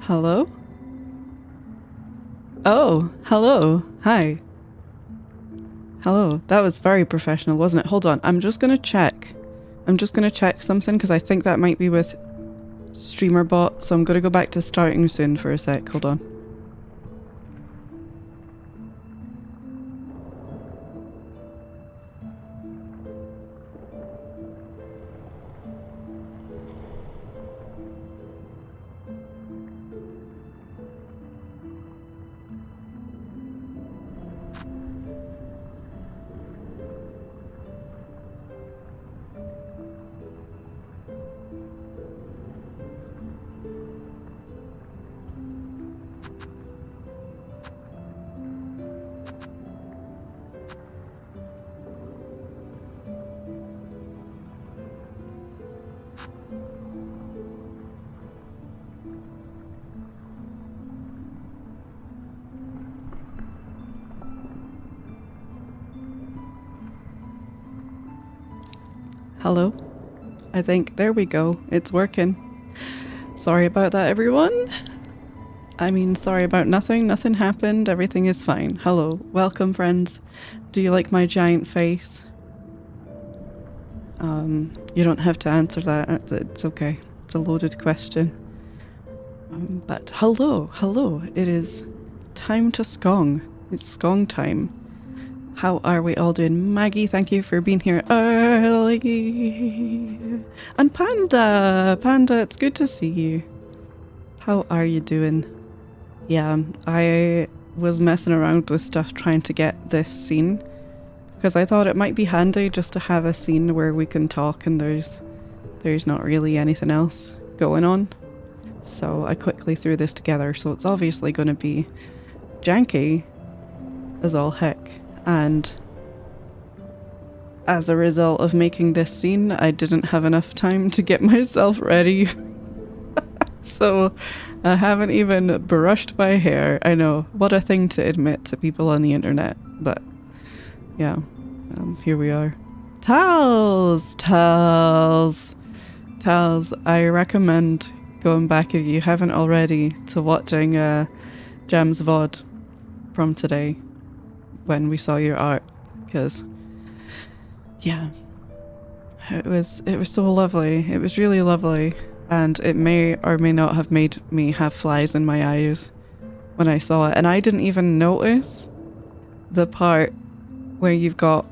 Hello? Oh, hello. Hi. Hello. That was very professional, wasn't it? Hold on. I'm just gonna check. I'm just gonna check something because I think that might be with StreamerBot, so I'm gonna go back to starting soon for a sec. Hold on. Hello? I think, there we go. It's working. Sorry about that, everyone. I mean, sorry about nothing. Nothing happened. Everything is fine. Hello. Welcome, friends. Do you like my giant face? You don't have to answer that. It's okay. It's a loaded question. But hello. Hello. It is time to skong. It's skong time. How are we all doing? Maggie, thank you for being here early. And Panda! Panda, it's good to see you. How are you doing? Yeah, I was messing around with stuff trying to get this scene because I thought it might be handy just to have a scene where we can talk and there's not really anything else going on. So I quickly threw this together, so it's obviously going to be janky as all heck. And as a result of making this scene, I didn't have enough time to get myself ready. So I haven't even brushed my hair. I know, what a thing to admit to people on the internet, but yeah, here we are. Tals! I recommend going back, if you haven't already, to watching Jam's VOD from today when we saw your art, because yeah, it was so lovely. It was really lovely. And it may or may not have made me have flies in my eyes when I saw it. And I didn't even notice the part where you've got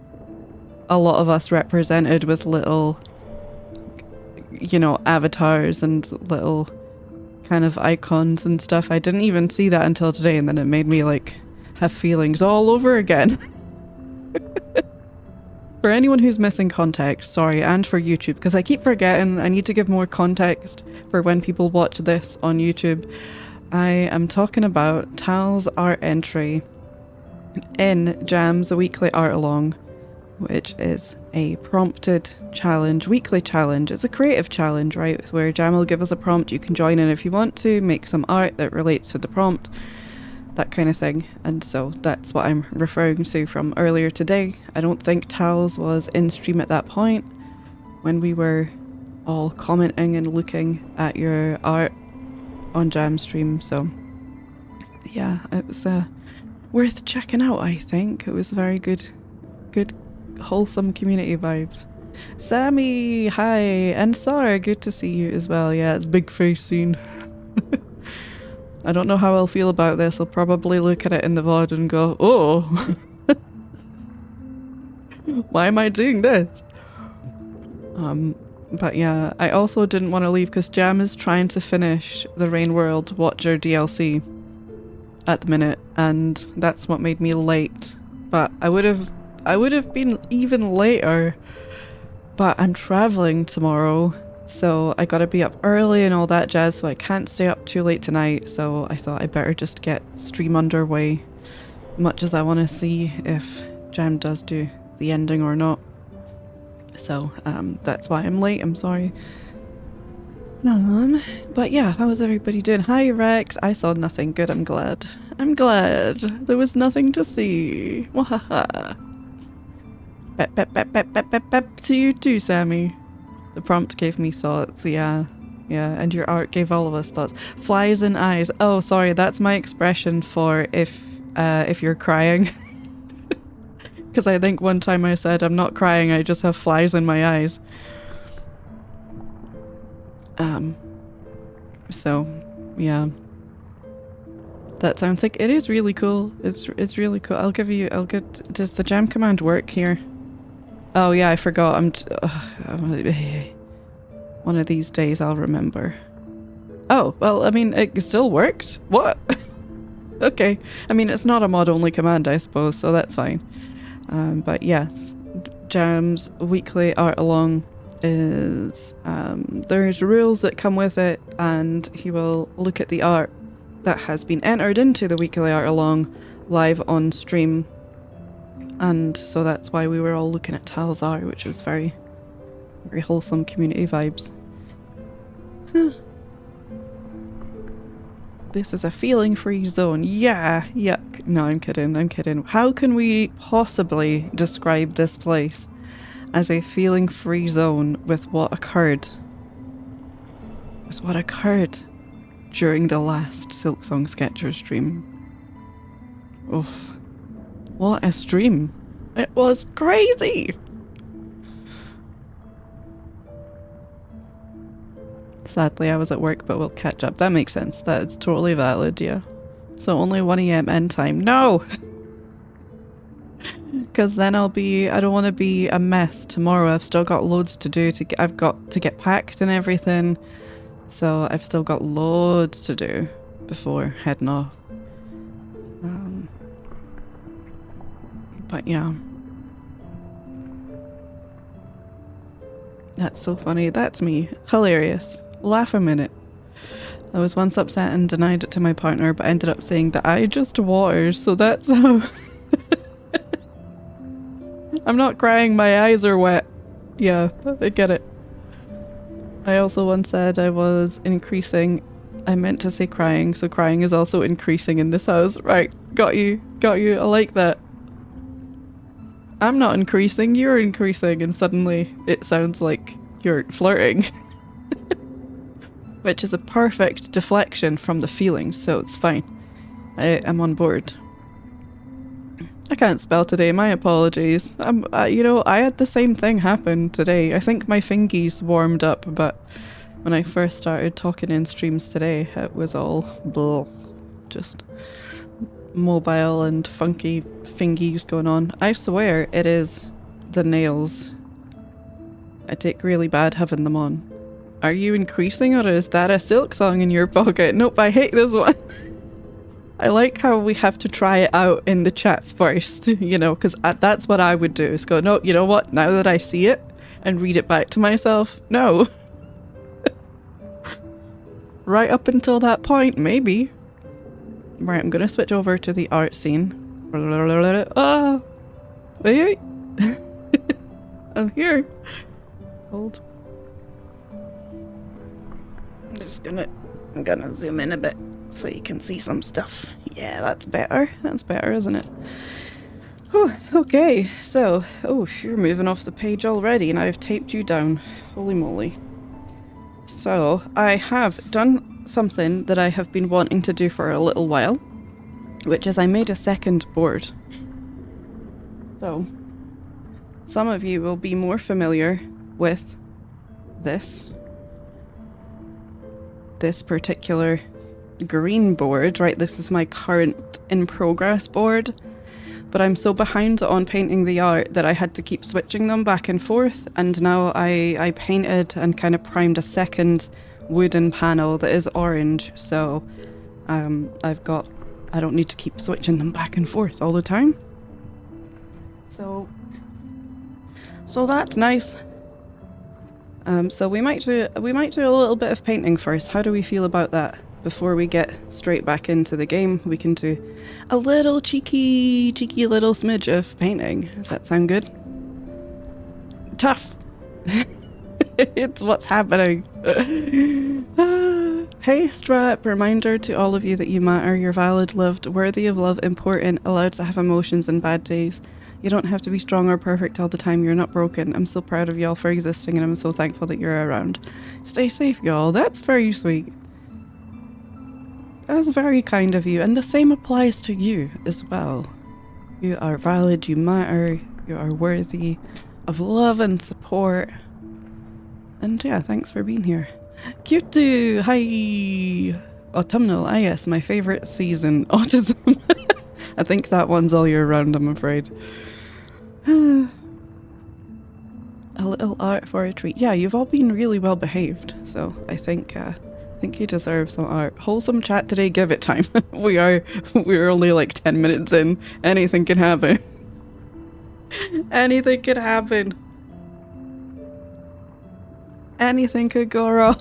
a lot of us represented with little, you know, avatars and little kind of icons and stuff. I didn't even see that until today, and then it made me like have feelings all over again. For anyone who's missing context, sorry, and for YouTube, because I keep forgetting I need to give more context for when people watch this on YouTube. I am talking about Tal's art entry in Jam's weekly art along, which is a prompted challenge, weekly challenge. It's a creative challenge, right, where Jam will give us a prompt. You can join in if you want to, make some art that relates to the prompt, that kind of thing. And so that's what I'm referring to from earlier today. I don't think Tals was in stream at that point when we were all commenting and looking at your art on Jam stream. So yeah, it was worth checking out. I think it was very good wholesome community vibes. Sammy, hi, and Sarah, good to see you as well. Yeah, it's big face scene. I don't know how I'll feel about this. I'll probably look at it in the VOD and go, oh, why am I doing this? But yeah, I also didn't want to leave because Jam is trying to finish the Rain World Watcher DLC at the minute, and that's what made me late. But I would have been even later, but I'm traveling tomorrow. So I gotta be up early and all that jazz, so I can't stay up too late tonight, so I thought I better just get stream underway, much as I want to see if Jam does do the ending or not. So that's why I'm late, I'm sorry. But yeah, how was everybody doing? Hi Rex, I saw nothing. Good, I'm glad. I'm glad. There was nothing to see. Wahaha. Bep to you too, Sammy. The prompt gave me thoughts, yeah. Yeah, and your art gave all of us thoughts. Flies in eyes. Oh, sorry, that's my expression for if you're crying. Because I think one time I said I'm not crying, I just have flies in my eyes. So, yeah. That sounds like it is really cool. It's really cool. Does the jam command work here? Oh yeah, I forgot. One of these days I'll remember. Oh, well, I mean, it still worked. What? Okay. I mean, it's not a mod-only command, I suppose, so that's fine. But yes, Jam's weekly art along is... there's rules that come with it, and he will look at the art that has been entered into the weekly art along live on stream. And so that's why we were all looking at Tal's art, which was very, very wholesome community vibes. This is a feeling-free zone. Yeah, yuck. No, I'm kidding. How can we possibly describe this place as a feeling-free zone with what occurred? With what occurred during the last Silksong Sketcher stream. Oof. What a stream. It was crazy! Sadly, I was at work, but we'll catch up. That makes sense. That's totally valid, yeah. So only 1 AM end time. No! Because then I don't want to be a mess tomorrow. I've still got loads to do. I've got to get packed and everything. So I've still got loads to do before heading off. But yeah. That's so funny. That's me. Hilarious. Laugh a minute. I was once upset and denied it to my partner, but ended up saying that I just water, so that's how... I'm not crying, my eyes are wet. Yeah, I get it. I also once said I was increasing. I meant to say crying, so crying is also increasing in this house. Right, got you, I like that. I'm not increasing, you're increasing, and suddenly it sounds like you're flirting. Which is a perfect deflection from the feelings, so it's fine. I'm on board. I can't spell today, my apologies. You know, I had the same thing happen today. I think my fingies warmed up, but when I first started talking in streams today, it was all blah. Just mobile and funky fingies going on. I swear it is the nails. I take really bad having them on. Are you increasing, or is that a Silksong in your pocket? Nope, I hate this one. I like how we have to try it out in the chat first, you know, because that's what I would do, is go, no, you know what, now that I see it and read it back to myself, no. Right up until that point, maybe. Right, I'm going to switch over to the art scene. Oh, wait. I'm here. Hold. I'm gonna zoom in a bit so you can see some stuff. Yeah, that's better. That's better, isn't it? Oh, okay. So, oh, you're moving off the page already and I've taped you down. Holy moly. So, I have done something that I have been wanting to do for a little while, which is I made a second board. So, some of you will be more familiar with this particular green board, right? This is my current in progress board, but I'm so behind on painting the art that I had to keep switching them back and forth, and now I painted and kind of primed a second wooden panel that is orange, so I don't need to keep switching them back and forth all the time. So that's nice. So we might do a little bit of painting first. How do we feel about that? Before we get straight back into the game, we can do a little cheeky little smidge of painting. Does that sound good? Tough. It's what's happening. Hey Strap, reminder to all of you that you matter, you're valid, loved, worthy of love, important, allowed to have emotions and bad days. You don't have to be strong or perfect all the time, you're not broken. I'm so proud of y'all for existing and I'm so thankful that you're around. Stay safe y'all, that's very sweet. That's very kind of you, and the same applies to you as well. You are valid, you matter, you are worthy of love and support. And yeah, thanks for being here. Cute, hi! Autumnal, ah yes, my favourite season, autism. I think that one's all year round, I'm afraid. A little art for a treat. Yeah, you've all been really well behaved, so I think you deserve some art. Wholesome chat today, give it time. We're only like 10 minutes in. Anything can happen. Anything could happen. Anything could go wrong.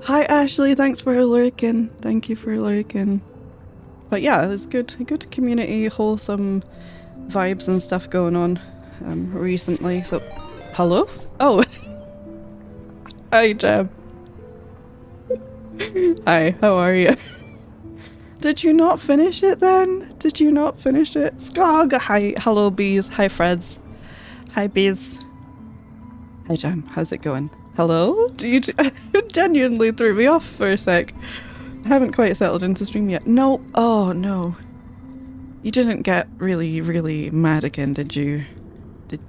Hi Ashley, thanks for lurking. Thank you for lurking. But yeah, there's good community, wholesome vibes and stuff going on recently. So, hello? Oh, hi Jam. Hi, how are you? Did you not finish it then? Did you not finish it? Skog, hi, hello bees, hi Freds, hi bees. Hi Jam, how's it going? Hello? You genuinely threw me off for a sec. I haven't quite settled into stream yet. No, oh no. You didn't get really, really mad again, did you?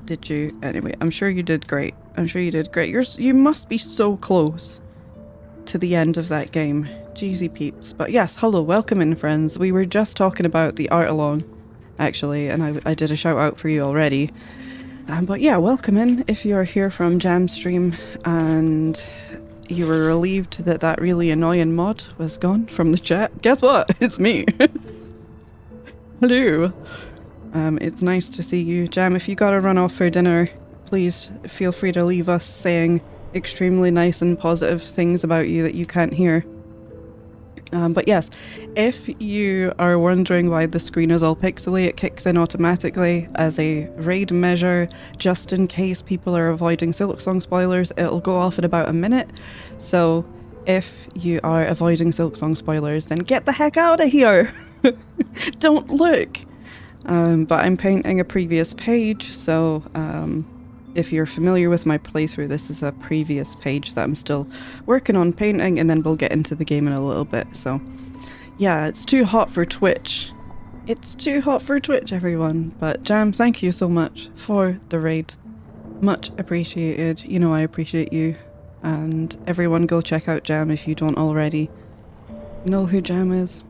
Did you? Anyway, I'm sure you did great. I'm sure you did great. You must be so close to the end of that game. Jeezy peeps. But yes, hello, welcome in friends. We were just talking about the art along, actually, and I did a shout out for you already. But yeah, welcome in if you're here from Jam Stream and you were relieved that that really annoying mod was gone from the chat. Guess what? It's me. Hello. It's nice to see you. Jam, if you gotta run off for dinner, please feel free to leave us saying extremely nice and positive things about you that you can't hear. But yes, if you are wondering why the screen is all pixely, it kicks in automatically as a raid measure, just in case people are avoiding Silksong spoilers. It'll go off in about a minute, so if you are avoiding Silksong spoilers, then get the heck out of here! Don't look! But I'm painting a previous page, so if you're familiar with my playthrough, this is a previous page that I'm still working on painting, and then we'll get into the game in a little bit. So yeah, it's too hot for Twitch. It's too hot for Twitch, everyone. But Jam, thank you so much for the raid. Much appreciated. You know I appreciate you. And everyone go check out Jam if you don't already know who Jam is.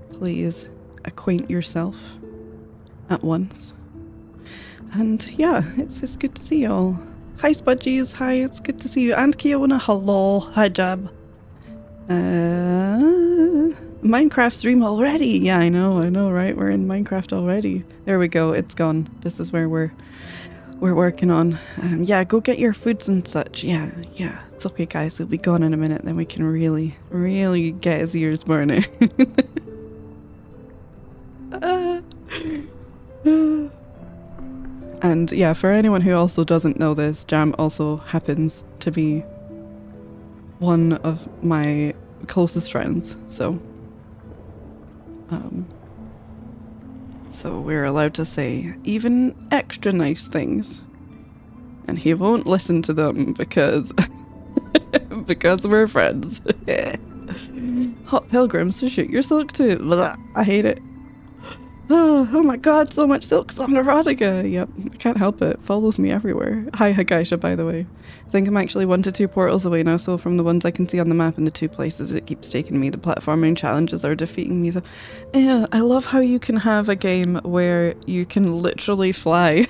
Please acquaint yourself at once. And yeah, it's good to see you all. Hi Spudgies, hi, it's good to see you. And Kiona, hello, hi Jab. Minecraft stream already. Yeah, I know, right? We're in Minecraft already. There we go, it's gone. This is where we're working on. Yeah, go get your foods and such. Yeah, it's okay guys, it'll be gone in a minute, then we can really, really get his ears burning. And yeah, for anyone who also doesn't know this, Jam also happens to be one of my closest friends, so we're allowed to say even extra nice things, and he won't listen to them because because we're friends. Hot pilgrims to shoot your silk too. Blah, I hate it. Oh my god, so much Silksong erotica! Yep, I can't help it. Follows me everywhere. Hi Gacha, by the way. I think I'm actually 1 to 2 portals away now, so from the ones I can see on the map and the 2 places it keeps taking me, the platforming challenges are defeating me. So, yeah, I love how you can have a game where you can literally fly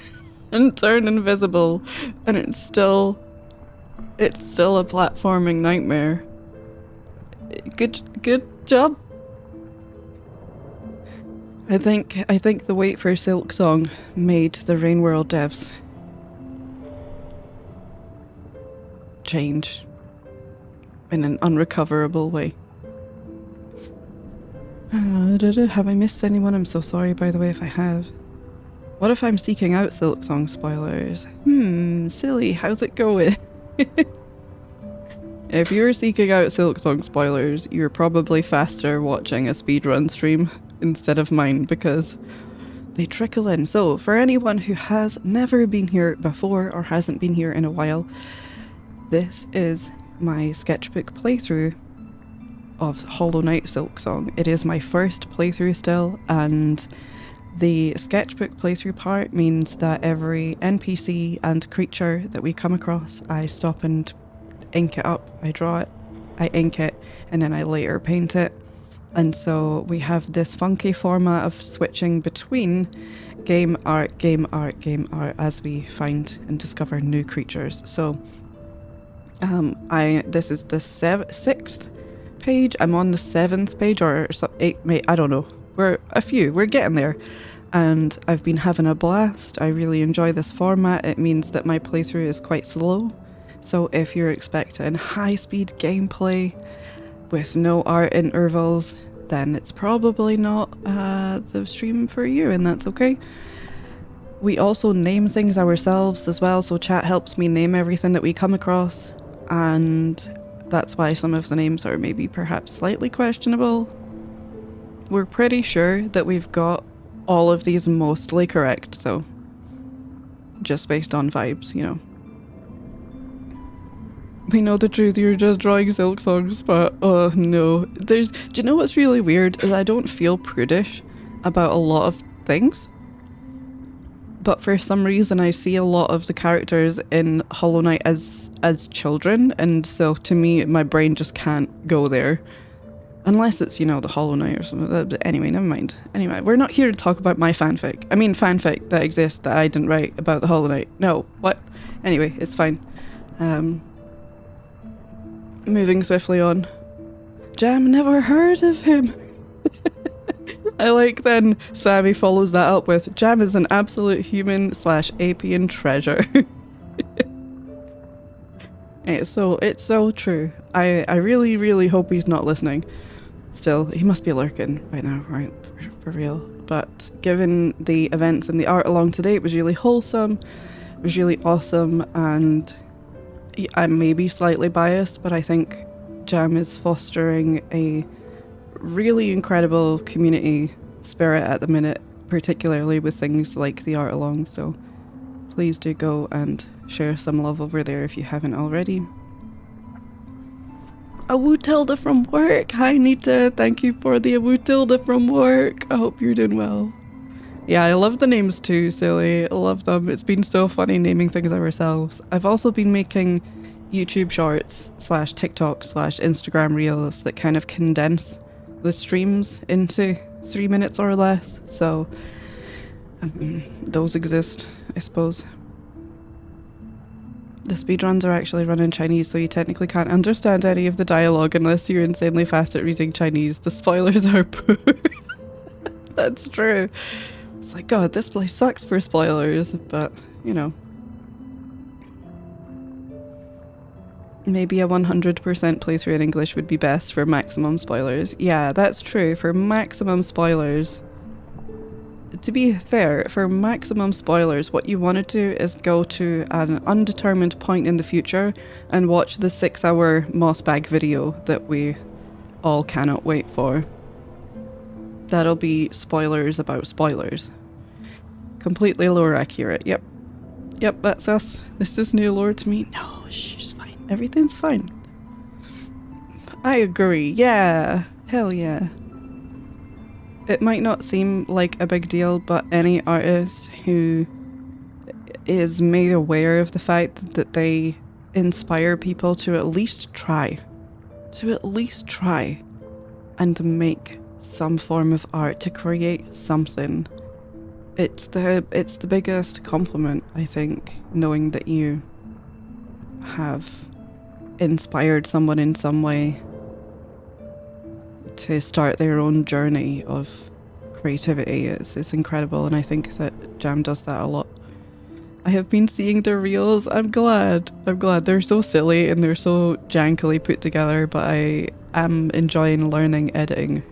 and turn invisible, and it's still a platforming nightmare. Good job. I think the wait for Silksong made the Rain World devs change in an unrecoverable way. Have I missed anyone? I'm so sorry, by the way, if I have. What if I'm seeking out Silksong spoilers? Silly, how's it going? If you're seeking out Silksong spoilers, you're probably faster watching a speedrun stream instead of mine because they trickle in. So for anyone who has never been here before or hasn't been here in a while, this is my sketchbook playthrough of Hollow Knight Silksong. It is my first playthrough still, and the sketchbook playthrough part means that every NPC and creature that we come across, I stop and ink it up. I draw it, I ink it, and then I later paint it. And so we have this funky format of switching between game art, game art, game art as we find and discover new creatures. So this is the 6th page. I'm on the 7th page or 8th, I don't know. We're getting there. And I've been having a blast. I really enjoy this format. It means that my playthrough is quite slow. So if you're expecting high-speed gameplay with no art intervals, then it's probably not the stream for you, and that's okay. We also name things ourselves as well, so chat helps me name everything that we come across, and that's why some of the names are maybe perhaps slightly questionable. We're pretty sure that we've got all of these mostly correct, though. Just based on vibes, you know. We know the truth, you're just drawing Silksongs, but oh no. Do you know what's really weird? Is I don't feel prudish about a lot of things. But for some reason I see a lot of the characters in Hollow Knight as children, and so to me my brain just can't go there. Unless it's, you know, the Hollow Knight or something. But anyway, never mind. Anyway, we're not here to talk about my fanfic. I mean fanfic that exists that I didn't write about the Hollow Knight. No, what? Anyway, it's fine. Moving swiftly on. Jam, never heard of him. I like then Sammy follows that up with, Jam is an absolute human / Apian treasure. It's so true. I really, really hope he's not listening. Still, he must be lurking by now, right? For real. But given the events and the art along today, it was really wholesome, it was really awesome, and I'm maybe slightly biased, but I think Jam is fostering a really incredible community spirit at the minute, particularly with things like the art along, so please do go and share some love over there if you haven't already. Awu Tilda from work! Hi Nita, thank you for the Awu Tilda from work. I hope you're doing well. Yeah, I love the names too, silly. I love them. It's been so funny naming things ourselves. I've also been making YouTube shorts / TikTok / Instagram reels that kind of condense the streams into 3 minutes or less. So those exist, I suppose. The speedruns are actually run in Chinese, so you technically can't understand any of the dialogue unless you're insanely fast at reading Chinese. The spoilers are poor. That's true. It's like, God, this place sucks for spoilers, but, you know. Maybe a 100% playthrough in English would be best for maximum spoilers. Yeah, that's true. For maximum spoilers, to be fair, for maximum spoilers, what you want to do is go to an undetermined point in the future and watch the 6-hour Mossbag video that we all cannot wait for. That'll be spoilers about spoilers. Completely lore accurate, yep. Yep, that's us. This is new lore to me. No, shh, fine. Everything's fine. I agree, yeah. Hell yeah. It might not seem like a big deal, but any artist who is made aware of the fact that they inspire people to at least try and make some form of art, to create something. It's the biggest compliment, I think, knowing that you have inspired someone in some way to start their own journey of creativity. It's incredible, and I think that Jam does that a lot. I have been seeing their reels. I'm glad. They're so silly and they're so jankily put together, but I am enjoying learning editing.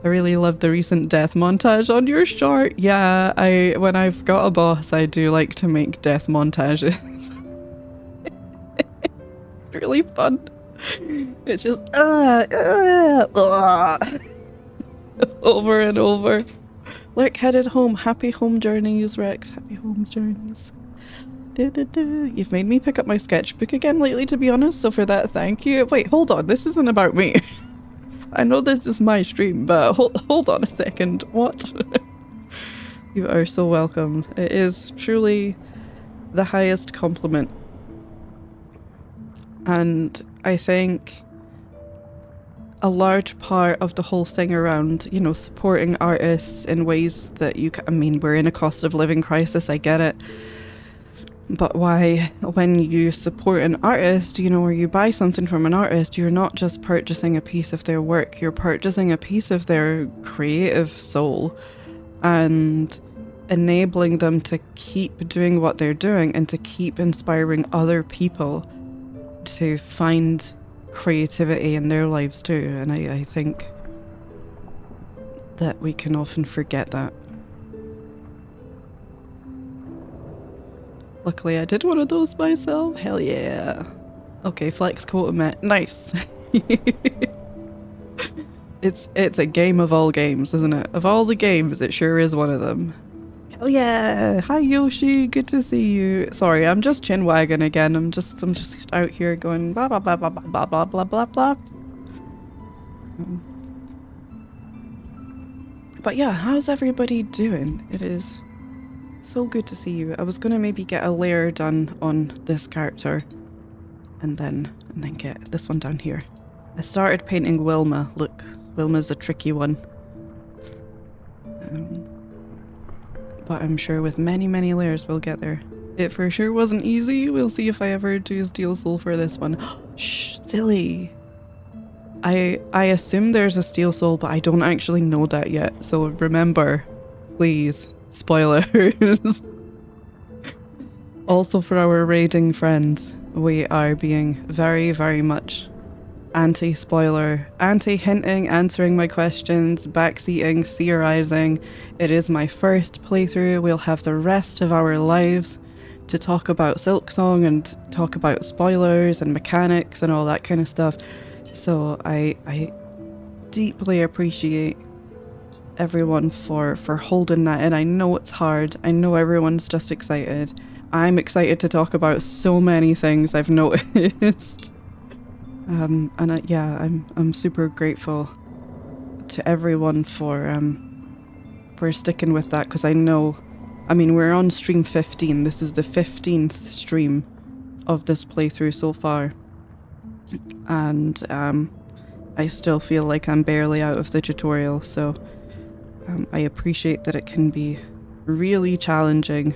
I really love the recent death montage on your short. Yeah, when I've got a boss, I do like to make death montages. It's really fun. It's just over and over. Look, headed home. Happy home journeys, Rex. Happy home journeys. You've made me pick up my sketchbook again lately, to be honest, so for that, thank you. Wait, hold on. This isn't about me. I know this is my stream, but hold on a second. What? You are so welcome. It is truly the highest compliment. And I think a large part of the whole thing around, you know, supporting artists in ways that you can, I mean, we're in a cost of living crisis, I get it. But why, when you support an artist, you know, or you buy something from an artist, you're not just purchasing a piece of their work, you're purchasing a piece of their creative soul and enabling them to keep doing what they're doing and to keep inspiring other people to find creativity in their lives too. And I think that we can often forget that. Luckily I did one of those myself. Hell yeah. Okay, flex quota met. Nice. It's a game of all games, isn't it? Of all the games, it sure is one of them. Hell yeah! Hi Yoshi, good to see you. Sorry, I'm just chin wagging again. I'm just out here going blah blah blah blah blah blah blah blah blah. But yeah, how's everybody doing? It is so good to see you. I was gonna maybe get a layer done on this character and then get this one down here. I started painting Wilma. Look, Wilma's a tricky one. But I'm sure with many, many layers we'll get there. It for sure wasn't easy. We'll see if I ever do Steel Soul for this one. Shh, silly. I assume there's a Steel Soul, but I don't actually know that yet. So remember, please, spoilers. Also for our raiding friends, we are being very, very much anti-spoiler, anti-hinting, answering my questions, backseating, theorizing. It is my first playthrough. We'll have the rest of our lives to talk about Silksong and talk about spoilers and mechanics and all that kind of stuff. So I deeply appreciate everyone for holding that in. I know it's hard. I know everyone's just excited. I'm excited to talk about so many things I've noticed. And I'm super grateful to everyone for sticking with that, because I know, I mean, we're on stream 15. This is the 15th stream of this playthrough so far, and I still feel like I'm barely out of the tutorial. So I appreciate that it can be really challenging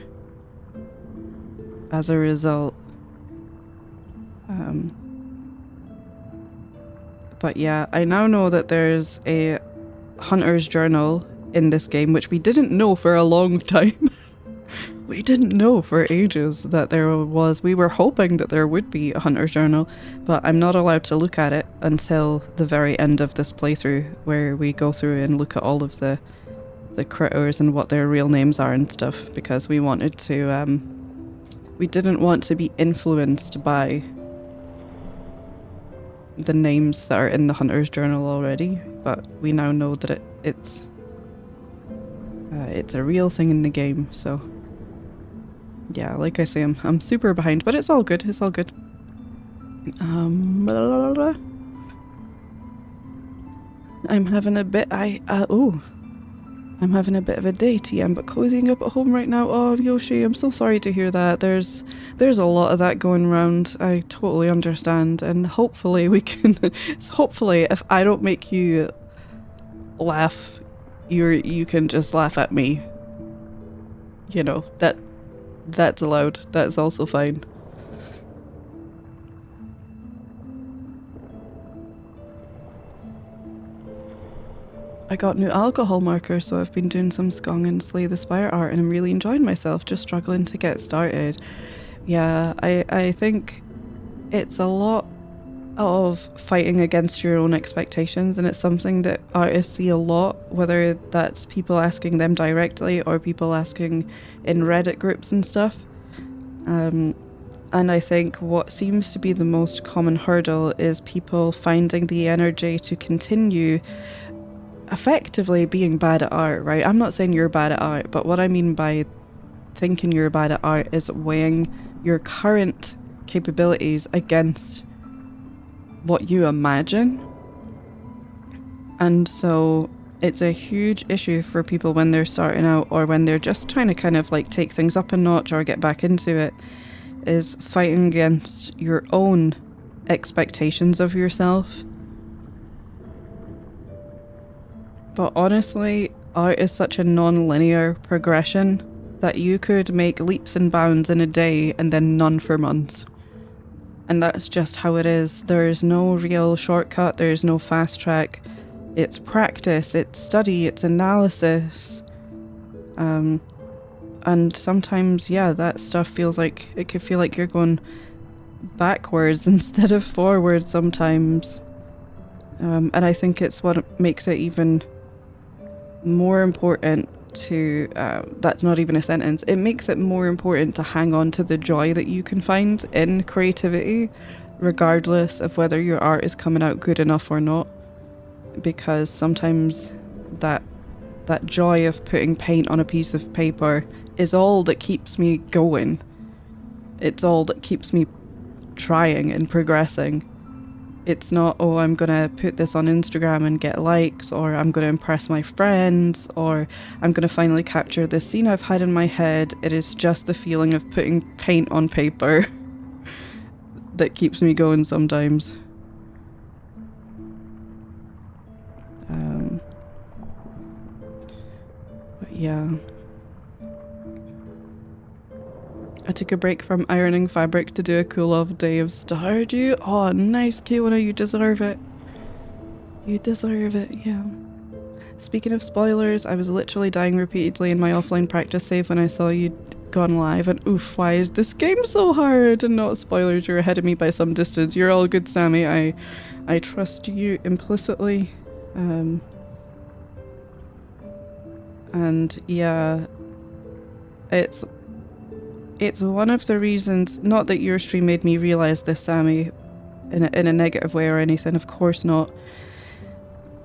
as a result. But yeah, I now know that there's a hunter's journal in this game, which we didn't know for a long time. We didn't know for ages that there was. We were hoping that there would be a hunter's journal, but I'm not allowed to look at it until the very end of this playthrough, where we go through and look at all of the critters and what their real names are and stuff, because we wanted to, we didn't want to be influenced by the names that are in the hunter's journal already, but we now know that it's a real thing in the game. So yeah, like I say, I'm super behind, but it's all good. It's all good. I'm having a bit. I'm having a bit of a day, TM, but cozying up at home right now. Oh, Yoshi, I'm so sorry to hear that. There's a lot of that going around. I totally understand, and hopefully we can. Hopefully, if I don't make you laugh, you can just laugh at me. You know, that's allowed. That's also fine. I got new alcohol markers, so I've been doing some Skong and Slay the Spire art, and I'm really enjoying myself, just struggling to get started. Yeah, I think it's a lot of fighting against your own expectations, and it's something that artists see a lot, whether that's people asking them directly or people asking in Reddit groups and stuff. And I think what seems to be the most common hurdle is people finding the energy to continue effectively being bad at art, right? I'm not saying you're bad at art, but what I mean by thinking you're bad at art is weighing your current capabilities against what you imagine. And so it's a huge issue for people when they're starting out, or when they're just trying to kind of like take things up a notch or get back into it, is fighting against your own expectations of yourself. But honestly, art is such a non-linear progression that you could make leaps and bounds in a day and then none for months. And that's just how it is. There is no real shortcut, there is no fast track. It's practice, it's study, it's analysis. And sometimes, yeah, that stuff feels like, it could feel like you're going backwards instead of forwards sometimes. And I think it's what makes it even more important to, that's not even a sentence, it makes it more important to hang on to the joy that you can find in creativity, regardless of whether your art is coming out good enough or not. Because sometimes that joy of putting paint on a piece of paper is all that keeps me going. It's all that keeps me trying and progressing. It's not, oh, I'm gonna put this on Instagram and get likes, or I'm gonna impress my friends, or I'm gonna finally capture this scene I've had in my head. It is just the feeling of putting paint on paper that keeps me going sometimes. But yeah. I took a break from ironing fabric to do a cool off day of Stardew. Oh, nice, Kiwana, you deserve it. You deserve it, yeah. Speaking of spoilers, I was literally dying repeatedly in my offline practice save when I saw you'd gone live, and oof, why is this game so hard? And not spoilers, you're ahead of me by some distance. You're all good, Sammy. I trust you implicitly. And yeah, it's one of the reasons, not that your stream made me realise this, Sammy, in a negative way or anything, of course not,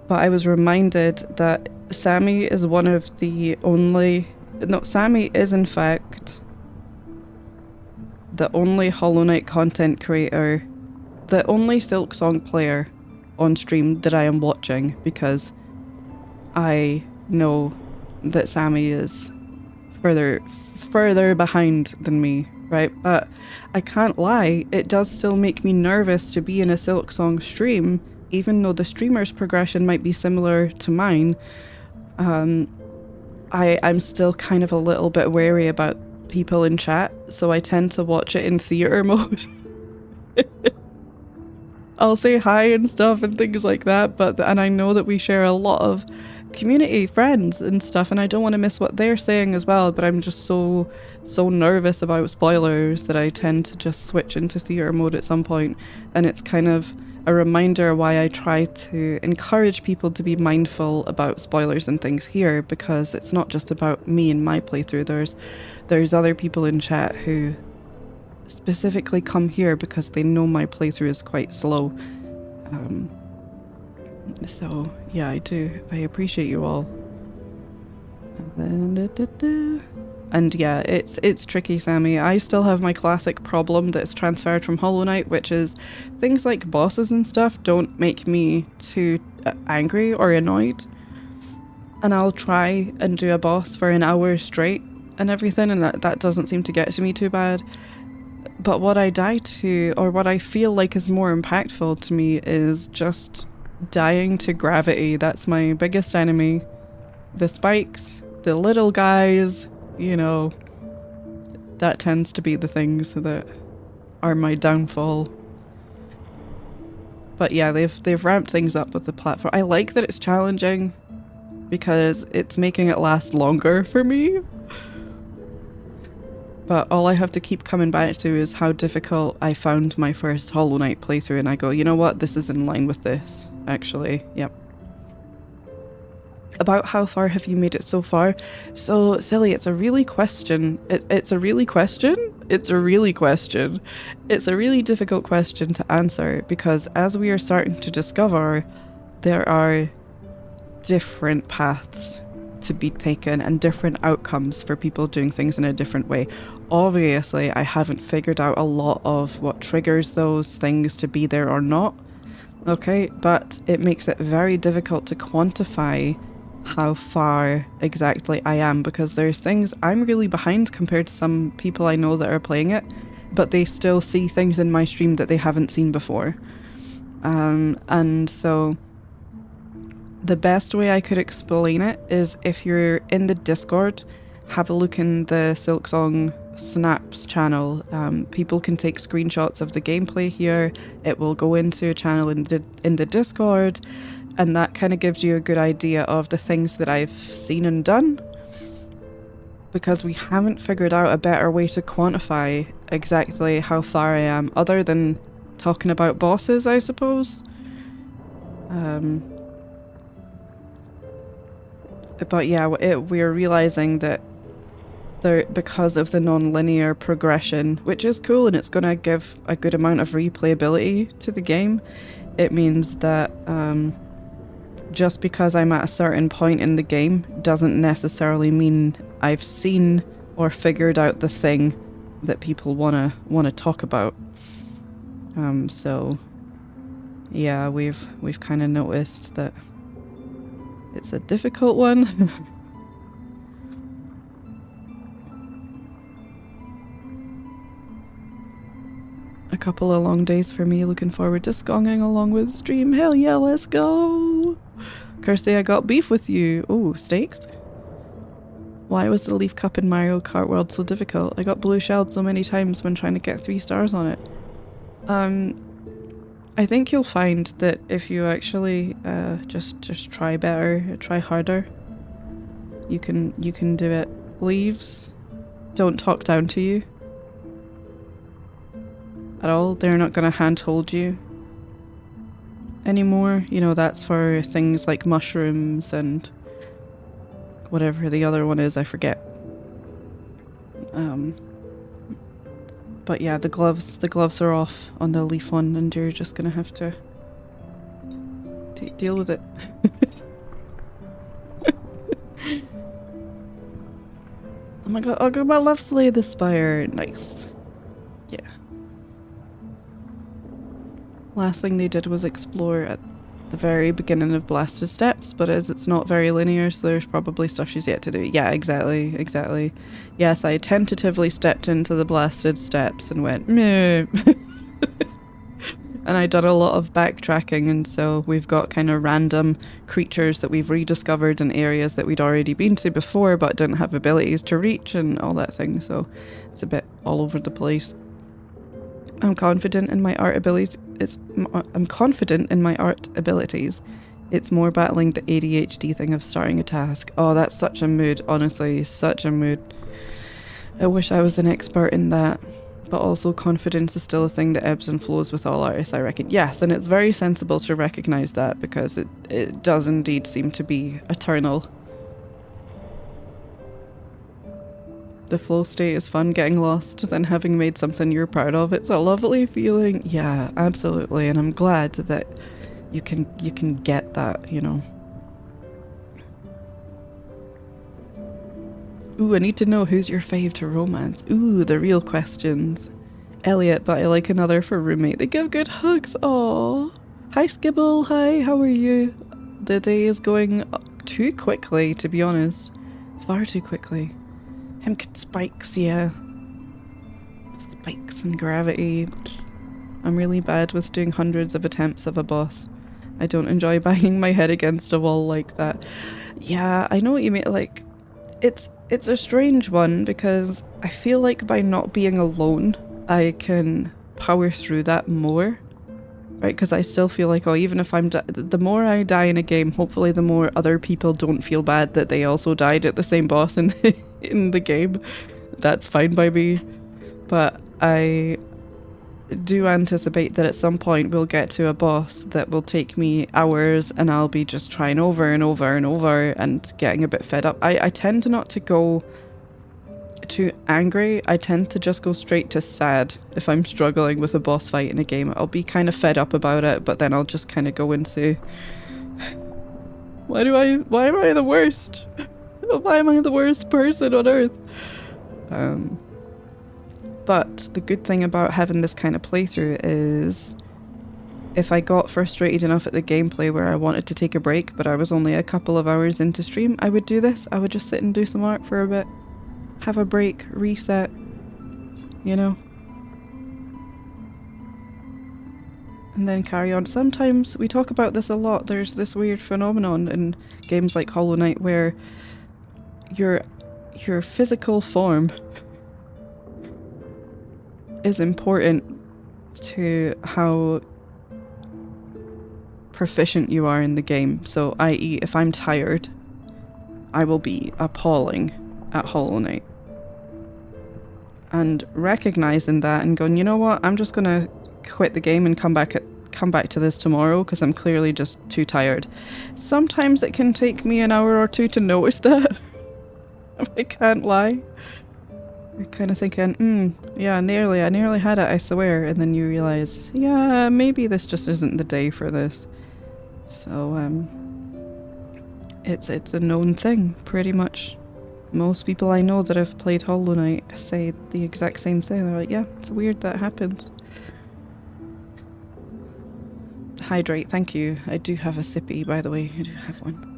but I was reminded that Sammy is one of the only, no, Sammy is in fact the only Hollow Knight content creator, the only Silksong player on stream that I am watching, because I know that Sammy is further behind than me, right? But I can't lie, it does still make me nervous to be in a Silksong stream, even though the streamer's progression might be similar to mine. I'm still kind of a little bit wary about people in chat, so I tend to watch it in theater mode. I'll say hi and stuff and things like that, and I know that we share a lot of community friends and stuff, and I don't want to miss what they're saying as well, but I'm just so nervous about spoilers that I tend to just switch into theater mode at some point. And it's kind of a reminder why I try to encourage people to be mindful about spoilers and things here, because it's not just about me and my playthrough. There's other people in chat who specifically come here because they know my playthrough is quite slow. So yeah, I appreciate you all. And yeah, it's tricky, Sammy. I still have my classic problem that's transferred from Hollow Knight, which is things like bosses and stuff don't make me too angry or annoyed. And I'll try and do a boss for an hour straight and everything, and that doesn't seem to get to me too bad. But what I die to, or what I feel like is more impactful to me, is just dying to gravity. That's my biggest enemy. The spikes, the little guys, you know, that tends to be the things that are my downfall. But yeah, they've ramped things up with the platform. I like that it's challenging because it's making it last longer for me. But all I have to keep coming back to is how difficult I found my first Hollow Knight playthrough, and I go, you know what, this is in line with this, actually, yep. About how far have you made it so far? So, Silly, it's a really question. It's a really question? It's a really question. It's a really difficult question to answer because as we are starting to discover, there are different paths to be taken and different outcomes for people doing things in a different way. Obviously, I haven't figured out a lot of what triggers those things to be there or not. Okay, but it makes it very difficult to quantify how far exactly I am because there's things I'm really behind compared to some people I know that are playing it, but they still see things in my stream that they haven't seen before. And so the best way I could explain it is if you're in the Discord, have a look in the Silksong Snaps channel. People can take screenshots of the gameplay here. It will go into a channel in the Discord, and that kind of gives you a good idea of the things that I've seen and done. Because we haven't figured out a better way to quantify exactly how far I am, other than talking about bosses, I suppose. But yeah, we're realizing that because of the non-linear progression, which is cool and it's going to give a good amount of replayability to the game, it means that just because I'm at a certain point in the game doesn't necessarily mean I've seen or figured out the thing that people wanna talk about. So yeah, we've kind of noticed that it's a difficult one. A couple of long days for me, looking forward to skonging along with the stream. Hell yeah, let's go! Kirsty, I got beef with you. Oh, steaks? Why was the Leaf Cup in Mario Kart World so difficult? I got blue shelled so many times when trying to get 3 stars on it. I think you'll find that if you actually just try better, try harder, you can do it. Leaves don't talk down to you at all. They're not gonna handhold you anymore. You know, that's for things like mushrooms and whatever the other one is, I forget. But yeah, the gloves are off on the leaf one, and you're just gonna have to deal with it. Oh my god, I love Slay the Spire. Nice. Yeah. Last thing they did was explore at the very beginning of Blasted Steps, but as it's not very linear, so there's probably stuff she's yet to do. Yeah, exactly. Yes, I tentatively stepped into the Blasted Steps and went, meh. And I done a lot of backtracking, and so we've got kind of random creatures that we've rediscovered in areas that we'd already been to before but didn't have abilities to reach and all that thing, so it's a bit all over the place. I'm confident in my art abilities. I'm confident in my art abilities. It's more battling the ADHD thing of starting a task. Oh, that's such a mood, honestly, such a mood. I wish I was an expert in that. But also confidence is still a thing that ebbs and flows with all artists, I reckon. Yes, and it's very sensible to recognise that because it does indeed seem to be eternal. The flow state is fun, getting lost, then having made something you're proud of. It's a lovely feeling. Yeah, absolutely, and I'm glad that you can get that, you know. Ooh, I need to know who's your fave to romance. Ooh, the real questions. Elliot, but I like another for roommate. They give good hugs. Aww. Hi, Skibble. Hi, how are you? The day is going too quickly, to be honest. Far too quickly. Spikes, yeah. Spikes and gravity. I'm really bad with doing hundreds of attempts of a boss. I don't enjoy banging my head against a wall like that. Yeah, I know what you mean. Like, it's a strange one because I feel like by not being alone, I can power through that more. Right, because I still feel like, oh, even if the more I die in a game, hopefully the more other people don't feel bad that they also died at the same boss in the game. That's fine by me. But I do anticipate that at some point we'll get to a boss that will take me hours and I'll be just trying over and over and over and getting a bit fed up. I tend not to go too angry. I tend to just go straight to sad if I'm struggling with a boss fight in a game. I'll be kind of fed up about it, but then I'll just kind of go into why am I the worst? Why am I the worst person on earth? But the good thing about having this kind of playthrough is if I got frustrated enough at the gameplay where I wanted to take a break, but I was only a couple of hours into stream, I would do this. I would just sit and do some art for a bit, have a break, reset, you know? And then carry on. Sometimes, we talk about this a lot, there's this weird phenomenon in games like Hollow Knight where your physical form is important to how proficient you are in the game. So, i.e., if I'm tired, I will be appalling at Hollow Knight. And recognizing that and going, you know what, I'm just gonna quit the game and come back to this tomorrow because I'm clearly just too tired. Sometimes it can take me an hour or two to notice that. I can't lie. You're kind of thinking, yeah, I nearly had it, I swear. And then you realize, yeah, maybe this just isn't the day for this. So, it's a known thing, pretty much. Most people I know that have played Hollow Knight say the exact same thing. They're like, yeah, it's weird that happens. Hydrate, thank you. I do have a sippy, by the way. I do have one.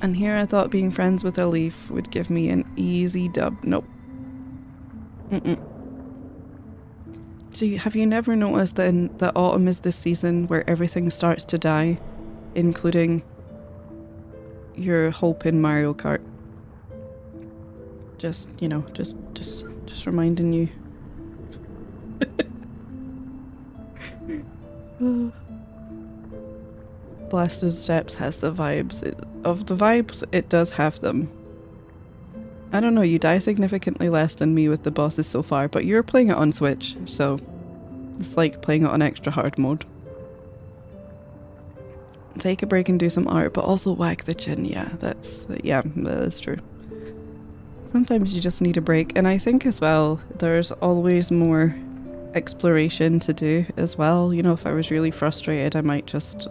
And here I thought being friends with a leaf would give me an easy dub. Nope. Have you never noticed that autumn is this season where everything starts to die, including your hope in Mario Kart? Just, you know, just reminding you. Blasted Steps has the vibes. It does have them. I don't know, you die significantly less than me with the bosses so far, but you're playing it on Switch, so it's like playing it on extra hard mode. Take a break and do some art, but also whack the chin. Yeah, that is true. Sometimes you just need a break, and I think as well, there's always more exploration to do as well. You know, if I was really frustrated, I might just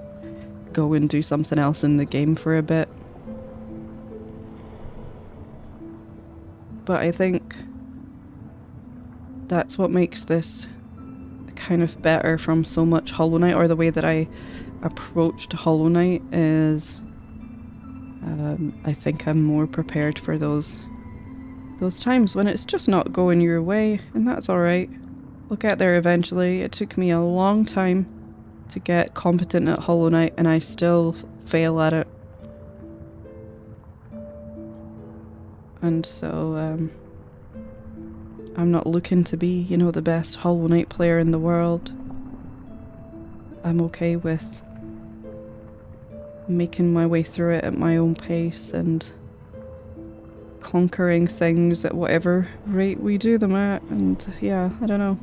go and do something else in the game for a bit. But I think that's what makes this kind of better from so much Hollow Knight, or the way that I approached Hollow Knight is I think I'm more prepared for those times when it's just not going your way, and that's alright. We'll get there eventually. It took me a long time to get competent at Hollow Knight, and I still fail at it. And so, I'm not looking to be, you know, the best Hollow Knight player in the world. I'm okay with making my way through it at my own pace and conquering things at whatever rate we do them at, and yeah, I don't know.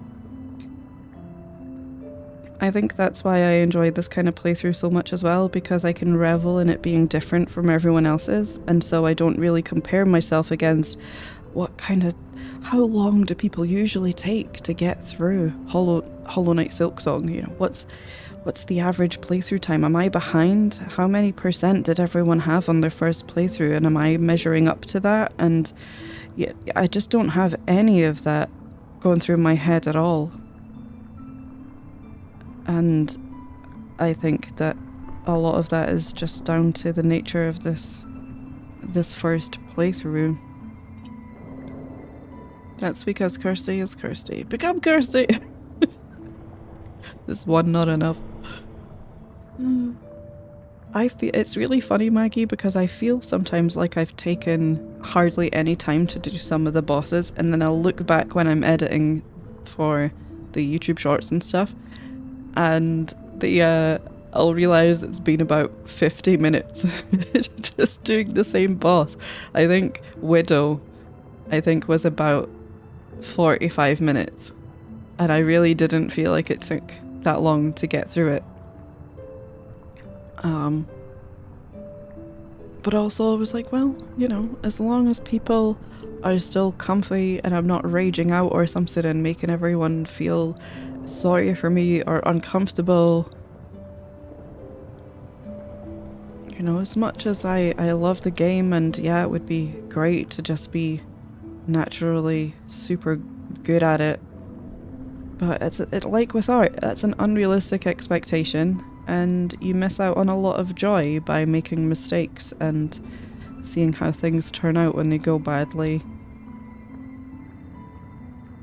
I think that's why I enjoyed this kind of playthrough so much as well, because I can revel in it being different from everyone else's, and so I don't really compare myself against how long do people usually take to get through Hollow Knight Silksong, you know, what's the average playthrough time? Am I behind? How many % did everyone have on their first playthrough, and am I measuring up to that? And yeah, I just don't have any of that going through my head at all. And I think that a lot of that is just down to the nature of this first playthrough. That's because Kirsty is Kirsty. Become Kirsty! This one not enough. I feel it's really funny, Maggie, because I feel sometimes like I've taken hardly any time to do some of the bosses, and then I'll look back when I'm editing for the YouTube shorts and stuff, and I'll realise it's been about 50 minutes just doing the same boss. I think Widow, was about 45 minutes. And I really didn't feel like it took that long to get through it. But also I was like, well, you know, as long as people are still comfy and I'm not raging out or something and making everyone feel sorry for me or uncomfortable. You know, as much as I love the game, and yeah, it would be great to just be naturally super good at it. But it's like with art, that's an unrealistic expectation, and you miss out on a lot of joy by making mistakes and seeing how things turn out when they go badly.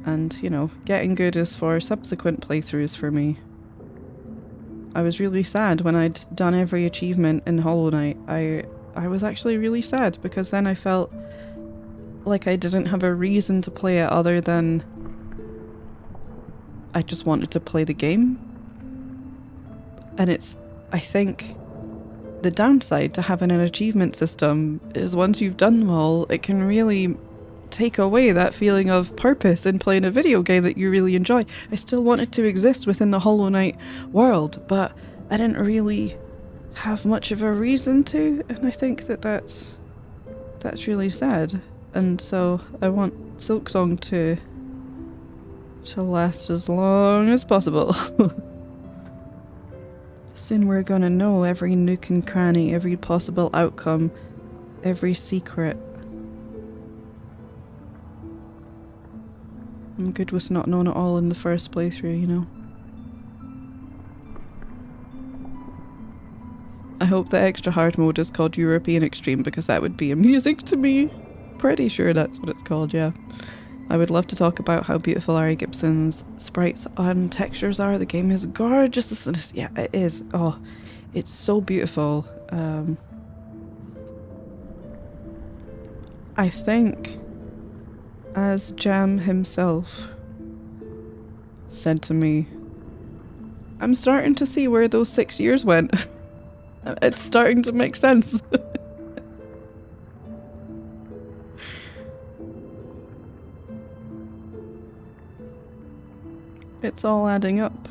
And, you know, getting good is for subsequent playthroughs for me. I was really sad when I'd done every achievement in Hollow Knight. I was actually really sad because then I felt like I didn't have a reason to play it other than I just wanted to play the game. And it's, I think, the downside to having an achievement system is once you've done them all, it can really take away that feeling of purpose in playing a video game that you really enjoy. I still wanted to exist within the Hollow Knight world, but I didn't really have much of a reason to, and I think that that's really sad. And so I want Silksong to last as long as possible. Soon we're gonna know every nook and cranny, every possible outcome, every secret. I'm good with not knowing it all in the first playthrough, you know. I hope the extra hard mode is called European Extreme because that would be amusing to me. Pretty sure that's what it's called, yeah. I would love to talk about how beautiful Ari Gibson's sprites and textures are. The game is gorgeous. Yeah, it is. Oh, it's so beautiful. I think, as Jam himself said to me, I'm starting to see where those 6 years went. It's starting to make sense. It's all adding up.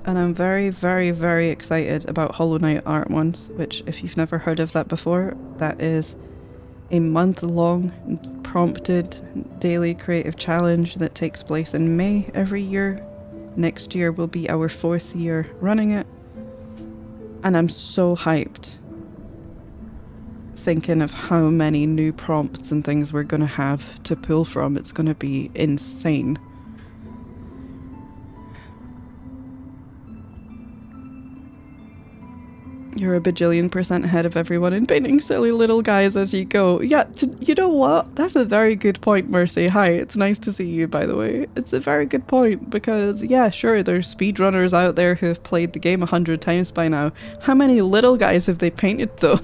And I'm very, very, very excited about Hollow Knight Art Month, which, if you've never heard of that before, that is a month-long prompted daily creative challenge that takes place in May every year. Next year will be our 4th year running it. And I'm so hyped thinking of how many new prompts and things we're going to have to pull from. It's going to be insane. You're a bajillion% ahead of everyone in painting silly little guys as you go. Yeah, you know what? That's a very good point, Mercy. Hi, it's nice to see you, by the way. It's a very good point because, yeah, sure, there's speedrunners out there who have played the game 100 times by now. How many little guys have they painted, though?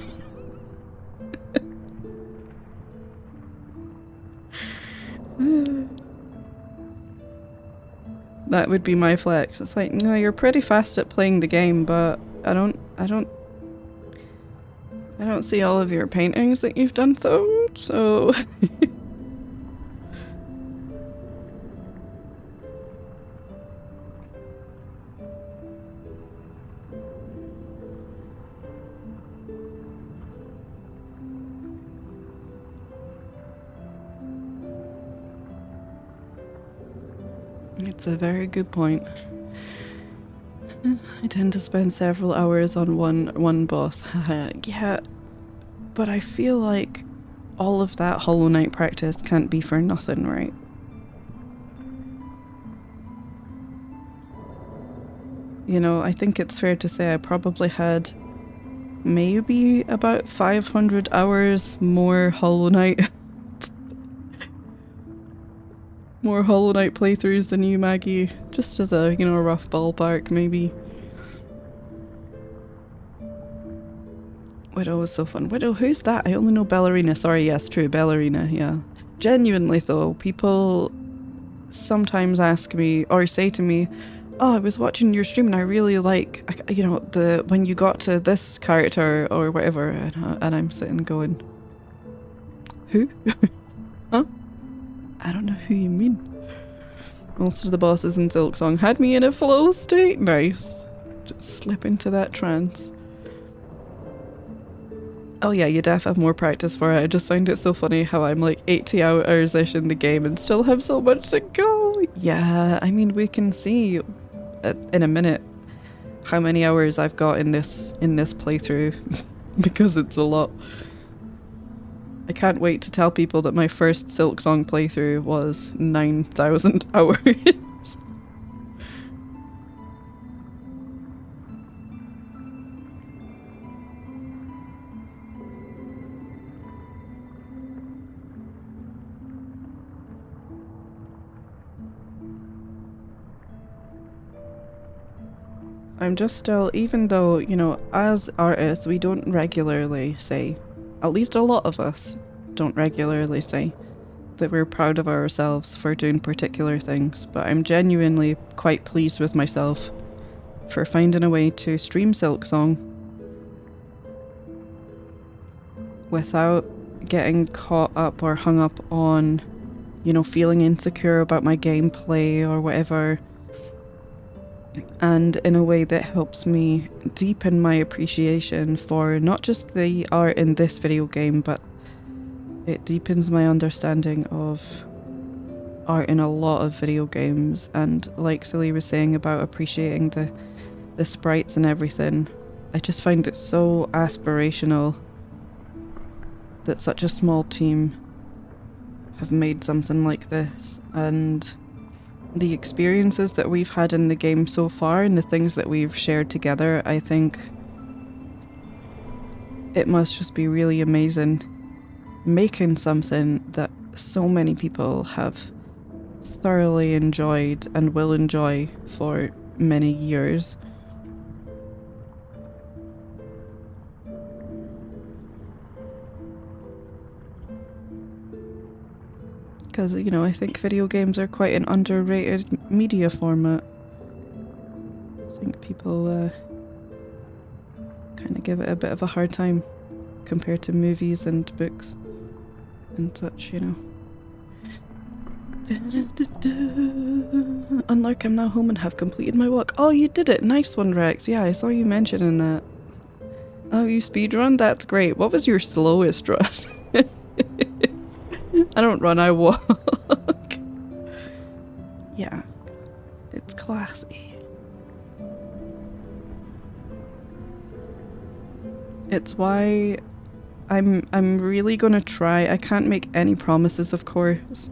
That would be my flex. It's like, no, you're pretty fast at playing the game, but I don't see all of your paintings that you've done though, so it's a very good point. I tend to spend several hours on one boss. Yeah, but I feel like all of that Hollow Knight practice can't be for nothing, right? You know, I think it's fair to say I probably had maybe about 500 hours more Hollow Knight more Hollow Knight playthroughs than you, Maggie. Just as a, you know, a rough ballpark, maybe. Widow was so fun. Widow, who's that? I only know Ballerina. Sorry, yes, true, Ballerina, yeah. Genuinely though, people sometimes ask me or say to me, oh, I was watching your stream and I really like, you know, when you got to this character or whatever, and I'm sitting going, who? Huh? I don't know who you mean. Most of the bosses in Silksong had me in a flow state. Nice. Just slip into that trance. Oh yeah, you def have more practice for it. I just find it so funny how I'm like 80 hours-ish in the game and still have so much to go. Yeah, I mean, we can see in a minute how many hours I've got in this playthrough because it's a lot. I can't wait to tell people that my first Silksong playthrough was 9,000 hours. I'm just still, even though, you know, as artists, we don't regularly say, at least a lot of us don't regularly say, that we're proud of ourselves for doing particular things, but I'm genuinely quite pleased with myself for finding a way to stream Silksong without getting caught up or hung up on, you know, feeling insecure about my gameplay or whatever. And in a way that helps me deepen my appreciation for not just the art in this video game, but it deepens my understanding of art in a lot of video games. And like Silly was saying about appreciating the sprites and everything, I just find it so aspirational that such a small team have made something like this. And the experiences that we've had in the game so far and the things that we've shared together, I think it must just be really amazing making something that so many people have thoroughly enjoyed and will enjoy for many years. Because, you know, I think video games are quite an underrated media format. I think people kind of give it a bit of a hard time compared to movies and books and such, you know. Unlike I'm now home and have completed my walk. Oh, you did it! Nice one, Rex. Yeah, I saw you mentioning that. Oh, you speedrun? That's great. What was your slowest run? I don't run, I walk. Yeah, it's classy. It's why I'm really gonna try. I can't make any promises, of course.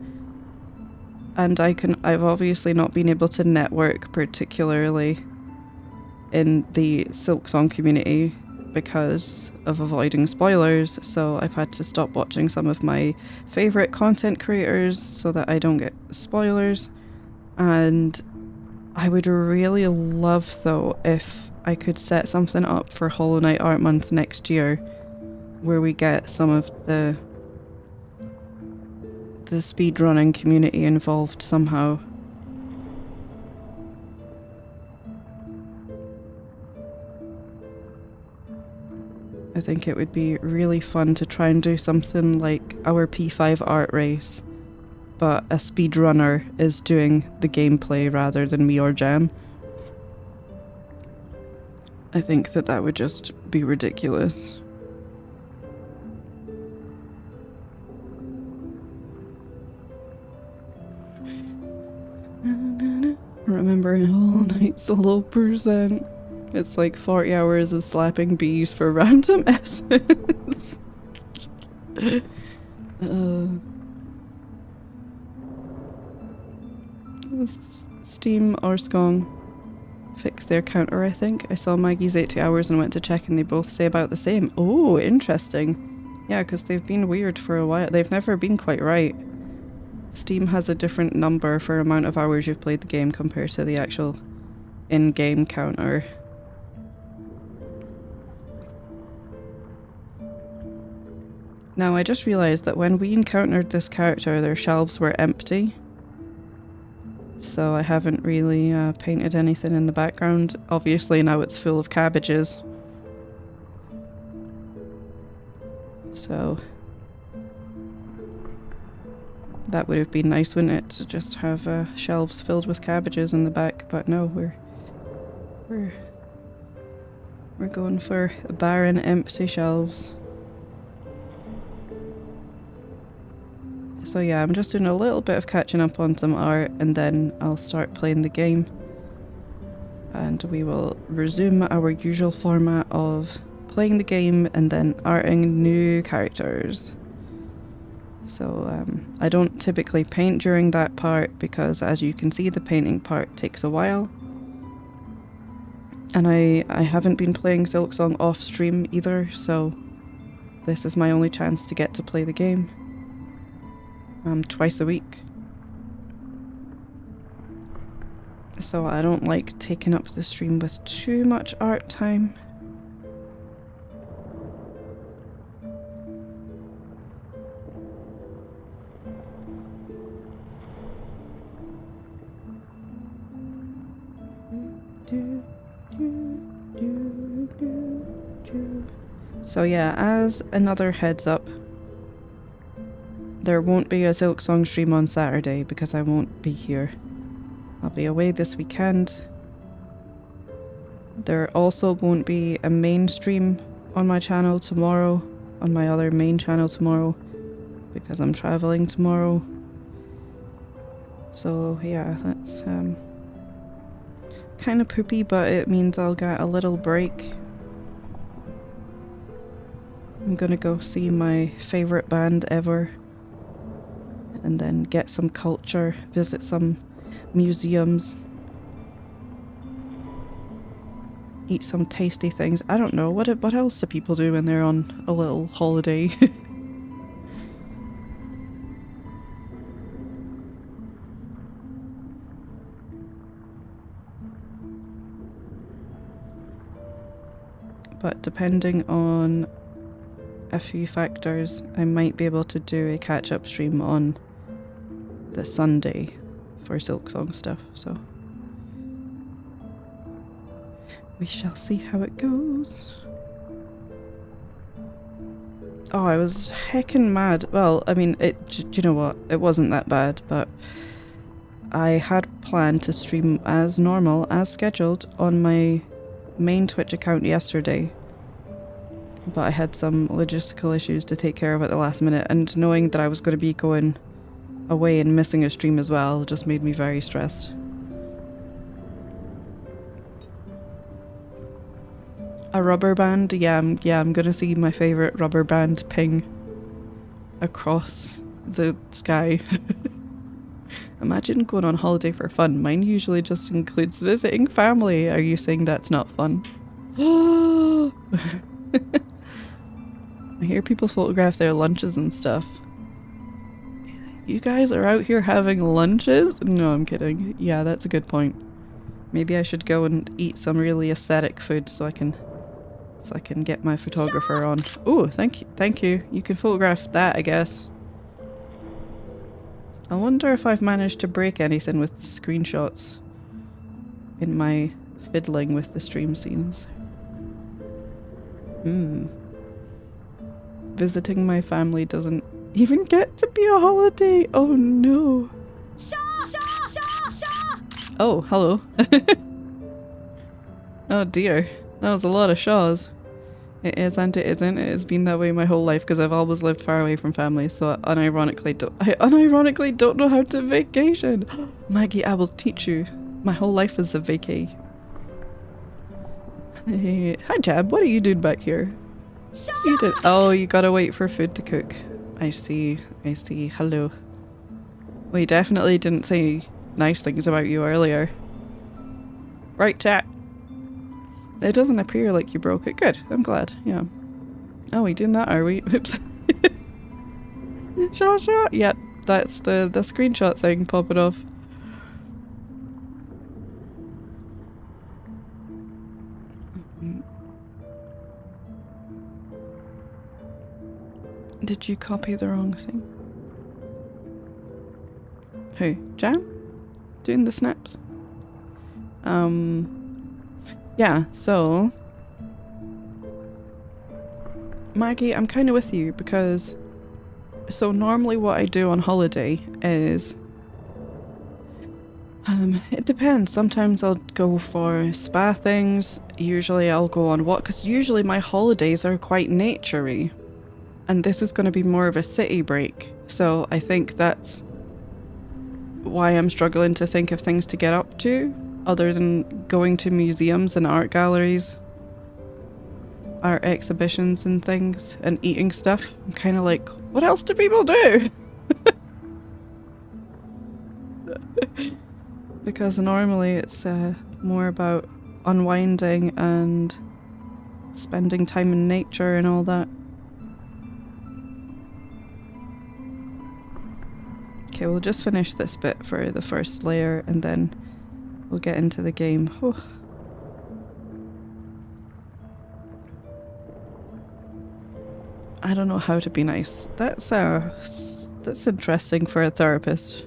And I've obviously not been able to network particularly in the Silksong community because of avoiding spoilers, so I've had to stop watching some of my favourite content creators so that I don't get spoilers. And I would really love, though, if I could set something up for Hollow Knight Art Month next year where we get some of the speedrunning community involved somehow. I think it would be really fun to try and do something like our P5 art race, but a speedrunner is doing the gameplay rather than me or Jam. I think that would just be ridiculous. Remembering Hollow Knight solo percent. It's like 40 hours of slapping bees for random essence. Steam or Skong fixed their counter, I think. I saw Maggie's 80 hours and went to check and they both say about the same. Oh, interesting. Yeah, because they've been weird for a while. They've never been quite right. Steam has a different number for amount of hours you've played the game compared to the actual in-game counter. Now, I just realised that when we encountered this character, their shelves were empty. So I haven't really painted anything in the background. Obviously now it's full of cabbages. So that would have been nice, wouldn't it, to just have shelves filled with cabbages in the back, but no, we're going for barren, empty shelves. So yeah, I'm just doing a little bit of catching up on some art and then I'll start playing the game. And we will resume our usual format of playing the game and then arting new characters. So I don't typically paint during that part because, as you can see, the painting part takes a while. And I haven't been playing Silksong off stream either, so this is my only chance to get to play the game. Twice a week. So I don't like taking up the stream with too much art time. So yeah, as another heads up, there won't be a Silksong stream on Saturday because I won't be here. I'll be away this weekend. There also won't be a main stream on my channel tomorrow, on my other main channel tomorrow, because I'm traveling tomorrow. So yeah, that's kind of poopy, but it means I'll get a little break. I'm gonna go see my favourite band ever, and then get some culture, visit some museums, eat some tasty things. I don't know, what else do people do when they're on a little holiday? But depending on a few factors, I might be able to do a catch-up stream on the Sunday for Silksong stuff, so we shall see how it goes. Oh, I was heckin' mad. Well, I mean, do you know what? It wasn't that bad, but I had planned to stream as normal, as scheduled, on my main Twitch account yesterday. But I had some logistical issues to take care of at the last minute, and knowing that I was going to be going away and missing a stream as well just made me very stressed. A rubber band? Yeah, I'm gonna see my favourite rubber band ping across the sky. Imagine going on holiday for fun. Mine usually just includes visiting family. Are you saying that's not fun? I hear people photograph their lunches and stuff. You guys are out here having lunches? No, I'm kidding. Yeah, that's a good point. Maybe I should go and eat some really aesthetic food so I can get my photographer on. Oh, thank you. You can photograph that, I guess. I wonder if I've managed to break anything with the screenshots in my fiddling with the stream scenes. Visiting my family doesn't even get to be a holiday. Oh no. Oh, hello. Oh dear. That was a lot of shaws. It is and it isn't. It has been that way my whole life because I've always lived far away from family, so I unironically don't know how to vacation. Maggie, I will teach you. My whole life is a vacay. Hey, hi Jab, what are you doing back here? You did. Oh, you gotta wait for food to cook. I see. Hello. We definitely didn't say nice things about you earlier. Right, chat. It doesn't appear like you broke it. Good. I'm glad. Yeah. Oh, we doing that, are we? Oops. Shaw. Yep, that's the screenshot thing popping off. Did you copy the wrong thing? Who? Jam? doing the snaps. Yeah, so Maggie, I'm kind of with you because so normally what I do on holiday is it depends. Sometimes I'll go for spa things. Usually I'll go on walk because usually my holidays are quite naturey, and this is going to be more of a city break. So I think that's why I'm struggling to think of things to get up to other than going to museums and art galleries, art exhibitions and things, and eating stuff. I'm kind of like, what else do people do? Because normally it's more about unwinding and spending time in nature and all that. Okay, we'll just finish this bit for the first layer and then we'll get into the game. Whew. I don't know how to be nice. That's interesting for a therapist.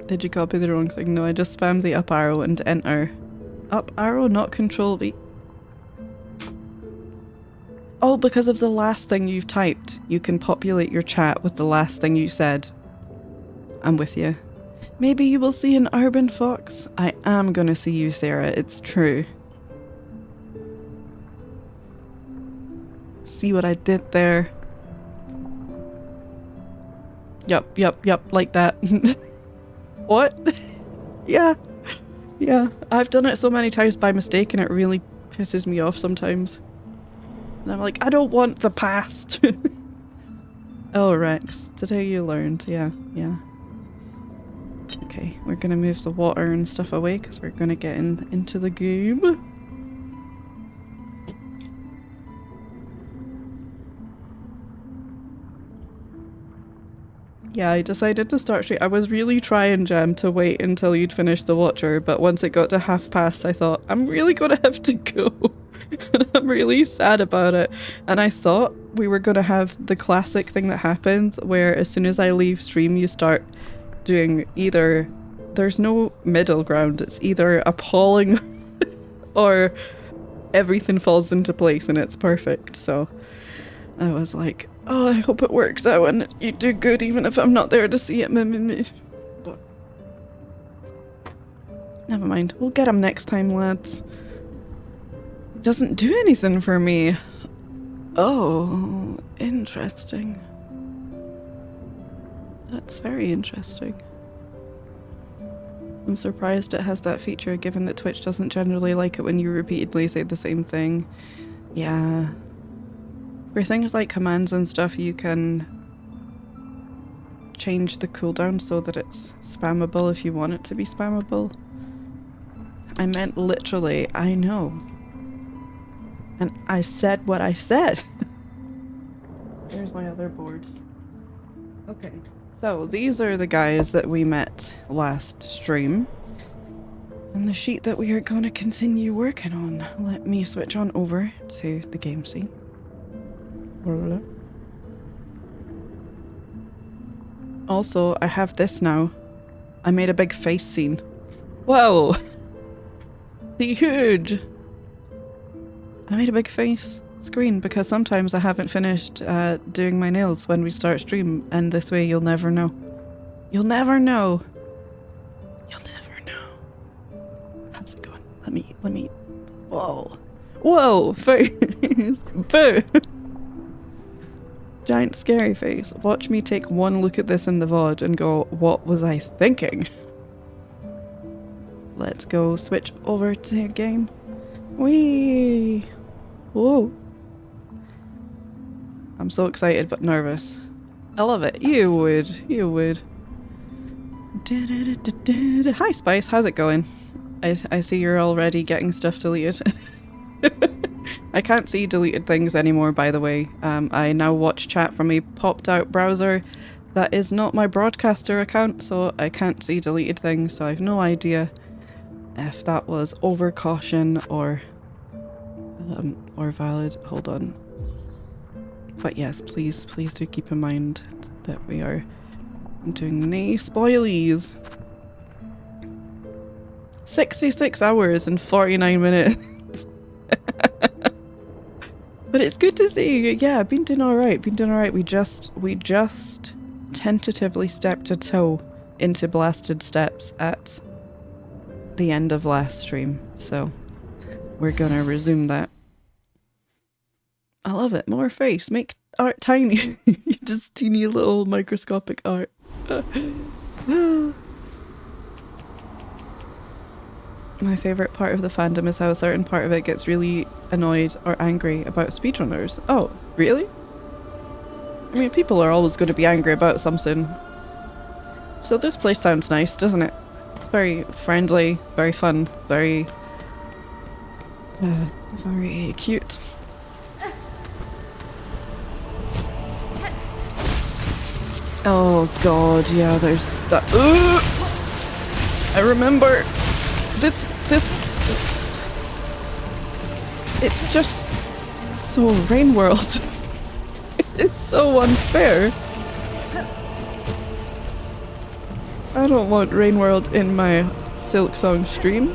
Did you copy the wrong thing? No, I just spammed the up arrow and enter. Up arrow, not control V. Oh, because of the last thing you've typed. You can populate your chat with the last thing you said. I'm with you. Maybe you will see an urban fox. I am gonna see you, Sarah. It's true. See what I did there? Yup, like that. What? Yeah. I've done it so many times by mistake and it really pisses me off sometimes. And I'm like, I don't want the past. Oh, Rex. Today you learned. Yeah. Okay, we're gonna move the water and stuff away because we're gonna get into the game. Yeah, I decided to start straight. I was really trying, Jem, to wait until you'd finished the Watcher, but once it got to past, I thought, I'm really gonna have to go. And I'm really sad about it. And I thought we were gonna have the classic thing that happens, where as soon as I leave stream, you start doing either... There's no middle ground. It's either appalling or everything falls into place and it's perfect. So I was like, oh, I hope it works out and you do good even if I'm not there to see it. But never mind. We'll get him next time, lads. It doesn't do anything for me. Oh, interesting. That's very interesting. I'm surprised it has that feature given that Twitch doesn't generally like it when you repeatedly say the same thing. Yeah. For things like commands and stuff, you can change the cooldown so that it's spammable if you want it to be spammable. I meant literally, I know. And I said what I said. Here's my other board. Okay. So these are the guys that we met last stream. And the sheet that we are going to continue working on. Let me switch on over to the game scene. Also, I have this now. I made a big face scene. Whoa! See, huge! I made a big face screen because sometimes I haven't finished doing my nails when we start stream, and this way you'll never know. You'll never know. You'll never know. How's it going? Let me. Whoa. Whoa! Face! Boo! Giant scary face. Watch me take one look at this in the VOD and go, what was I thinking? Let's go switch over to game. Whee! Whoa. I'm so excited but nervous. I love it. You would. Hi Spice, how's it going? I see you're already getting stuff deleted. I can't see deleted things anymore, by the way. I now watch chat from a popped out browser that is not my broadcaster account, so I can't see deleted things, so I have no idea if that was overcaution or valid. Hold on. But yes, please do keep in mind that we are doing nae spoilies. 66 hours and 49 minutes. But it's good to see. Yeah, I've been doing alright. We just tentatively stepped a toe into Blasted Steps at the end of last stream. So we're gonna resume that. I love it. More face. Make art tiny. Just teeny little microscopic art. My favourite part of the fandom is how a certain part of it gets really annoyed or angry about speedrunners. Oh, really? I mean, people are always going to be angry about something. So this place sounds nice, doesn't it? It's very friendly, very fun, very cute. Oh god, yeah, there's stuff. I remember this. It's just so Rain World. It's so unfair. I don't want Rain World in my Silksong stream.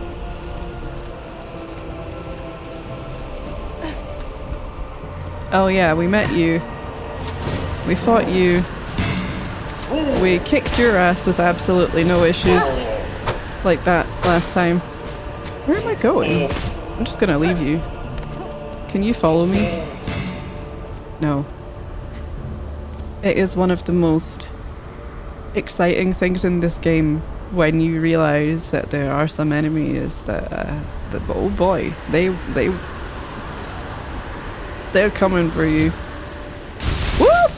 Oh yeah, we met you. We fought you. We kicked your ass with absolutely no issues. Like that last time. Where am I going? I'm just gonna leave you. Can you follow me? No. It is one of the most exciting things in this game when you realize that there are some enemies that oh boy, they're coming for you. Whoop!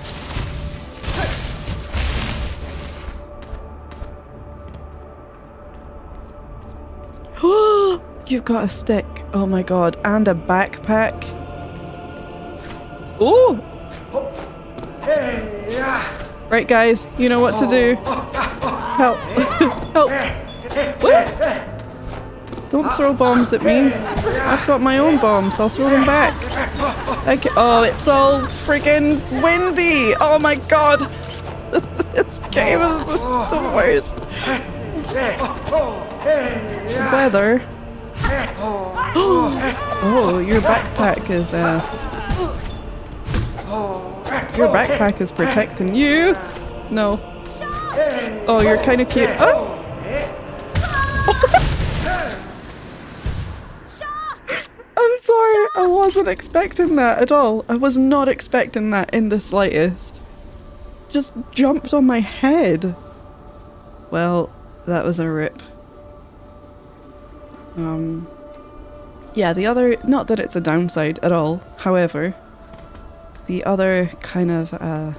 You've got a stick. Oh my god, and a backpack. Oh! Right guys, you know what to do. Help. Help. What? Don't throw bombs at me. I've got my own bombs. I'll throw them back. Okay. Oh, it's all friggin' windy. Oh my god. This game is the worst. Weather. Oh, your backpack is your backpack is protecting you. No. Oh, you're kind of cute. Oh. I'm sorry. I wasn't expecting that at all. I was not expecting that in the slightest. Just jumped on my head. Well, that was a rip. Yeah, the other, not that it's a downside at all, however, the other kind of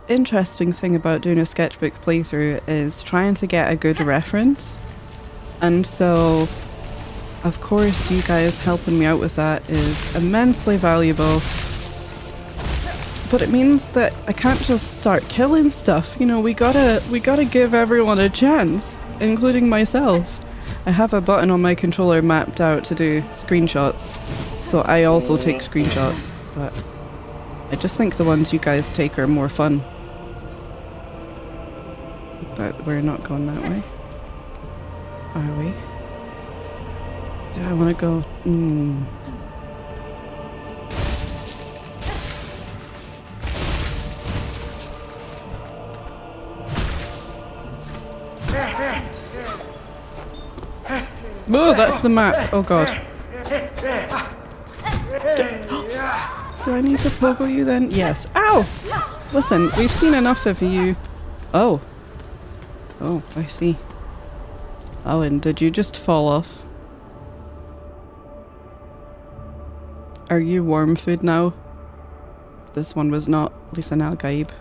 interesting thing about doing a sketchbook playthrough is trying to get a good reference. And so, of course, you guys helping me out with that is immensely valuable. But it means that I can't just start killing stuff. You know, we gotta give everyone a chance, including myself. I have a button on my controller mapped out to do screenshots, so I also take screenshots, but I just think the ones you guys take are more fun. But we're not going that way, are we? Do I want to go? Oh, that's the map. Oh god. Do I need to pogo you then? Yes. Ow! Listen, we've seen enough of you. Oh. Oh, I see. Oh, and did you just fall off? Are you worm food now? This one was not. Listen, Al Gaib.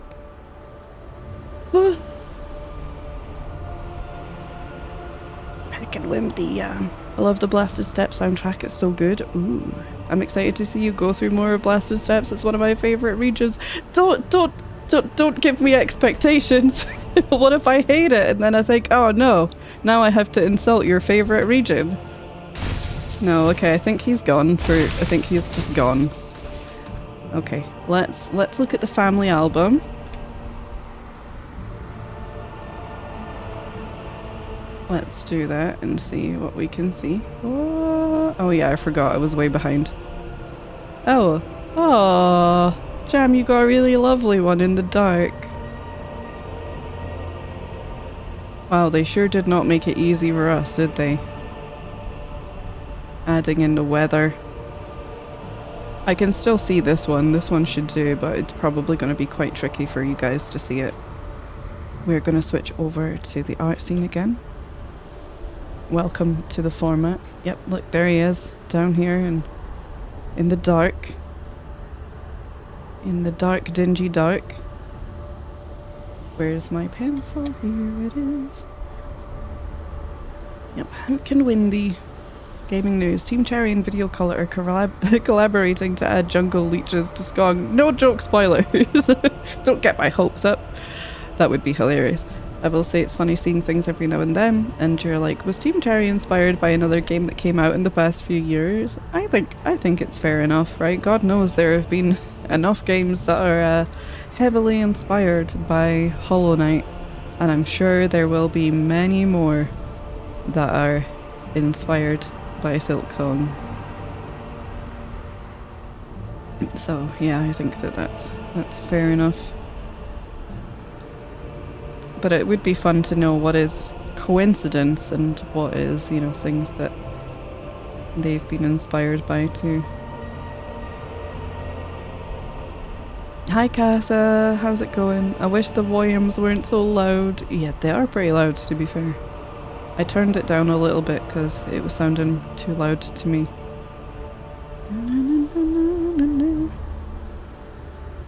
Freaking windy, yeah. I love the Blasted Steps soundtrack, it's so good. Ooh. I'm excited to see you go through more of Blasted Steps, it's one of my favourite regions. Don't give me expectations. What if I hate it and then I think, oh no, now I have to insult your favourite region? No, okay, I think he's gone I think he's just gone. Okay, let's look at the family album. Let's do that and see what we can see. Oh yeah, I forgot I was way behind. Oh. Oh, Jam, you got a really lovely one in the dark. Wow, they sure did not make it easy for us, did they? Adding in the weather. I can still see this one. This one should do, but it's probably going to be quite tricky for you guys to see it. We're going to switch over to the art scene again. Welcome to the format. Yep, look, there he is, down here and in the dark. In the dark, dingy dark. Where's my pencil? Here it is. Yep, Hampkin Windy. Gaming news. Team Cherry and Video Color are collaborating to add jungle leeches to Skong. No joke spoilers! Don't get my hopes up. That would be hilarious. I will say it's funny seeing things every now and then, and you're like, was Team Cherry inspired by another game that came out in the past few years? I think it's fair enough, right? God knows there have been enough games that are heavily inspired by Hollow Knight, and I'm sure there will be many more that are inspired by Silksong. So yeah, I think that's fair enough. But it would be fun to know what is coincidence and what is, you know, things that they've been inspired by too. Hi Casa, how's it going? I wish the volumes weren't so loud. Yeah, they are pretty loud to be fair. I turned it down a little bit because it was sounding too loud to me.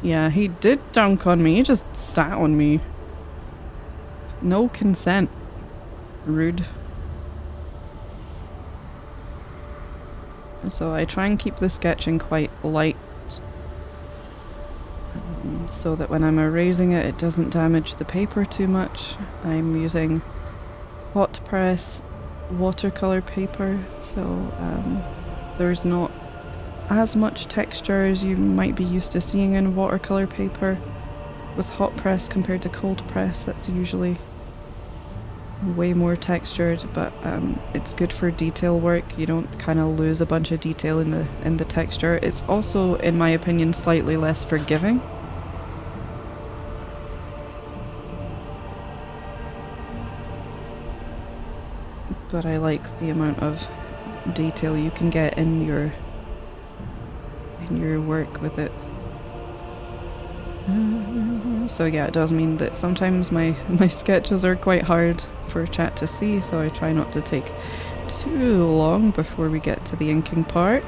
Yeah, he did dunk on me, he just sat on me. No consent. Rude. So I try and keep the sketching quite light so that when I'm erasing it, it doesn't damage the paper too much. I'm using hot press watercolor paper, so there's not as much texture as you might be used to seeing in watercolor paper. With hot press compared to cold press, that's usually way more textured, but it's good for detail work. You don't kind of lose a bunch of detail in the texture. It's also, in my opinion, slightly less forgiving. But I like the amount of detail you can get in your work with it. So yeah, it does mean that sometimes my sketches are quite hard for chat to see, so I try not to take too long before we get to the inking part.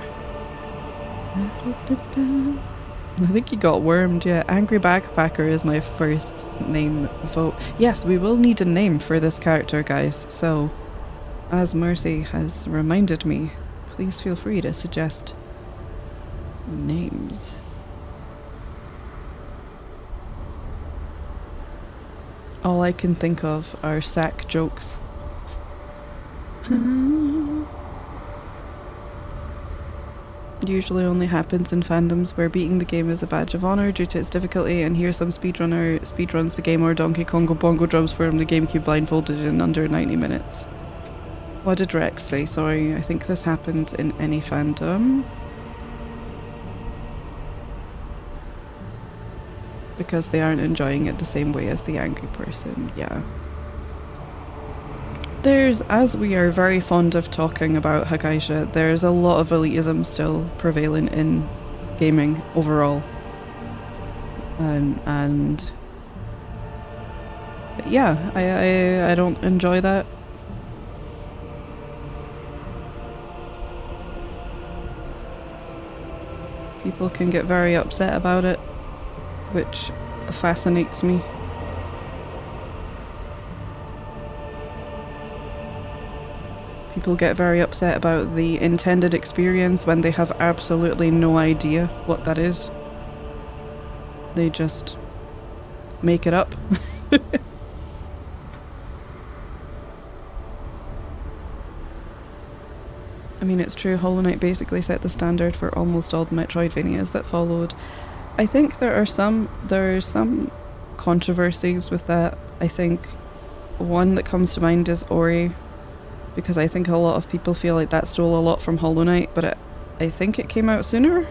I think you got wormed, yeah. Angry Backpacker is my first name vote. Yes, we will need a name for this character, guys, so as Mercy has reminded me, please feel free to suggest names. All I can think of are sack jokes. Usually only happens in fandoms where beating the game is a badge of honor due to its difficulty, and here some speedrunner speedruns the game or Donkey Kongo bongo drums from the GameCube blindfolded in under 90 minutes. What did Rex say? Sorry, I think this happened in any fandom. Because they aren't enjoying it the same way as the angry person, yeah. There's, as we are very fond of talking about Hakaisha, there's a lot of elitism still prevalent in gaming overall. And yeah, I don't enjoy that. People can get very upset about it, which fascinates me. People get very upset about the intended experience when they have absolutely no idea what that is. They just make it up. I mean, it's true, Hollow Knight basically set the standard for almost all Metroidvanias that followed. I think there's some controversies with that. I think one that comes to mind is Ori, because I think a lot of people feel like that stole a lot from Hollow Knight, but I think it came out sooner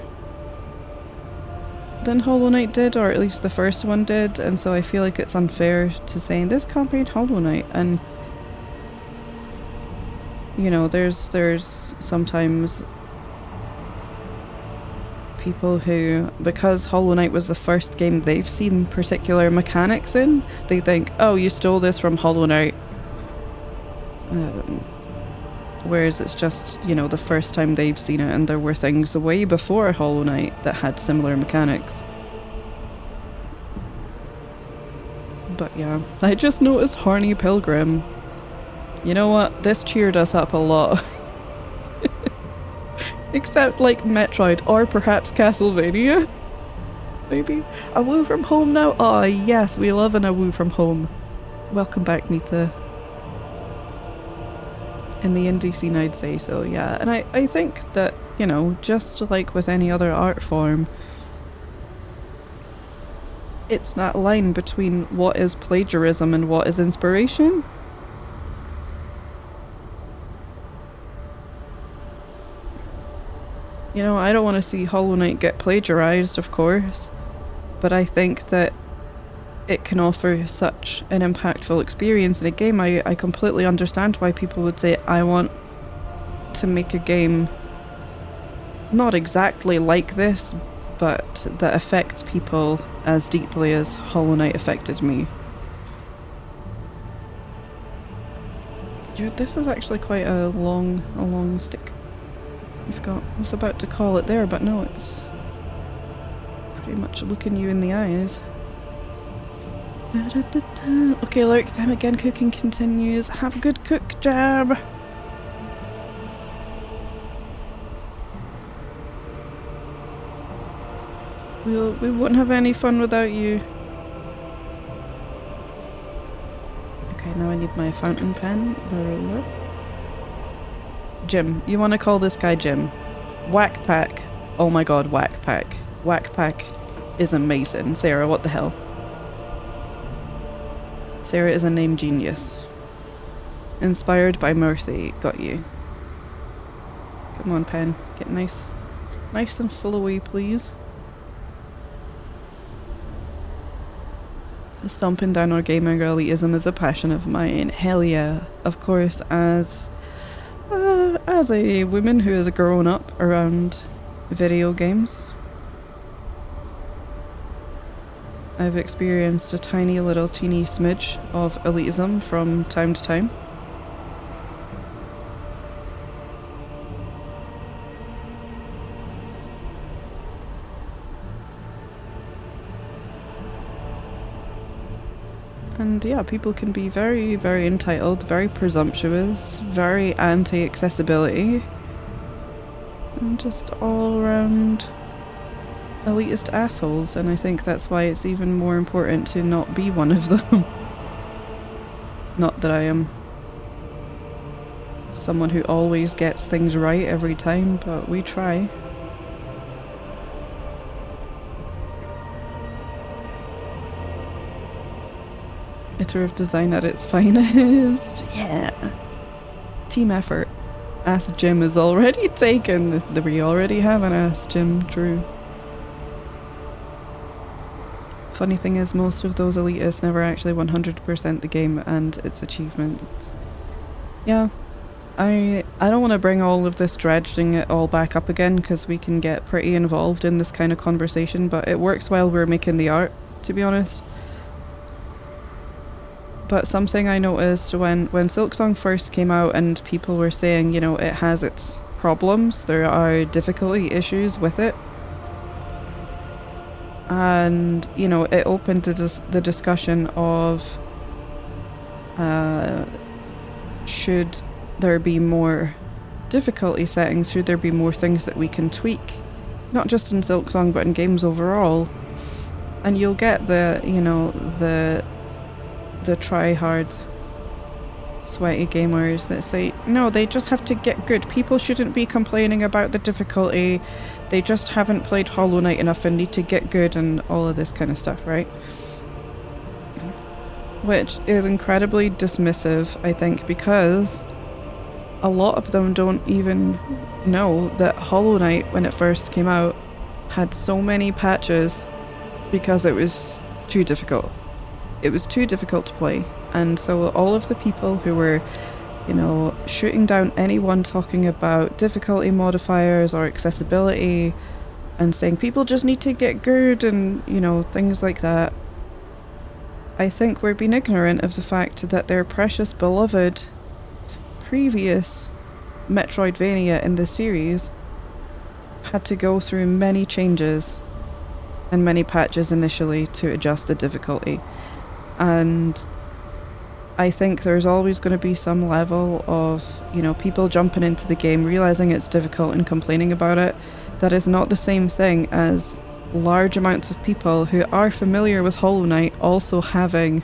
than Hollow Knight did, or at least the first one did, and so I feel like it's unfair to say this copied Hollow Knight. And you know, there's sometimes people who, because Hollow Knight was the first game they've seen particular mechanics in, they think, oh, you stole this from Hollow Knight. Whereas it's just, you know, the first time they've seen it, and there were things way before Hollow Knight that had similar mechanics. But yeah, I just noticed Horny Pilgrim. You know what? This cheered us up a lot. Except like Metroid, or perhaps Castlevania. Maybe. A woo from home now? Oh yes, we love a woo from home. Welcome back, Nita. In the indie scene, I'd say so, yeah. And I think that, you know, just like with any other art form, it's that line between what is plagiarism and what is inspiration. You know, I don't want to see Hollow Knight get plagiarized, of course, but I think that it can offer such an impactful experience in a game. I completely understand why people would say, I want to make a game not exactly like this, but that affects people as deeply as Hollow Knight affected me. Dude, this is actually quite a long stick we've got. I was about to call it there, but no, it's pretty much looking you in the eyes. Okay, look, time again, cooking continues. Have a good cook job. We won't have any fun without you. Okay, now I need my fountain pen. Jim. You want to call this guy Jim? Whack Pack. Oh my god, Whack Pack. Whack Pack is amazing. Sarah, what the hell? Sarah is a name genius. Inspired by Mercy. Got you. Come on, pen. Get nice and flowy, please. Stomping down our gaming elitism is a passion of mine. Hell yeah. Of course, as a woman who has grown up around video games, I've experienced a tiny little teeny smidge of elitism from time to time. And yeah, people can be very, very entitled, very presumptuous, very anti-accessibility, and just all around elitist assholes, and I think that's why it's even more important to not be one of them. Not that I am someone who always gets things right every time, but we try. Iterative design at its finest. Yeah. Team effort. Ask Jim is already taken. We already have an Ask Jim, true. Funny thing is, most of those elitists never actually 100% the game and its achievements. Yeah. I don't want to bring all of this dredging it all back up again, because we can get pretty involved in this kind of conversation, but it works while we're making the art, to be honest. But something I noticed when Silksong first came out and people were saying, you know, it has its problems, there are difficulty issues with it. And, you know, it opened to the discussion of should there be more difficulty settings, should there be more things that we can tweak, not just in Silksong but in games overall. And you'll get the, you know, the try-hard, sweaty gamers that say, No, they just have to get good. People shouldn't be complaining about the difficulty. They just haven't played Hollow Knight enough and need to get good and all of this kind of stuff, right? Which is incredibly dismissive, I think, because a lot of them don't even know that Hollow Knight, when it first came out, had so many patches because it was too difficult. It was too difficult to play. And so all of the people who were, you know, shooting down anyone talking about difficulty modifiers or accessibility and saying people just need to get good and, you know, things like that, I think we're being ignorant of the fact that their precious beloved previous Metroidvania in the series had to go through many changes and many patches initially to adjust the difficulty. And I think there's always going to be some level of, you know, people jumping into the game, realizing it's difficult and complaining about it. That is not the same thing as large amounts of people who are familiar with Hollow Knight also having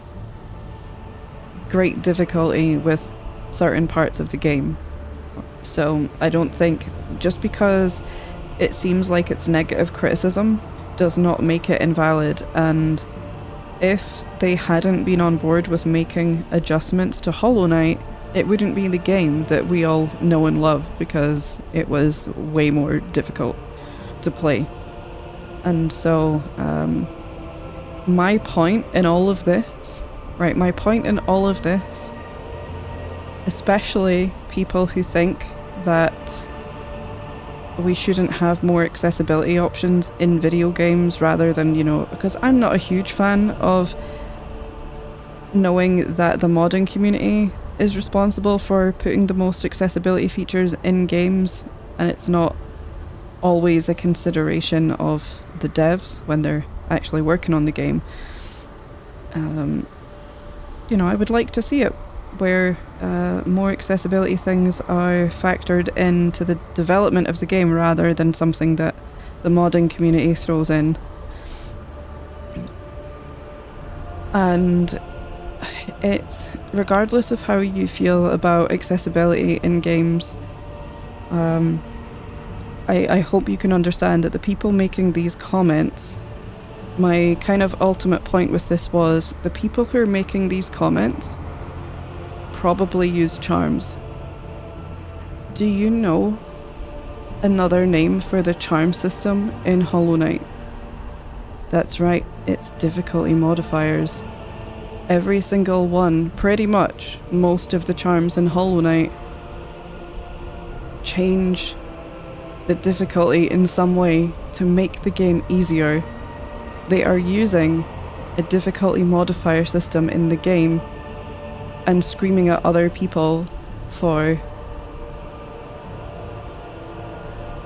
great difficulty with certain parts of the game. So I don't think just because it seems like it's negative criticism does not make it invalid. And if they hadn't been on board with making adjustments to Hollow Knight, it wouldn't be the game that we all know and love, because it was way more difficult to play. And so my point in all of this, right, my point in all of this, especially people who think that we shouldn't have more accessibility options in video games rather than, you know, because I'm not a huge fan of knowing that the modding community is responsible for putting the most accessibility features in games, and it's not always a consideration of the devs when they're actually working on the game. You know, I would like to see it where more accessibility things are factored into the development of the game rather than something that the modding community throws in. And it's, regardless of how you feel about accessibility in games, I hope you can understand that the people making these comments, my kind of ultimate point with this was the people who are making these comments probably use charms. Do you know another name for the charm system in Hollow Knight? That's right, it's difficulty modifiers. Every single one, pretty much most of the charms in Hollow Knight, change the difficulty in some way to make the game easier. They are using a difficulty modifier system in the game and screaming at other people for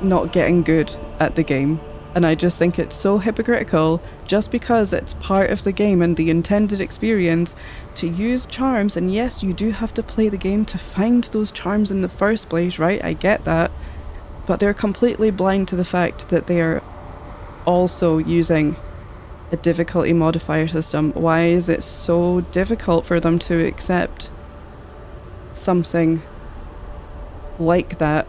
not getting good at the game. And I just think it's so hypocritical, just because it's part of the game and the intended experience, to use charms. And yes, you do have to play the game to find those charms in the first place, right? I get that. But they're completely blind to the fact that they are also using a difficulty modifier system. Why is it so difficult for them to accept something like that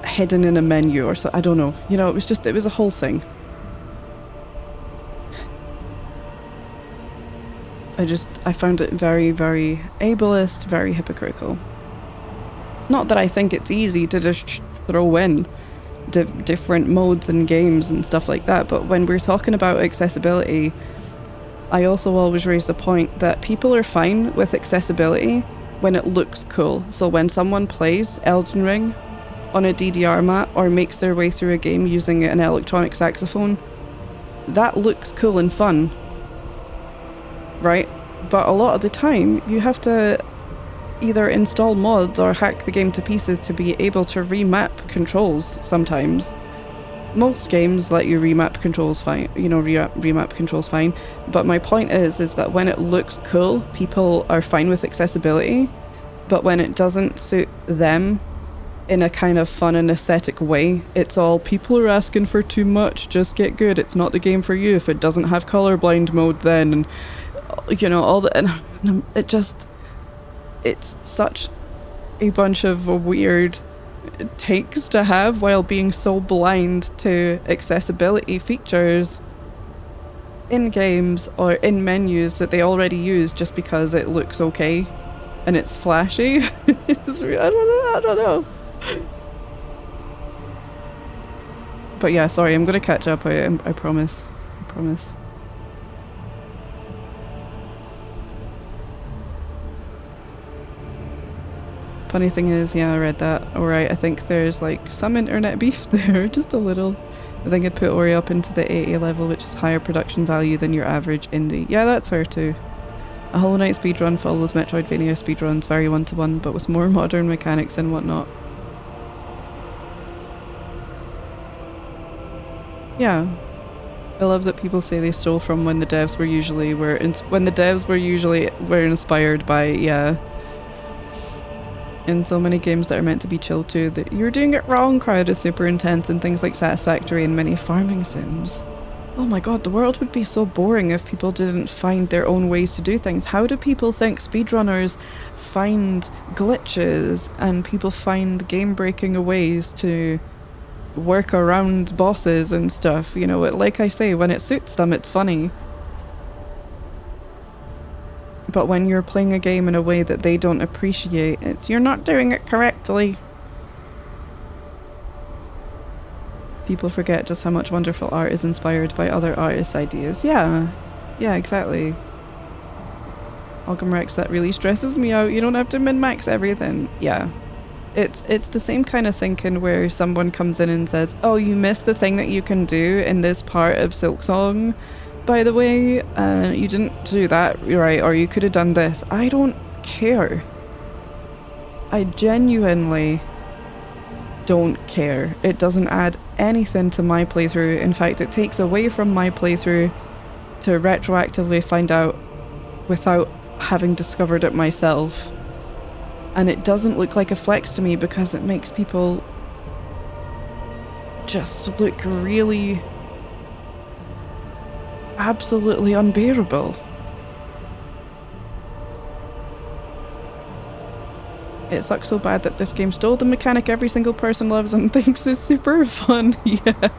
hidden in a menu or so? I don't know. You know, it was a whole thing. I found it very, very ableist, very hypocritical. Not that I think it's easy to just throw in different modes and games and stuff like that, but when we're talking about accessibility, I also always raise the point that people are fine with accessibility when it looks cool. So when someone plays Elden Ring on a DDR mat or makes their way through a game using an electronic saxophone, that looks cool and fun, right? But a lot of the time you have to either install mods or hack the game to pieces to be able to remap controls sometimes. Most games let you remap controls fine, you know, remap controls fine. But my point is that when it looks cool, people are fine with accessibility. But when it doesn't suit them in a kind of fun and aesthetic way, it's all, people are asking for too much, just get good, it's not the game for you if it doesn't have colorblind mode then, and you know, all the, and it just, it's such a bunch of weird takes to have while being so blind to accessibility features in games or in menus that they already use just because it looks okay and it's flashy. I don't know. But yeah, sorry, I'm gonna catch up. I promise. I promise. Funny thing is, yeah, I read that. Alright, I think there's like some internet beef there, just a little. I think I'd put Ori up into the 80 level, which is higher production value than your average indie. Yeah, that's fair too. A Hollow Knight speedrun follows Metroidvania speedruns very one-to-one, but with more modern mechanics and whatnot. Yeah. I love that people say they stole from when the devs were usually inspired by, yeah. In so many games that are meant to be chill too, that you're doing it wrong crowd is super intense in things like Satisfactory and many farming sims. Oh my god, the world would be so boring if people didn't find their own ways to do things. How do people think speedrunners find glitches and people find game-breaking ways to work around bosses and stuff? You know, like I say, when it suits them, it's funny. But when you're playing a game in a way that they don't appreciate, you're not doing it correctly. People forget just how much wonderful art is inspired by other artists' ideas. Yeah, exactly. Ogum Rex, that really stresses me out. You don't have to min-max everything. Yeah. It's the same kind of thinking where someone comes in and says, oh, you missed the thing that you can do in this part of Silksong. By the way, you didn't do that right, or you could have done this. I don't care. I genuinely don't care. It doesn't add anything to my playthrough. In fact, it takes away from my playthrough to retroactively find out without having discovered it myself. And it doesn't look like a flex to me because it makes people just look really absolutely unbearable. It sucks so bad that this game stole the mechanic every single person loves and thinks is super fun. Yeah.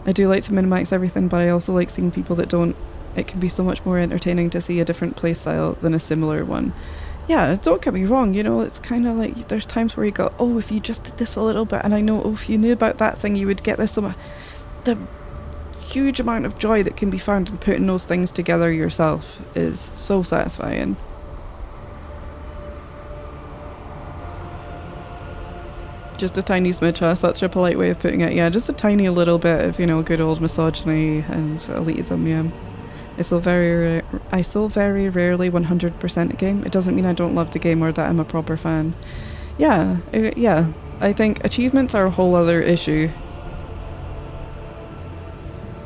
I do like to min-max everything, but I also like seeing people that don't. It can be so much more entertaining to see a different playstyle than a similar one. Yeah, don't get me wrong, you know, it's kind of like there's times where you go, oh, if you just did this a little bit, and I know, oh, if you knew about that thing, you would get this so much. The huge amount of joy that can be found in putting those things together yourself is so satisfying. Just a tiny smidge, that's such a polite way of putting it. Yeah, just a tiny little bit of, you know, good old misogyny and elitism, yeah. I so very rarely 100% a game. It doesn't mean I don't love the game or that I'm a proper fan. Yeah, yeah. I think achievements are a whole other issue.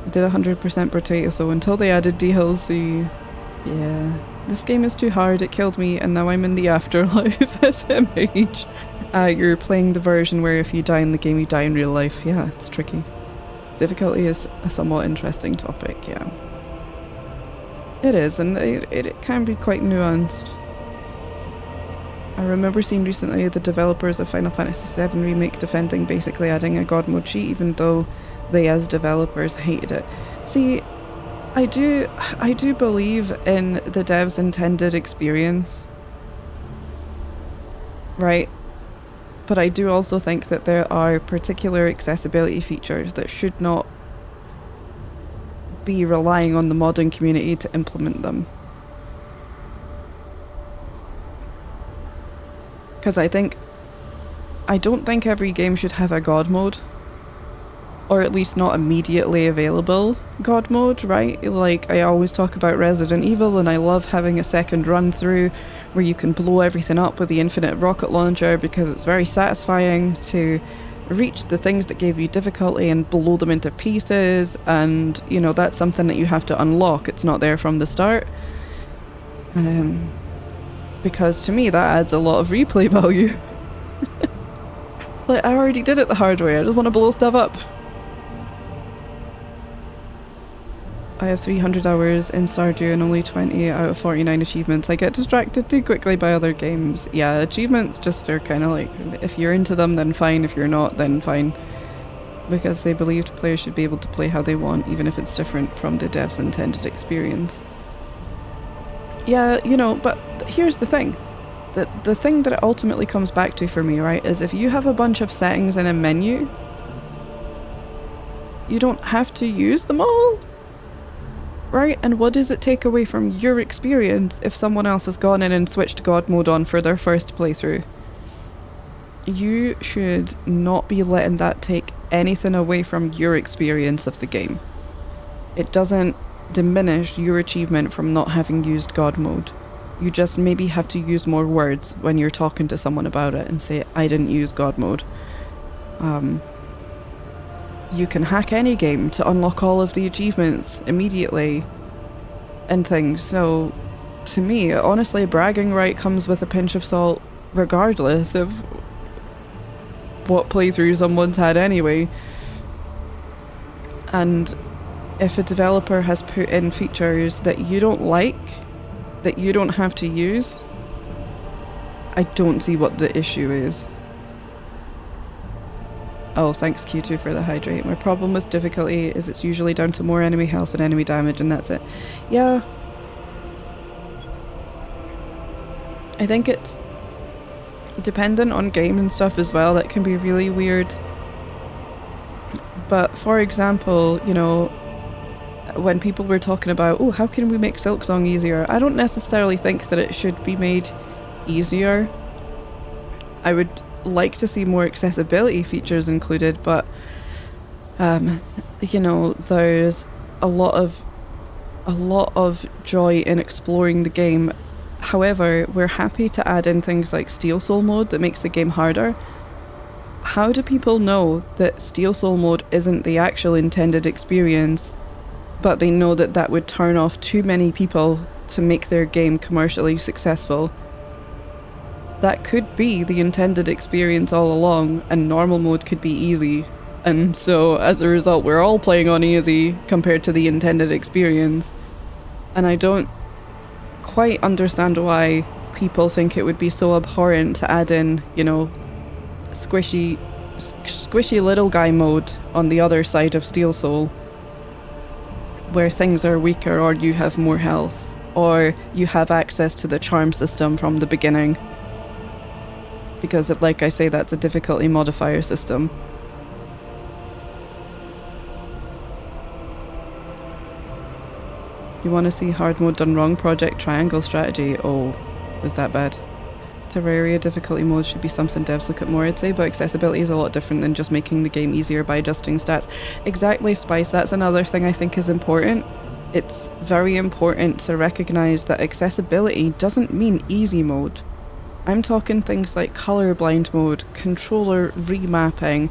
I did 100% potato, so until they added DLC, yeah. This game is too hard, it killed me, and now I'm in the afterlife, SMH. You're playing the version where if you die in the game, you die in real life. Yeah, it's tricky. Difficulty is a somewhat interesting topic, yeah. It is, and it can be quite nuanced. I remember seeing recently the developers of Final Fantasy VII Remake defending basically adding a God mode cheat, even though they as developers hated it. See, I do believe in the dev's intended experience, right? But I do also think that there are particular accessibility features that should not be relying on the modding community to implement them. Because I don't think every game should have a God mode. Or at least not immediately available God mode, right? Like, I always talk about Resident Evil, and I love having a second run through where you can blow everything up with the infinite rocket launcher, because it's very satisfying to reach the things that gave you difficulty and blow them into pieces, and, you know, that's something that you have to unlock. It's not there from the start. Because to me that adds a lot of replay value. It's like, I already did it the hard way, I just want to blow stuff up. I have 300 hours in Stardew and only 20 out of 49 achievements. I get distracted too quickly by other games. Yeah, achievements just are kind of like, if you're into them, then fine. If you're not, then fine. Because they believed players should be able to play how they want, even if it's different from the dev's intended experience. Yeah, you know, but here's the thing. The thing that it ultimately comes back to for me, right, is if you have a bunch of settings in a menu, you don't have to use them all. Right, and what does it take away from your experience if someone else has gone in and switched God mode on for their first playthrough? You should not be letting that take anything away from your experience of the game. It doesn't diminish your achievement from not having used God mode. You just maybe have to use more words when you're talking to someone about it and say, I didn't use God mode. You can hack any game to unlock all of the achievements immediately and things. So, to me, honestly, bragging right comes with a pinch of salt regardless of what playthrough someone's had anyway. And if a developer has put in features that you don't like, that you don't have to use, I don't see what the issue is. Oh, thanks Q2 for the hydrate. My problem with difficulty is it's usually down to more enemy health and enemy damage, and that's it. Yeah. I think it's dependent on game and stuff as well. That can be really weird. But for example, you know, when people were talking about, oh, how can we make Silksong easier? I don't necessarily think that it should be made easier. I would like to see more accessibility features included, but you know, there's a lot of joy in exploring the game. However, we're happy to add in things like Steel Soul mode that makes the game harder. How do people know that Steel Soul mode isn't the actual intended experience, but they know that that would turn off too many people to make their game commercially successful? That could be the intended experience all along, and normal mode could be easy. And so, as a result, we're all playing on easy compared to the intended experience. And I don't quite understand why people think it would be so abhorrent to add in, you know, squishy little guy mode on the other side of Steel Soul, where things are weaker, or you have more health, or you have access to the charm system from the beginning. Because, like I say, that's a difficulty modifier system. You want to see hard mode done wrong? Project Triangle strategy. Oh, was that bad? Terraria difficulty mode should be something devs look at more, I'd say, but accessibility is a lot different than just making the game easier by adjusting stats. Exactly, Spice, that's another thing I think is important. It's very important to recognise that accessibility doesn't mean easy mode. I'm talking things like colorblind mode, controller remapping,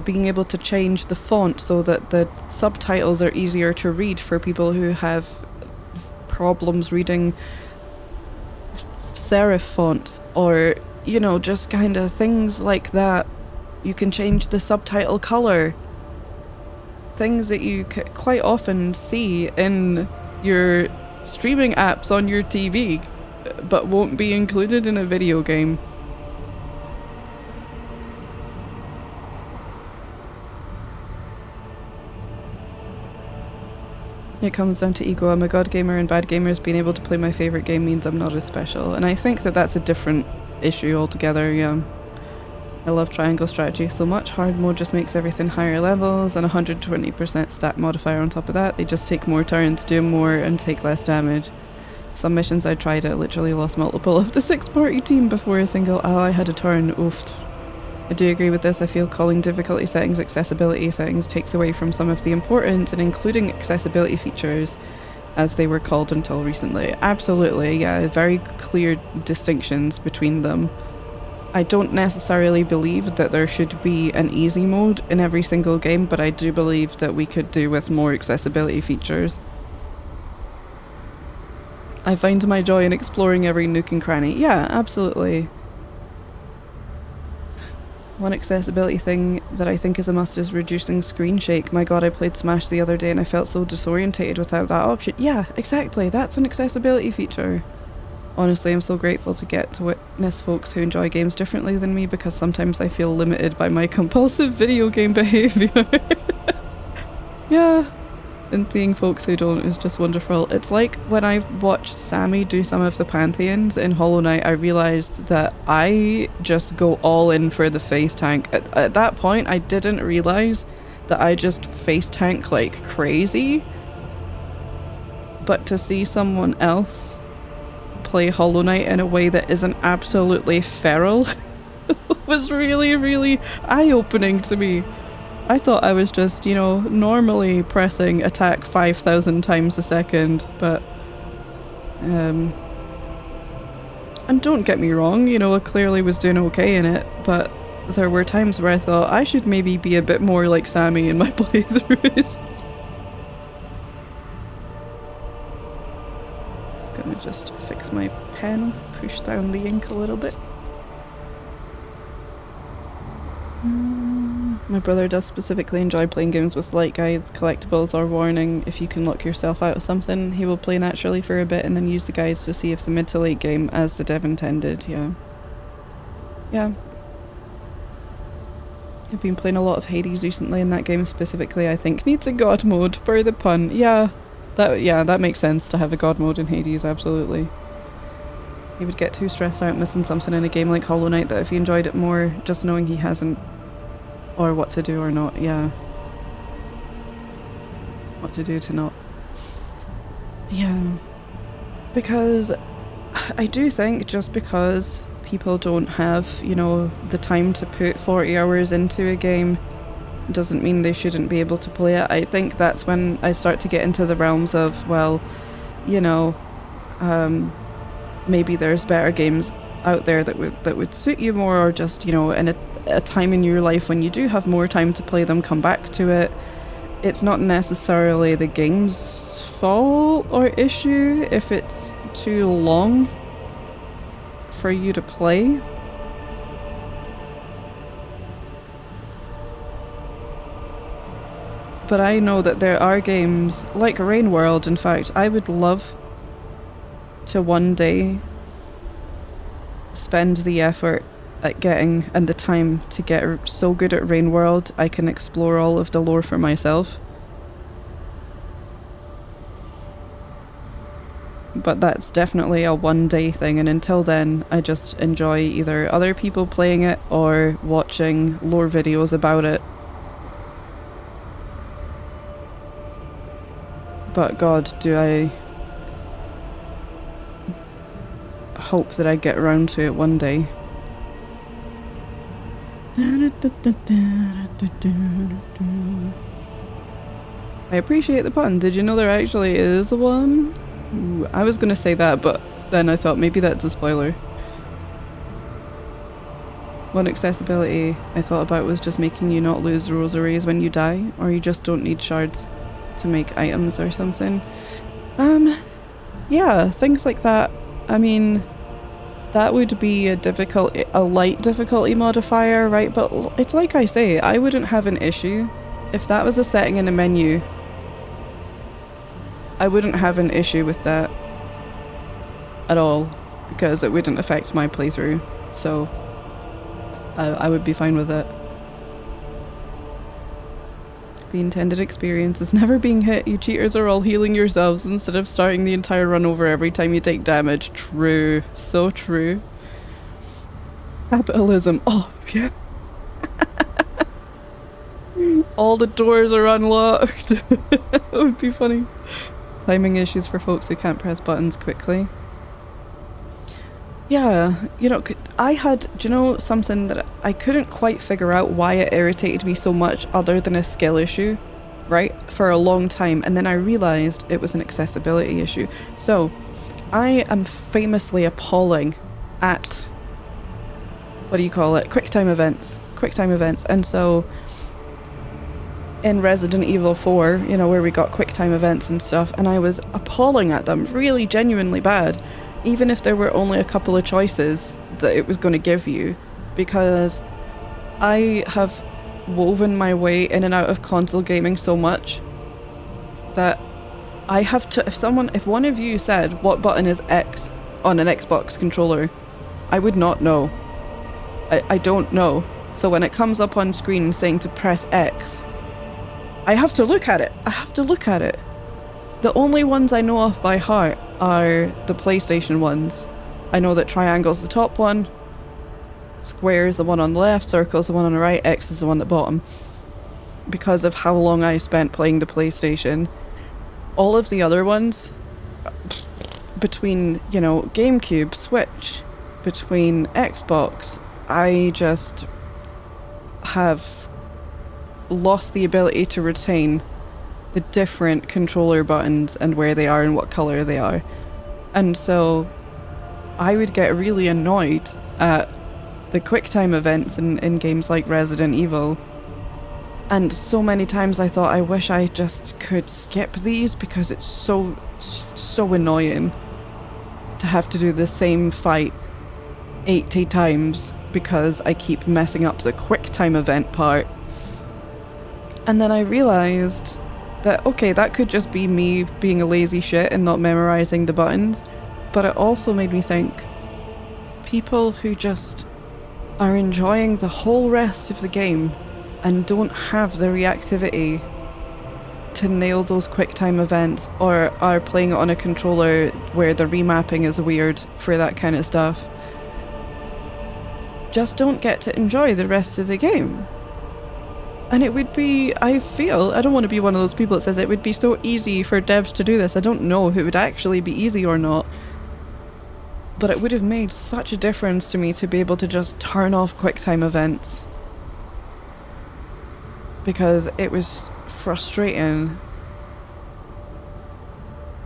being able to change the font so that the subtitles are easier to read for people who have problems reading serif fonts, or, you know, just kind of things like that. You can change the subtitle color. Things that you quite often see in your streaming apps on your TV, but won't be included in a video game. It comes down to ego. I'm a god gamer, and bad gamers being able to play my favourite game means I'm not as special. And I think that that's a different issue altogether, yeah. I love triangle strategy so much. Hard mode just makes everything higher levels, and 120% stat modifier on top of that. They just take more turns, do more, and take less damage. Some missions I tried, I literally lost multiple of the 6-party team before a single ally had a turn. Oofed. I do agree with this. I feel calling difficulty settings accessibility settings takes away from some of the importance in including accessibility features as they were called until recently. Absolutely, yeah, very clear distinctions between them. I don't necessarily believe that there should be an easy mode in every single game, but I do believe that we could do with more accessibility features. I find my joy in exploring every nook and cranny. Yeah, absolutely. One accessibility thing that I think is a must is reducing screen shake. My god, I played Smash the other day and I felt so disorientated without that option. Yeah, exactly, that's an accessibility feature. Honestly, I'm so grateful to get to witness folks who enjoy games differently than me, because sometimes I feel limited by my compulsive video game behaviour. Yeah. And seeing folks who don't is just wonderful. It's like when I watched Sammy do some of the Pantheons in Hollow Knight, I realised that I just go all in for the face tank. At that point, I didn't realise that I just face tank like crazy. But to see someone else play Hollow Knight in a way that isn't absolutely feral was really, really eye-opening to me. I thought I was just, you know, normally pressing attack 5,000 times a second, but and don't get me wrong, you know, I clearly was doing okay in it, but there were times where I thought I should maybe be a bit more like Sammy in my playthroughs. Gonna just fix my pen, push down the ink a little bit. My brother does specifically enjoy playing games with light guides, collectibles, or warning. If you can lock yourself out of something, he will play naturally for a bit and then use the guides to see if the mid to late game as the dev intended. Yeah. Yeah. I've been playing a lot of Hades recently, and that game specifically I think needs a god mode for the pun. Yeah, that makes sense to have a god mode in Hades, absolutely. He would get too stressed out missing something in a game like Hollow Knight that if he enjoyed it more, just knowing he hasn't, or what to do or not, yeah. What to do to not. Yeah. Because I do think just because people don't have, you know, the time to put 40 hours into a game doesn't mean they shouldn't be able to play it. I think that's when I start to get into the realms of, well, you know, maybe there's better games out there that would suit you more, or just, you know, in a time in your life when you do have more time to play them, come back to it. It's not necessarily the game's fault or issue if it's too long for you to play. But I know that there are games like Rain World. In fact, I would love to one day spend the effort at getting and the time to get so good at Rain World I can explore all of the lore for myself. But that's definitely a one-day thing, and until then I just enjoy either other people playing it or watching lore videos about it. But god, do I hope that I get around to it one day. I appreciate the pun. Did you know there actually is one? Ooh, I was gonna say that, but then I thought maybe that's a spoiler. One accessibility I thought about was just making you not lose rosaries when you die, or you just don't need shards to make items or something. Yeah, things like that. I mean, that would be a light difficulty modifier, right? But it's like I say, I wouldn't have an issue if that was a setting in a menu. I wouldn't have an issue with that at all, because it wouldn't affect my playthrough, so I would be fine with it. The intended experience is never being hit. You cheaters are all healing yourselves instead of starting the entire run over every time you take damage. True. So true. Capitalism off, yeah. All the doors are unlocked. That would be funny. Timing issues for folks who can't press buttons quickly. Yeah, you know, do you know something that I couldn't quite figure out why it irritated me so much other than a skill issue, right? For a long time, and then I realised it was an accessibility issue. So, I am famously appalling at, what do you call it? QuickTime events, and so in Resident Evil 4, you know, where we got QuickTime events and stuff, and I was appalling at them, really genuinely bad. Even if there were only a couple of choices that it was going to give you, because I have woven my way in and out of console gaming so much that I have to, if one of you said what button is X on an Xbox controller, I would not know. I don't know. So when it comes up on screen saying to press X, I have to look at it. I have to look at it. The only ones I know of by heart are the PlayStation ones. I know that triangle's the top one, square is the one on the left, circle's the one on the right, X is the one at the bottom. Because of how long I spent playing the PlayStation. All of the other ones, between, you know, GameCube, Switch, between Xbox, I just have lost the ability to retain the different controller buttons and where they are and what color they are. And so I would get really annoyed at the QuickTime events in games like Resident Evil. And so many times I thought, I wish I just could skip these because it's so annoying to have to do the same fight 80 times because I keep messing up the QuickTime event part. And then I realised that, okay, that could just be me being a lazy shit and not memorising the buttons, but it also made me think, people who just are enjoying the whole rest of the game and don't have the reactivity to nail those QuickTime events, or are playing it on a controller where the remapping is weird for that kind of stuff, just don't get to enjoy the rest of the game. And it would be, I feel, I don't want to be one of those people that says it would be so easy for devs to do this. I don't know if it would actually be easy or not. But it would have made such a difference to me to be able to just turn off QuickTime events. Because it was frustrating.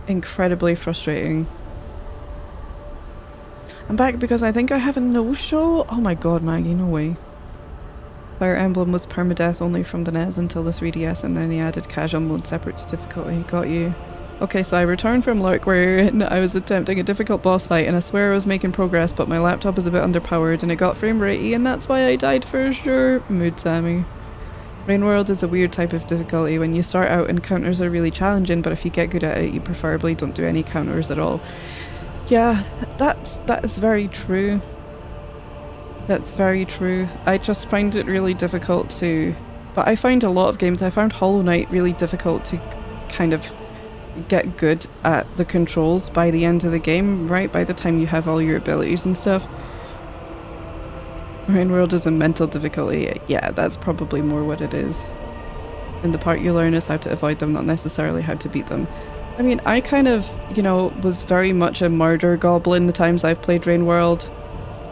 Incredibly frustrating. I'm back because I think I have a no-show. Oh my god, Maggie, no way. Fire Emblem was permadeath only from the NES until the 3DS, and then he added casual mode separate to difficulty. Got you. Okay, so I returned from Lurk where I was attempting a difficult boss fight, and I swear I was making progress, but my laptop was a bit underpowered and it got frame ratey, and that's why I died for sure. Mood Sammy. Rain World is a weird type of difficulty. When you start out, encounters are really challenging, but if you get good at it, you preferably don't do any counters at all. Yeah, that is very true. That's very true. I just find it really difficult to... But I find a lot of games, I found Hollow Knight really difficult to kind of get good at the controls by the end of the game, right? By the time you have all your abilities and stuff. Rain World is a mental difficulty. Yeah, that's probably more what it is. And the part you learn is how to avoid them, not necessarily how to beat them. I mean, I kind of, you know, was very much a murder goblin the times I've played Rain World.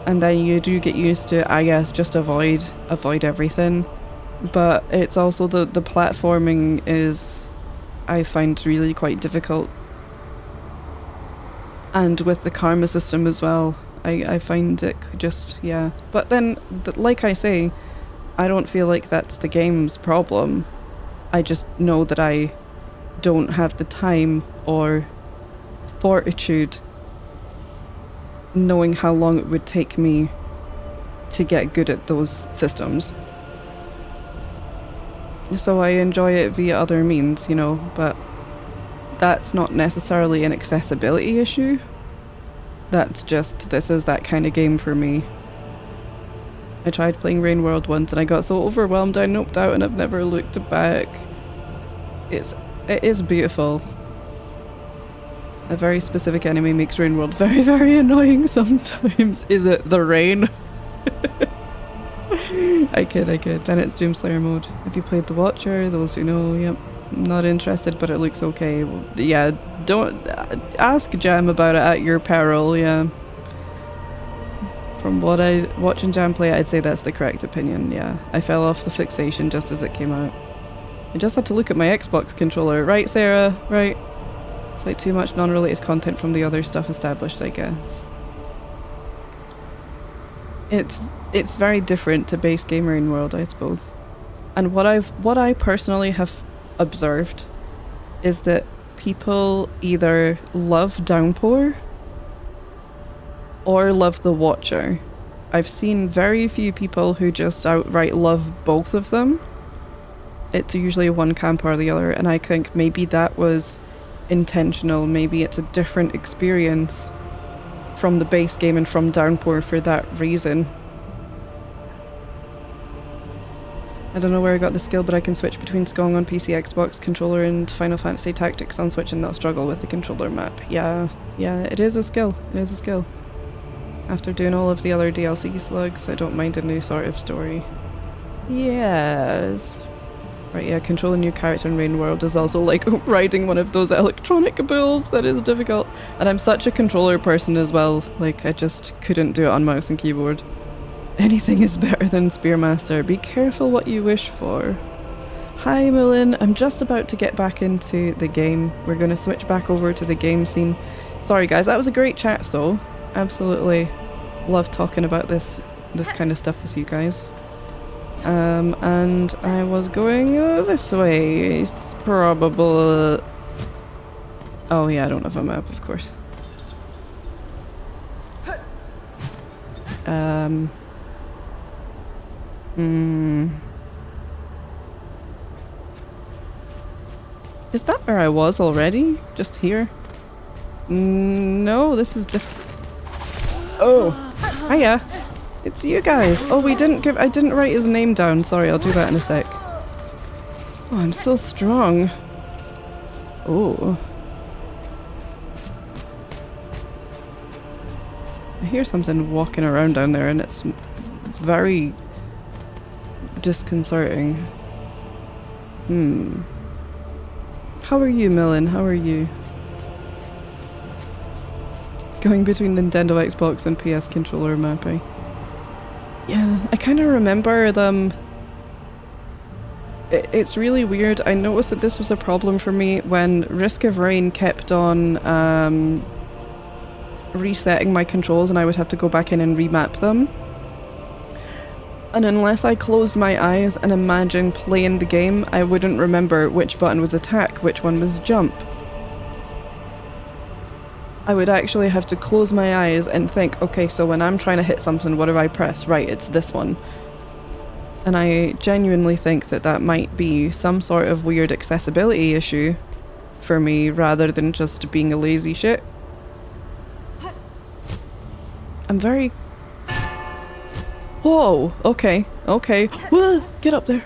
And then you do get used to, I guess, just avoid everything. But it's also the platforming is, I find, really quite difficult. And with the karma system as well, I find it just, yeah. But then, like I say, I don't feel like that's the game's problem. I just know that I don't have the time or fortitude knowing how long it would take me to get good at those systems. So I enjoy it via other means, you know, but that's not necessarily an accessibility issue. That's just, this is that kind of game for me. I tried playing Rain World once and I got so overwhelmed I noped out and I've never looked back. It is beautiful. A very specific enemy makes Rain World very, very annoying sometimes. Is it the rain? I kid. Then it's Doomslayer mode. Have you played The Watcher? Those who know, yep. Not interested, but it looks okay. Well, yeah, don't... ask Jam about it at your peril, yeah. From what watching Jam play, I'd say that's the correct opinion, yeah. I fell off the fixation just as it came out. I just had to look at my Xbox controller. Right, Sarah? Right. It's like too much non-related content from the other stuff established, I guess. It's very different to base gamer in World, I suppose. And what I personally have observed is that people either love Downpour or love The Watcher. I've seen very few people who just outright love both of them. It's usually one camp or the other, and I think maybe that was intentional. Maybe it's a different experience from the base game and from Downpour for that reason. I don't know where I got the skill, but I can switch between Skong on PC, Xbox controller, and Final Fantasy Tactics on Switch and not struggle with the controller map. Yeah, it is a skill. It is a skill. After doing all of the other DLC slugs, I don't mind a new sort of story. Yes. Right, yeah, controlling your character in Rain World is also like riding one of those electronic bulls. That is difficult. And I'm such a controller person as well. Like, I just couldn't do it on mouse and keyboard. Anything is better than Spearmaster. Be careful what you wish for. Hi, Millen. I'm just about to get back into the game. We're going to switch back over to the game scene. Sorry, guys. That was a great chat, though. Absolutely love talking about this kind of stuff with you guys. And I was going this way. It's probably... Oh, yeah, I don't have a map, of course. Is that where I was already? Just here? No, this is different. Oh! Hiya! It's you guys! Oh, I didn't write his name down. Sorry, I'll do that in a sec. Oh, I'm so strong. Oh. I hear something walking around down there and it's very disconcerting. How are you, Millen? How are you? Going between Nintendo, Xbox and PS controller mapping. Yeah, I kind of remember them. It's really weird. I noticed that this was a problem for me when Risk of Rain kept on resetting my controls and I would have to go back in and remap them. And unless I closed my eyes and imagined playing the game, I wouldn't remember which button was attack, which one was jump. I would actually have to close my eyes and think, okay, so when I'm trying to hit something, what do I press? Right, it's this one. And I genuinely think that that might be some sort of weird accessibility issue for me, rather than just being a lazy shit. I'm very... Whoa! Okay, okay. Whoa, get up there!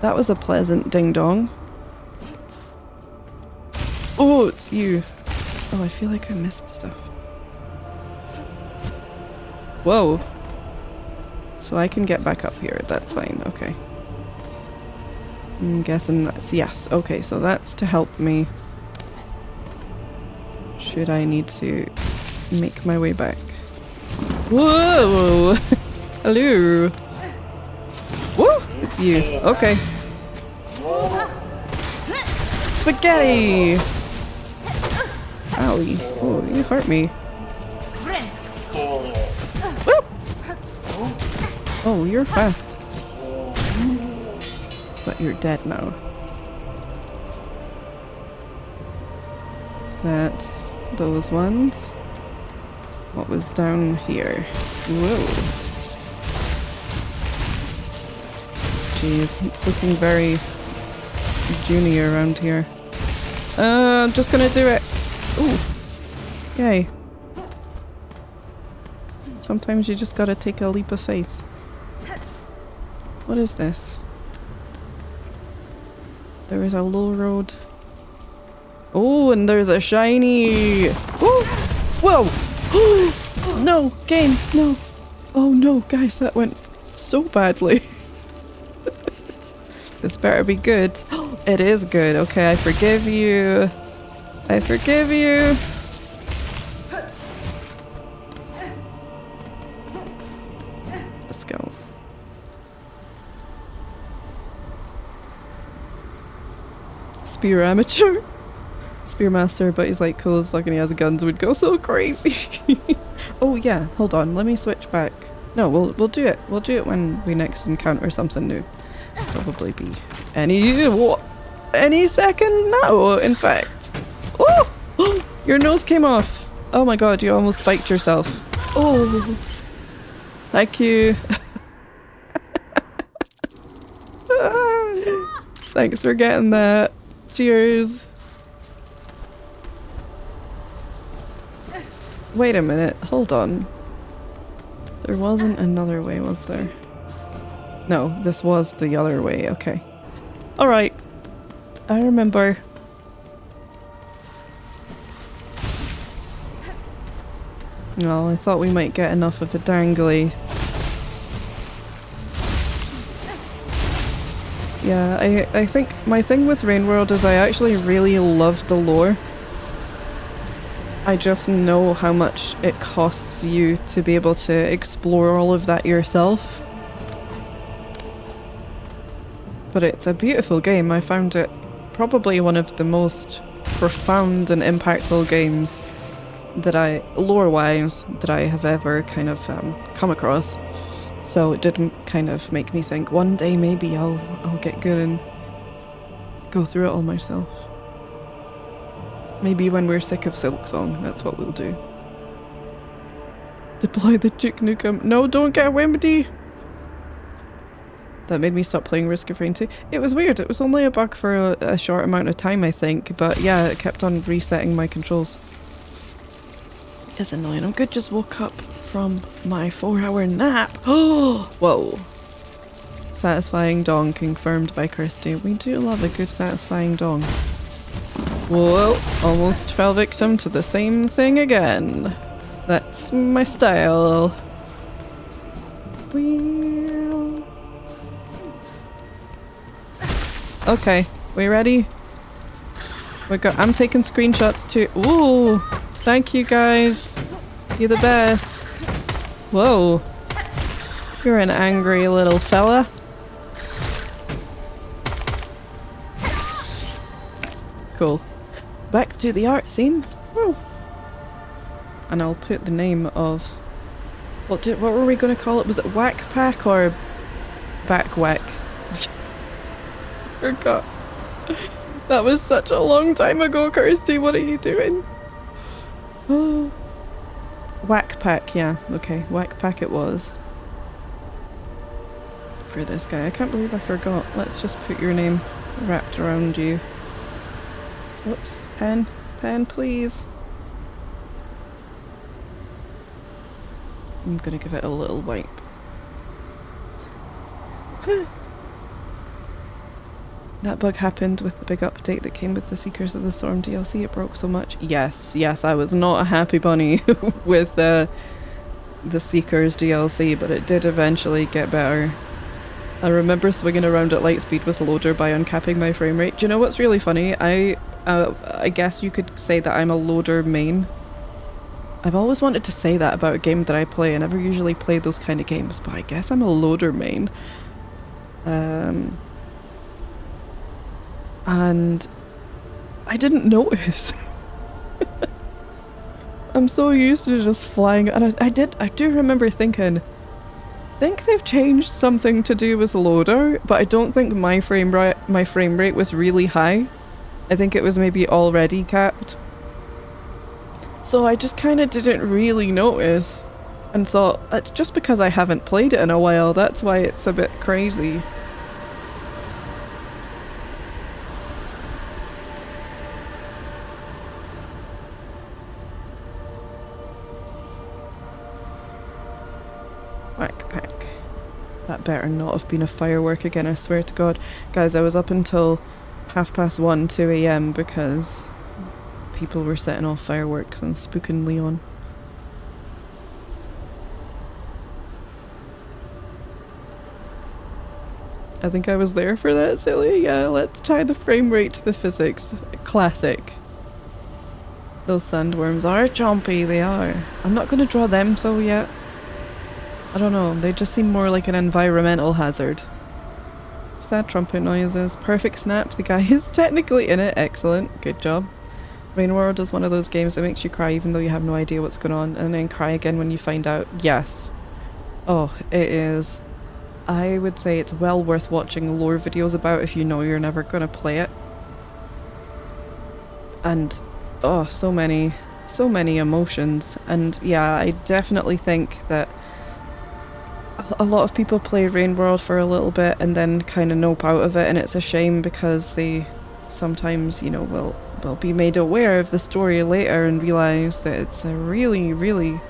That was a pleasant ding-dong. Oh, it's you. Oh, I feel like I missed stuff. Whoa. So I can get back up here, that's fine, okay. I'm guessing that's yes. Okay, so that's to help me. Should I need to make my way back? Whoa! Hello! Whoa! It's you. Okay. Spaghetti! Owie. Oh, you hurt me. Whoop! Oh, you're fast. But you're dead now. That's those ones. What was down here? Whoa. Jeez, it's looking very junior around here. I'm just gonna do it. Ooh. Yay. Sometimes you just gotta take a leap of faith. What is this? There is a low road. Oh, and there's a shiny. Ooh. Whoa! No, game, no. Oh no, guys, that went so badly. This better be good. It is good. Okay, I forgive you. I forgive you. Let's go. Spear amateur. Spearmaster, but he's like cool as fuck and he has guns, would go so crazy. Oh yeah, hold on, let me switch back. No, we'll do it. We'll do it when we next encounter something new. Probably be any second now, in fact. Oh! Your nose came off. Oh my god, you almost spiked yourself. Oh, thank you. Thanks for getting that. Cheers. Wait a minute, hold on. There wasn't another way, was there? No, this was the other way, okay. Alright. I remember. No, I thought we might get enough of a dangly. Yeah, I think my thing with Rain World is I actually really love the lore. I just know how much it costs you to be able to explore all of that yourself. But it's a beautiful game. I found it probably one of the most profound and impactful games that lore-wise, that I have ever kind of come across. So it didn't kind of make me think one day maybe I'll get good and go through it all myself. Maybe when we're sick of Silksong, that's what we'll do. Deploy the Duke Nukem. No, don't get windy! That made me stop playing Risk of Rain 2. It was weird, it was only a bug for a short amount of time, I think, but yeah, it kept on resetting my controls. It's annoying. I'm good, just woke up from my 4-hour nap. Oh, whoa. Satisfying dong confirmed by Kirsty. We do love a good satisfying dong. Whoa, almost fell victim to the same thing again. That's my style. Okay, we ready? I'm taking screenshots too. Ooh, thank you guys. You're the best. Whoa. You're an angry little fella. Cool. Back to the art scene. Woo. And I'll put the name of... What were we going to call it? Was it Whack Pack or Back Whack? Forgot. That was such a long time ago, Kirsty. What are you doing? Oh. Whack Pack, yeah. Okay, Whack Pack it was. For this guy. I can't believe I forgot. Let's just put your name wrapped around you. Whoops. Pen. Pen, please. I'm gonna give it a little wipe. That bug happened with the big update that came with the Seekers of the Storm DLC. It broke so much. Yes, yes, I was not a happy bunny with the Seekers DLC, but it did eventually get better. I remember swinging around at light speed with loader by uncapping my frame rate. Do you know what's really funny? I guess you could say that I'm a loader main. I've always wanted to say that about a game that I play. I never usually play those kind of games, but I guess I'm a loader main. And I didn't notice. I'm so used to just flying, and I do remember thinking, I think they've changed something to do with loader, but I don't think my frame rate was really high. I think it was maybe already capped. So I just kind of didn't really notice and thought, it's just because I haven't played it in a while, that's why it's a bit crazy. Backpack. That better not have been a firework again, I swear to God. Guys, I was up until 1:30, 2 AM because people were setting off fireworks and spooking Leon. I think I was there for that, silly. Yeah, let's tie the frame rate to the physics. Classic. Those sandworms are chompy, they are. I'm not going to draw them so yet. I don't know, they just seem more like an environmental hazard. Sad trumpet noises. Perfect snap, the guy is technically in it. Excellent, good job. Rain World is one of those games that makes you cry even though you have no idea what's going on, and then cry again when you find out. Yes. Oh, it is. I would say it's well worth watching lore videos about if you know you're never going to play it. And, oh, so many so many emotions. And yeah, I definitely think that a lot of people play Rain World for a little bit and then kind of nope out of it, and it's a shame because they sometimes, you know, will be made aware of the story later and realize that it's a really, really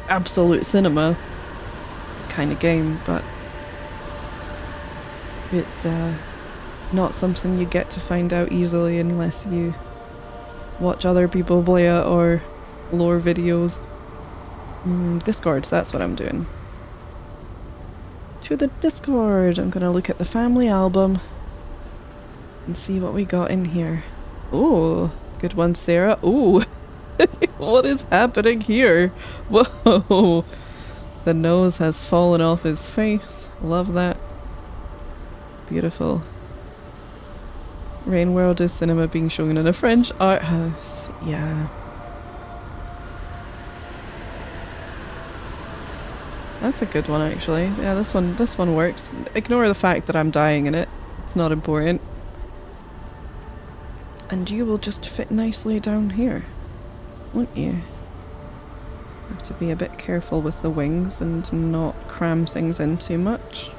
absolute cinema kind of game, but it's not something you get to find out easily unless you watch other people play it or lore videos. Discord, that's what I'm doing. To the Discord! I'm gonna look at the family album and see what we got in here. Oh, good one, Sarah. Oh, what is happening here? Whoa! The nose has fallen off his face. Love that. Beautiful. Rain World is cinema being shown in a French art house. Yeah. That's a good one, actually. Yeah, this one works. Ignore the fact that I'm dying in it. It's not important. And you will just fit nicely down here, won't you? Have to be a bit careful with the wings and not cram things in too much.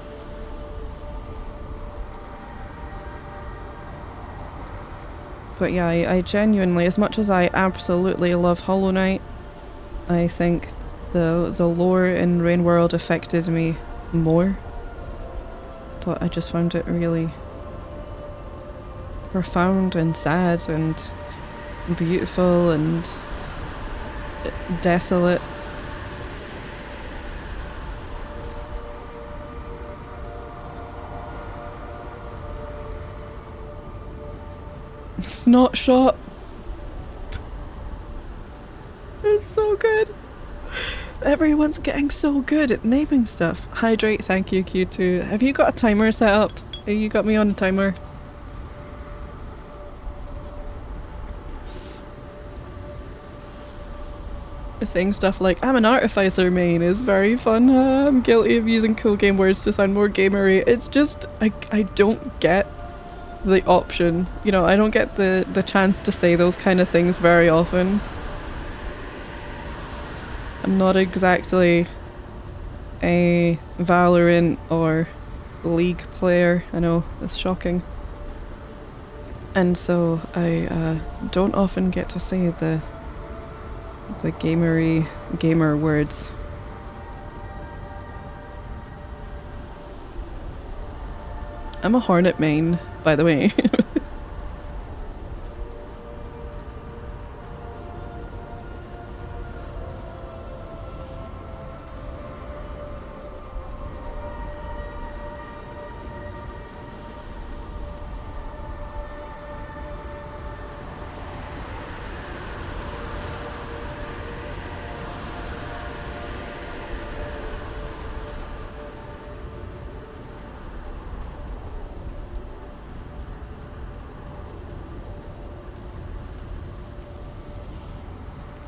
But yeah, I genuinely, as much as I absolutely love Hollow Knight, I think the lore in Rain World affected me more. I just found it really profound and sad and beautiful and desolate. Snot shot. It's so good. Everyone's getting so good at naming stuff. Hydrate, thank you, Q2. Have you got a timer set up? You got me on a timer. Saying stuff like, I'm an artificer main is very fun. I'm guilty of using cool game words to sound more gamery. It's just, I don't get the option. You know, I don't get the chance to say those kind of things very often. I'm not exactly a Valorant or League player. I know, it's shocking. And so I don't often get to say the gamer words. I'm a Hornet main, by the way.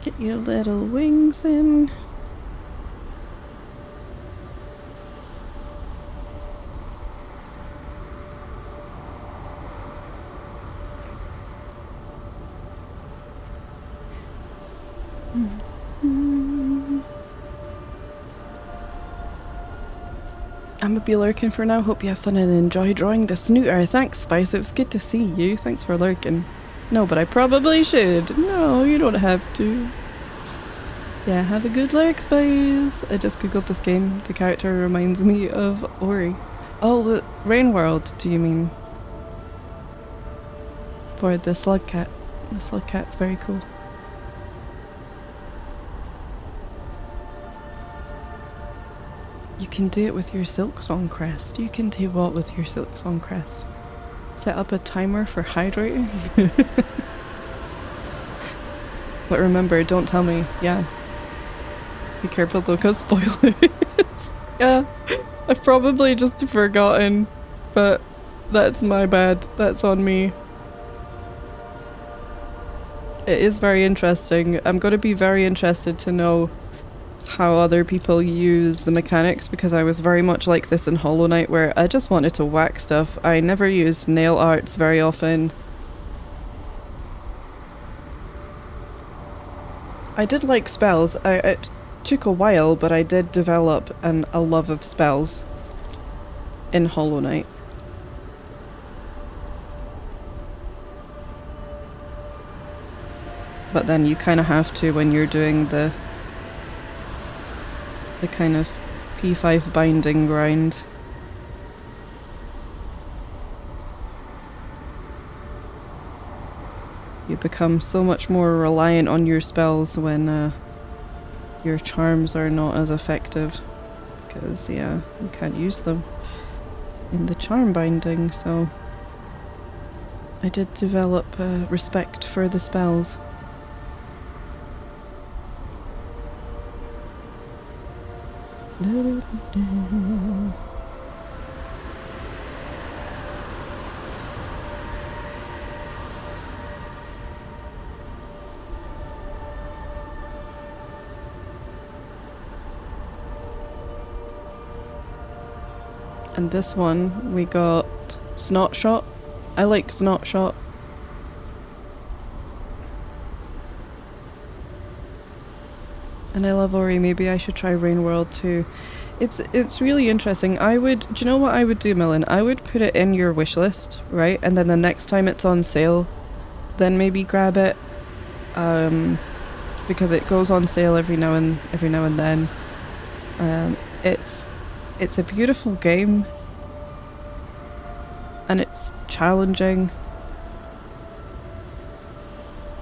Get your little wings in. I'ma be lurking for now. Hope you have fun and enjoy drawing the snooter. Thanks, Spice. It was good to see you. Thanks for lurking. No, but I probably should. No, you don't have to. Yeah, have a good lurk, Spice. I just googled this game. The character reminds me of Ori. Oh, the Rain World, do you mean? For the slug cat. The slug cat's very cool. You can do it with your Silksong crest. You can do what with your Silksong crest? Set up a timer for hydrating? But remember, don't tell me. Yeah. Be careful though, cause spoilers. Yeah. I've probably just forgotten, but that's my bad. That's on me. It is very interesting. I'm going to be very interested to know how other people use the mechanics, because I was very much like this in Hollow Knight where I just wanted to whack stuff. I never used nail arts very often. I did like spells. It took a while, but I did develop a love of spells in Hollow Knight. But then you kind of have to when you're doing the kind of P5 binding grind. You become so much more reliant on your spells when your charms are not as effective. Because, yeah, you can't use them in the charm binding, so I did develop respect for the spells. And this one, we got Snot Shot. I like Snot Shot. And I love Ori. Maybe I should try Rain World too. It's really interesting. Do you know what I would do, Millen? I would put it in your wish list, right? And then the next time it's on sale, then maybe grab it. Because it goes on sale every now and then. It's a beautiful game. And it's challenging.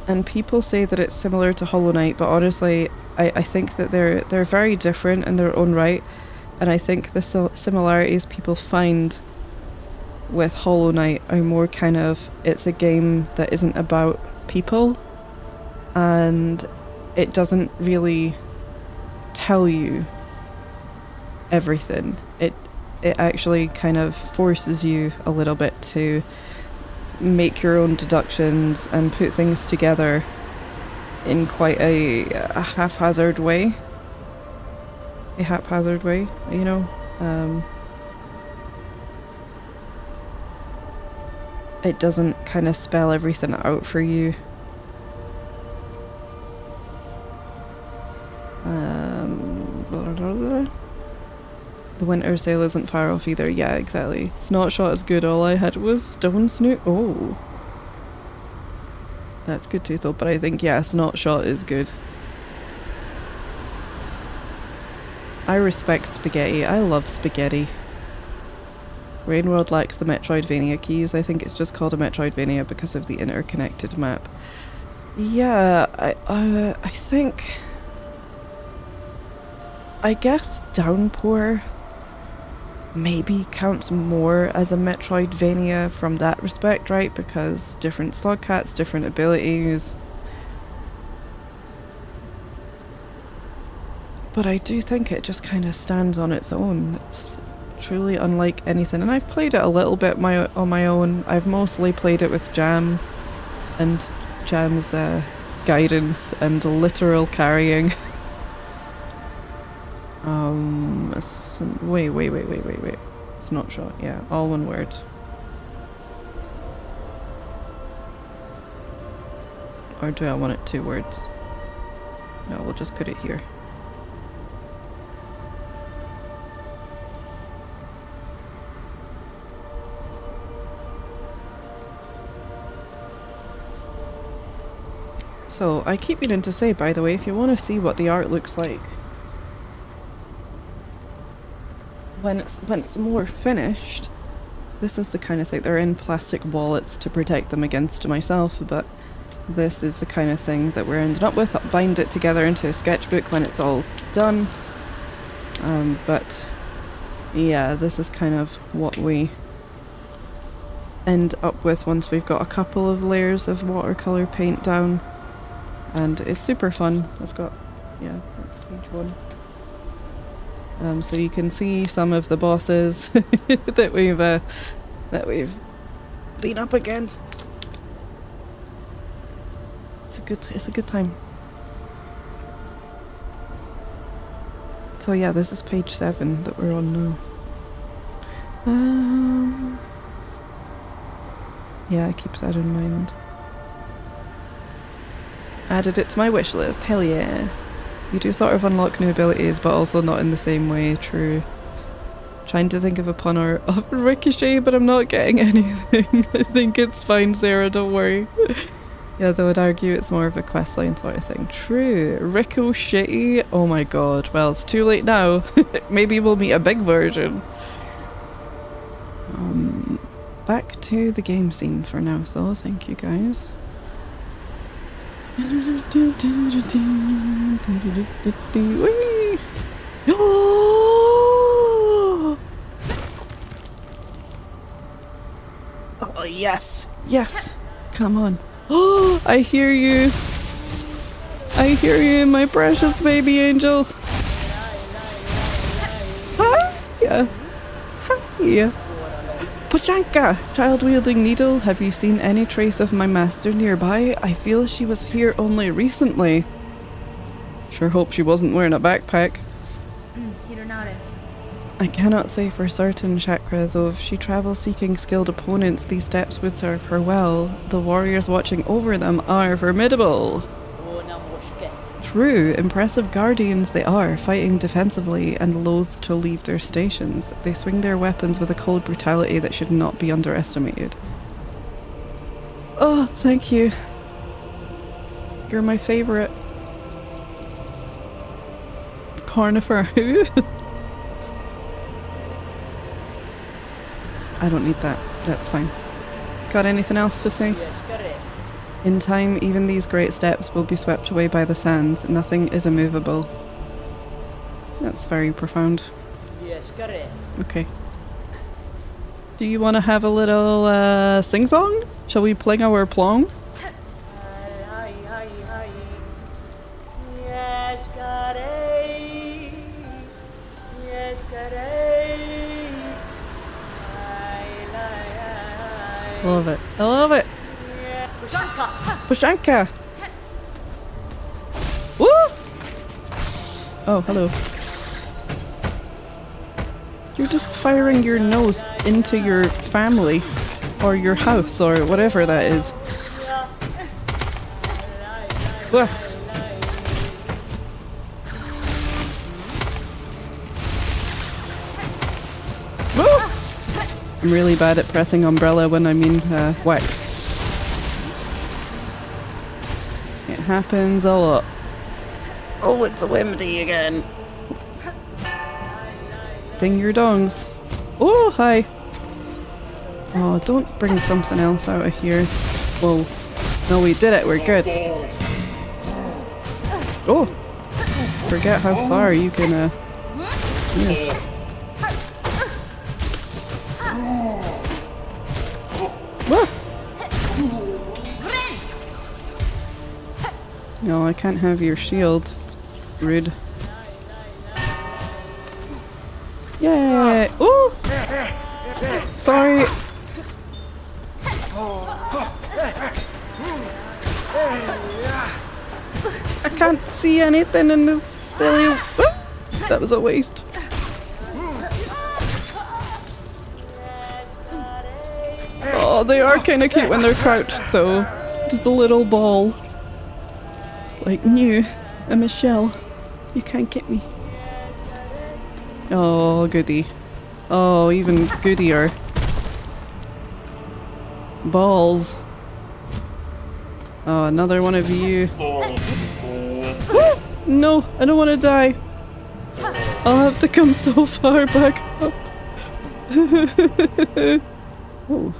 And people say that it's similar to Hollow Knight, but honestly, I think that they're very different in their own right, and I think the similarities people find with Hollow Knight are more kind of, it's a game that isn't about people, and it doesn't really tell you everything. It actually kind of forces you a little bit to make your own deductions and put things together in quite a haphazard way. You know? It doesn't kind of spell everything out for you. Blah, blah, blah. The winter sale isn't far off either. Yeah, exactly. Snot Shot is good. All I had was Stone Snoot. Oh. That's good too, though, but I think, yeah, Snot Shot is good. I respect spaghetti. I love spaghetti. Rain World lacks the Metroidvania keys. I think it's just called a Metroidvania because of the interconnected map. Yeah, I think... I guess Downpour maybe counts more as a Metroidvania from that respect, right? Because different slug cats, different abilities. But I do think it just kind of stands on its own. It's truly unlike anything. And I've played it a little bit on my own. I've mostly played it with Jam and Jam's guidance and literal carrying. Wait. It's not short, yeah. All one word. Or do I want it 2 words? No, we'll just put it here. So, I keep meaning to say, by the way, if you want to see what the art looks like when it's more finished, this is the kind of thing. They're in plastic wallets to protect them against myself, but this is the kind of thing that we're ending up with. I'll bind it together into a sketchbook when it's all done. But yeah, this is kind of what we end up with once we've got a couple of layers of watercolor paint down. And it's super fun. I've got, yeah, that's page 1. So you can see some of the bosses that we've been up against. It's a good time. So yeah, this is page 7 that we're on now. Yeah, keep that in mind. Added it to my wish list. Hell yeah. You do sort of unlock new abilities, but also not in the same way. True. Trying to think of a pun or ricochet, but I'm not getting anything. I think it's fine, Sarah, don't worry. Yeah, though I'd argue it's more of a questline sort of thing. True. Ricochet? Oh my god. Well, it's too late now. Maybe we'll meet a big version. Back to the game scene for now, so thank you guys. Whee! Oh yes, yes, come on. Oh, I hear you. I hear you, my precious baby angel. Hiya. Hiya. Pachanka, child-wielding needle, have you seen any trace of my master nearby? I feel she was here only recently. Sure hope she wasn't wearing a backpack. I cannot say for certain, Chakra, though if she travels seeking skilled opponents, these steps would serve her well. The warriors watching over them are formidable. True, impressive guardians they are, fighting defensively and loath to leave their stations. They swing their weapons with a cold brutality that should not be underestimated. Oh, thank you. You're my favourite. Cornifer who? I don't need that. That's fine. Got anything else to say? In time, even these great steps will be swept away by the sands. Nothing is immovable. That's very profound. Okay. Do you want to have a little sing-song? Shall we pling our plong? I love it. I love it. Pushanka! Woo! Oh, hello. You're just firing your nose into your family, or your house, or whatever that is. Whoa. Woo! I'm really bad at pressing umbrella when I mean whack. It happens a lot. Oh, it's a windy again. Ding your dongs. Oh, hi. Oh, don't bring something else out of here. Whoa. No, we did it. We're good. Oh. Forget how far you can, yeah. Whoa. No, I can't have your shield. Rude. Yay! Ooh! Sorry! I can't see anything in this silly... That was a waste. Oh, they are kind of cute when they're crouched though. Just a little ball. It's like, new. I'm a shell. You can't get me. Oh, goody. Oh, even goodier. Balls. Oh, another one of you. No, I don't want to die. I'll have to come so far back up. Oh.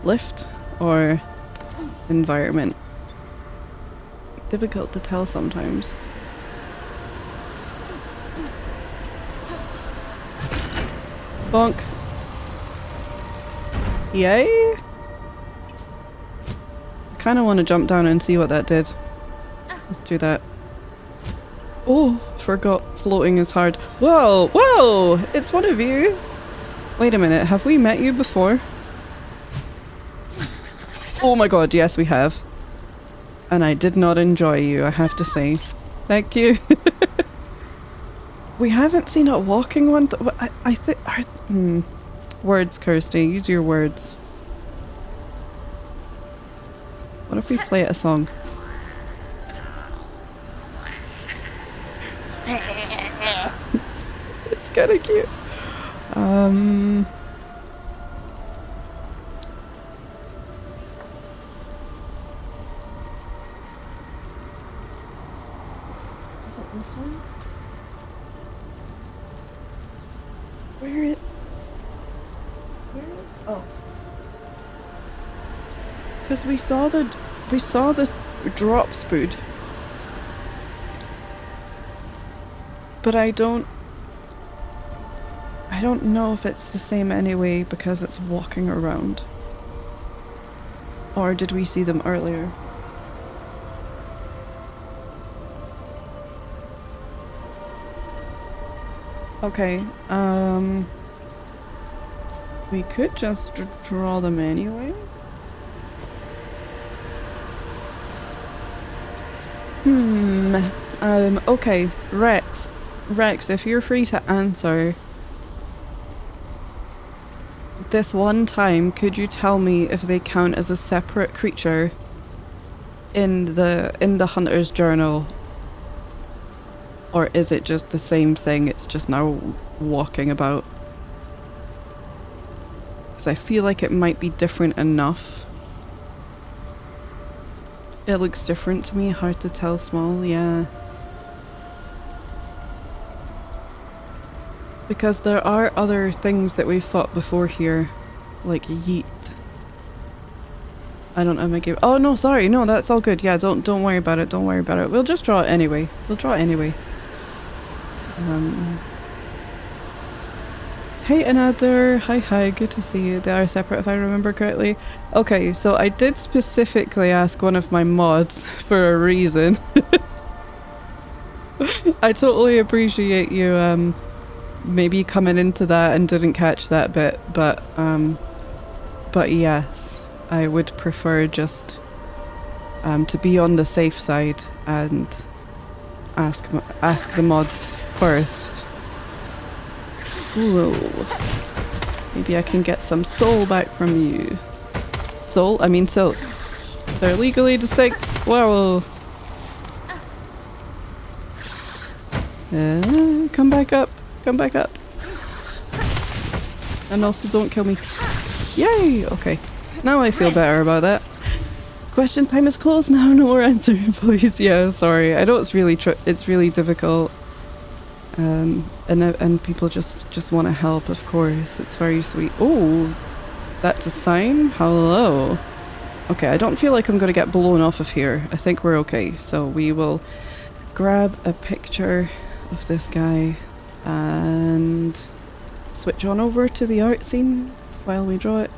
Lift or environment? Difficult to tell sometimes. Bonk. Yay! I kind of want to jump down and see what that did. Let's do that. Oh, forgot floating is hard. Whoa! Whoa! It's one of you! Wait a minute, have we met you before? Oh my god, yes we have. And I did not enjoy you, I have to say. Thank you. We haven't seen a walking one. I think... Words, Kirsty. Use your words. What if we play it a song? kind of cute. Is it this one? Where is... Oh. Because we saw the drop spood. But I don't know if it's the same anyway because it's walking around. Or did we see them earlier? Okay, we could just draw them anyway. Okay, Rex, if you're free to answer this one time, could you tell me if they count as a separate creature in the hunter's journal? Or is it just the same thing, it's just now walking about? Because I feel like it might be different enough. It looks different to me, hard to tell small, yeah. Because there are other things that we've fought before here, like yeet. I don't have my game. Oh no, sorry, no, that's all good. Yeah, don't worry about it. Don't worry about it. We'll just draw it anyway. We'll draw it anyway. Hey Another, hi, good to see you. They are separate if I remember correctly. Okay, so I did specifically ask one of my mods for a reason. I totally appreciate you maybe coming into that and didn't catch that bit, but yes, I would prefer just to be on the safe side and ask the mods first. Whoa. Maybe I can get some soul back from you. Soul? I mean silk. They're legally distinct. Whoa. Come back up. Come back up. And also don't kill me. Yay! Okay. Now I feel better about that. Question time is closed now. No more answer, please. Yeah, sorry. I know it's really difficult. And people just want to help, of course. It's very sweet. Oh, that's a sign? Hello. Okay, I don't feel like I'm going to get blown off of here. I think we're okay. So we will grab a picture of this guy and switch on over to the art scene while we draw it.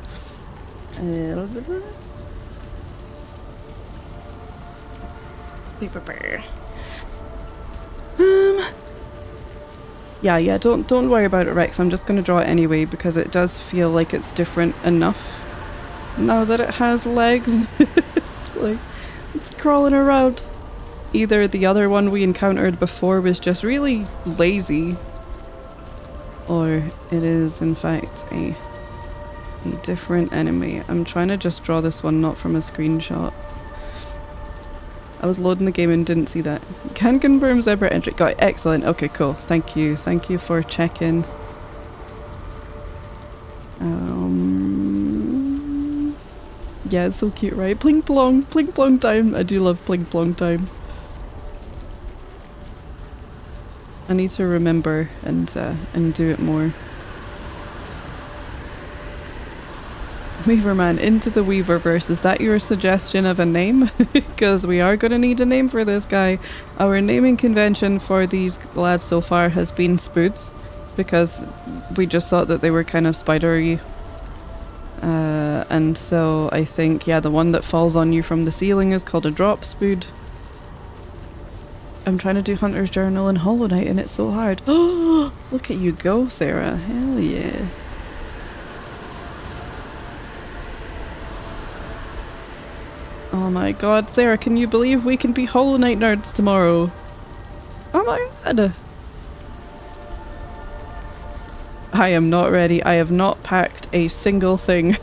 Yeah, don't worry about it, Rex. I'm just going to draw it anyway because it does feel like it's different enough now that it has legs. It's like, it's crawling around. Either the other one we encountered before was just really lazy, or it is in fact a different enemy. I'm trying to just draw this one not from a screenshot. I was loading the game and didn't see that. Can confirm zebra entry. Got it. Excellent. Okay, cool. Thank you. Thank you for checking. Yeah, it's so cute, right? Pling plong time. I do love pling plong time. I need to remember and do it more. Weaverman, into the Weaververse. Is that your suggestion of a name? Because we are going to need a name for this guy. Our naming convention for these lads so far has been Spoods, because we just thought that they were kind of spidery. And so I think, yeah, the one that falls on you from the ceiling is called a drop spood. I'm trying to do Hunter's Journal and Hollow Knight and it's so hard. Oh, look at you go, Sarah. Hell yeah. Oh my god, Sarah, can you believe we can be Hollow Knight nerds tomorrow? Oh my god. I am not ready. I have not packed a single thing.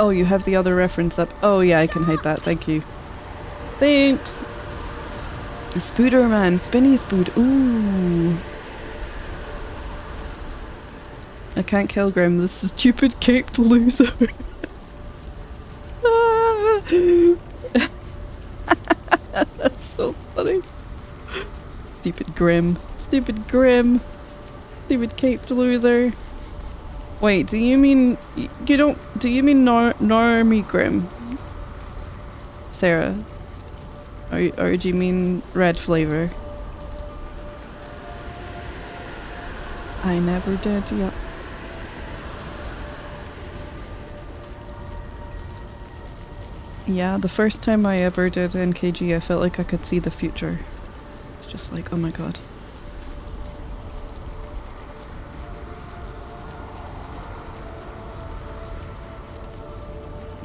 Oh, you have the other reference up. Oh yeah, I can hide that. Thank you. Thanks! Spooder man. Spinny spood. Ooh. I can't kill Grim. This is stupid caped loser. That's so funny. Stupid Grim. Stupid Grim. Stupid caped loser. Wait, do you mean... You don't... Do you mean normie Grim? Sarah? Or do you mean red flavor? I never did, yep. Yeah, the first time I ever did NKG, I felt like I could see the future. It's just like, oh my god.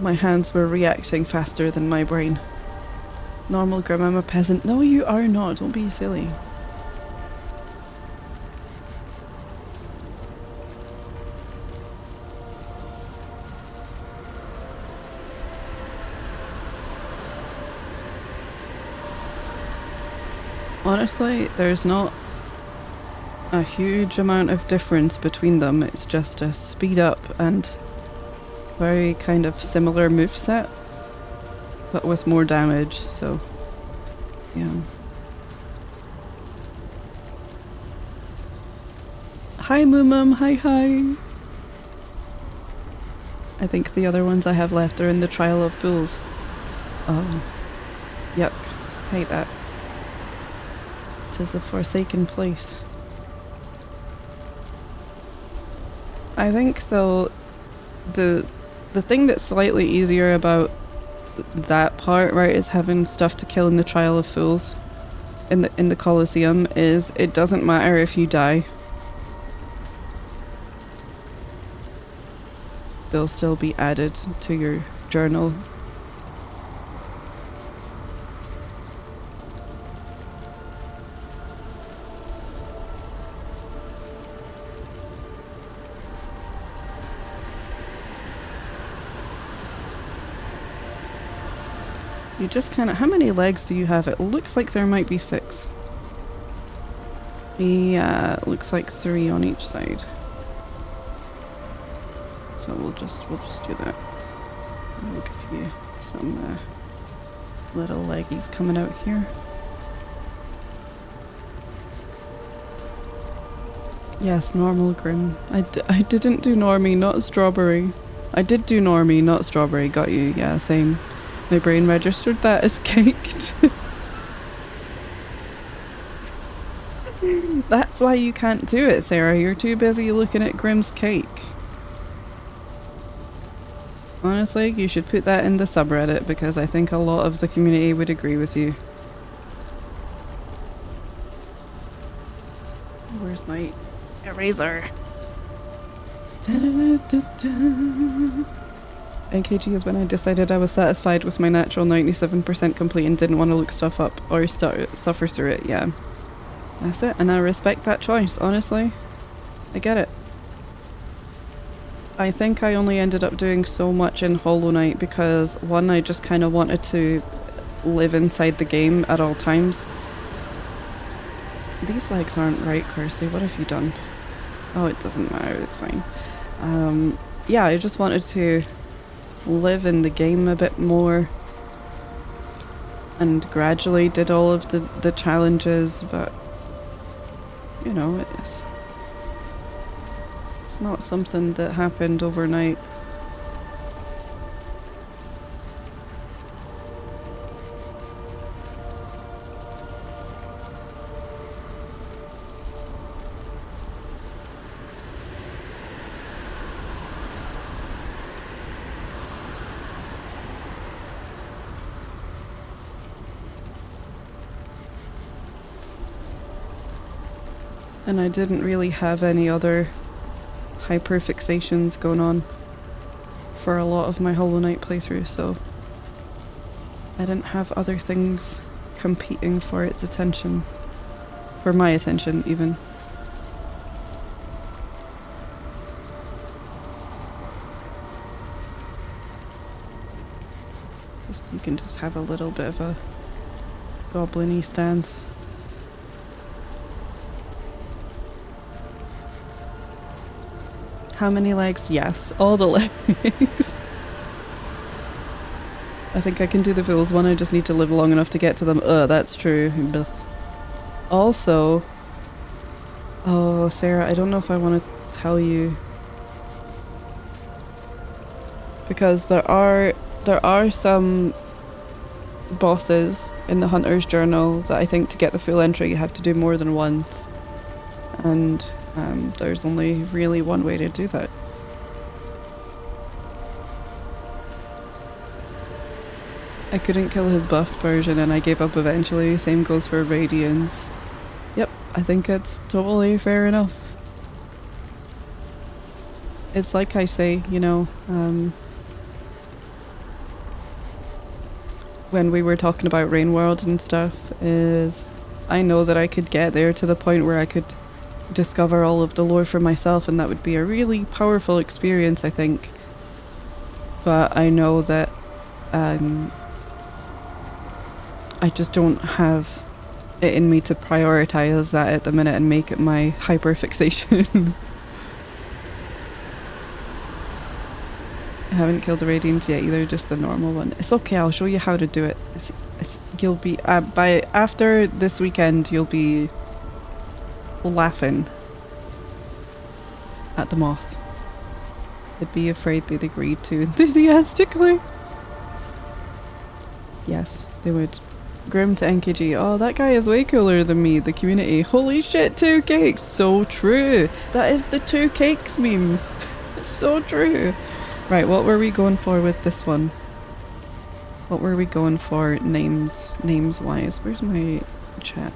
My hands were reacting faster than my brain. Normal Grim, I'm a peasant. No, you are not. Don't be silly. Honestly, there's not a huge amount of difference between them. It's just a speed up and very kind of similar moveset, but with more damage, so yeah. Hi Moomum, hi. I think the other ones I have left are in the Trial of Fools. Oh, yuck, hate that. 'Tis a forsaken place. I think though, the thing that's slightly easier about that part, right, is having stuff to kill in the Trial of Fools in the Colosseum is it doesn't matter if you die. They'll still be added to your journal. You just kind of... How many legs do you have? It looks like there might be 6. Yeah, it looks like 3 on each side. So we'll just do that. We'll give you some little leggies coming out here. Yes, normal Grim. I didn't do normie, not strawberry. I did do normie, not strawberry. Got you. Yeah, same. My brain registered that as caked. That's why you can't do it, Sarah. You're too busy looking at Grim's cake. Honestly, you should put that in the subreddit because I think a lot of the community would agree with you. Where's my eraser? NKG is when I decided I was satisfied with my natural 97% complete and didn't want to look stuff up or suffer through it, yeah. That's it, and I respect that choice, honestly. I get it. I think I only ended up doing so much in Hollow Knight because, one, I just kind of wanted to live inside the game at all times. These legs aren't right, Kirsty. What have you done? Oh, it doesn't matter. It's fine. Yeah, I just wanted to live in the game a bit more and gradually did all of the challenges, but you know, it's not something that happened overnight. And I didn't really have any other hyperfixations going on for a lot of my Hollow Knight playthrough, so I didn't have other things competing for its attention. For my attention, even. You can just have a little bit of a goblin-y stance. How many legs? Yes, all the legs. I think I can do the fools one, I just need to live long enough to get to them. That's true. Also, oh Sarah, I don't know if I want to tell you. Because there are some bosses in the Hunter's Journal that I think to get the full entry you have to do more than once. And there's only really one way to do that. I couldn't kill his buffed version and I gave up eventually. Same goes for Radiance. Yep, I think it's totally fair enough. It's like I say, you know, when we were talking about Rain World and stuff, is I know that I could get there to the point where I could discover all of the lore for myself, and that would be a really powerful experience, I think. But I know that I just don't have it in me to prioritize that at the minute and make it my hyperfixation. I haven't killed the Radiant yet either, just the normal one. It's okay, I'll show you how to do it. You'll be by after this weekend you'll be laughing at the moth. They'd be afraid they'd agree too enthusiastically. Yes, they would. Grim to NKG. Oh, that guy is way cooler than me, the community. Holy shit, 2 cakes! So true! That is the 2 cakes meme. So true. Right, what were we going for with this one? What were we going for names wise? Where's my chat?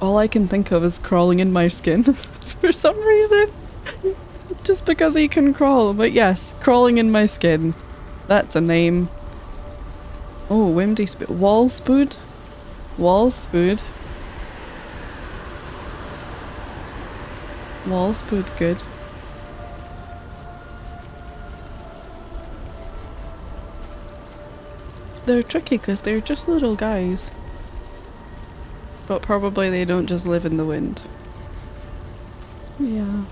All I can think of is crawling in my skin for some reason. Just because he can crawl, but yes, crawling in my skin. That's a name. Oh, Windy Spood. Wallspood? Wallspood. Wallspood, good. They're tricky because they're just little guys. But probably they don't just live in the wind. Yeah.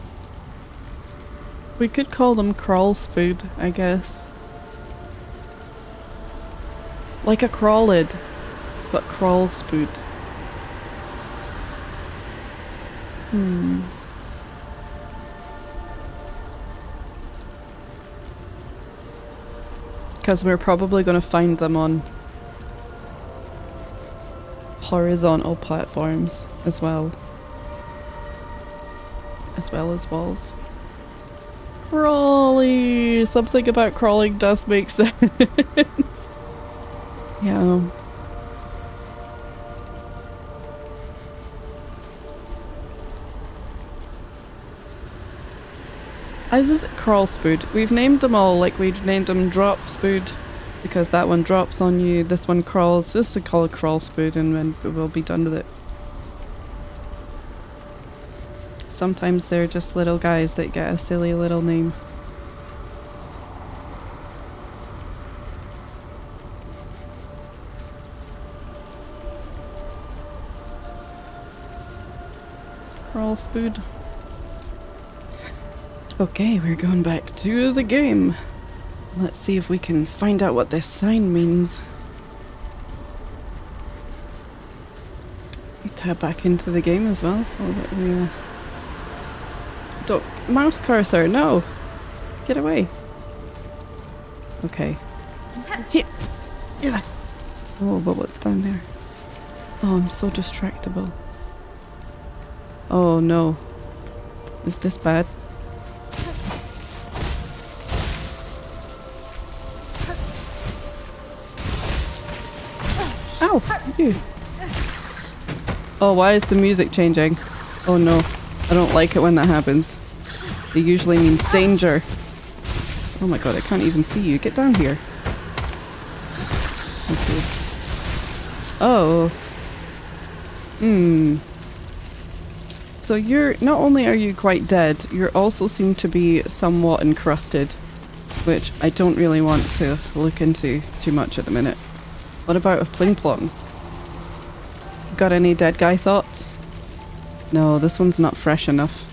We could call them crawlspood, I guess. Like a crawlid, but crawlspood. Because we're probably going to find them on horizontal platforms as well as walls. Crawly! Something about crawling does make sense. Yeah. I just crawl spood. We've named them all, like we've named them drop spood because that one drops on you, this one crawls. This is called crawl spood and then we'll be done with it. Sometimes they're just little guys that get a silly little name. Crawl spood. Okay, we're going back to the game. Let's see if we can find out what this sign means. Tab back into the game as well so that we don't mouse cursor, no! Get away. Okay. Here! Yeah. Oh, but what's down there? Oh, I'm so distractible. Oh no. Is this bad? Ow! You. Oh, why is the music changing? Oh no. I don't like it when that happens. It usually means danger. Oh my god, I can't even see you. Get down here. Okay. Oh. So not only are you quite dead, you also seem to be somewhat encrusted, which I don't really want to look into too much at the minute. What about a pling plong? Got any dead guy thoughts? No, this one's not fresh enough.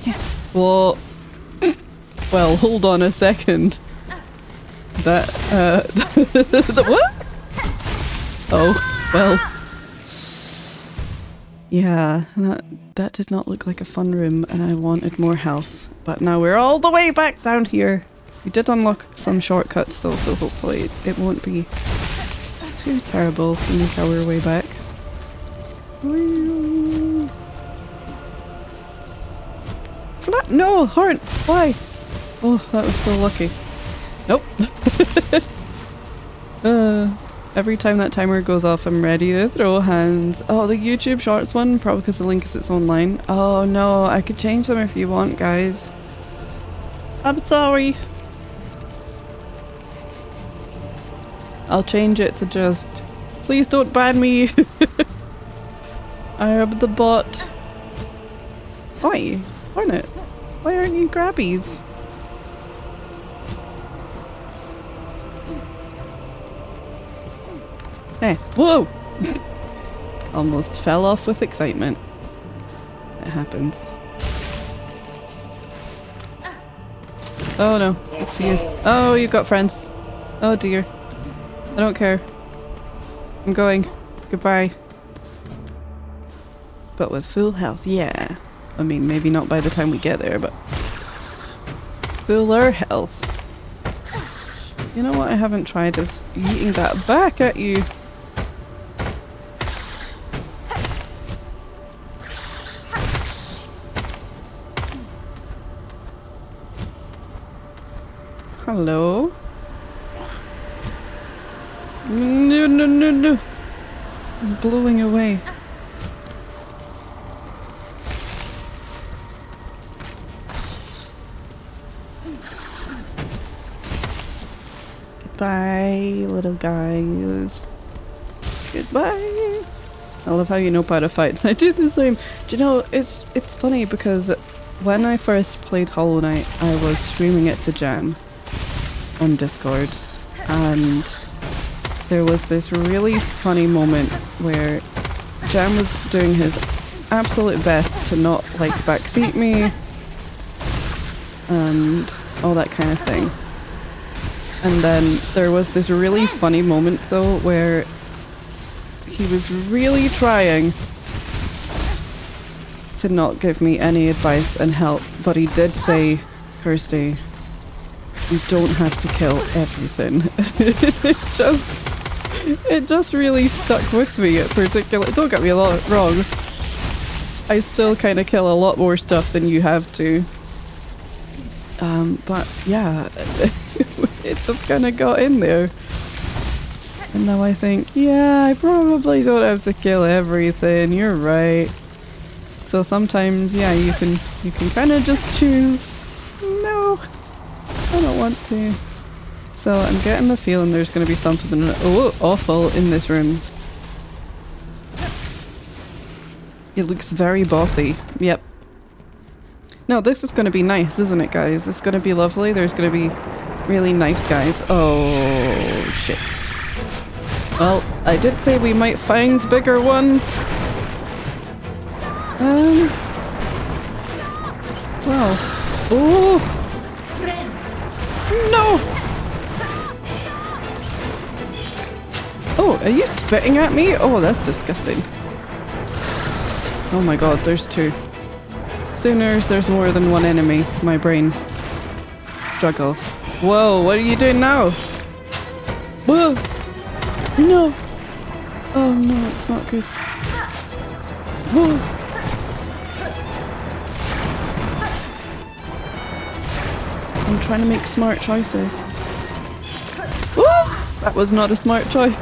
Yeah. Well, hold on a second. That, what? Oh, well. Yeah, that did not look like a fun room, and I wanted more health. But now we're all the way back down here. We did unlock some shortcuts though, so hopefully it won't be too terrible to make our way back. Flat? No, Horn! Why? Oh, that was so lucky. Nope. Every time that timer goes off, I'm ready to throw hands. Oh, the YouTube Shorts one? Probably because the link is its own line. Oh no, I could change them if you want, guys. I'm sorry. I'll change it to just, please don't ban me. I am the bot. Why? Darn it. Why aren't you grabbies? Eh, whoa! Almost fell off with excitement. It happens. Oh no, it's you. Oh, you've got friends. Oh dear. I don't care. I'm going. Goodbye. But with full health, yeah. I mean, maybe not by the time we get there, but... fuller health. You know what I haven't tried is eating that back at you. Hello? No, no, no, no. I'm blowing away. Goodbye, little guys. Goodbye. I love how you know how to fight. I do the same. Do you know, it's funny because when I first played Hollow Knight, I was streaming it to Jam on Discord, and there was this really funny moment where Jam was doing his absolute best to not like backseat me and all that kind of thing. And then there was this really funny moment though where he was really trying to not give me any advice and help, but he did say, Kirsty, you don't have to kill everything. it just really stuck with me at particular. Don't get me wrong. I still kind of kill a lot more stuff than you have to. But yeah, it just kind of got in there. And now I think, yeah, I probably don't have to kill everything. You're right. So sometimes, yeah, you can kind of just choose. No. I don't want to. So I'm getting the feeling there's going to be something awful in this room. It looks very bossy. Yep. No, this is going to be nice, isn't it, guys? It's going to be lovely. There's going to be really nice guys. Oh, shit. Well, I did say we might find bigger ones. Well. Oh! No! Oh, are you spitting at me? Oh, that's disgusting. Oh my god, there's two. Sooners, there's more than one enemy. My brain. Struggle. Whoa, what are you doing now? Whoa! No! Oh no, it's not good. Whoa! I'm trying to make smart choices. Woo! That was not a smart choice.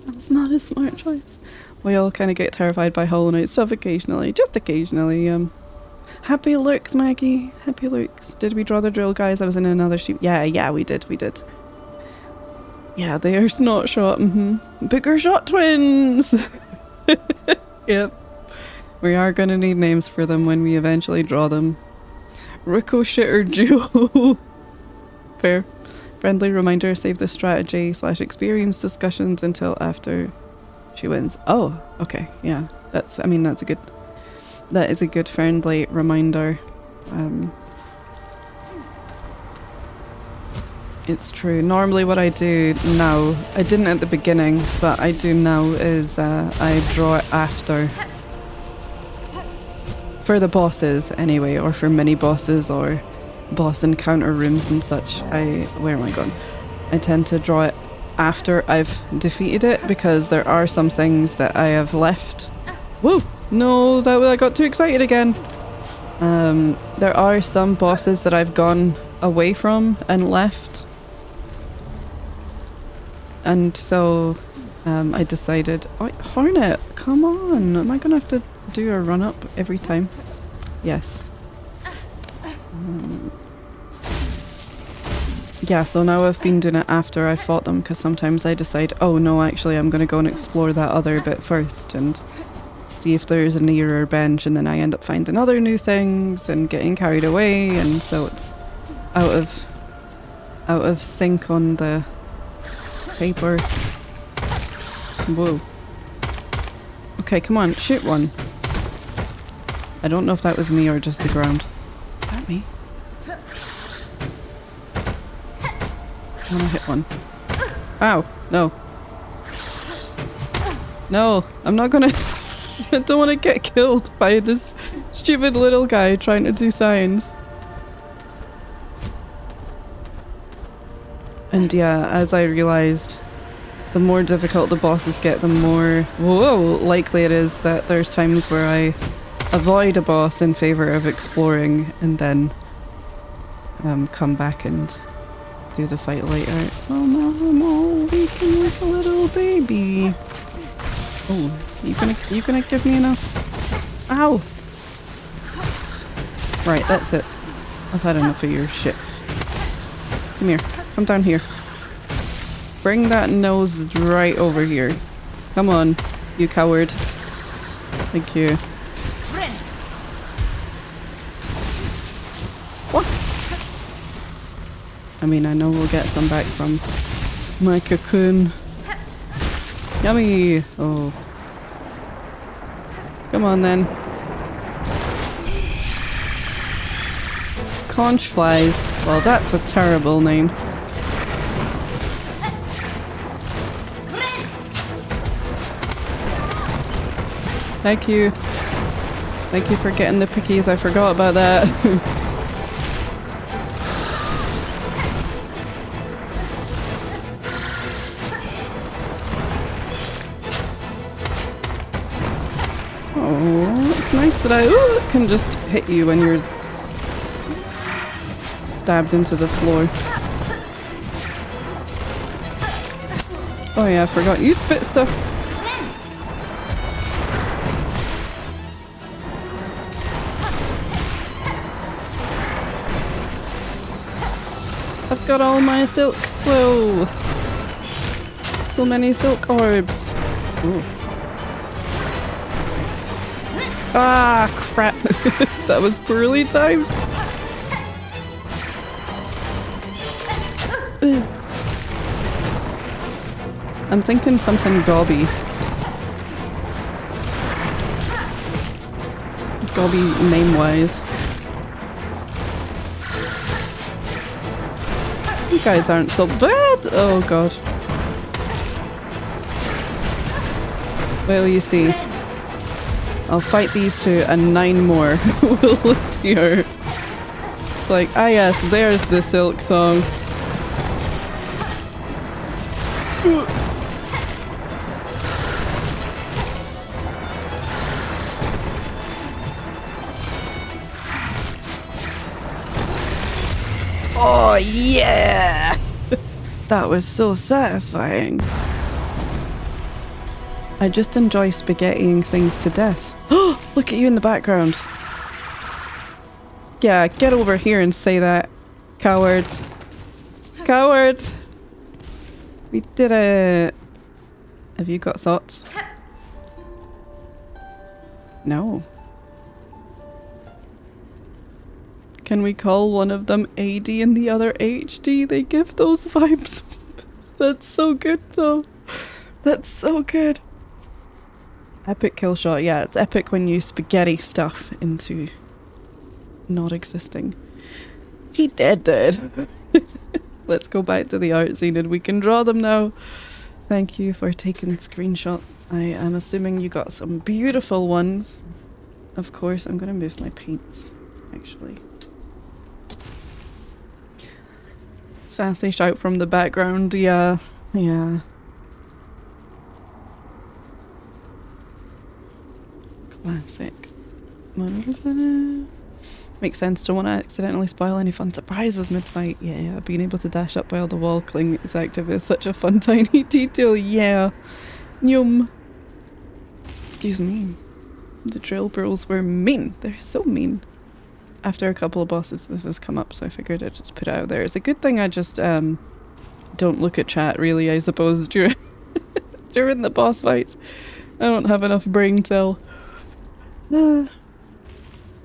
That's not a smart choice. We all kind of get terrified by Hollow Knight stuff occasionally, just occasionally. Happy looks, Maggie. Happy looks. Did we draw the drill guys? I was in another sheet. Yeah, we did. Yeah, they are snot shot. Booger shot twins. Yep. We are gonna need names for them when we eventually draw them. Ricochet or Duo. Fair. Friendly reminder, save the strategy / experience discussions until after she wins. Oh, okay, yeah. That is a good friendly reminder. It's true. Normally what I do now, I didn't at the beginning, but I do now is I draw it after. For the bosses anyway, or for mini bosses or boss encounter rooms and such. Where am I going? I tend to draw it after I've defeated it because there are some things that I have left. Whoa! No, I got too excited again. There are some bosses that I've gone away from and left. And so I decided, oh, Hornet, come on. Am I going to have to do a run up every time? Yes. Yeah, so now I've been doing it after I fought them because sometimes I decide, oh no, actually I'm going to go and explore that other bit first and see if there's a nearer bench, and then I end up finding other new things and getting carried away, and so it's out of sync on the paper. Whoa. Okay, come on, shoot one. I don't know if that was me or just the ground. Is that me? I want to hit one. Ow! No. No, I'm not gonna... I don't want to get killed by this stupid little guy trying to do signs. And yeah, as I realised, the more difficult the bosses get, the more likely it is that there's times where I avoid a boss in favour of exploring and then come back and do the fight later. Oh no, waking with a little baby. Oh, you gonna give me enough? Ow! Right, that's it. I've had enough of your shit. Come here. Come down here. Bring that nose right over here. Come on, you coward. Thank you. What? I mean, I know we'll get some back from my cocoon. Yummy! Oh. Come on then. Conchflies. Well, that's a terrible name. Thank you. Thank you for getting the pickies. I forgot about that. Oh, it's nice that I can just hit you when you're stabbed into the floor. Oh yeah, I forgot. You spit stuff. I've got all my silk. Whoa. So many silk orbs. Ooh. Ah, crap. That was poorly timed. I'm thinking something gobby. Gobby name-wise. You guys aren't so bad! Oh god. Well, you see. I'll fight these two and 9 more will appear. It's like, ah yes, there's the Silksong. Oh yeah! That was so satisfying. I just enjoy spaghettiing things to death. Oh, look at you in the background. Yeah, get over here and say that. Cowards. Cowards! We did it. Have you got thoughts? No. Can we call one of them AD and the other HD? They give those vibes. That's so good though. That's so good. Epic kill shot. Yeah, it's epic when you spaghetti stuff into not existing. He dead. Let's go back to the art scene and we can draw them now. Thank you for taking screenshots. I am assuming you got some beautiful ones. Of course, I'm gonna move my paints, actually. Sassy shout from the background, yeah. Yeah. Classic. Makes sense, don't want to accidentally spoil any fun surprises mid-fight. Yeah, being able to dash up while the wall cling is active is such a fun tiny detail, yeah. Yum. Excuse me. The drill bros were mean. They're so mean. After a couple of bosses this has come up, so I figured I'd just put it out there. It's a good thing I just don't look at chat really, I suppose, during during the boss fights. I don't have enough brain cell.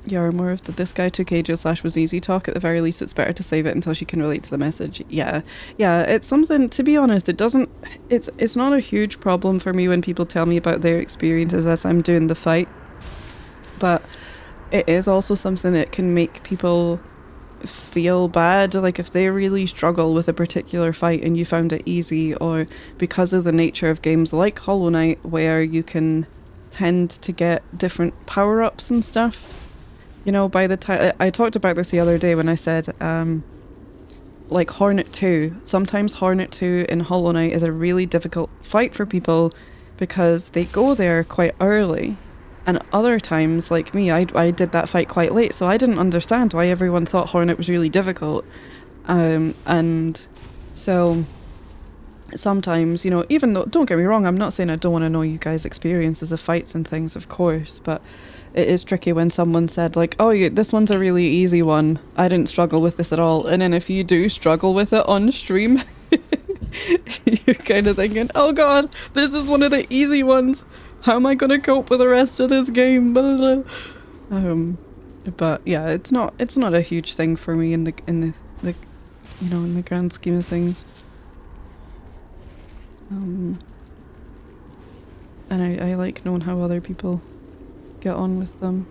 Yeah, more of this guy took ages / was easy talk. At the very least it's better to save it until she can relate to the message. Yeah, it's something, to be honest, it's not a huge problem for me when people tell me about their experiences as I'm doing the fight, but it is also something that can make people feel bad, like if they really struggle with a particular fight and you found it easy, or because of the nature of games like Hollow Knight where you can tend to get different power-ups and stuff. You know, by the time I talked about this the other day when I said like Hornet 2, sometimes Hornet 2 in Hollow Knight is a really difficult fight for people because they go there quite early, and other times, like me, I did that fight quite late, so I didn't understand why everyone thought Hornet was really difficult, and so sometimes, you know, even though, don't get me wrong, I'm not saying I don't want to know you guys' experiences of fights and things, of course, but it is tricky when someone said like, oh, this one's a really easy one, I didn't struggle with this at all, and then if you do struggle with it on stream you're kind of thinking, oh god, this is one of the easy ones, how am I gonna cope with the rest of this game? But yeah, it's not a huge thing for me in the you know, in the grand scheme of things. And I like knowing how other people get on with them.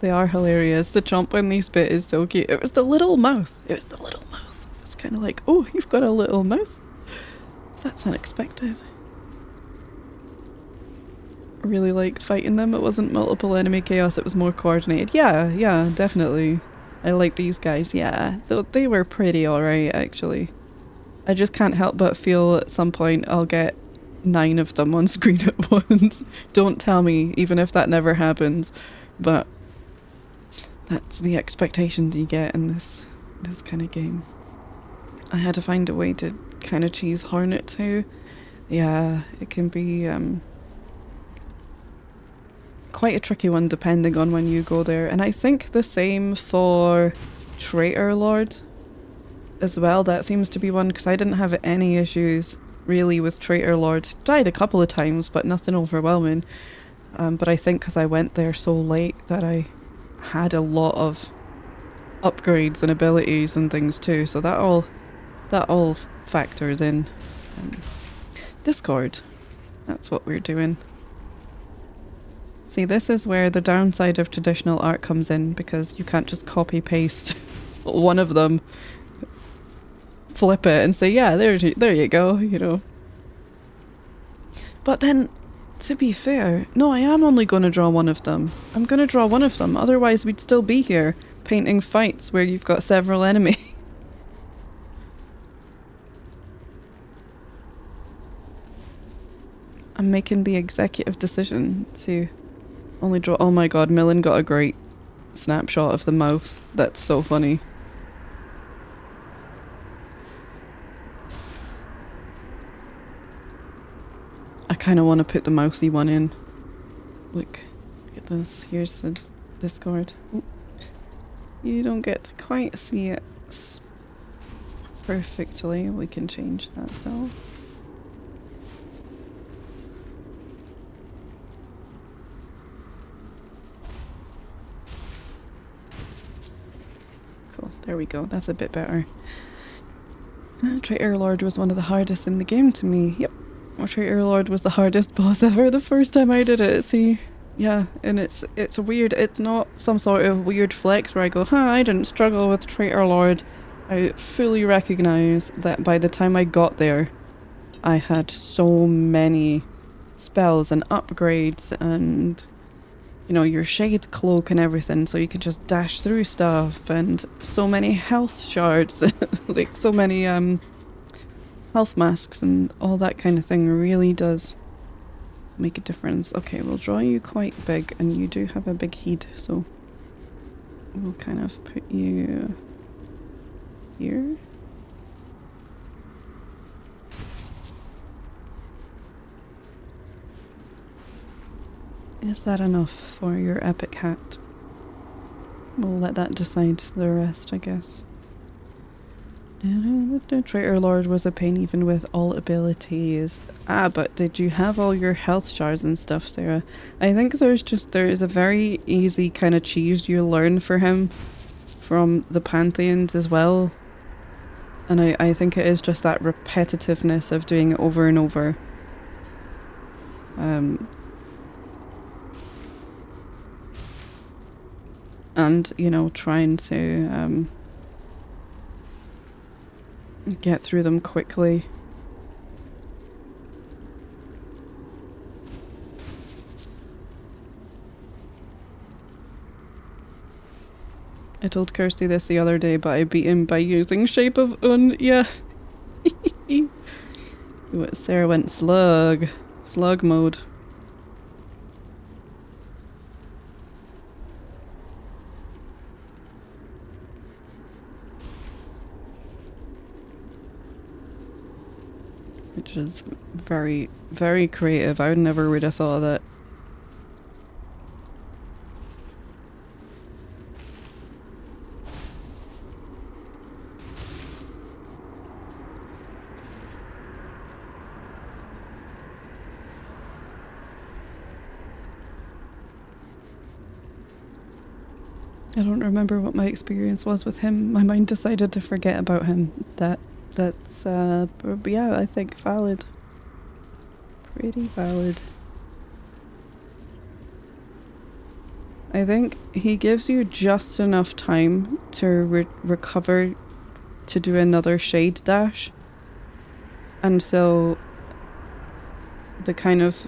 They are hilarious. The chomp in this bit is so cute. It was the little mouth. It was the little mouth. It's kind of like, oh, you've got a little mouth. That's unexpected. Really liked fighting them. It wasn't multiple enemy chaos, it was more coordinated. Yeah, definitely. I like these guys, yeah. They were pretty alright, actually. I just can't help but feel at some point I'll get 9 of them on screen at once. Don't tell me, even if that never happens. But that's the expectations you get in this kind of game. I had to find a way to kind of cheese Hornet too. Yeah, it can be quite a tricky one depending on when you go there. And I think the same for Traitor Lord as well. That seems to be one, because I didn't have any issues really with Traitor Lord. Died a couple of times, but nothing overwhelming. But I think because I went there so late that I had a lot of upgrades and abilities and things too, so that all factors in. Discord, that's what we're doing. See, this is where the downside of traditional art comes in, because you can't just copy paste one of them, flip it and say, yeah, there you go, you know. But then, to be fair, no, I am only going to draw one of them. I'm going to draw one of them, otherwise we'd still be here painting fights where you've got several enemies. I'm making the executive decision to only draw. Oh my god, Millen got a great snapshot of the mouth. That's so funny. kind of want to put the mousy one in. Look at this. Here's the Discord. Ooh. You don't get to quite see it perfectly. We can change that though. Cool. There we go. That's a bit better. Traitor Lord was one of the hardest in the game to me. Yep. Traitor Lord was the hardest boss ever the first time I did it. See? Yeah, and it's weird. It's not some sort of weird flex where I go, huh, I didn't struggle with Traitor Lord. I fully recognize that by the time I got there, I had so many spells and upgrades and, you know, your shade cloak and everything, so you can just dash through stuff, and so many health shards, like so many health masks and all that kind of thing really does make a difference. Okay, we'll draw you quite big, and you do have a big head, so we'll kind of put you here. Is that enough for your epic hat? We'll let that decide the rest, I guess. The Traitor Lord was a pain even with all abilities. Ah, but did you have all your health shards and stuff, Sarah? I think there is a very easy kind of cheese you learn for him from the Pantheons as well. And I think it is just that repetitiveness of doing it over and over. And, you know, trying to get through them quickly. I told Kirsty this the other day, but I beat him by using Shape of Un. Yeah. Sarah went slug mode. Which is very, very creative. I would never would have thought of that. I don't remember what my experience was with him. My mind decided to forget about him. That's yeah, I think valid. Pretty valid. I think he gives you just enough time to recover to do another shade dash. And so the kind of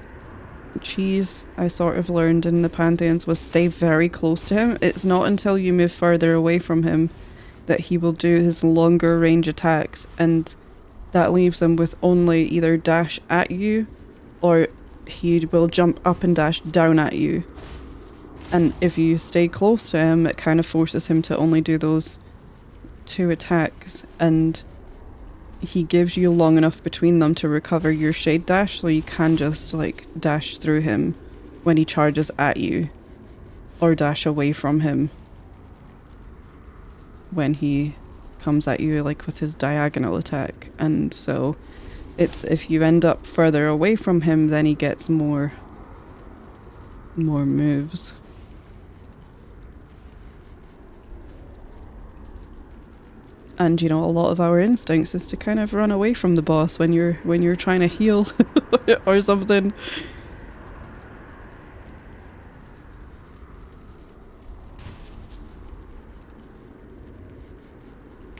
cheese I sort of learned in the Pantheons was stay very close to him. It's not until you move further away from him that he will do his longer range attacks, and that leaves him with only either dash at you or he will jump up and dash down at you. And if you stay close to him, it kind of forces him to only do those 2 attacks, and he gives you long enough between them to recover your shade dash, so you can just like dash through him when he charges at you, or dash away from him when he comes at you like with his diagonal attack. And so it's, if you end up further away from him, then he gets more moves. And you know, a lot of our instincts is to kind of run away from the boss when you're trying to heal or something.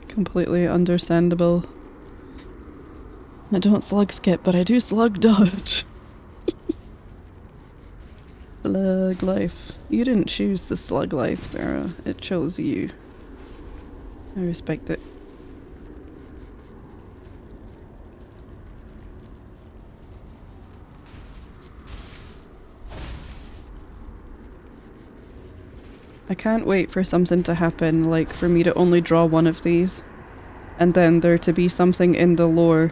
Completely understandable. I don't slug skip, but I do slug dodge. Slug life. You didn't choose the slug life, Sarah. It chose you. I respect it. I can't wait for something to happen, like for me to only draw one of these, and then there to be something in the lore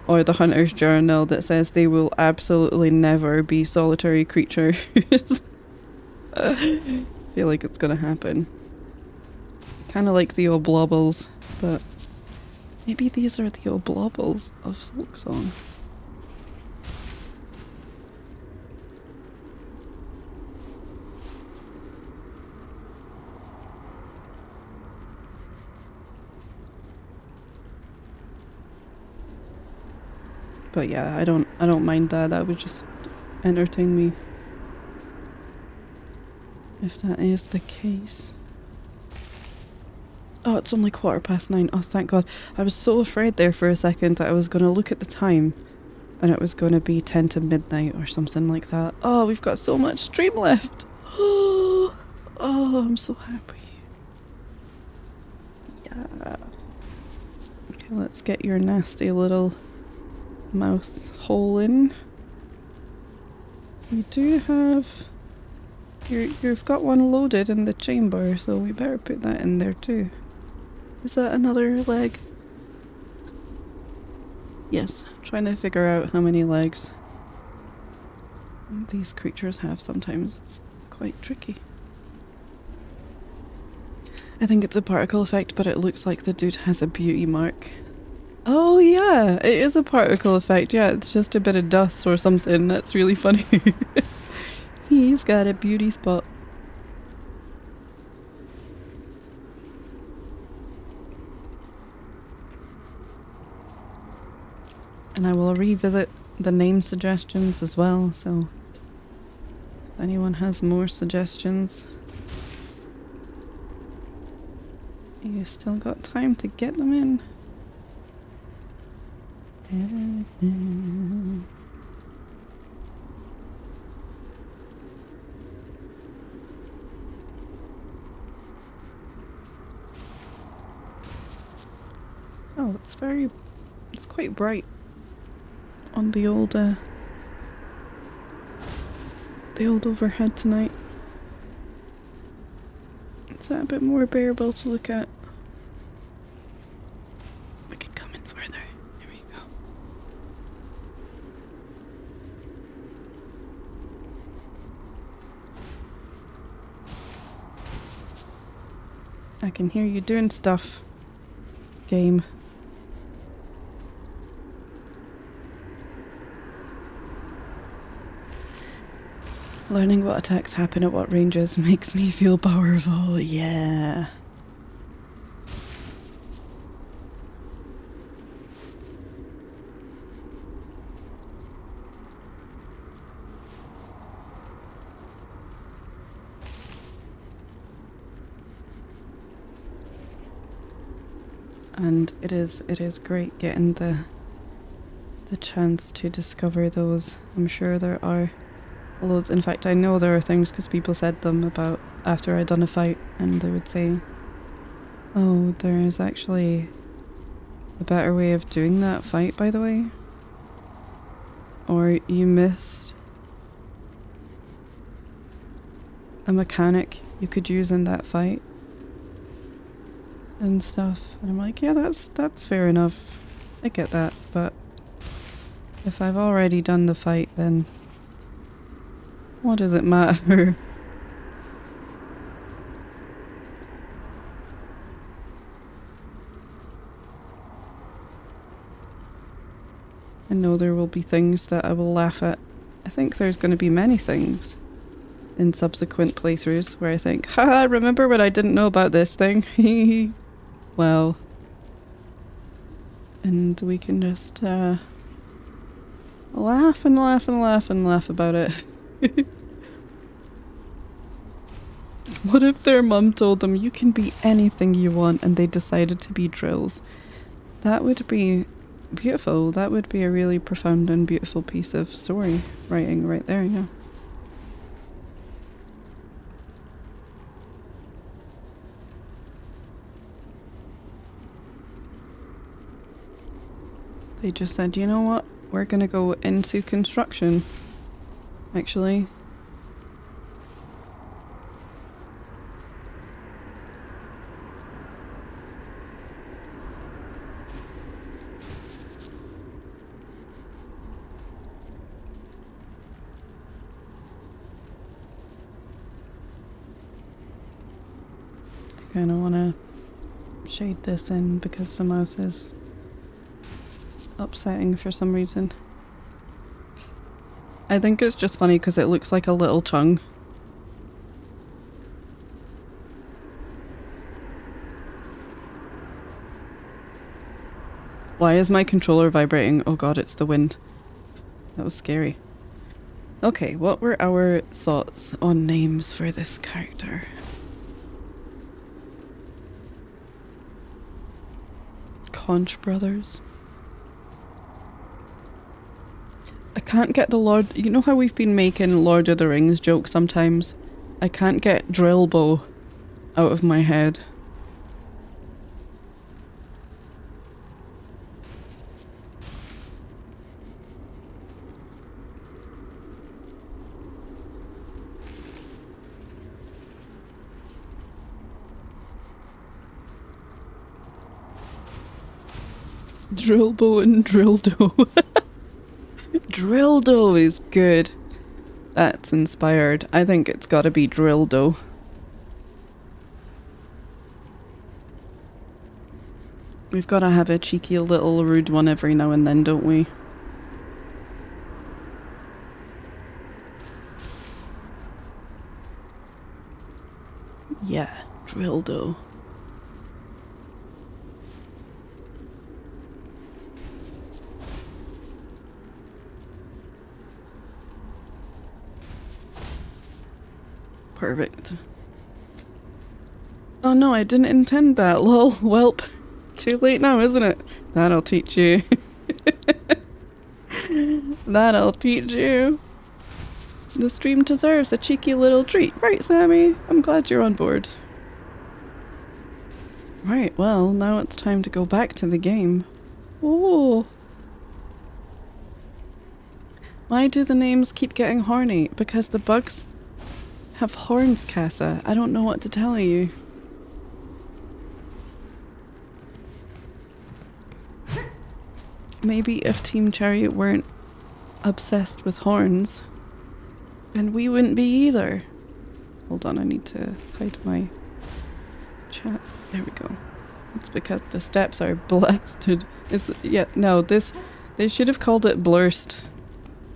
or the hunter's journal that says they will absolutely never be solitary creatures. I feel like it's gonna happen. Kind of like the Oblobbles, but maybe these are the Oblobbles of Silksong. But yeah, I don't mind that. That would just entertain me if that is the case. Oh, it's only 9:15. Oh, thank God. I was so afraid there for a second that I was going to look at the time and it was going to be 10 to midnight or something like that. Oh, we've got so much stream left. Oh, I'm so happy. Yeah. Okay, let's get your nasty little mouth hole in. You do have... You've got one loaded in the chamber, so we better put that in there too. Is that another leg? Yes, trying to figure out how many legs these creatures have sometimes. It's quite tricky. I think it's a particle effect, but it looks like the dude has a beauty mark. Oh yeah, it is a particle effect. Yeah, it's just a bit of dust or something. That's really funny. He's got a beauty spot. And I will revisit the name suggestions as well, so if anyone has more suggestions, you still got time to get them in. Oh, it's quite bright on the old overhead tonight. It's a bit more bearable to look at. We could come in further. There we go. I can hear you doing stuff, game. Learning what attacks happen at what ranges makes me feel powerful, yeah. And it is great getting the chance to discover those. I'm sure there are loads. In fact, I know there are things because people said them about after I'd done a fight and they would say, oh, there's actually a better way of doing that fight, by the way. Or you missed a mechanic you could use in that fight and stuff. And I'm like, yeah, that's fair enough. I get that, but if I've already done the fight, then what does it matter? I know there will be things that I will laugh at. I think there's going to be many things in subsequent playthroughs where I think, haha, remember when I didn't know about this thing? Well. And we can just laugh and laugh and laugh and laugh about it. What if their mum told them you can be anything you want and they decided to be drills? That would be beautiful. That would be a really profound and beautiful piece of story writing right there, yeah. They just said, you know what? We're gonna go into construction. Actually. Kind of want to shade this in because the mouse is upsetting for some reason. I think it's just funny because it looks like a little tongue. Why is my controller vibrating? Oh god, it's the wind. That was scary. Okay, what were our thoughts on names for this character? Conch Brothers. I can't get the Lord... You know how we've been making Lord of the Rings jokes sometimes? I can't get Drillbo out of my head. Drillbo and Drilldo. Drilldo is good. That's inspired. I think it's gotta be Drilldo. We've gotta have a cheeky little rude one every now and then, don't we? Yeah, Drilldo. Perfect. Oh no, I didn't intend that, lol. Welp. Too late now, isn't it? That'll teach you. That'll teach you. The stream deserves a cheeky little treat. Right, Sammy? I'm glad you're on board. Right, well, now it's time to go back to the game. Oh. Why do the names keep getting horny? Because the bugs have horns, Casa. I don't know what to tell you. Maybe if Team Chariot weren't obsessed with horns, then we wouldn't be either. Hold on, I need to hide my chat. There we go. It's because the steps are blasted. No, they should have called it blurst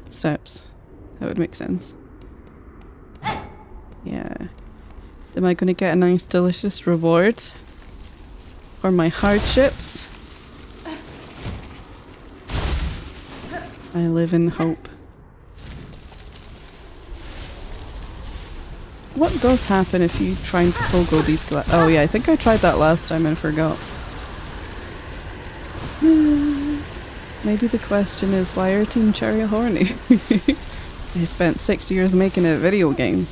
steps. That would make sense. Yeah. Am I going to get a nice delicious reward for my hardships? I live in hope. What does happen if you try and pogo these glass? Oh yeah, I think I tried that last time and forgot. Maybe the question is, why are Team Cherry horny? They spent 6 years making a video game.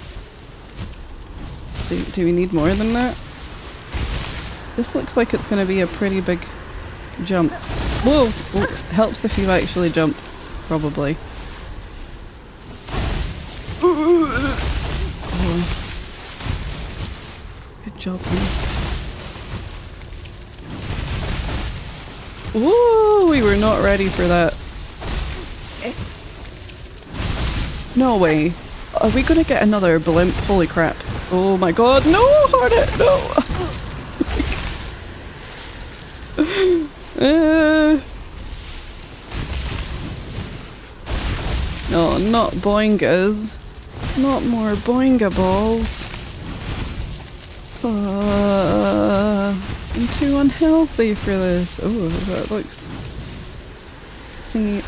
Do we need more than that? This looks like it's going to be a pretty big jump. Whoa! Well, helps if you actually jump, probably. Oh. Good job, man. Whoa! We were not ready for that. No way. Are we going to get another blimp? Holy crap. Oh my god, no! Hornet, no! No, not boingas. Not more boinga balls. I'm too unhealthy for this. Oh, that looks... See,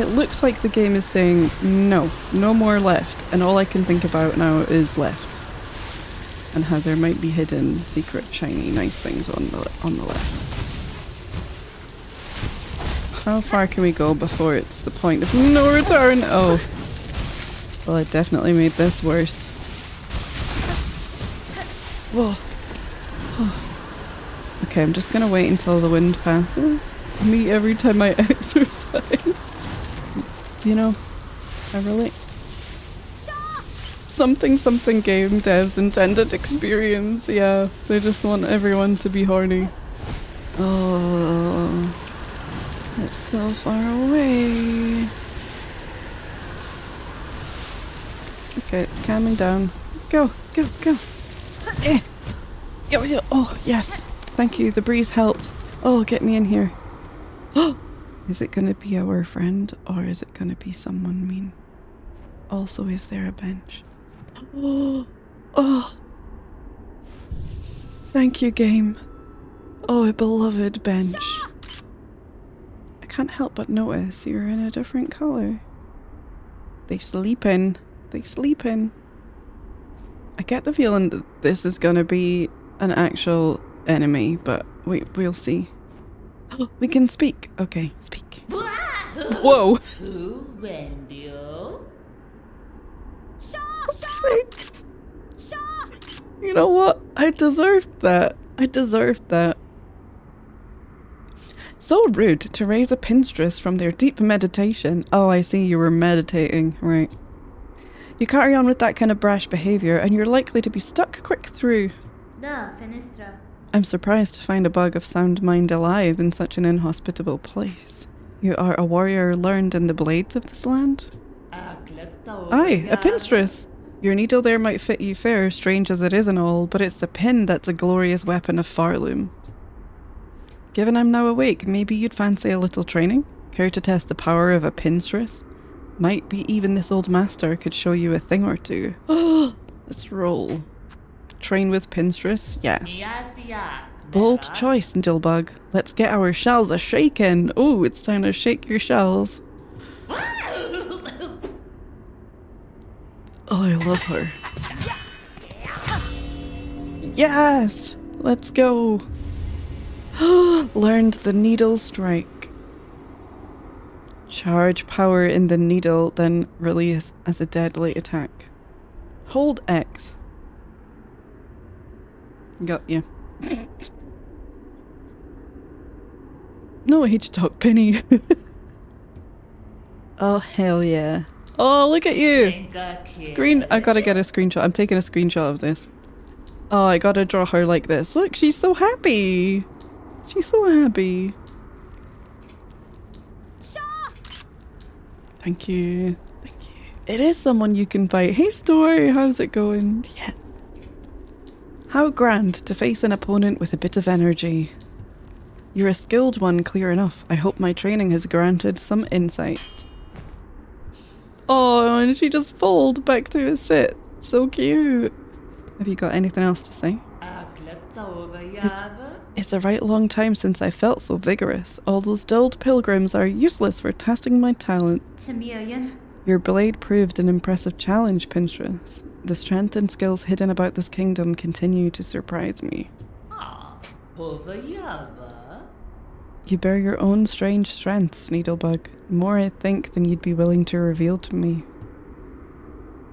it looks like the game is saying, no, no more left. And all I can think about now is left. And how there might be hidden, secret, shiny, nice things on the left. How far can we go before it's the point of no return? Oh. Well, I definitely made this worse. Whoa. Oh. Okay, I'm just gonna wait until the wind passes. Me every time I exercise. You know, I relate. Something game devs intended experience. Yeah, they just want everyone to be horny. Oh, it's so far away. Okay, it's calming down. Go, go, go. Oh, yes. Thank you. The breeze helped. Oh, get me in here. Oh, is it going to be our friend or is it going to be someone mean? Also, is there a bench? Oh, oh. Thank you, game. Oh, a beloved bench. I can't help but notice you're in a different colour. They sleep in. They sleep in. I get the feeling that this is going to be an actual enemy, but we'll see. Oh, we can speak. Okay, speak. Whoa! Sake. You know what? I deserved that. I deserved that. So rude to raise a Pinstress from their deep meditation. Oh, I see, you were meditating, right. You carry on with that kind of brash behaviour and you're likely to be stuck quick through. I'm surprised to find a bug of sound mind alive in such an inhospitable place. You are a warrior learned in the blades of this land? Aye, a Pinstress. Your needle there might fit you fair, strange as it is and all, but it's the pin that's a glorious weapon of Farloom. Given I'm now awake, maybe you'd fancy a little training? Care to test the power of a Pinstress? Might be even this old master could show you a thing or two. Oh, let's roll. Train with Pinstress? Yes. Bold choice, Dillbug. Let's get our shells a-shaking. Oh, it's time to shake your shells. Oh, I love her. Yes! Let's go. Learned the needle strike. Charge power in the needle, then release as a deadly attack. Hold X. Got you. No H-Talk Penny. Oh, hell yeah. Oh, look at you! I gotta get a screenshot. I'm taking a screenshot of this. Oh, I gotta draw her like this. Look, she's so happy! She's so happy. Thank you. Thank you. It is someone you can fight. Hey, Story, how's it going? Yeah. How grand to face an opponent with a bit of energy. You're a skilled one, clear enough. I hope my training has granted some insight. Oh, and she just folded back to a sit. So cute. Have you got anything else to say? It's a right long time since I felt so vigorous. All those dulled pilgrims are useless for testing my talent. Your blade proved an impressive challenge, Pinstress. The strength and skills hidden about this kingdom continue to surprise me. You bear your own strange strengths, Needlebug. More, I think, than you'd be willing to reveal to me.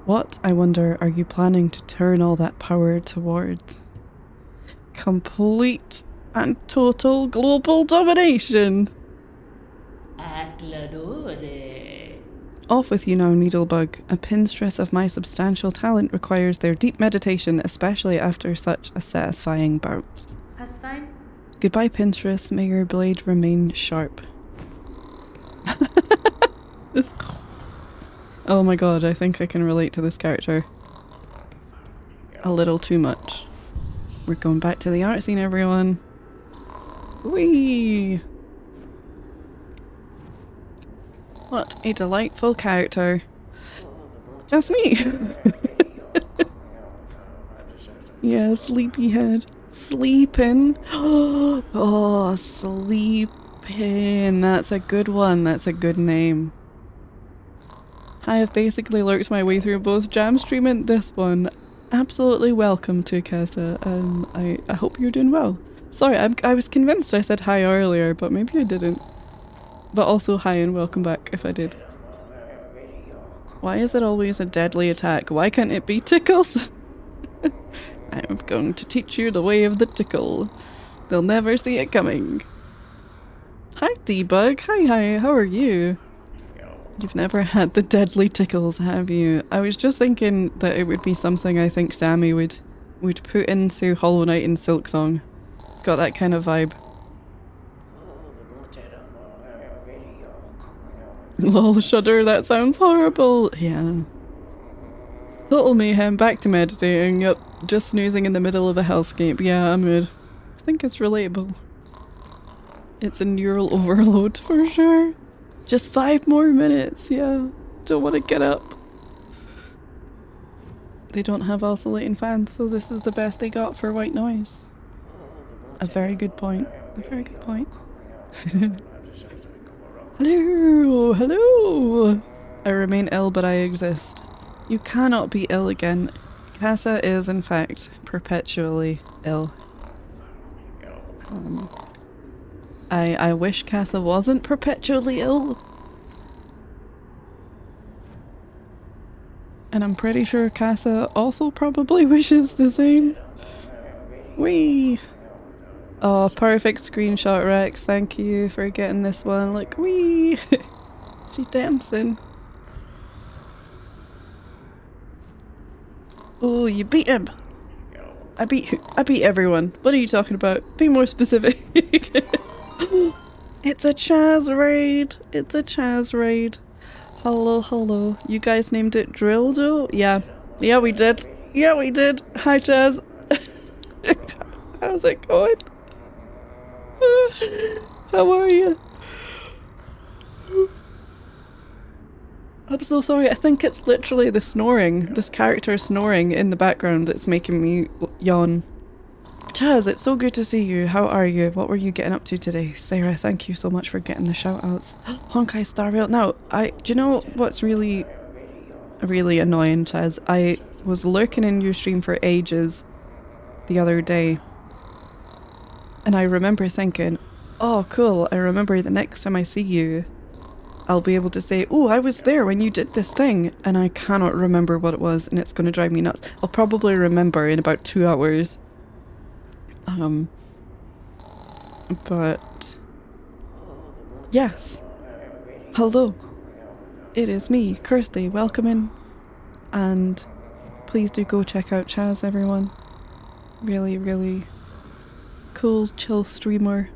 What, I wonder, are you planning to turn all that power towards? Complete and total global domination! Off with you now, Needlebug. A Pinstress of my substantial talent requires their deep meditation, especially after such a satisfying bout. Goodbye, Pinstress. May your blade remain sharp. Oh my god, I think I can relate to this character a little too much. We're going back to the art scene, everyone. Whee! What a delightful character. Just me. Yeah, sleepyhead. SleepIn. Oh, SleepIn. That's a good one. That's a good name. I have basically lurked my way through both Jamstream and this one. Absolutely welcome to Kessa. I hope you're doing well. Sorry, I was convinced I said hi earlier, but maybe I didn't. But also hi and welcome back if I did. Why is it always a deadly attack? Why can't it be tickles? I'm going to teach you the way of the tickle. They'll never see it coming. Hi Debug, hi, how are you? You've never had the deadly tickles, have you? I was just thinking that it would be something I think Sammy would put into Hollow Knight and Silksong. It's got that kind of vibe. Lol, shudder, that sounds horrible. Yeah. Total mayhem, back to meditating, yep. Just snoozing in the middle of a hellscape. Yeah, I'm good. I think it's relatable. It's a neural overload for sure. Just 5 more minutes, yeah. Don't want to get up. They don't have oscillating fans, so this is the best they got for white noise. A very good point. A very good point. Hello! Hello! I remain ill, but I exist. You cannot be ill again. Casa is, in fact, perpetually ill. I wish Casa wasn't perpetually ill. And I'm pretty sure Casa also probably wishes the same. Whee! Oh, perfect screenshot, Rex. Thank you for getting this one. Like, whee! She's dancing. Oh, you beat him! I beat everyone. What are you talking about? Be more specific. It's a Chaz raid. It's a Chaz raid. Hello, hello. You guys named it Drilldo? Yeah. Yeah, we did. Yeah, we did. Hi, Chaz. How's it going? How are you? I'm so sorry. I think it's literally the snoring. This character snoring in the background that's making me yawn. Chaz, it's so good to see you. How are you? What were you getting up to today? Sarah, thank you so much for getting the shout outs. Honkai Star Rail. Now, do you know what's really annoying, Chaz? I was lurking in your stream for ages the other day. And I remember thinking, oh cool, I remember the next time I see you, I'll be able to say, oh, I was there when you did this thing, and I cannot remember what it was, and it's going to drive me nuts. I'll probably remember in about 2 hours. But yes. Hello. It is me, Kirsty, welcome in. And please do go check out Chaz, everyone. Really, really cool, chill streamer.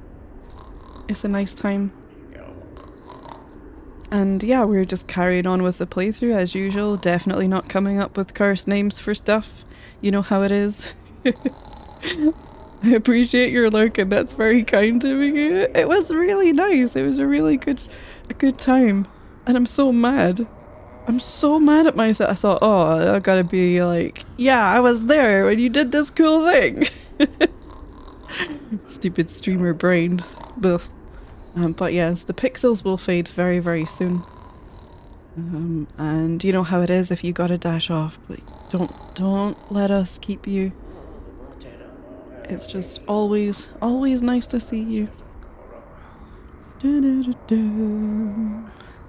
It's a nice time. And yeah, we're just carrying on with the playthrough as usual. Definitely not coming up with cursed names for stuff. You know how it is. I appreciate your lurking. That's very kind to me. It was really nice. It was a really good time. And I'm so mad. I'm so mad at myself. I thought, oh, I gotta be like, yeah, I was there when you did this cool thing. Stupid streamer brain. But yes, the pixels will fade very, very soon. And you know how it is if you gotta dash off, but don't let us keep you. It's just always nice to see you. I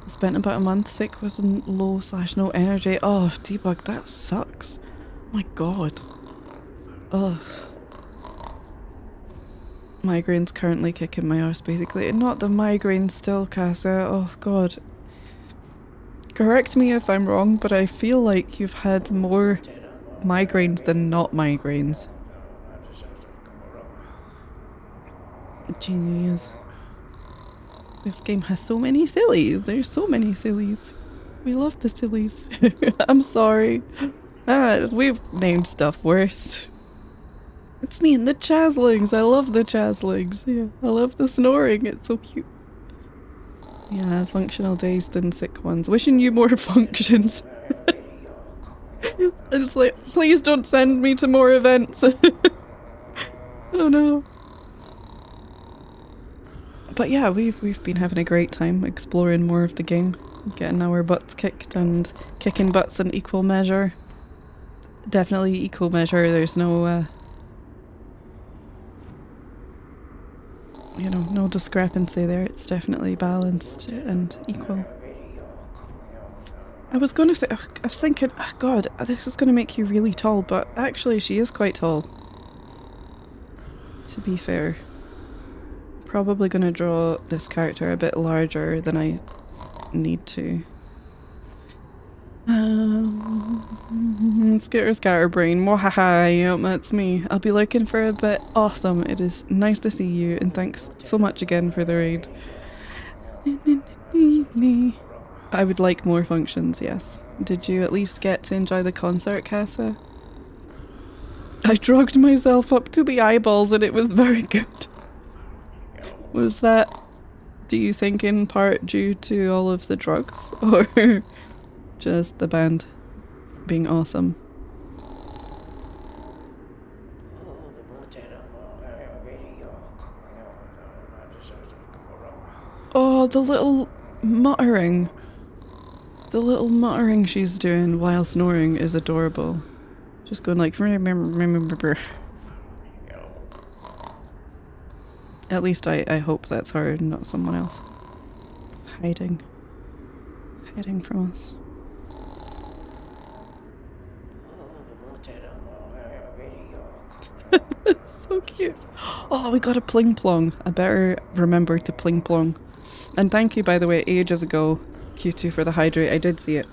spent about a month sick with low/no energy. Oh, debug, that sucks. My god. Ugh. Migraine's currently kicking my arse, basically. Not the migraine still, Casa. Oh god. Correct me if I'm wrong, but I feel like you've had more migraines than not migraines. Jeez. This game has so many sillies. There's so many sillies. We love the sillies. I'm sorry. We've named stuff worse. It's me and the Chazlings. I love the Chazlings. Yeah, I love the snoring. It's so cute. Yeah, functional days than sick ones. Wishing you more functions. It's like, please don't send me to more events. Oh no. But yeah, we've been having a great time exploring more of the game, getting our butts kicked and kicking butts in equal measure. Definitely equal measure. There's no you know, no discrepancy there. It's definitely balanced and equal. I was going to say, I was thinking, oh god, this is going to make you really tall, but actually she is quite tall. To be fair. Probably going to draw this character a bit larger than I need to. Scatterbrain. Mwahaha, yep, that's me. I'll be looking for a bit. Awesome. It is nice to see you, and thanks so much again for the raid. I would like more functions, yes. Did you at least get to enjoy the concert, Casa? I drugged myself up to the eyeballs and it was very good. Was that, do you think, in part due to all of the drugs? Or just the band being awesome? Oh, the little muttering. The little muttering she's doing while snoring is adorable. Just going like... At least I hope that's her and not someone else. Hiding. Hiding from us. So cute. Oh, we got a pling plong. I better remember to pling plong. And thank you, by the way, ages ago, Q2 for the hydrate. I did see it.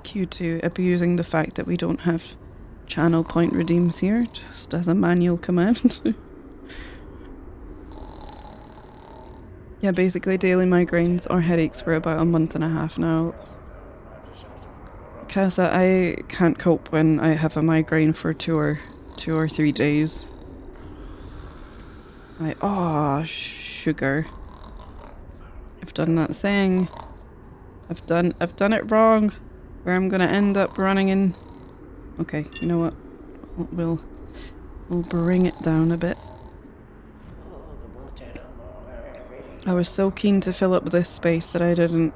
Q2 abusing the fact that we don't have channel point redeems here, just as a manual command. Yeah, basically daily migraines or headaches for about a month and a half now. Casa, I can't cope when I have a migraine for two or 3 days. Sugar. I've done that thing. I've done it wrong. Where I'm gonna end up running in. Okay, you know what? We'll bring it down a bit. I was so keen to fill up this space that I didn't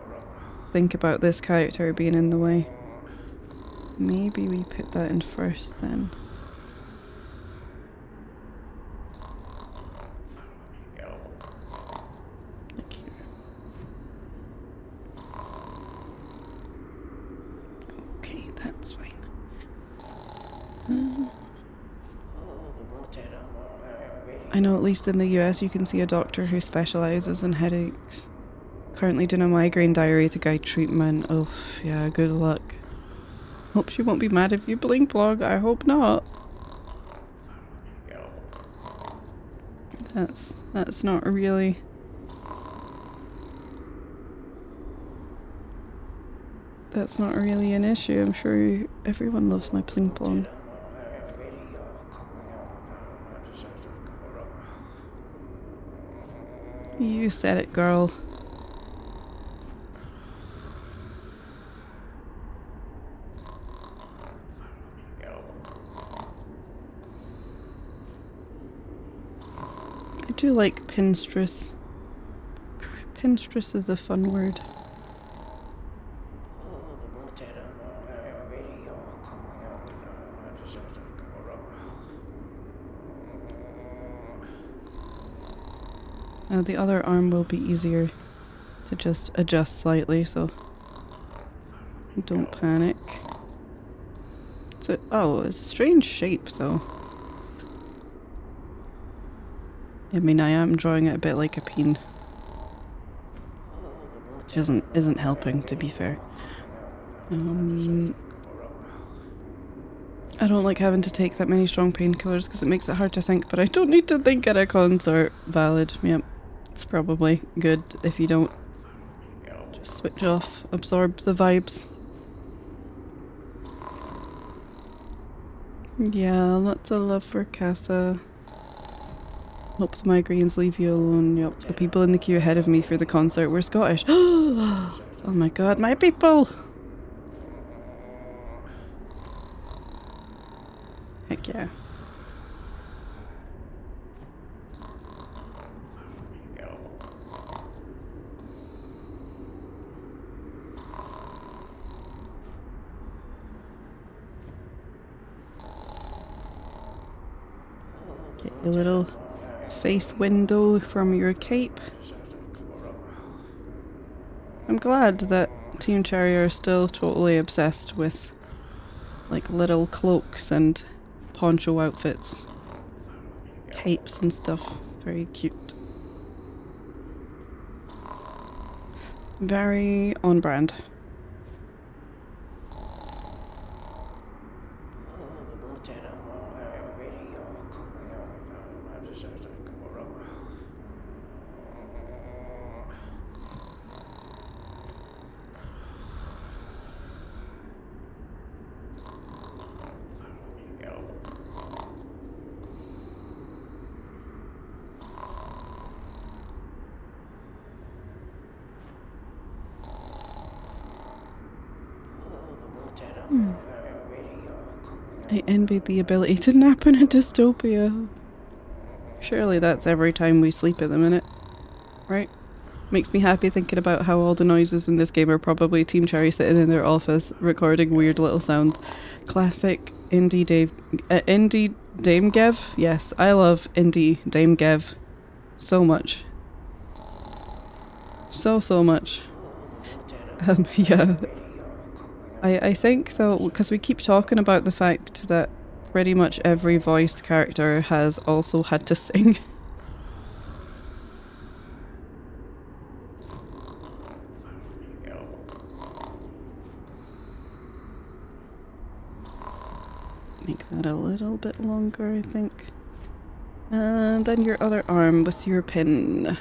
think about this character being in the way. Maybe we put that in first then. Like here. Okay, that's fine. I know at least in the US you can see a doctor who specialises in headaches. Currently doing a migraine diuretic eye treatment. Oh, yeah, good luck. Hope she won't be mad if you blink blog. I hope not. That's not really... That's not really an issue. I'm sure everyone loves my pling plong. You said it, girl. I do like Pinstress. Pinstress is a fun word. Now the other arm will be easier to just adjust slightly, so don't panic. It's a strange shape though. I mean, I am drawing it a bit like a peen. Which isn't helping, to be fair. I don't like having to take that many strong painkillers because it makes it hard to think, but I don't need to think at a concert. Valid. Yep. It's probably good if you don't. Just switch off, absorb the vibes. Yeah, lots of love for Casa. Hope the migraines leave you alone. Yep, the people in the queue ahead of me for the concert were Scottish. Oh my god, my people! Heck yeah. Get your little face window from your cape. I'm glad that Team Cherry are still totally obsessed with like little cloaks and poncho outfits. Capes and stuff. Very cute. Very on brand. I envied the ability to nap in a dystopia. Surely that's every time we sleep at the minute, right? Makes me happy thinking about how all the noises in this game are probably Team Cherry sitting in their office recording weird little sounds. Classic indie indie Dame Gev? Yes, I love indie Dame Gev so much. So much. Yeah. I think though, because we keep talking about the fact that pretty much every voiced character has also had to sing. Make that a little bit longer, I think. And then your other arm with your pin.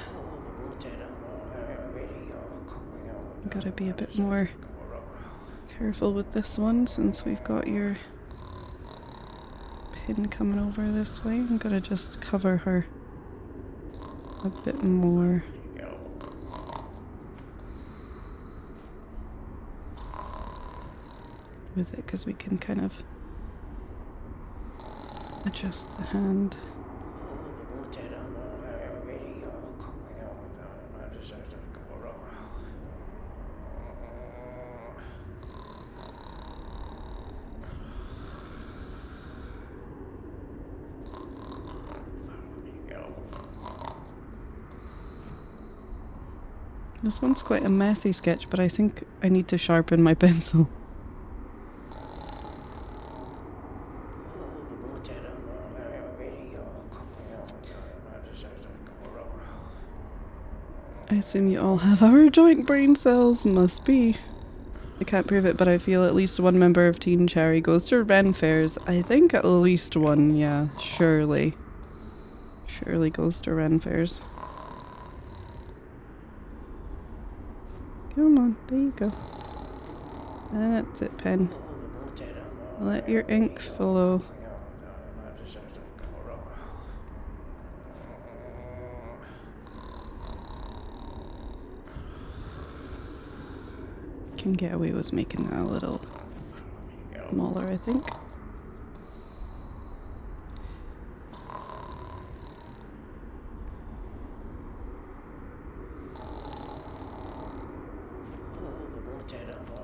Gotta be a bit more careful with this one since we've got your pin coming over this way. I'm gonna just cover her a bit more. With it, because we can kind of adjust the hand. This one's quite a messy sketch, but I think I need to sharpen my pencil. I assume you all have our joint brain cells. Must be. I can't prove it, but I feel at least one member of Teen Cherry goes to Ren fairs. I think at least one, yeah. Surely. Surely goes to Ren fairs. Come on, there you go. That's it, pen. Let your ink flow. Can get away with making that a little smaller, I think.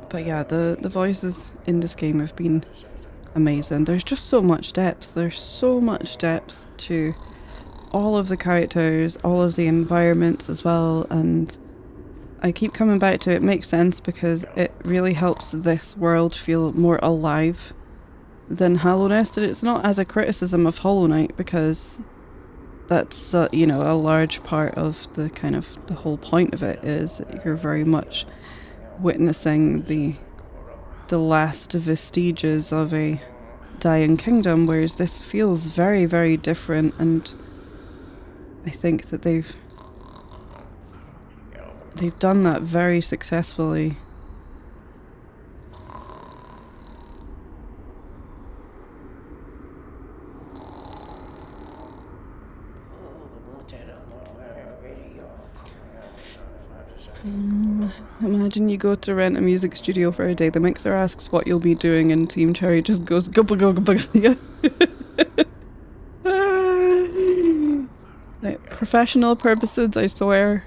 But yeah, the voices in this game have been amazing. There's just so much depth. There's so much depth to all of the characters, all of the environments as well, and I keep coming back to it. It makes sense because it really helps this world feel more alive than Hollow Nest. And it's not as a criticism of Hollow Knight, because that's, you know, a large part of the kind of the whole point of it is that you're very much witnessing the last vestiges of a dying kingdom, whereas this feels very, very different, and I think that they've done that very successfully. Imagine you go to rent a music studio for a day. The mixer asks what you'll be doing, and Team Cherry just goes gubba gubba gubba. Like, professional purposes, I swear.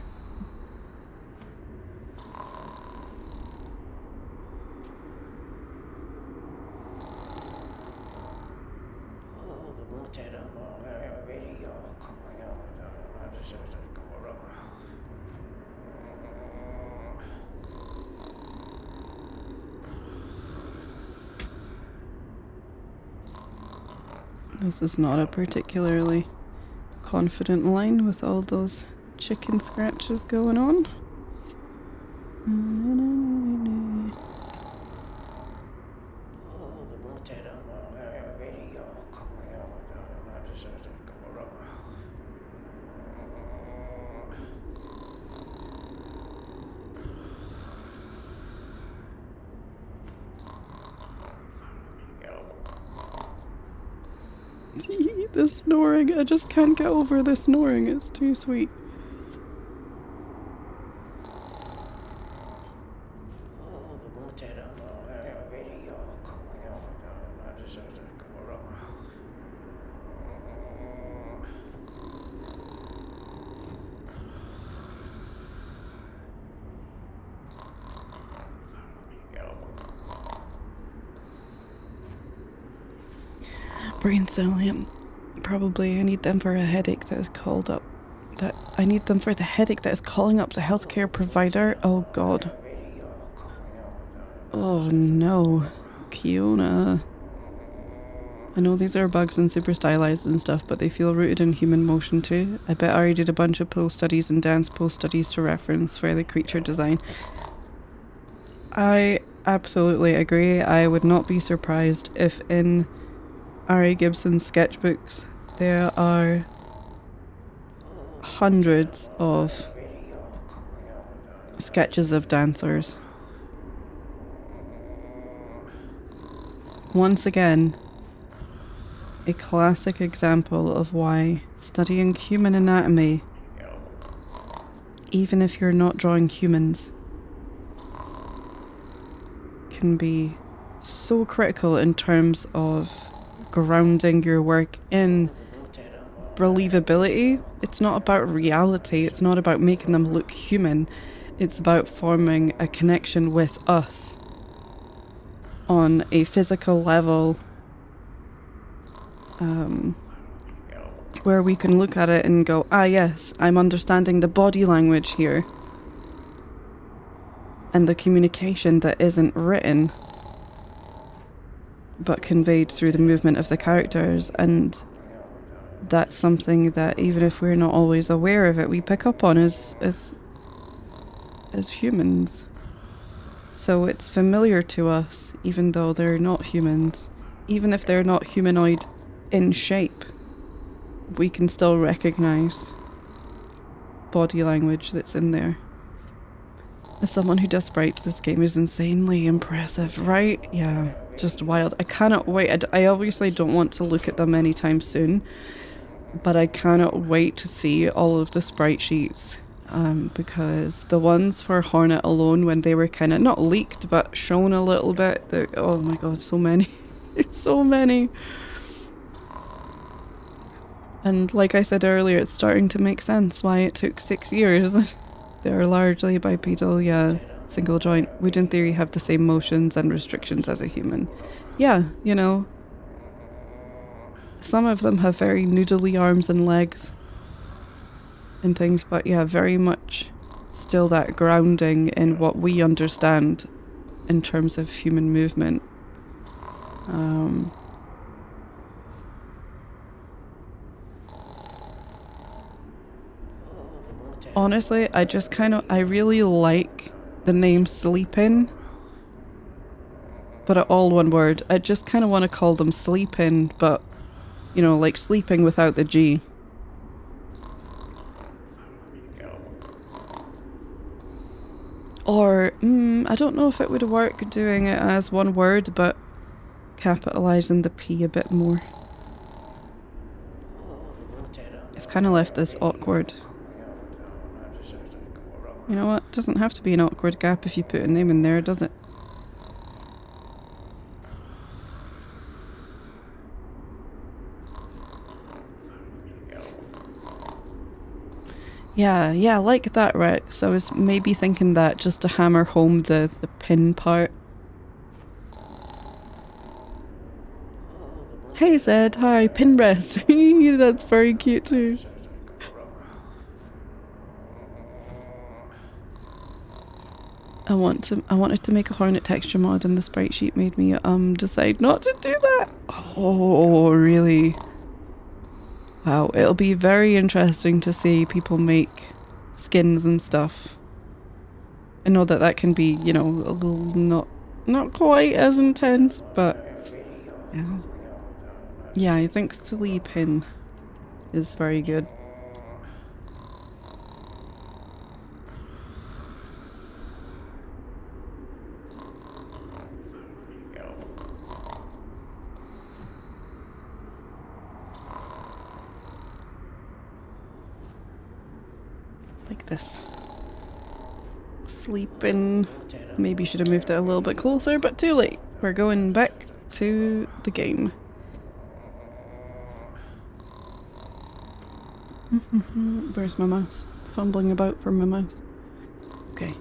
This is not a particularly confident line with all those chicken scratches going on. The snoring, I just can't get over the snoring, it's too sweet. Brain Psyllium. Probably I need them for a headache that is called up. I need them for the headache that is calling up the healthcare provider. Oh god. Oh no. Kiona. I know these are bugs and super stylized and stuff, but they feel rooted in human motion too. I bet Ari did a bunch of pose studies and dance pose studies to reference for the creature design. I absolutely agree. I would not be surprised if in Ari Gibson's sketchbooks there are hundreds of sketches of dancers. Once again, a classic example of why studying human anatomy, even if you're not drawing humans, can be so critical in terms of grounding your work in believability. It's not about reality, it's not about making them look human, it's about forming a connection with us on a physical level, where we can look at it and go, ah yes, I'm understanding the body language here and the communication that isn't written but conveyed through the movement of the characters, and that's something that even if we're not always aware of it, we pick up on as humans. So it's familiar to us, even though they're not humans. Even if they're not humanoid in shape, we can still recognize body language that's in there. As someone who does sprites, this game is insanely impressive, right? Yeah, just wild. I cannot wait. I obviously don't want to look at them anytime soon, but I cannot wait to see all of the sprite sheets, because the ones for Hornet alone, when they were kind of not leaked but shown a little bit, oh my god, so many. So many. And like I said earlier, it's starting to make sense why it took 6 years. They're largely bipedal, yeah, single joint, would in theory have the same motions and restrictions as a human. Yeah, you know, some of them have very noodly arms and legs and things, but yeah, very much still that grounding in what we understand in terms of human movement. Honestly, I really like the name SleepIn, but all one word. I just kind of want to call them SleepIn, but, you know, like sleeping without the G. Or, I don't know if it would work doing it as one word, but capitalizing the P a bit more. I've kind of left this awkward. You know what? It doesn't have to be an awkward gap if you put a name in there, does it? Yeah, like that, Rex. I was maybe thinking that just to hammer home the pin part. Hey Zed, hi, Pinstress. That's very cute too. I wanted to make a Hornet texture mod and the sprite sheet made me decide not to do that. Oh, really? Wow, it'll be very interesting to see people make skins and stuff. I know that can be, you know, a little not quite as intense, but yeah. Yeah, I think SleepIn is very good. Like this. SleepIn. Maybe should have moved it a little bit closer, but too late. We're going back to the game. Where's my mouse? Fumbling about for my mouse. Okay.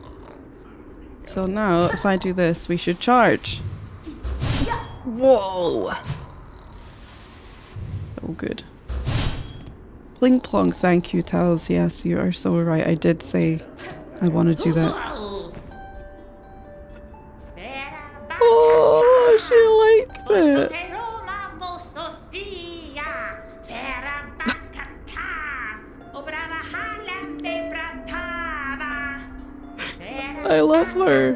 So now, if I do this, we should charge. Whoa! Oh, good. Pling plong, thank you, Tals. Yes, you are so right. I did say I want to do that. Oh, she liked it! I love her.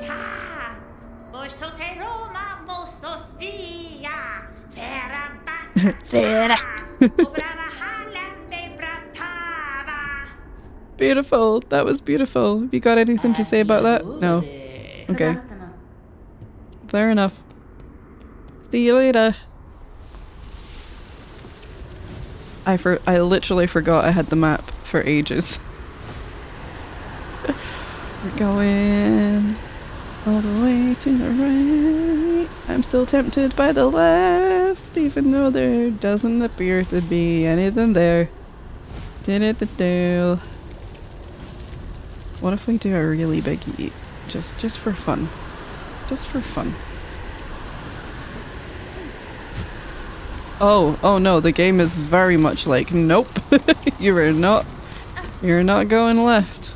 Beautiful. That was beautiful. Have you got anything to say about that? No. Okay. Fair enough. See you later. I literally forgot I had the map for ages. We're going all the way to the right. I'm still tempted by the left, even though there doesn't appear to be anything there. Do. What if we do a really big eat? Just for fun. Just for fun. Oh no, the game is very much like, nope. You're not going left.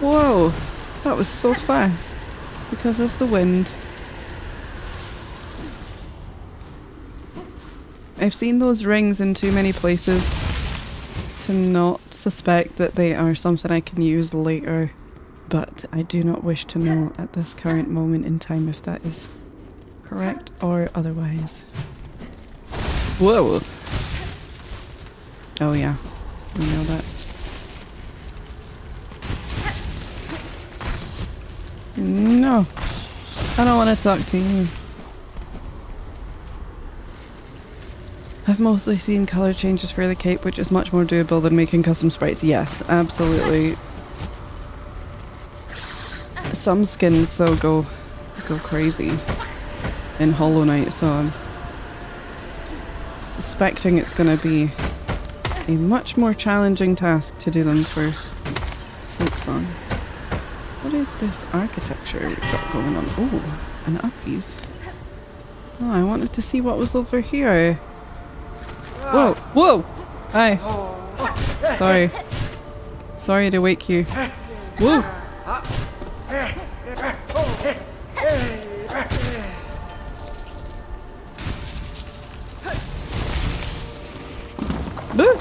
Whoa, that was so fast because of the wind. I've seen those rings in too many places to not suspect that they are something I can use later, but I do not wish to know at this current moment in time if that is correct or otherwise. Whoa! Oh yeah, we know that. No, I don't want to talk to you. I've mostly seen colour changes for the cape, which is much more doable than making custom sprites. Yes, absolutely. Some skins though go crazy in Hollow Knight, so I'm suspecting it's going to be a much more challenging task to do them for Silksong. What is this architecture we've got going on? Oh, an uppies. Oh, I wanted to see what was over here. Whoa! Whoa! Hi. Sorry. Sorry to wake you. Whoa! Boo!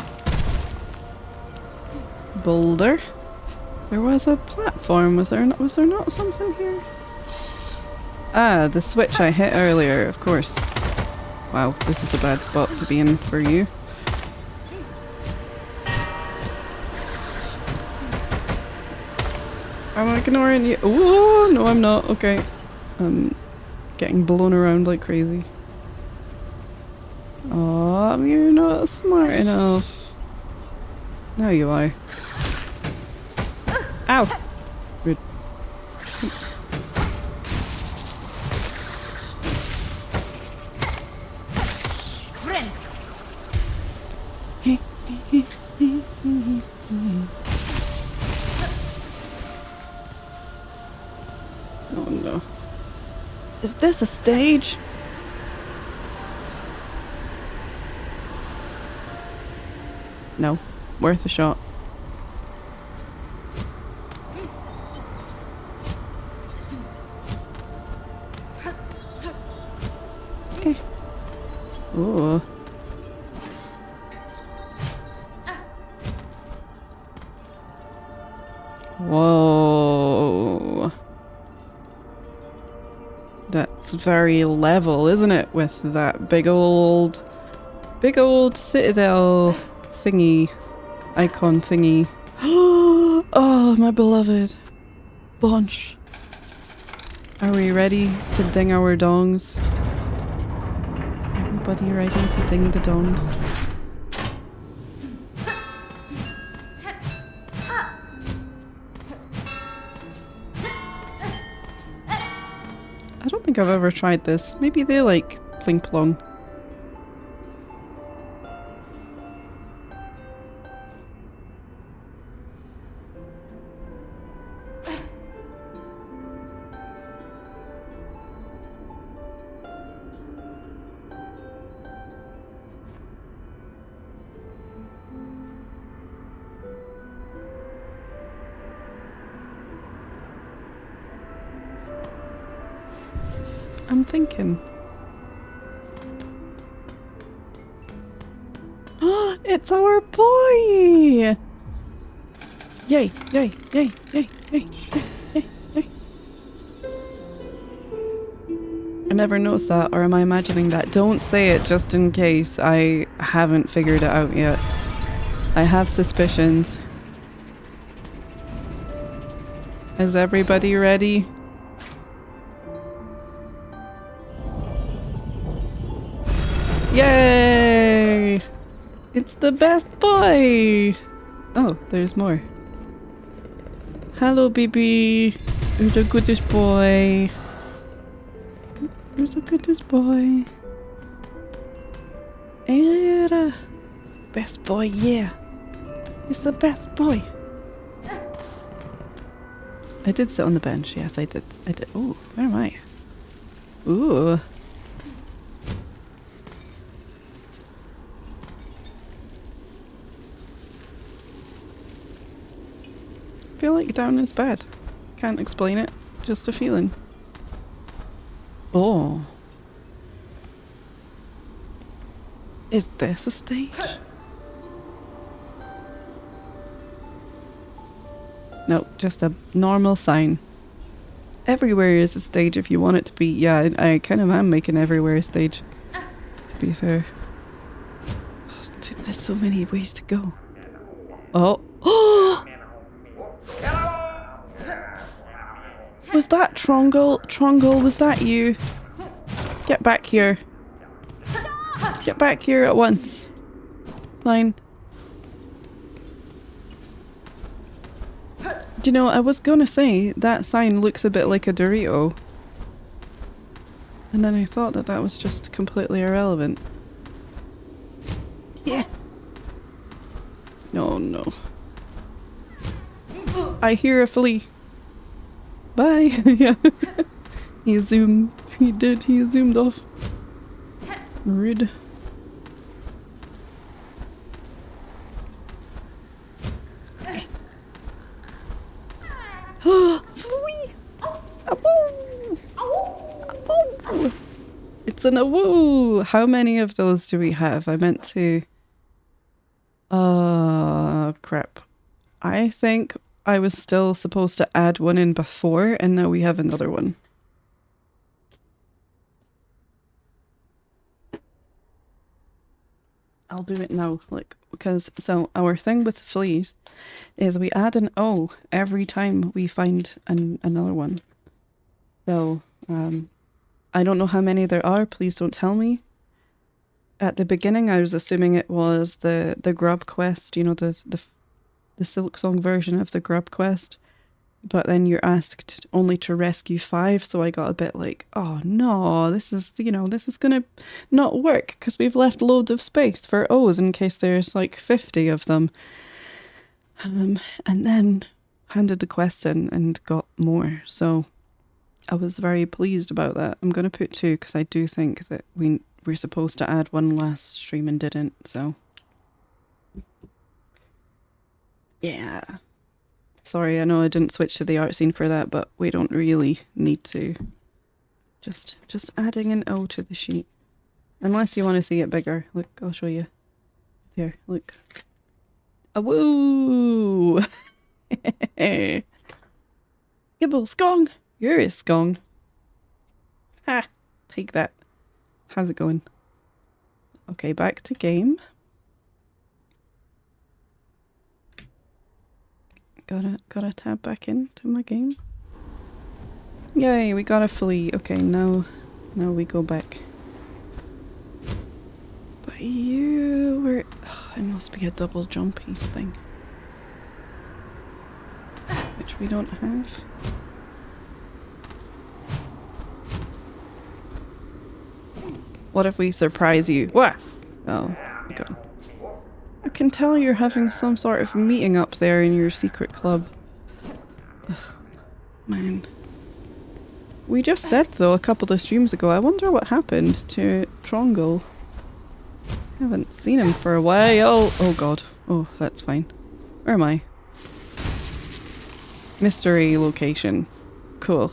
Boulder. There was a platform, was there not something here? Ah, the switch I hit earlier, of course. Wow, this is a bad spot to be in for you. I'm ignoring you. Oh, no I'm not, okay. I'm getting blown around like crazy. Oh, you're not smart enough. Now you are. Ow! Rude. Oh no. Is this a stage? No. Worth a shot. Ooh. Whoa. That's very level, isn't it? With that big old citadel thingy, icon thingy. Oh, my beloved. Bunch. Are we ready to ding our dongs? Everybody ready to ding the dongs? don't think I've ever tried this. Maybe they like pling plong. I'm thinking. Oh, it's our boy! Yay, yay, yay, yay, yay, yay, yay. I never noticed that, or am I imagining that? Don't say it just in case I haven't figured it out yet. I have suspicions. Is everybody ready? Yay! It's the best boy! Oh, there's more. Hello, baby. You're the goodest boy. You're the goodest boy. Yeah. Best boy, yeah. He's the best boy. I did sit on the bench. Yes, I did. I did. Ooh, where am I? Ooh. I feel like down is bad. Can't explain it. Just a feeling. Oh. Is this a stage? No, just a normal sign. Everywhere is a stage if you want it to be. Yeah, I kind of am making everywhere a stage. To be fair. Oh, dude, there's so many ways to go. Oh. Oh! Was that Trongle? Trongle, was that you? Get back here. Get back here at once. Fine. Do you know, I was gonna say, that sign looks a bit like a Dorito. And then I thought that that was just completely irrelevant. Yeah. No, no. I hear a flea. Bye. Yeah. He zoomed. He did. He zoomed off. Rude. Flea! It's an awoo! How many of those do we have? I meant to... crap. I think I was still supposed to add one in before, and now we have another one. I'll do it now, like, because, so our thing with fleas is we add an O every time we find another one. So, I don't know how many there are, please don't tell me. At the beginning I was assuming it was the grub quest, you know, the Silksong version of the grub quest. But then you're asked only to rescue 5, so I got a bit like, oh no, this is, you know, this is gonna not work because we've left loads of space for O's in case there's like 50 of them. And then handed the quest in and got more, so I was very pleased about that. I'm gonna put 2 because I do think that we're supposed to add one last stream and didn't, so yeah. Sorry, I know I didn't switch to the art scene for that, but we don't really need to. Just adding an O to the sheet. Unless you want to see it bigger. Look, I'll show you. Here, look. A woo! Skibble Skong! You're a Skong. Ha! Take that. How's it going? Okay, back to game. Gotta tab back into my game. Yay, we got a flea. Okay, now we go back. But you were... Oh, it must be a double jump piece thing. Which we don't have. What if we surprise you? What? Oh, God. I can tell you're having some sort of meeting up there in your secret club. Ugh, man. We just said, though, a couple of streams ago, I wonder what happened to Trongle. I haven't seen him for a while. Oh, God. Oh, that's fine. Where am I? Mystery location. Cool.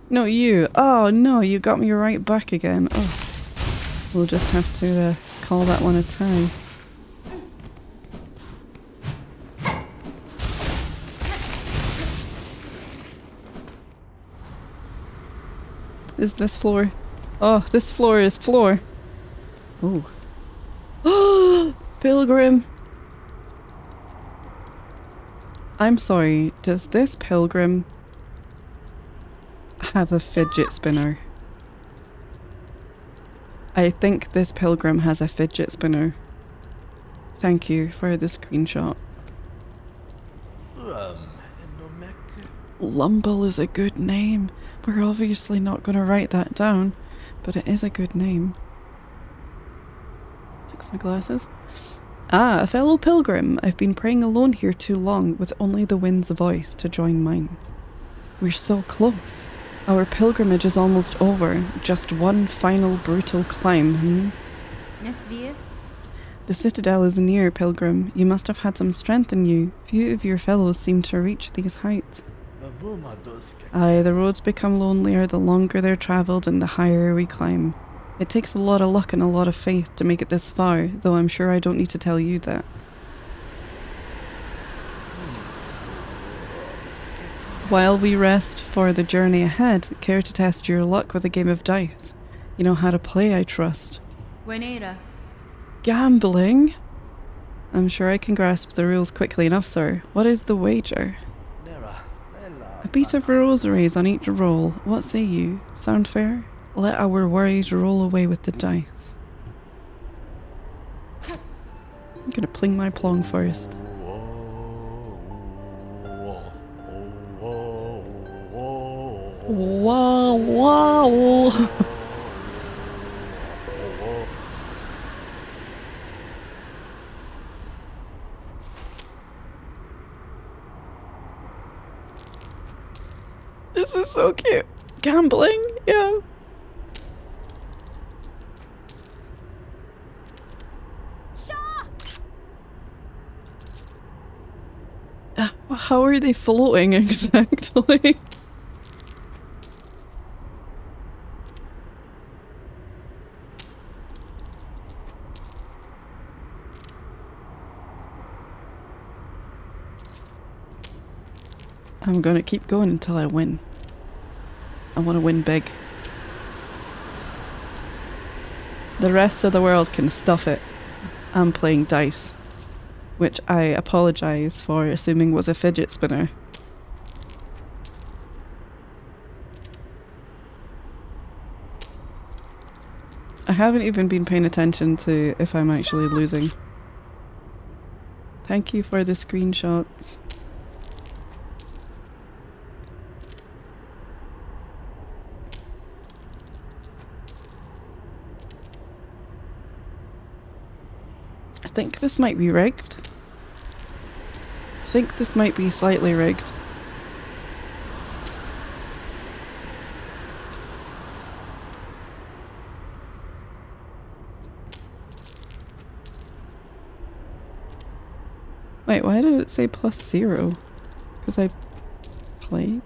No, you. Oh, no, you got me right back again. Oh. We'll just have to call that one a tie. Is this floor? Oh, this floor is floor. Oh. Oh, pilgrim. I'm sorry, does this pilgrim have a fidget spinner? I think this pilgrim has a fidget spinner. Thank you for the screenshot. Lumble is a good name. We're obviously not going to write that down, but it is a good name. Fix my glasses. Ah, a fellow pilgrim. I've been praying alone here too long with only the wind's voice to join mine. We're so close. Our pilgrimage is almost over. Just one final brutal climb, The citadel is near, pilgrim. You must have had some strength in you. Few of your fellows seem to reach these heights. Aye, the roads become lonelier the longer they're travelled and the higher we climb. It takes a lot of luck and a lot of faith to make it this far, though I'm sure I don't need to tell you that. While we rest for the journey ahead, care to test your luck with a game of dice? You know how to play, I trust. Gambling? I'm sure I can grasp the rules quickly enough, sir. What is the wager? A beat of rosaries on each roll. What say you? Sound fair? Let our worries roll away with the dice. I'm gonna pling my plong first. Wow, wow! This is so cute. Gambling? Yeah. How are they floating exactly? I'm gonna keep going until I win. I want to win big. The rest of the world can stuff it. I'm playing dice. Which I apologise for assuming was a fidget spinner. I haven't even been paying attention to if I'm actually losing. Thank you for the screenshots. I think this might be rigged. I think this might be slightly rigged. Wait, why did it say +0? Because I played?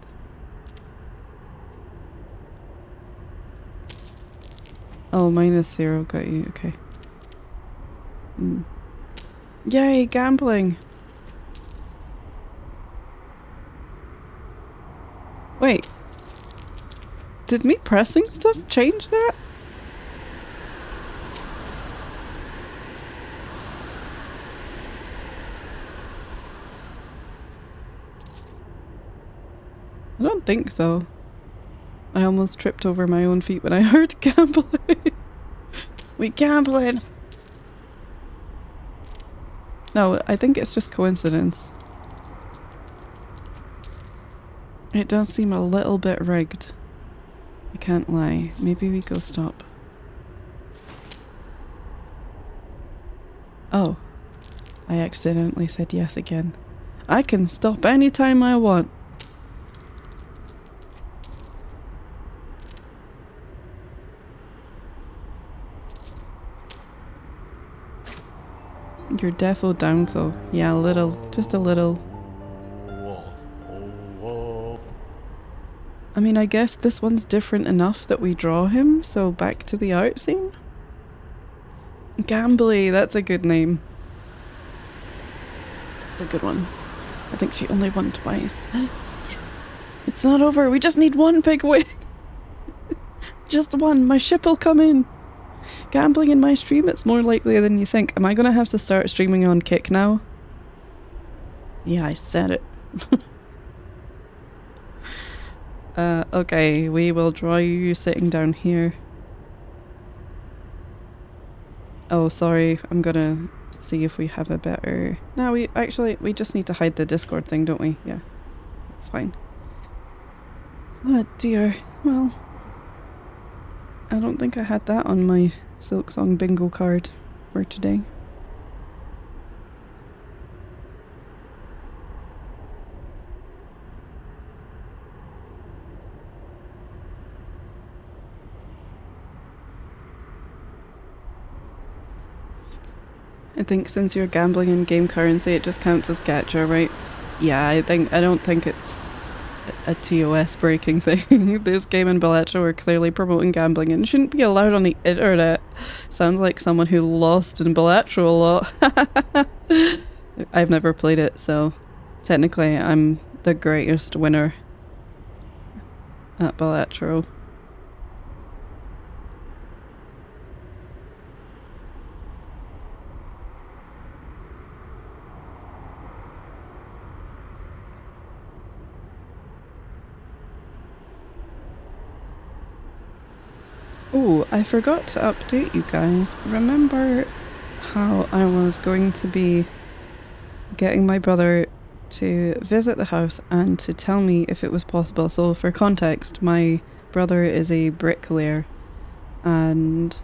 Oh, -0, got you, okay. Yay, gambling! Wait. Did me pressing stuff change that? I don't think so. I almost tripped over my own feet when I heard gambling. We gambling! No, I think it's just coincidence. It does seem a little bit rigged. I can't lie. Maybe we go stop. Oh, I accidentally said yes again. I can stop anytime I want. You're defo down though. Yeah, a little. Just a little. I mean, I guess this one's different enough that we draw him, so back to the art scene? Gambly, that's a good name. That's a good one. I think she only won twice. It's not over, we just need one big win! Just one, my ship will come in! Gambling in my stream, it's more likely than you think. Am I gonna have to start streaming on Kick now? Yeah, I said it. Okay, we will draw you sitting down here. Oh, sorry, I'm gonna see if we have a better... No, we just need to hide the Discord thing, don't we? Yeah, it's fine. Oh dear, well... I don't think I had that on my Silksong bingo card for today. I think since you're gambling in game currency, it just counts as Gacha, right? Yeah, I don't think it's a TOS breaking thing. This game and Balatro are clearly promoting gambling and shouldn't be allowed on the internet. Sounds like someone who lost in Balatro a lot. I've never played it, so technically I'm the greatest winner at Balatro. Oh, I forgot to update you guys. Remember how I was going to be getting my brother to visit the house and to tell me if it was possible. So for context, my brother is a bricklayer and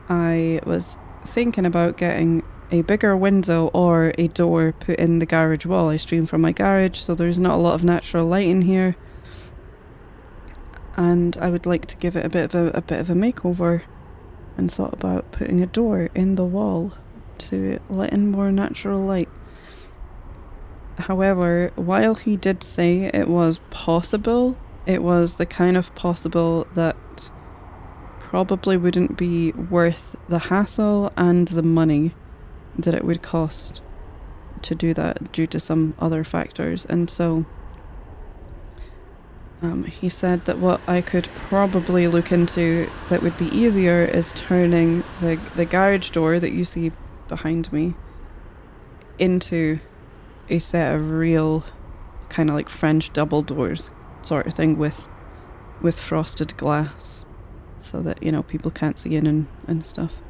I was thinking about getting a bigger window or a door put in the garage wall. I stream from my garage, so there's not a lot of natural light in here. And I would like to give it a bit of a makeover, and thought about putting a door in the wall to let in more natural light. However, while he did say it was possible, it was the kind of possible that probably wouldn't be worth the hassle and the money that it would cost to do that due to some other factors. And so he said that what I could probably look into that would be easier is turning the garage door that you see behind me into a set of real kind of like French double doors sort of thing with frosted glass so that, you know, people can't see in and stuff.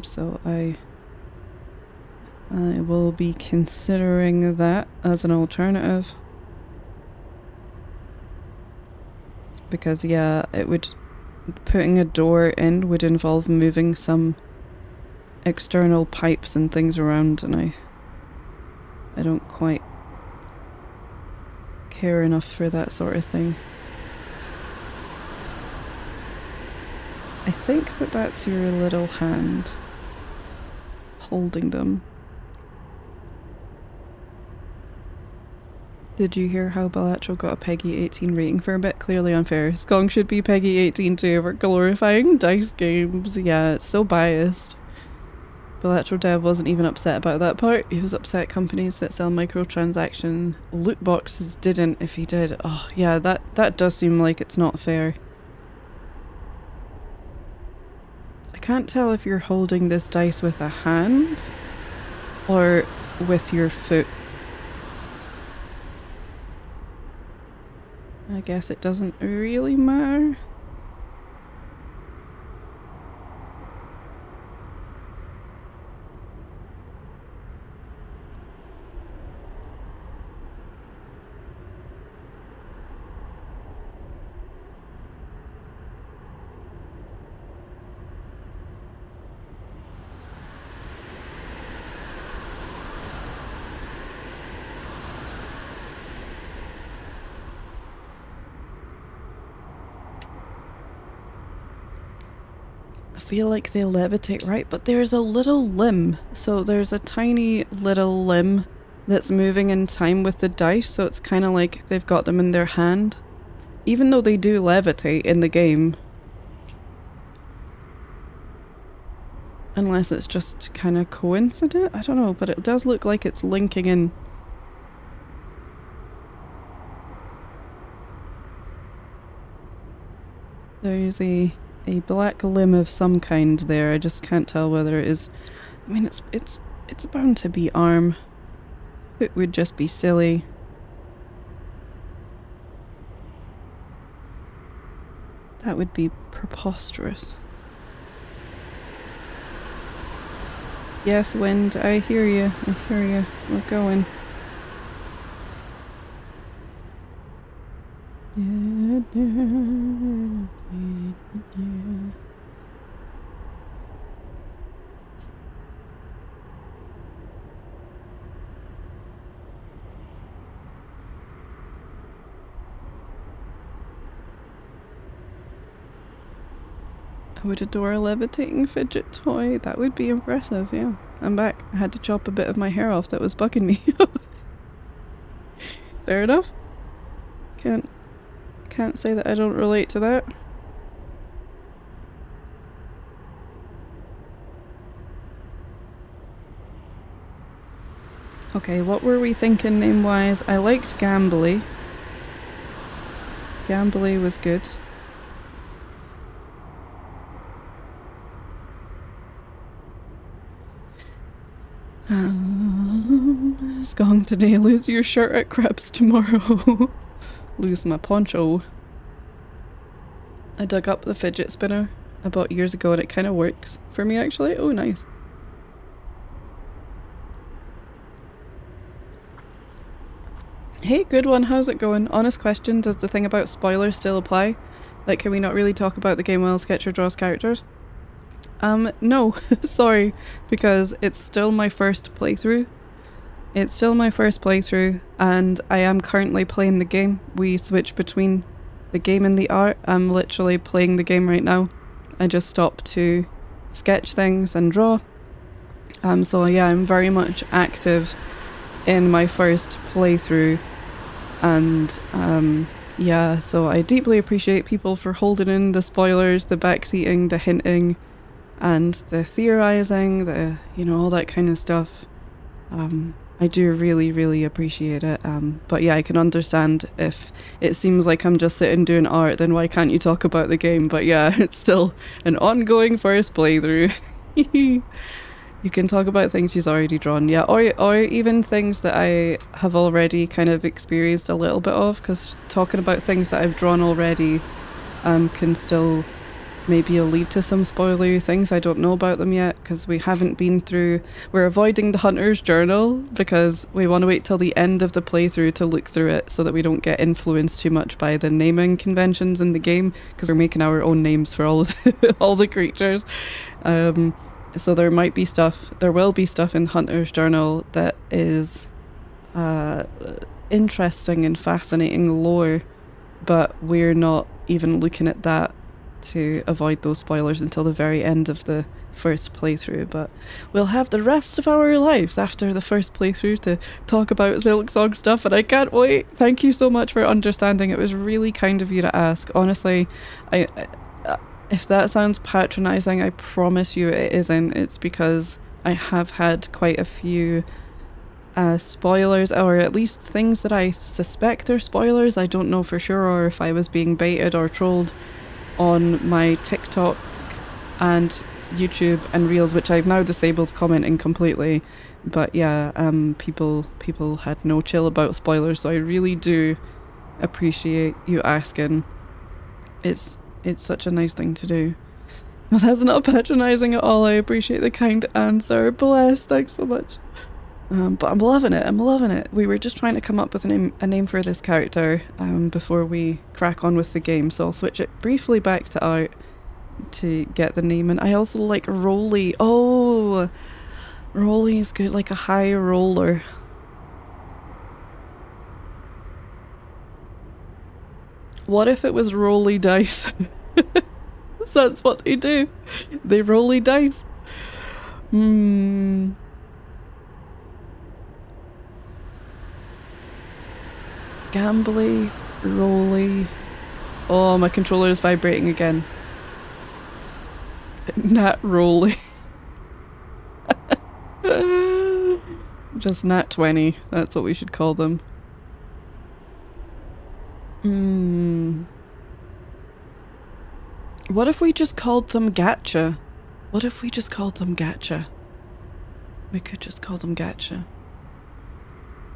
So I will be considering that as an alternative. Because yeah, putting a door in would involve moving some external pipes and things around, and I don't quite care enough for that sort of thing. I think that's your little hand holding them. Did you hear how Balatro got a Peggy 18 rating for a bit? Clearly unfair. Skong should be Peggy 18 too for glorifying dice games. Yeah, it's so biased. Balatro Dev wasn't even upset about that part. He was upset companies that sell microtransaction loot boxes didn't. If he did, oh yeah, that does seem like it's not fair. I can't tell if you're holding this dice with a hand or with your foot. I guess it doesn't really matter. I feel like they levitate, right? But there's a little limb. So there's a tiny little limb that's moving in time with the dice, so it's kind of like they've got them in their hand. Even though they do levitate in the game. Unless it's just kind of coincident? I don't know, but it does look like it's linking in. There's a black limb of some kind there. I just can't tell whether it is. I mean, it's bound to be arm. It would just be silly. That would be preposterous. Yes, Wind, I hear you. I hear you. We're going. I would adore a levitating fidget toy. That would be impressive, yeah. I'm back. I had to chop a bit of my hair off that was bugging me. Fair enough. Can't say that I don't relate to that. Okay, what were we thinking name-wise? I liked Gambly. Gambly was good. Skong today, lose your shirt at Krebs tomorrow. Lose my poncho. I dug up the fidget spinner about years ago and it kind of works for me actually. Oh, nice. Hey, good one, how's it going? Honest question, does the thing about spoilers still apply? Like, can we not really talk about the game while Sketcher draws characters? No, sorry, because it's still my first playthrough. It's still my first playthrough, and I am currently playing the game. We switch between the game and the art. I'm literally playing the game right now. I just stopped to sketch things and draw. So yeah, I'm very much active in my first playthrough, and yeah, so I deeply appreciate people for holding in the spoilers, the backseating, the hinting, and the theorizing, the, you know, all that kind of stuff. I do really, really appreciate it. But yeah, I can understand if it seems like I'm just sitting doing art, then why can't you talk about the game? But yeah, it's still an ongoing first playthrough. You can talk about things she's already drawn, yeah, or even things that I have already kind of experienced a little bit of, because talking about things that I've drawn already can still maybe lead to some spoilery things. I don't know about them yet because we haven't been through. We're avoiding the Hunter's Journal because we want to wait till the end of the playthrough to look through it so that we don't get influenced too much by the naming conventions in the game, because we're making our own names for all all the creatures. So there might be stuff, there will be stuff in Hunter's Journal that is interesting and fascinating lore, but we're not even looking at that to avoid those spoilers until the very end of the first playthrough. But we'll have the rest of our lives after the first playthrough to talk about Silksong stuff, and I can't wait. Thank you so much for understanding. It was really kind of you to ask. Honestly, I if that sounds patronizing, I promise you it isn't. It's because I have had quite a few spoilers, or at least things that I suspect are spoilers. I don't know for sure, or if I was being baited or trolled on my TikTok and YouTube and Reels, which I've now disabled commenting completely. But yeah, people had no chill about spoilers, so I really do appreciate you asking. It's such a nice thing to do. No, that's not patronizing at all. I appreciate the kind answer. Bless, thanks so much. But I'm loving it. I'm loving it. We were just trying to come up with a name for this character before we crack on with the game. So I'll switch it briefly back to art to get the name. And I also like Rolly. Oh, Rolly is good, like a high roller. What if it was Rolly Dice? that's what they do. They rolly dice. Gambly, rolly. Oh, my controller is vibrating again. Nat rolly. Just nat 20. That's what we should call them. What if we just called them Gacha? What if we just called them Gacha? We could just call them Gacha.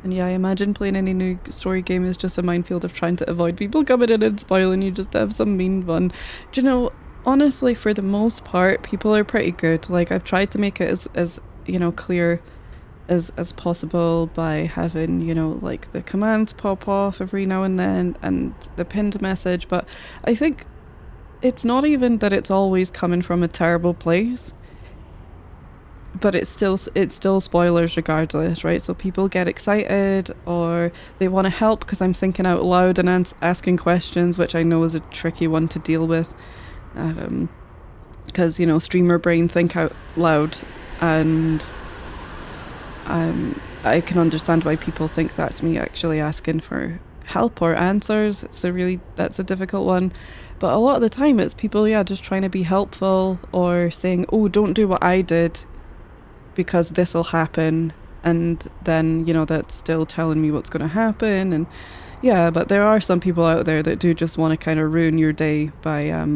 And yeah, I imagine playing any new story game is just a minefield of trying to avoid people coming in and spoiling you just to have some mean fun. Do you know, honestly, for the most part, people are pretty good. Like, I've tried to make it as you know, clear as possible by having, you know, like the commands pop off every now and then and the pinned message, but I think it's not even that it's always coming from a terrible place. But it's still spoilers regardless, right? So people get excited or they want to help because I'm thinking out loud and asking questions, which I know is a tricky one to deal with. Because, you know, streamer brain think out loud, and I can understand why people think that's me actually asking for help or answers. That's a difficult one. But a lot of the time it's people, yeah, just trying to be helpful or saying, oh, don't do what I did, because this will happen, and then, you know, that's still telling me what's going to happen. And yeah, but there are some people out there that do just want to kind of ruin your day by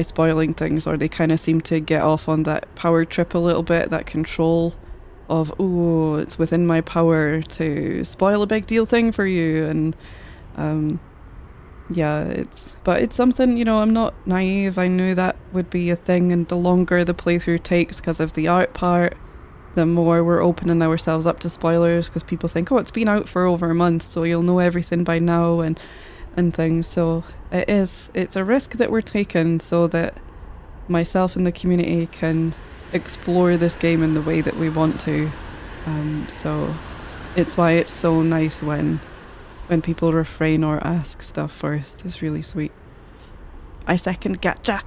spoiling things, or they kind of seem to get off on that power trip a little bit, that control of, oh, it's within my power to spoil a big deal thing for you. And yeah, it's something, you know, I'm not naive. I knew that would be a thing, and the longer the playthrough takes because of the art part, the more we're opening ourselves up to spoilers, because people think, oh, it's been out for over a month, so you'll know everything by now and things. So it's a risk that we're taking so that myself and the community can explore this game in the way that we want to. So it's why it's so nice when people refrain or ask stuff first. It's really sweet. I second Gacha.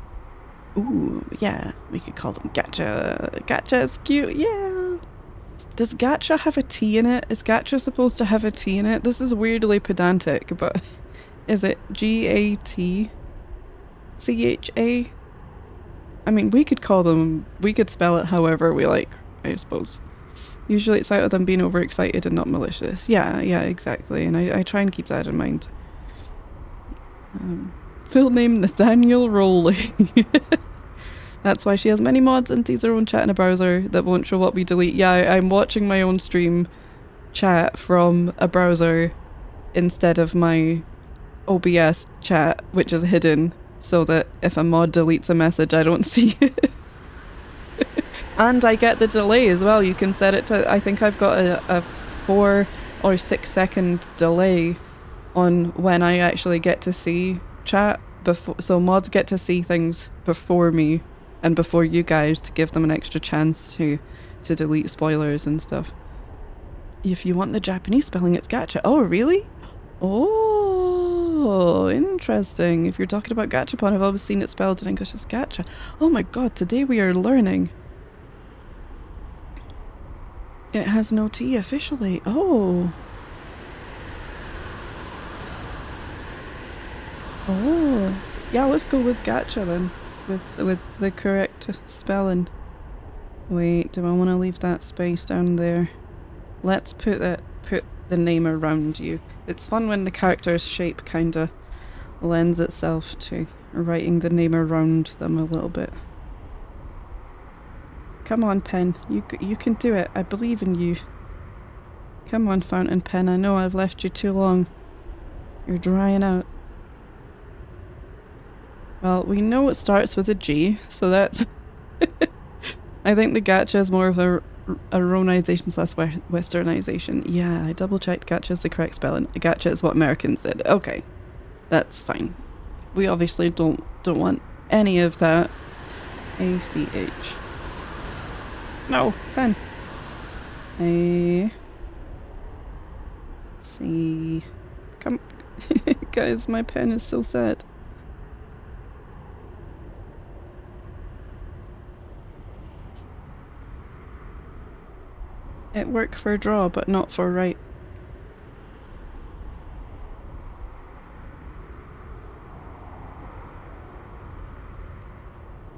Ooh, yeah, we could call them Gacha. Gacha is cute, yeah. Does Gacha have a T in it? Is Gacha supposed to have a T in it? This is weirdly pedantic, but is it Gatcha? I mean, we could spell it however we like, I suppose. Usually it's out of them being overexcited and not malicious. Yeah, exactly. And I try and keep that in mind. Full name Nathaniel Rowley. That's why she has many mods and sees her own chat in a browser that won't show what we delete. Yeah, I'm watching my own stream chat from a browser instead of my OBS chat, which is hidden, so that if a mod deletes a message, I don't see it. And I get the delay as well. You can set it to, I think I've got a 4 or 6 second delay on when I actually get to see chat. So mods get to see things before me and before you guys, to give them an extra chance to delete spoilers and stuff. If you want the Japanese spelling, it's Gacha. Oh, really? Oh, interesting. If you're talking about Gachapon, I've always seen it spelled in English as Gacha. Oh my god, today we are learning. It has no T officially. Oh. Oh. Yeah, let's go with Gacha then. With the correct spelling. Wait, do I want to leave that space down there? Let's put the name around you. It's fun when the character's shape kinda lends itself to writing the name around them a little bit. Come on, pen. You can do it. I believe in you. Come on, fountain pen. I know I've left you too long. You're drying out. Well, we know it starts with a G, so that's... I think the Gacha is more of a Romanization / Westernization. Yeah, I double checked. Gacha is the correct spelling. Gacha is what Americans did. Okay, that's fine. We obviously don't want any of that. ACH. No, pen. A. C. Come. Guys, my pen is so sad. It work for draw, but not for write.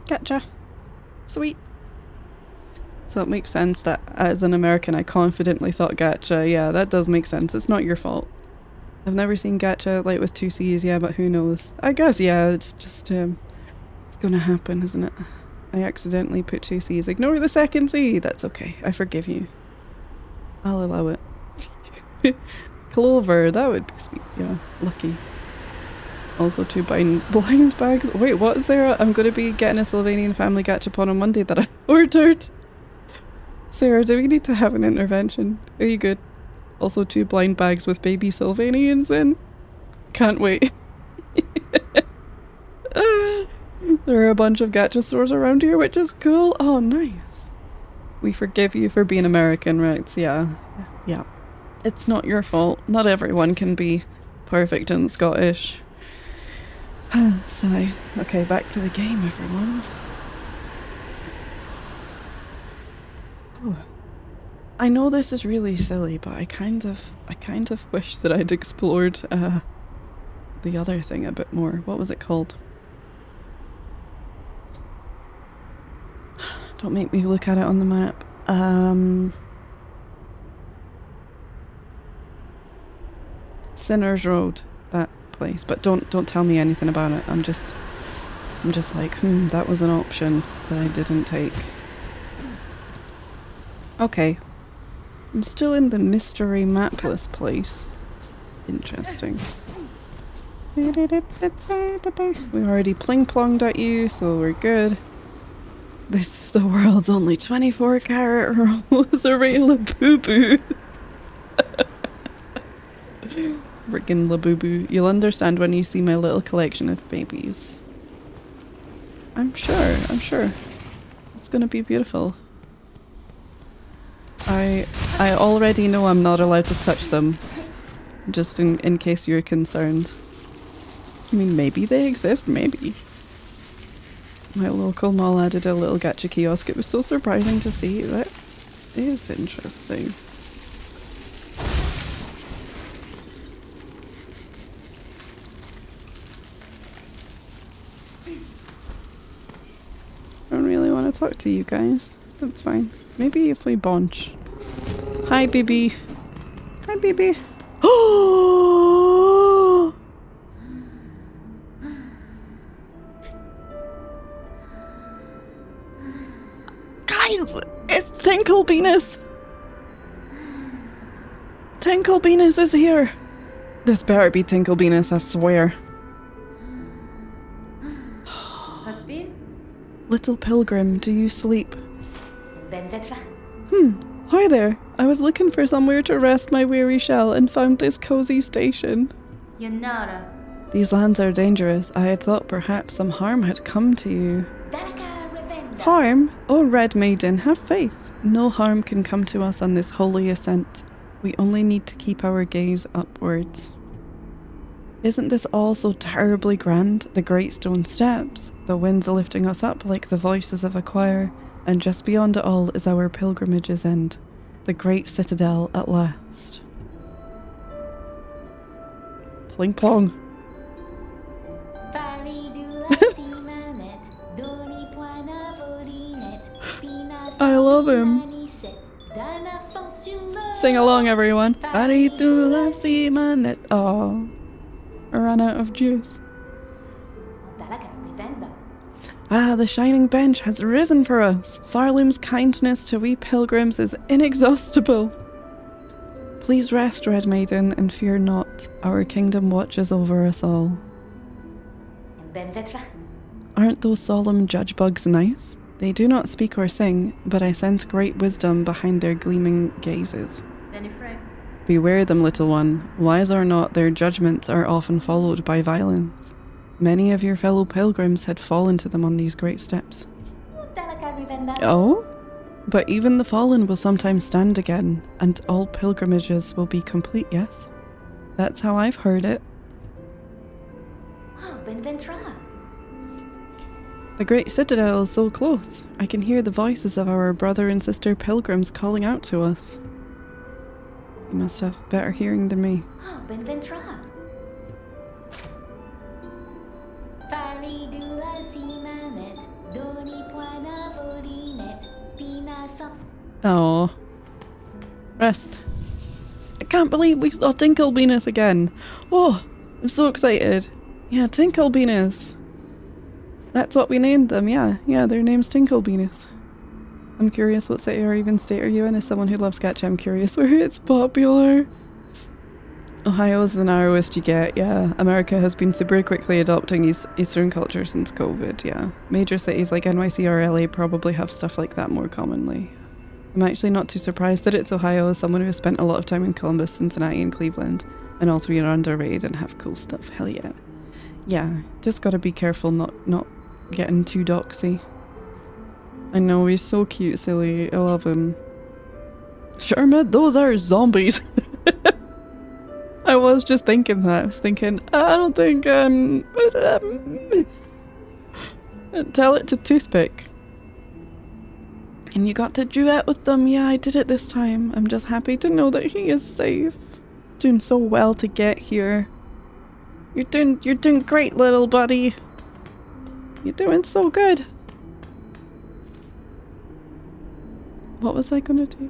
Gacha. Sweet. So it makes sense that as an American I confidently thought gacha. Yeah, that does make sense. It's not your fault. I've never seen gacha like with 2 C's, yeah, but who knows. I guess, yeah, it's just, it's gonna happen, isn't it? I accidentally put 2 C's. Ignore the second C! That's okay. I forgive you. I'll allow it. Clover, that would be sweet, yeah. Lucky. Also 2 blind bags. Wait, what, Sarah? I'm gonna be getting a Sylvanian family gachapon on Monday that I ordered. Sarah, do we need to have an intervention? Are you good? Also 2 blind bags with baby Sylvanians in. Can't wait. There are a bunch of gacha stores around here, which is cool. Oh, nice. We forgive you for being American, right? Yeah. Yeah. It's not your fault. Not everyone can be perfect and Scottish. Sigh. Okay, back to the game, everyone. Oh. I know this is really silly, but I kind of wish that I'd explored the other thing a bit more. What was it called? Don't make me look at it on the map. Sinner's Road, that place. But don't tell me anything about it. I'm just like, that was an option that I didn't take. Okay. I'm still in the mystery mapless place. Interesting. We already pling-plonged at you, so we're good. This is the world's only 24-carat rosary Labubu. Friggin' Labubu. You'll understand when you see my little collection of babies. I'm sure. It's gonna be beautiful. I already know I'm not allowed to touch them. Just in case you're concerned. I mean, maybe they exist, maybe. My local mall added a little gacha kiosk. It was so surprising to see. That is interesting. I don't really want to talk to you guys. That's fine. Maybe if we bonch. Hi, baby. Hi, baby. Oh! Guys, it's Tinkle Penis. Tinkle Penis is here. This better be Tinkle Penis, I swear. Little pilgrim, do you sleep? Hi there. I was looking for somewhere to rest my weary shell and found this cozy station. These lands are dangerous. I had thought perhaps some harm had come to you. Harm? Oh, Red Maiden, have faith. No harm can come to us on this holy ascent. We only need to keep our gaze upwards. Isn't this all so terribly grand? The great stone steps, the winds lifting us up like the voices of a choir, and just beyond it all is our pilgrimage's end, the great citadel at last. Pling plong. I love him. Sing along, everyone. Oh, I ran out of juice. Ah, the shining bench has risen for us. Farloom's kindness to we pilgrims is inexhaustible. Please rest, Red Maiden, and fear not. Our kingdom watches over us all. Aren't those solemn judge bugs nice? They do not speak or sing, but I sense great wisdom behind their gleaming gazes. Beware them, little one. Wise or not, their judgments are often followed by violence. Many of your fellow pilgrims had fallen to them on these great steps. Oh? But even the fallen will sometimes stand again, and all pilgrimages will be complete, yes? That's how I've heard it. The great citadel is so close. I can hear the voices of our brother and sister pilgrims calling out to us. You must have better hearing than me. Benventra. Oh. Rest. I can't believe we saw Tinklebeanus again. Oh, I'm so excited. Yeah, Tinklebeanus. That's what we named them, yeah. Yeah, their name's Tinklebeanus. I'm curious what city or even state are you in? As someone who loves Gacha, I'm curious where it's popular. Ohio's the narrowest you get, yeah. America has been super quickly adopting Eastern culture since COVID, yeah. Major cities like NYC or LA probably have stuff like that more commonly. I'm actually not too surprised that it's Ohio, as someone who has spent a lot of time in Columbus, Cincinnati and Cleveland, and all three are underrated and have cool stuff, hell yeah. Yeah, just gotta be careful not getting too doxy. I know, he's so cute, silly, I love him. Sherma, those are zombies! I was just thinking that. I was thinking, I don't think, tell it to Toothpick. And you got to duet with them. Yeah, I did it this time. I'm just happy to know that he is safe. He's doing so well to get here. You're doing great, little buddy. You're doing so good. What was I gonna do?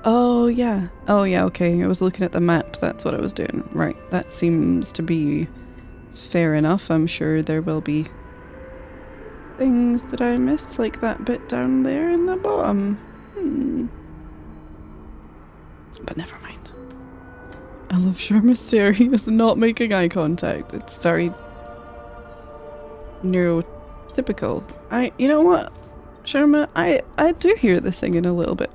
Oh yeah, okay, I was looking at the map, that's what I was doing. Right, that seems to be fair enough. I'm sure there will be things that I missed, like that bit down there in the bottom. But never mind. I love Sherma He is not making eye contact. It's very neurotypical. You know what, Sherma, I do hear the singing a little bit.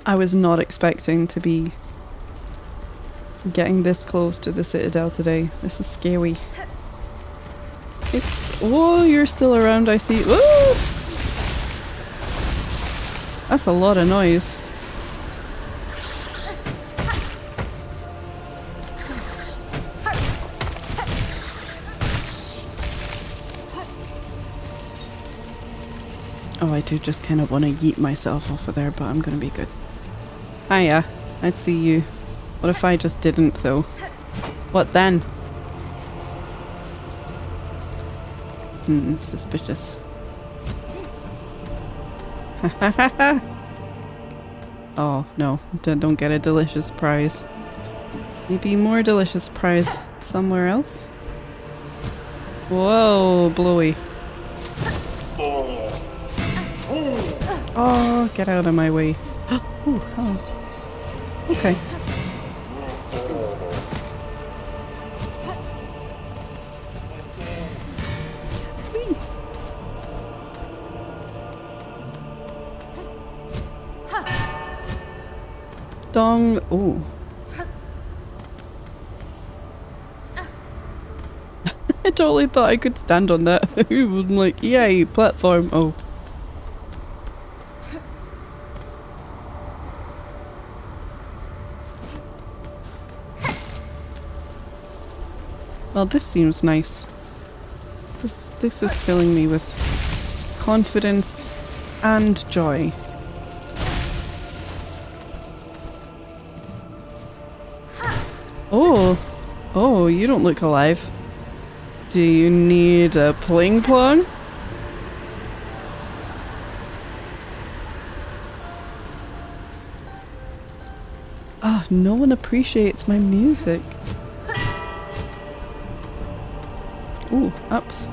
I was not expecting to be getting this close to the Citadel today. This is scary. Oh, you're still around, I see. Woo! That's a lot of noise. Oh, I do just kind of want to yeet myself off of there, but I'm gonna be good. Hiya, I see you. What if I just didn't, though? What then? Suspicious. Oh, no. Don't get a delicious prize. Maybe more delicious prize somewhere else? Whoa, blowy. Oh, get out of my way. Ooh, oh. Okay. Whee. Dong. Ooh. I totally thought I could stand on that. I'm like, yay, platform. Oh. Well, this seems nice. This is filling me with confidence and joy. Oh, you don't look alive. Do you need a pling plong? Ah, no one appreciates my music. Ooh, ups.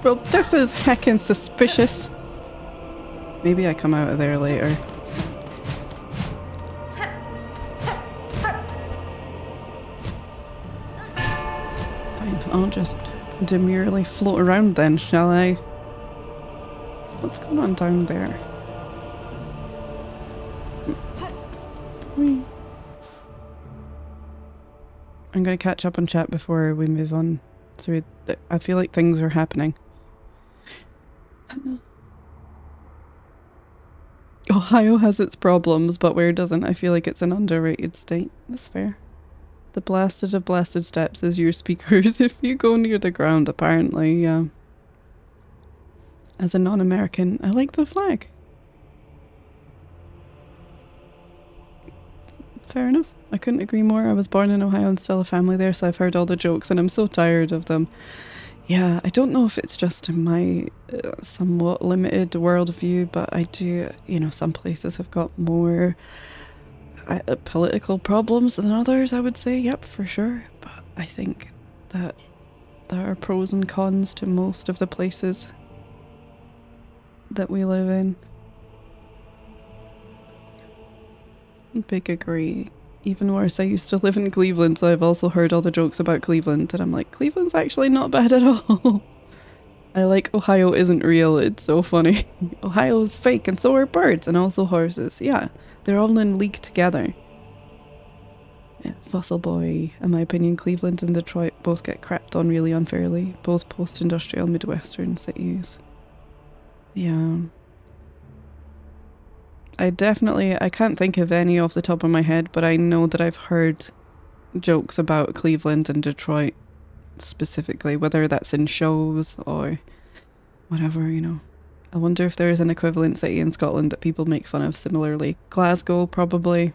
Well, this is heckin' suspicious. Maybe I come out of there later. Fine, I'll just demurely float around then, shall I? What's going on down there? Whee. I'm gonna catch up on chat before we move on. So I feel like things are happening. Ohio has its problems, but where doesn't? I feel like it's an underrated state. That's fair. The blasted of blasted steps is your speakers if you go near the ground, apparently, yeah. As a non-American, I like the flag. Fair enough. I couldn't agree more. I was born in Ohio and still have family there, so I've heard all the jokes and I'm so tired of them. Yeah, I don't know if it's just my somewhat limited worldview, but I do, you know, some places have got more political problems than others, I would say. Yep, for sure. But I think that there are pros and cons to most of the places that we live in. Big agree. Even worse, I used to live in Cleveland, so I've also heard all the jokes about Cleveland, and I'm like, Cleveland's actually not bad at all. I like Ohio isn't real, it's so funny. Ohio's fake, and so are birds, and also horses. Yeah, they're all in league together. Yeah, Fossil Boy. In my opinion, Cleveland and Detroit both get crapped on really unfairly. Both post-industrial Midwestern cities. Yeah. I can't think of any off the top of my head, but I know that I've heard jokes about Cleveland and Detroit specifically, whether that's in shows or whatever, you know. I wonder if there is an equivalent city in Scotland that people make fun of similarly. Glasgow, probably.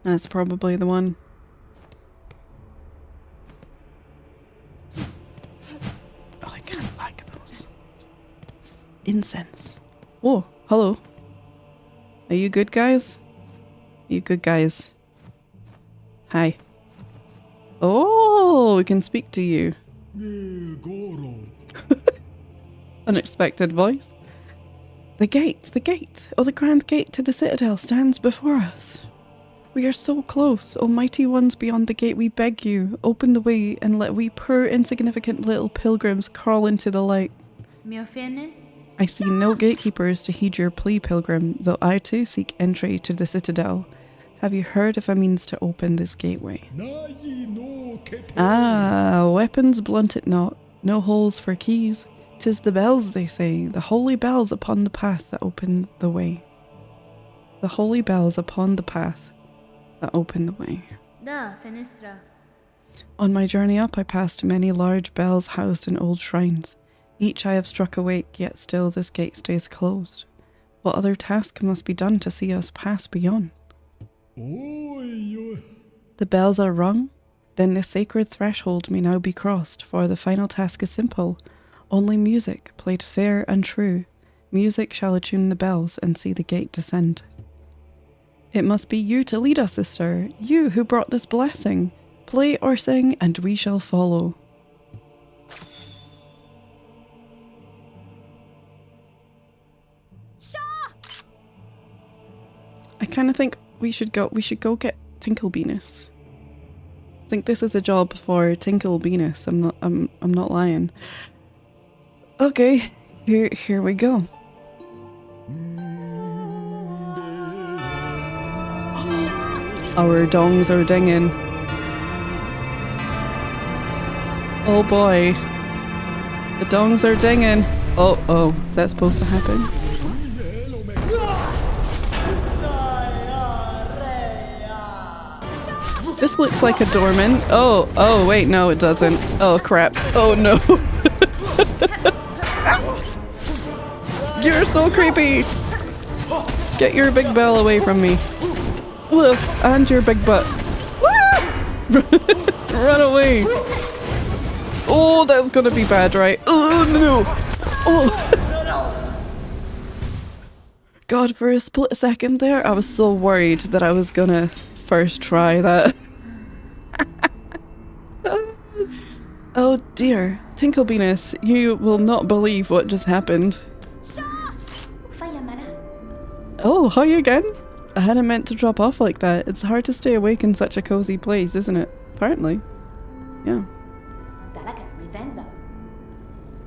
That's probably the one. Oh, I can't like those. Incense. Oh, hello. Are you good guys? You good guys? Hi. Oh, we can speak to you. Unexpected voice. The gate. Oh, the grand gate to the citadel stands before us. We are so close. O mighty ones beyond the gate, we beg you, open the way and let we poor insignificant little pilgrims crawl into the light. I see no gatekeepers to heed your plea, pilgrim, though I too seek entry to the citadel. Have you heard of a means to open this gateway? Ah, weapons blunt it not, no holes for keys. 'Tis the bells, they say, the holy bells upon the path that open the way. The holy bells upon the path that open the way. On my journey up, I passed many large bells housed in old shrines. Each I have struck awake, yet still this gate stays closed. What other task must be done to see us pass beyond? The bells are rung? Then the sacred threshold may now be crossed, for the final task is simple. Only music, played fair and true. Music shall attune the bells and see the gate descend. It must be you to lead us, sister, you who brought this blessing. Play or sing, and we shall follow. I kind of think we should go get Tinklebeanus. I think this is a job for Tinklebeanus. I'm not lying. Okay, here we go. Our dongs are dinging. Oh boy. The dongs are dinging. Oh, is that supposed to happen? This looks like a dormant. Oh, wait, no, it doesn't. Oh, crap. Oh, no. You're so creepy. Get your big bell away from me. Whoa, and your big butt. Run away. Oh, that's gonna be bad, right? Oh, no. Oh. God, for a split second there, I was so worried that I was gonna first try that. Oh dear, Tinklebeanus, you will not believe what just happened. Oh, hi again. I hadn't meant to drop off like that. It's hard to stay awake in such a cozy place, isn't it? Apparently. Yeah.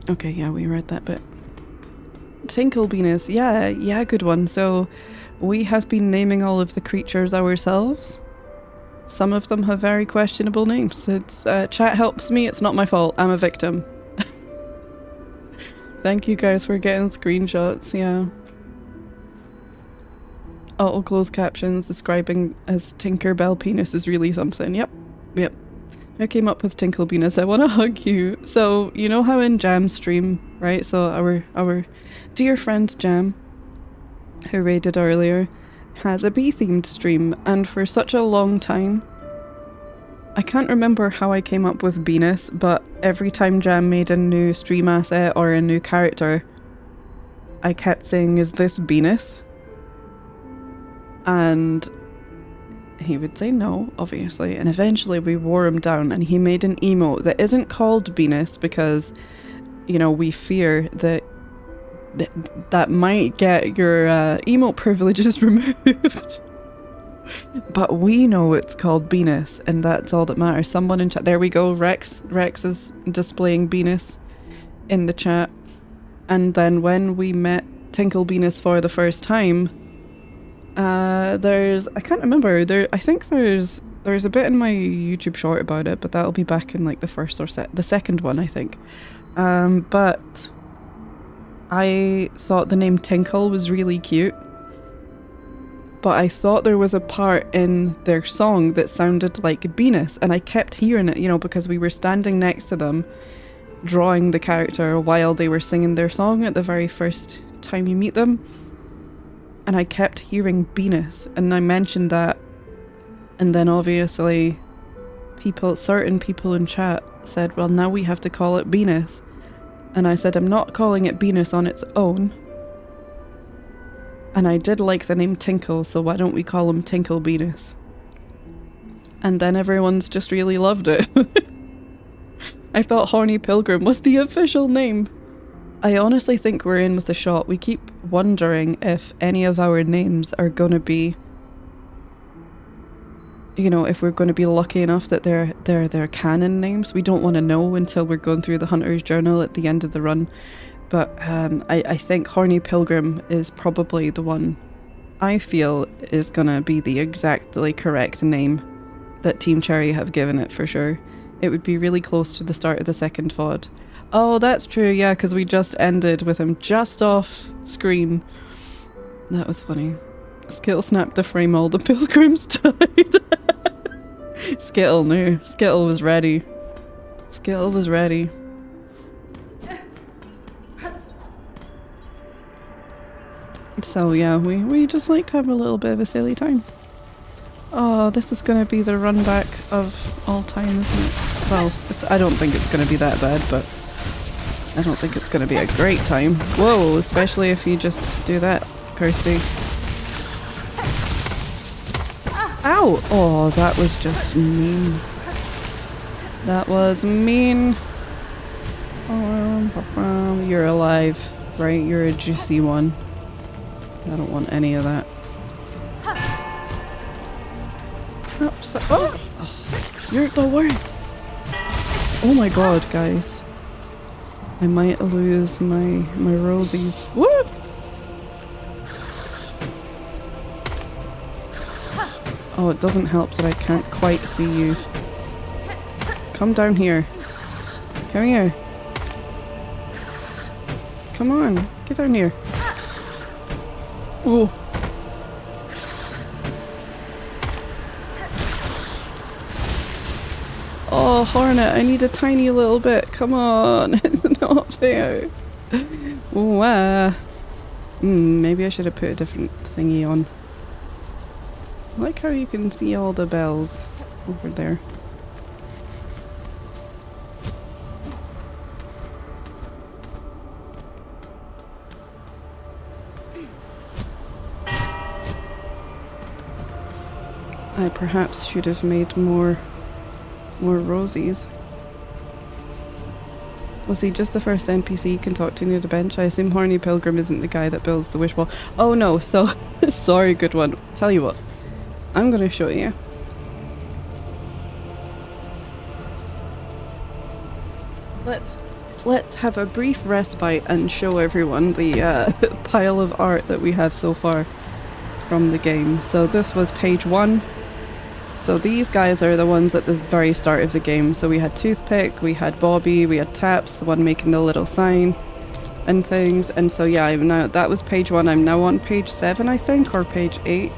Okay, yeah, we read that bit. Tinklebeanus, yeah, good one. So, we have been naming all of the creatures ourselves. Some of them have very questionable names. It's chat helps me, it's not my fault. I'm a victim. Thank you guys for getting screenshots, yeah. Auto closed captions describing as Tinkerbell penis is really something. Yep. Yep. I came up with Tinkle Penis. I want to hug you. So, you know how in Jam's stream, right? So our dear friend Jam, who raided earlier, has a bee-themed stream, and for such a long time, I can't remember how I came up with Venus, but every time Jam made a new stream asset or a new character, I kept saying, "Is this Venus?" And he would say no, obviously, and eventually we wore him down and he made an emote that isn't called Venus because, you know, we fear that that might get your emote privileges removed. But we know it's called Venus, and that's all that matters. Someone in chat, there we go, Rex is displaying Venus in the chat. And then when we met Tinkle Venus for the first time, I can't remember, I think there's a bit in my YouTube short about it, but that'll be back in like the first or the second one, I think. But I thought the name Tinkle was really cute, but I thought there was a part in their song that sounded like Venus, and I kept hearing it, you know, because we were standing next to them drawing the character while they were singing their song at the very first time you meet them. And I kept hearing Venus, and I mentioned that, and then obviously certain people in chat said, well, now we have to call it Venus. And I said, I'm not calling it Venus on its own. And I did like the name Tinkle, so why don't we call him Tinkle Venus? And then everyone's just really loved it. I thought Horny Pilgrim was the official name. I honestly think we're in with a shot. We keep wondering if any of our names are going to be, you know, if we're going to be lucky enough that they're canon names. We don't want to know until we're going through the Hunter's Journal at the end of the run. But I think Horny Pilgrim is probably the one I feel is going to be the exactly correct name that Team Cherry have given it for sure. It would be really close to the start of the second VOD. Oh, that's true, yeah, because we just ended with him just off screen. That was funny. Skittle snapped the frame, all the pilgrims died. Skittle knew. Skittle was ready. Skittle was ready. So yeah, we just like to have a little bit of a silly time. Oh, this is going to be the run back of all time, isn't it? Well, I don't think it's going to be that bad, but I don't think it's going to be a great time. Whoa, especially if you just do that, Kirsty. Ow! Oh, that was just mean. That was mean. You're alive, right? You're a juicy one. I don't want any of that. Oh! You're the worst! Oh my god, guys. I might lose my rosies. Woo! Oh, it doesn't help that I can't quite see you. Come down here. Come here. Come on, get down here. Oh. Oh, Hornet, I need a tiny little bit. Come on. It's not fair. Wow. Maybe I should have put a different thingy on. I like how you can see all the bells over there. I perhaps should have made more rosies. Was he just the first NPC you can talk to near the bench? I assume Horny Pilgrim isn't the guy that builds the wish wall. Oh no, so sorry, good one. Tell you what, I'm gonna show you. Let's have a brief respite and show everyone the pile of art that we have so far from the game. So this was page 1. So these guys are the ones at the very start of the game. So we had Toothpick, we had Bobby, we had Taps, the one making the little sign. and things. And so yeah, I'm now, that was page 1. I'm now on page 7, I think, or page 8.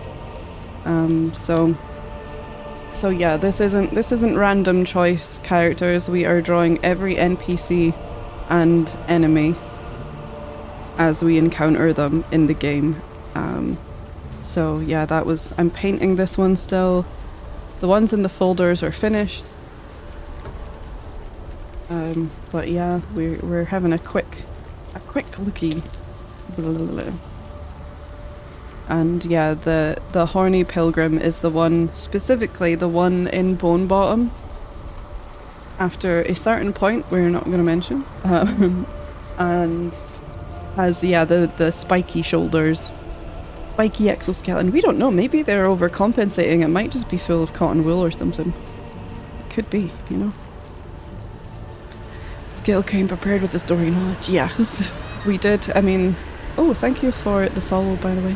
So yeah, this isn't random choice characters. We are drawing every NPC and enemy as we encounter them in the game. So yeah, that was, I'm painting this one still. The ones in the folders are finished. But yeah, we're having a quick looky. And yeah, the horny pilgrim is the one, specifically the one in Bone Bottom. After a certain point we're not going to mention, and has, yeah, the spiky shoulders, spiky exoskeleton. We don't know, maybe they're overcompensating. It might just be full of cotton wool or something. It could be, you know. Skill came prepared with the story knowledge. Yes, we did. I mean, oh, thank you for the follow, by the way.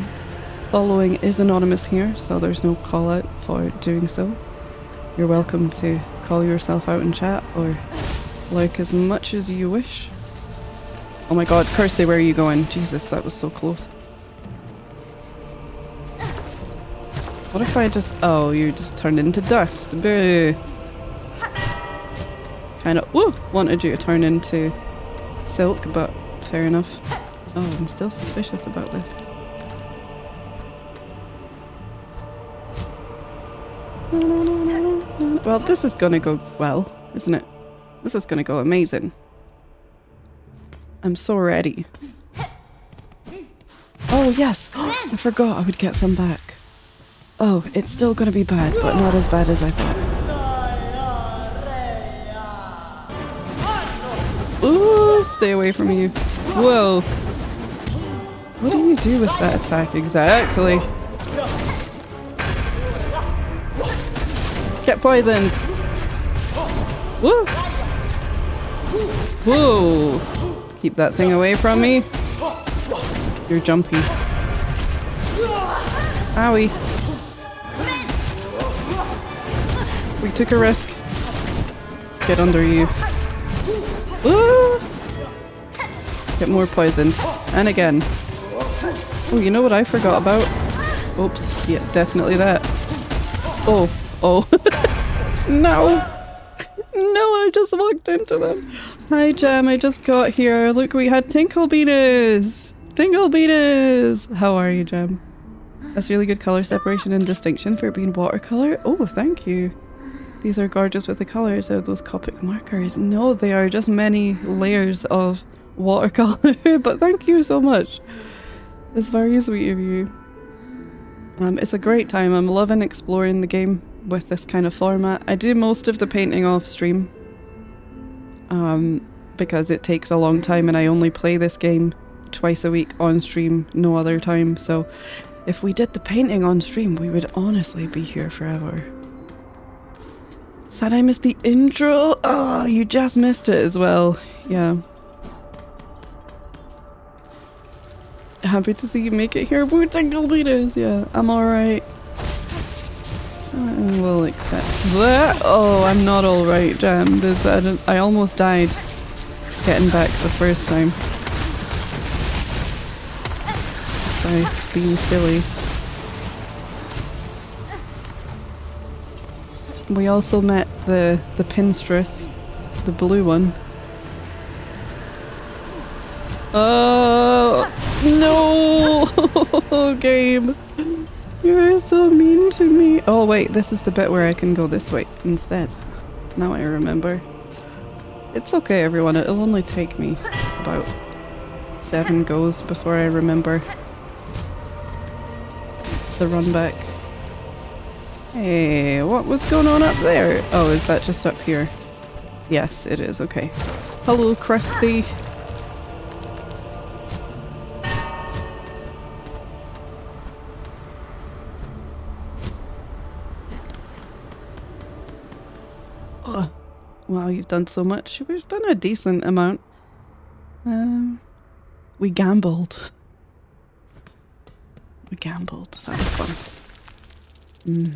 Following is anonymous here, so there's no call out for doing so. You're welcome to call yourself out in chat or like as much as you wish. Oh my god, Kirsty, where are you going? Jesus, that was so close. What if I just... oh, you just turned into dust. Boo! Kinda... woo! Wanted you to turn into silk, but fair enough. Oh, I'm still suspicious about this. Well, this is gonna go well, isn't it? This is gonna go amazing. I'm so ready. Oh, yes! I forgot I would get some back. Oh, it's still gonna be bad, but not as bad as I thought. Ooh, stay away from you. Whoa. What do you do with that attack exactly? Get poisoned! Woo! Whoa! Keep that thing away from me. You're jumpy. Owie. We took a risk. Get under you. Woo! Get more poisoned. And again. Oh, you know what I forgot about? Oops. Yeah, definitely that. Oh. Oh. No! No, I just walked into them. Hi, Jam, I just got here. Look, we had Tinkle Beaners! Tinkle Beaners! How are you, Jam? That's really good colour separation and distinction for being watercolour. Oh, thank you. These are gorgeous with the colours. Are those Copic markers? No, they are just many layers of watercolour, but thank you so much. It's very sweet of you. It's a great time. I'm loving exploring the game with this kind of format. I do most of the painting off stream because it takes a long time and I only play this game twice a week on stream, no other time. So if we did the painting on stream, we would honestly be here forever. Sad I missed the intro. Oh, you just missed it as well. Yeah. Happy to see you make it here. Woo, Tinkle Beaters. Yeah, I'm alright. I will accept that. Oh, I'm not alright, Jam. I almost died getting back the first time. By being silly. We also met the Pinstress, the blue one. Oh no! Game, you're so mean to me. Oh wait, this is the bit where I can go this way instead. Now I remember. It's okay, everyone. It'll only take me about 7 goes before I remember the run back. Hey, what was going on up there? Oh, is that just up here? Yes, it is. Okay. Hello, Krusty. Oh, wow, you've done so much. We've done a decent amount. We gambled. We gambled. That was fun. Yeah.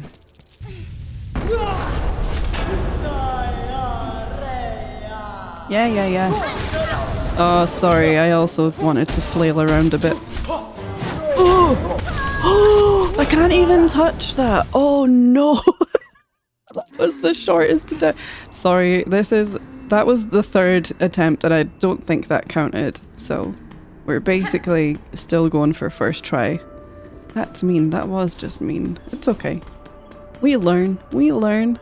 Oh, sorry, I also wanted to flail around a bit. Oh! Oh! I can't even touch that! Oh no! That was the shortest attempt. Sorry, that was the third attempt and I don't think that counted. So we're basically still going for first try. That's mean, that was just mean. It's okay. We learn, we learn.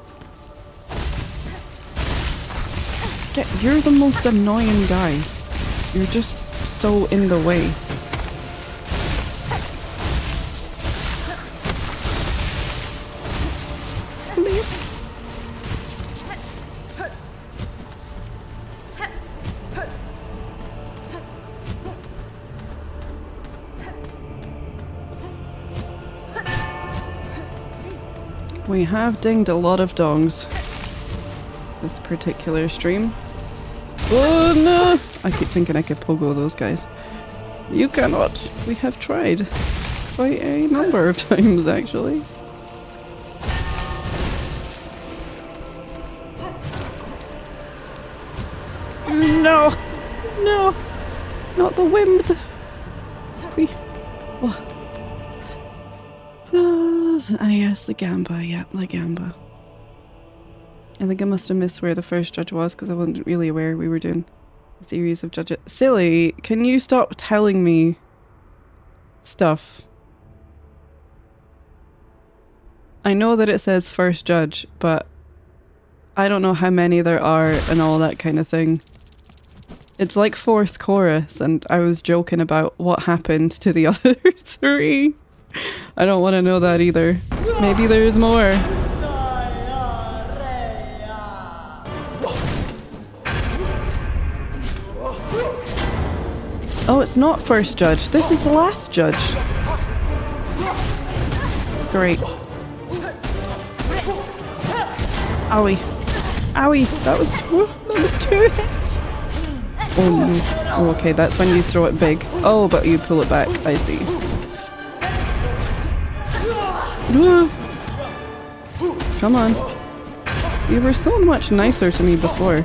You're the most annoying guy. You're just so in the way. We have dinged a lot of dongs this particular stream. Oh no! I keep thinking I could pogo those guys. You cannot. We have tried quite a number of times actually. No! No! Not the wind! Yes, the Gamba, yeah, the Gamba. I think I must have missed where the first judge was because I wasn't really aware we were doing a series of judges. Silly, can you stop telling me stuff? I know that it says first judge, but I don't know how many there are and all that kind of thing. It's like fourth chorus and I was joking about what happened to the other three. I don't want to know that either. Maybe there's more. Oh, it's not first judge. This is the last judge. Great. Owie. Owie. That was two hits. Oh no. Oh, okay, that's when you throw it big. Oh, but you pull it back. I see. Come on. You were so much nicer to me before.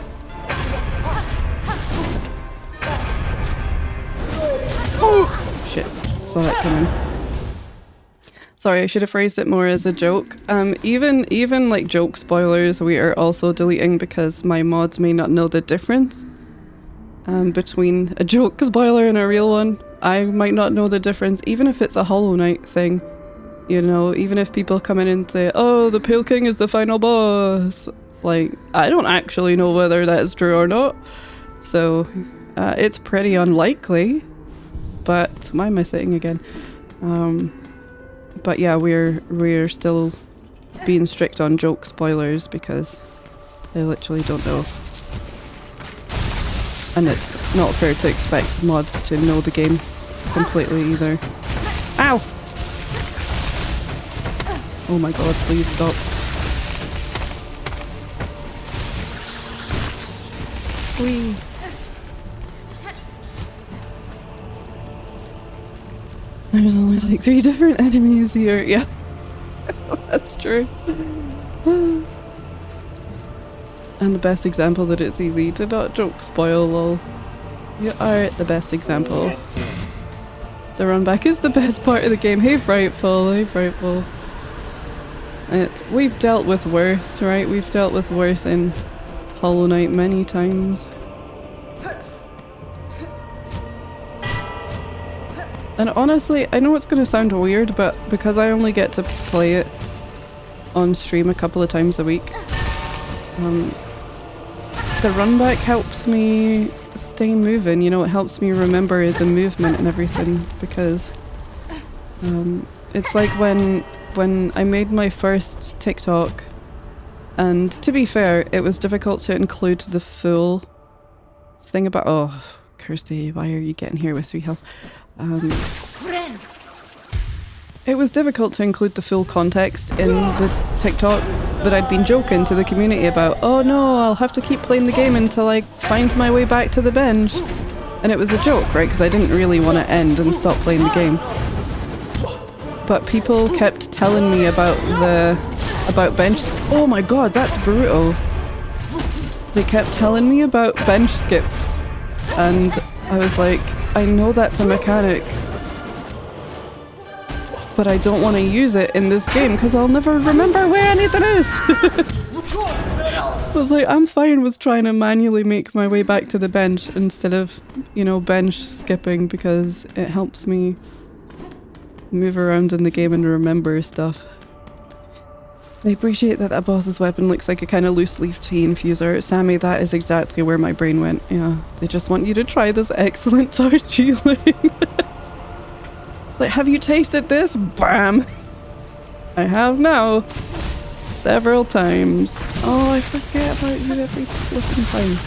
Shit. Saw that coming. Sorry, I should have phrased it more as a joke. Even like joke spoilers we are also deleting because my mods may not know the difference between a joke spoiler and a real one. I might not know the difference even if it's a Hollow Knight thing. You know, even if people come in and say, oh, the Pale King is the final boss. Like, I don't actually know whether that's true or not. So, it's pretty unlikely. But, why am I saying again? But yeah, we're still being strict on joke spoilers because they literally don't know. And it's not fair to expect mods to know the game completely either. Ow! Oh my god, please stop. Whee. There's only like 3 different enemies here. Yeah, that's true. And the best example that it's easy to not joke spoil, lol. You are the best example. The run back is the best part of the game. Hey Frightful, hey Frightful. We've dealt with worse, right? We've dealt with worse in Hollow Knight many times. And honestly, I know it's going to sound weird, but because I only get to play it on stream a couple of times a week, the run back helps me stay moving, you know, it helps me remember the movement and everything, because it's like when I made my first TikTok, and to be fair, it was difficult to include the full thing about— oh, Kirsty, why are you getting here with 3 health? It was difficult to include the full context in the TikTok, but I'd been joking to the community about, oh no, I'll have to keep playing the game until I find my way back to the bench. And it was a joke, right? Because I didn't really want to end and stop playing the game. But people kept telling me about bench— oh my god, that's brutal. They kept telling me about bench skips and I was like, I know that's a mechanic, but I don't want to use it in this game because I'll never remember where anything is. I was like, I'm fine with trying to manually make my way back to the bench instead of, you know, bench skipping, because it helps me move around in the game and remember stuff. I appreciate that boss's weapon looks like a kind of loose leaf tea infuser. Sammy, that is exactly where my brain went. Yeah, they just want you to try this excellent Darjeeling. It's like, have you tasted this? Bam! I have now. Several times. Oh, I forget about you every flipping time.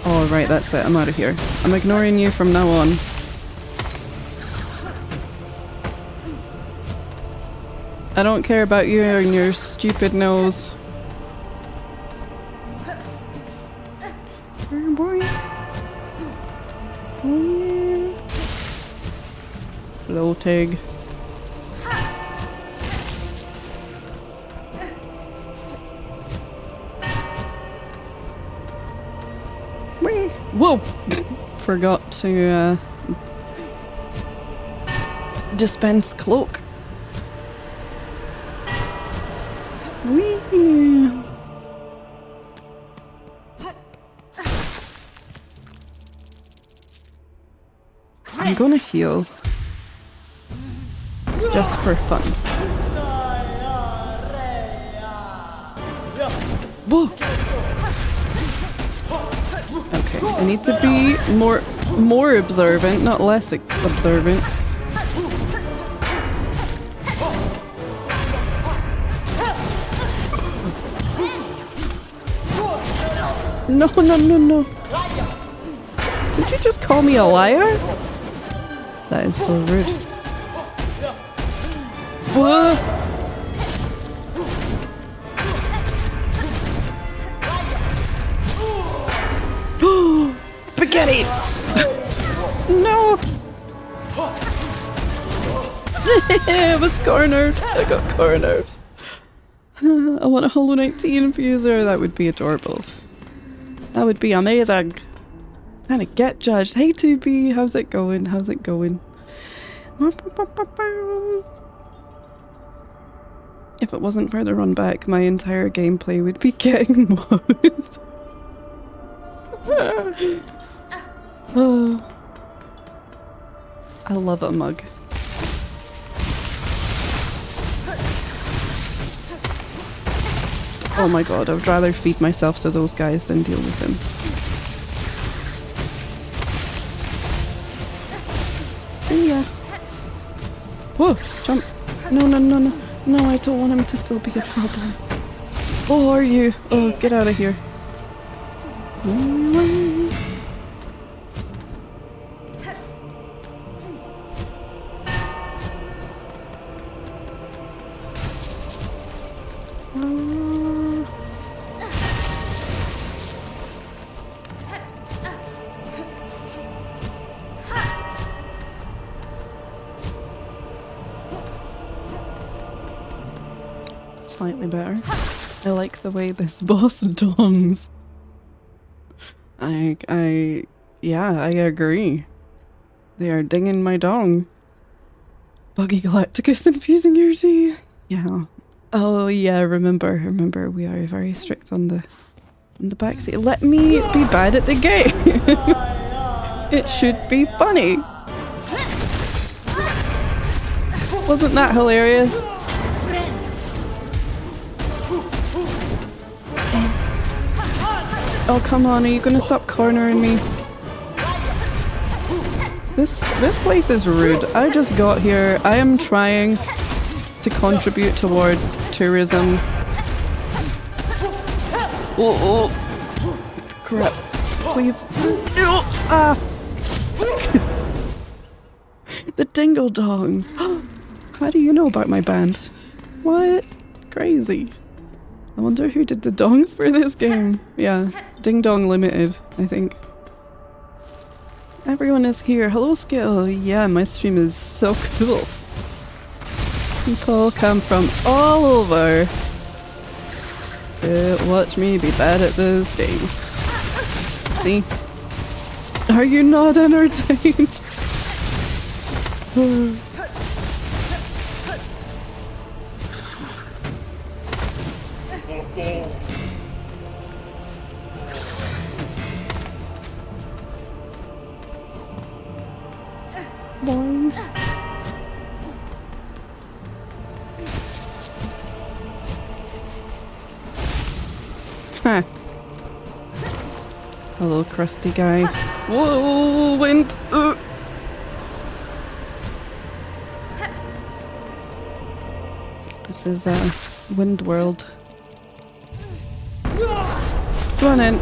Oh, right, that's it. I'm out of here. I'm ignoring you from now on. I don't care about you and your stupid nose. Oh boy. Oh yeah. Floating. Whoa! Forgot to dispense cloak. Whee! I'm gonna heal. Just for fun. Whoa! Okay, I need to be more observant, not less observant. No, no, no, no. Did you just call me a liar? That is so rude. Whoa! Spaghetti! No! I was cornered. I got cornered. I want a Hollow Knight tea infuser. That would be adorable. That would be amazing. Trying to get judged. Hey 2B, how's it going? How's it going? If it wasn't for the run back, my entire gameplay would be getting mowed. Oh. I love a mug. Oh my god, I would rather feed myself to those guys than deal with them. See ya. Whoa, jump. No, no, no, no. No, I don't want him to still be a problem. Oh, are you? Oh, get out of here. Slightly better. I like the way this boss dongs. Yeah, I agree. They are dinging my dong. Buggy Galacticus infusing your tea. Yeah. Oh yeah, remember, we are very strict on the backseat. Let me be bad at the game. It should be funny. Wasn't that hilarious? Oh come on, are you gonna stop cornering me? This place is rude. I just got here. I am trying to contribute towards tourism. Oh, crap. Please. Ah. The dingle dongs. How do you know about my band? What? Crazy. I wonder who did the dongs for this game. Yeah, Ding Dong Limited, I think. Everyone is here. Hello, Skill. Yeah, my stream is so cool. People come from all over to watch me be bad at this game. See? Are you not entertained? Boing. Huh. Hello, crusty guy. Whoa, wind! This is Wind World. Come on in.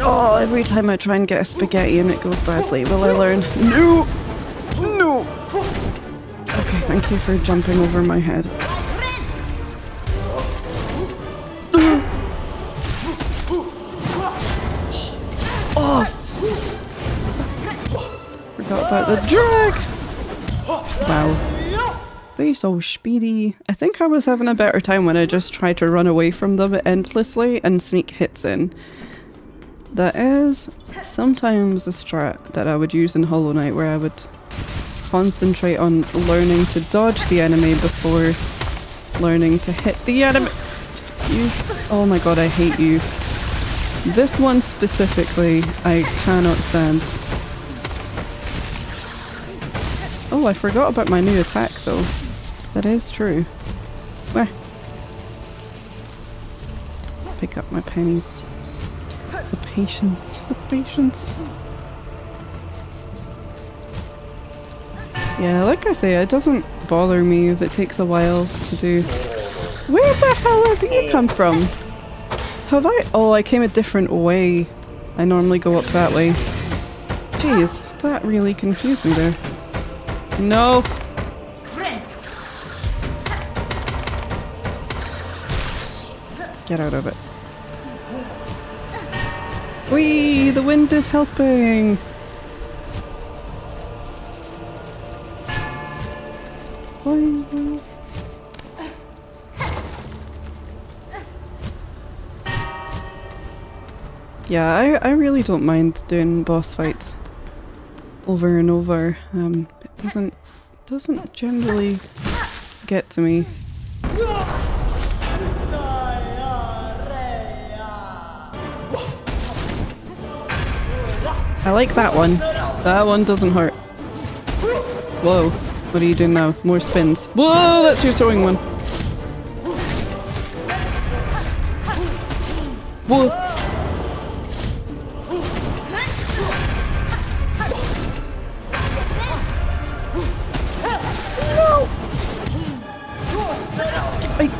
Oh, every time I try and get a spaghetti and it goes badly, will I learn? No! No! Okay, thank you for jumping over my head. Oh! Forgot about the drag! Wow. They're so speedy. I think I was having a better time when I just tried to run away from them endlessly and sneak hits in. That is sometimes a strat that I would use in Hollow Knight, where I would concentrate on learning to dodge the enemy before learning to hit the enemy. You. Oh my god, I hate you. This one specifically, I cannot stand. Oh, I forgot about my new attack though. That is true. Where? Pick up my pennies. The patience. The patience. Yeah, like I say, it doesn't bother me if it takes a while to do. Where the hell have you come from? Have I? Oh, I came a different way. I normally go up that way. Jeez, that really confused me there. No! Get out of it. Whee! The wind is helping! Yeah, I really don't mind doing boss fights over and over. It doesn't generally get to me. I like that one. That one doesn't hurt. Whoa, what are you doing now? More spins. Whoa, that's your throwing one. Whoa.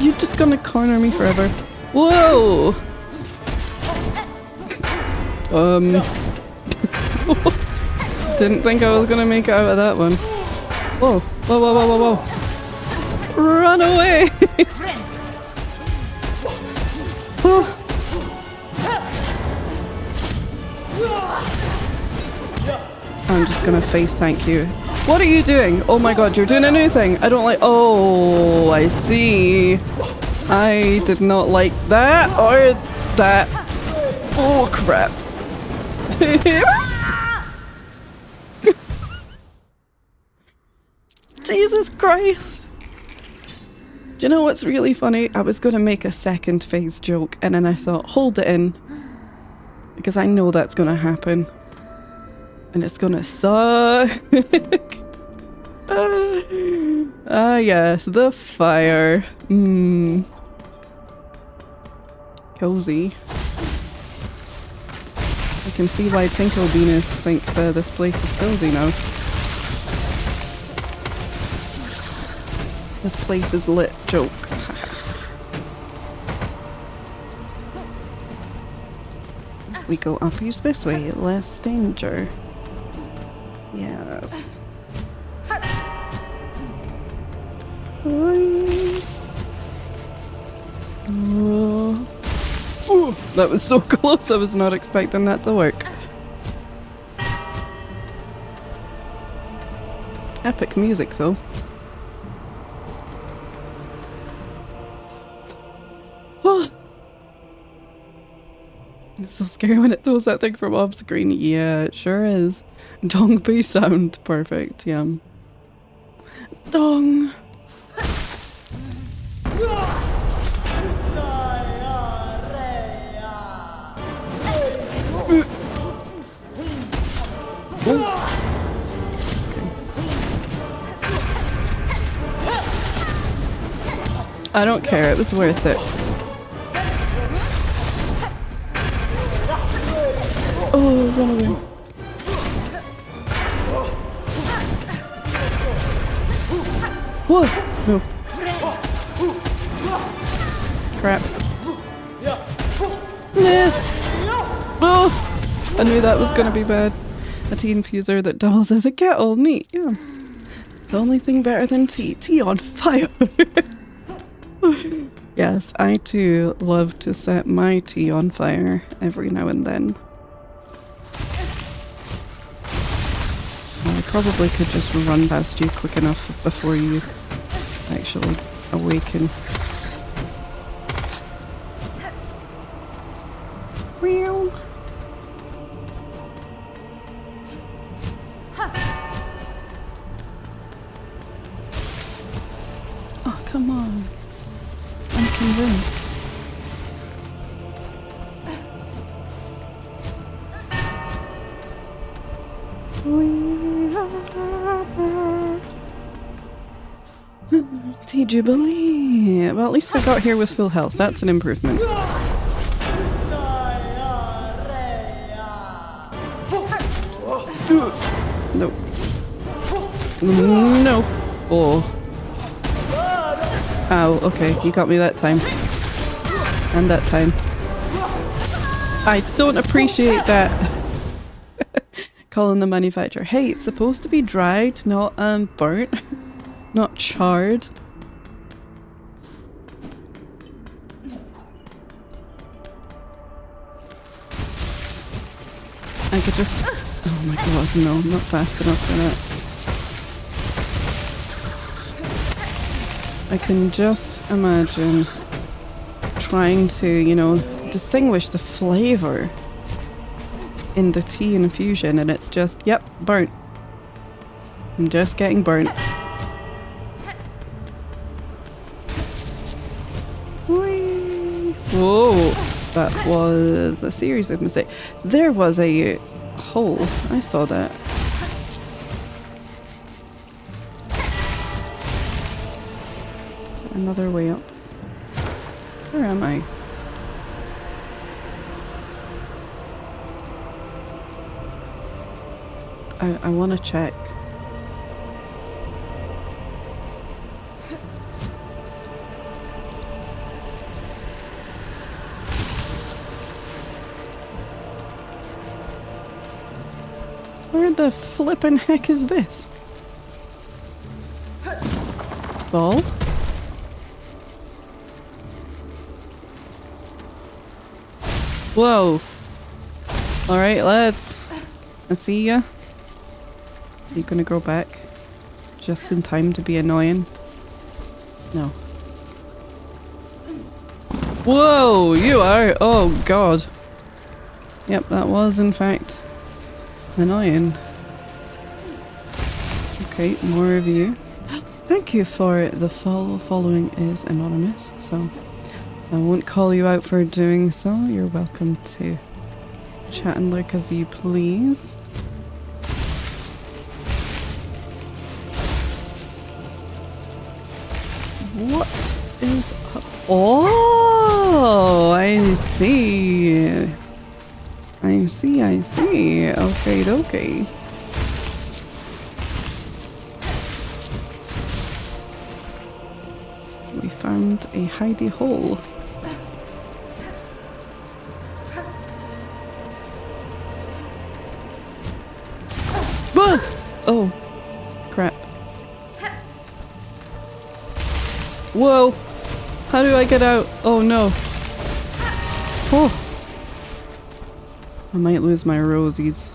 You're just gonna corner me forever. Whoa! Didn't think I was gonna make it out of that one. Whoa! Whoa, whoa, whoa, whoa, whoa! Run away! I'm just gonna face tank you. What are you doing? Oh my god, you're doing a new thing. I don't like. Oh, I see. I did not like that or that. Oh crap. Jesus Christ. Do you know what's really funny? I was going to make a second phase joke and then I thought, hold it in. Because I know that's going to happen. And it's going to suck. Yes, the fire. Cozy. I can see why Tinkle Venus thinks this place is cozy now. This place is lit. Joke. We go uppies this way. Less danger. Yes. Oh, that was so close. I was not expecting that to work. Epic music though. It's so scary when it throws that thing from off screen. Yeah, it sure is. Dong bass sound. Perfect, yeah. Dong! I don't care, it was worth it. Oh, run away. Whoa! No. Crap. Nah. Oh! I knew that was gonna be bad. A tea infuser that doubles as a kettle. Neat, yeah. The only thing better than tea. Tea on fire! Yes, I too love to set my tea on fire every now and then. I probably could just run past you quick enough before you actually awaken. Meow. Oh, come on. I'm convinced. Tea Jubilee. Well, at least I got here with full health. That's an improvement. No. No. Oh. Ow, okay, you got me that time. And that time. I don't appreciate that. Calling the manufacturer. Hey, it's supposed to be dried, not burnt. Not charred. I could just... Oh my god, no, I'm not fast enough for that. I can just imagine trying to, you know, distinguish the flavour in the tea infusion, and it's just, yep, burnt. I'm just getting burnt. Whoa, that was a series of mistakes. There was a hole. I saw that. Another way up. Where am I? I want to check. Where the flippin' heck is this? Ball? Whoa! Alright, let's see ya. Are you gonna go back? Just in time to be annoying? No. Whoa! You are! Oh god. Yep, that was in fact annoying. Okay, more of you. Thank you for the follow. Following is anonymous, so I won't call you out for doing so. You're welcome to chat and lurk as you please. What is up? Oh, I see. I see. Okay. We found a hidey hole. Oh, crap. Whoa! How do I get out? Oh no. Oh! I might lose my rosies.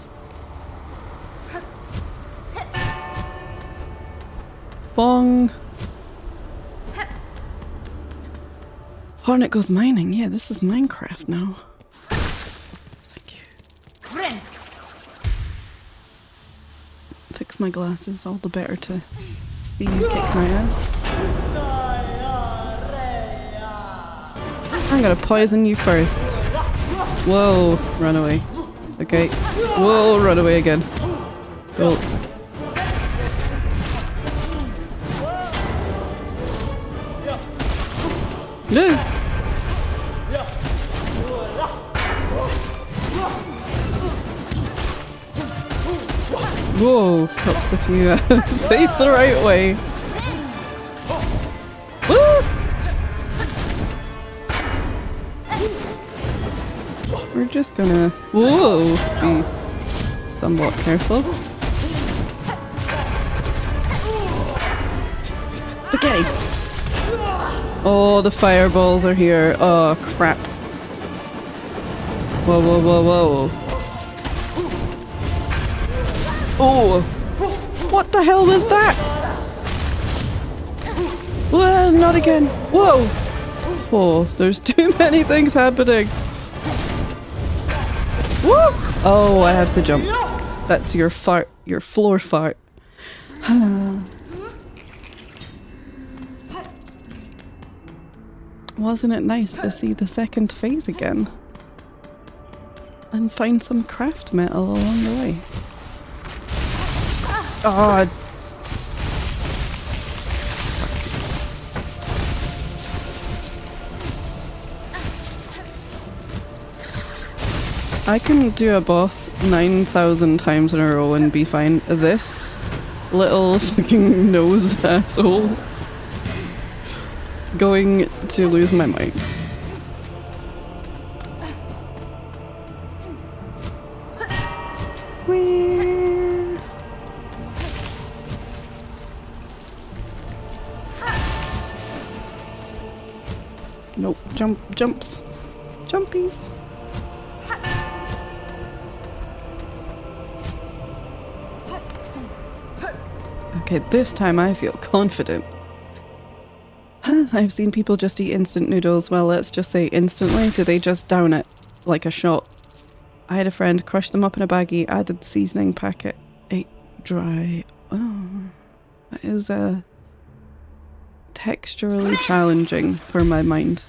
Bong! Hornet goes mining. Yeah, this is Minecraft now. my glasses, all the better to see you kick my ass. I'm gonna poison you first. Whoa, run away. Okay. Whoa, run away again. Cool. No! Whoa, cups if you face the right way. Woo! We're just gonna, whoa, be somewhat careful. Spaghetti! Oh, the fireballs are here. Oh, crap. Whoa, whoa, whoa, whoa. Oh! What the hell was that? Whoa, not again. Whoa! Oh, there's too many things happening. Woo! Oh, I have to jump. That's your fart. Your floor fart. Wasn't it nice to see the second phase again? And find some craft metal along the way. Oh. I can do a boss 9,000 times in a row and be fine. This little fucking nose asshole going to lose my mind. Nope, jumps. Jumpies. Okay, this time I feel confident. I've seen people just eat instant noodles. Well, let's just say instantly. Do they just down it like a shot? I had a friend crush them up in a baggie, added the seasoning packet, ate dry. Oh, that is texturally challenging for my mind.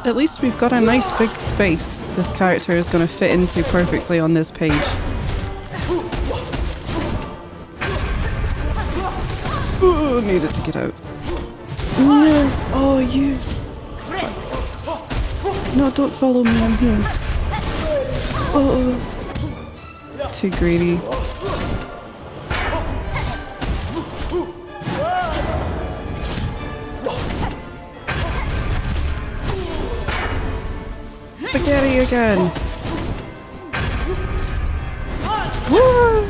At least we've got a nice big space this character is going to fit into perfectly on this page. Oh, needed to get out. No! Oh, you! No, don't follow me, I'm here. Oh! Too greedy. Spaghetti again! Woo!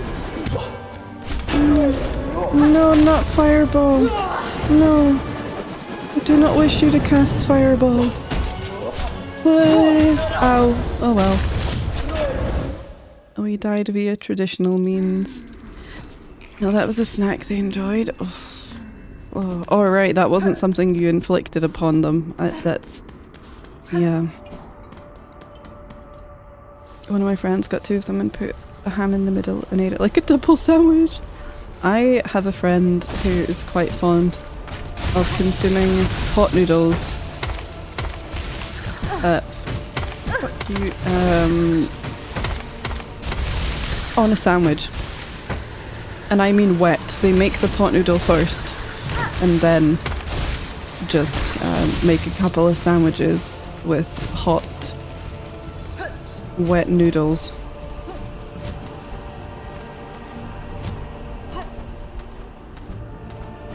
No, not fireball! No! I do not wish you to cast fireball. Whoa. Ow. Oh well. Oh, he died via traditional means. No, that was a snack they enjoyed. Oh, alright, that wasn't something you inflicted upon them. That's... yeah. One of my friends got two of them and put a ham in the middle and ate it like a double sandwich. I have a friend who is quite fond of consuming hot noodles. Fuck you. On a sandwich. And I mean wet. They make the pot noodle first and then just make a couple of sandwiches with hot wet noodles.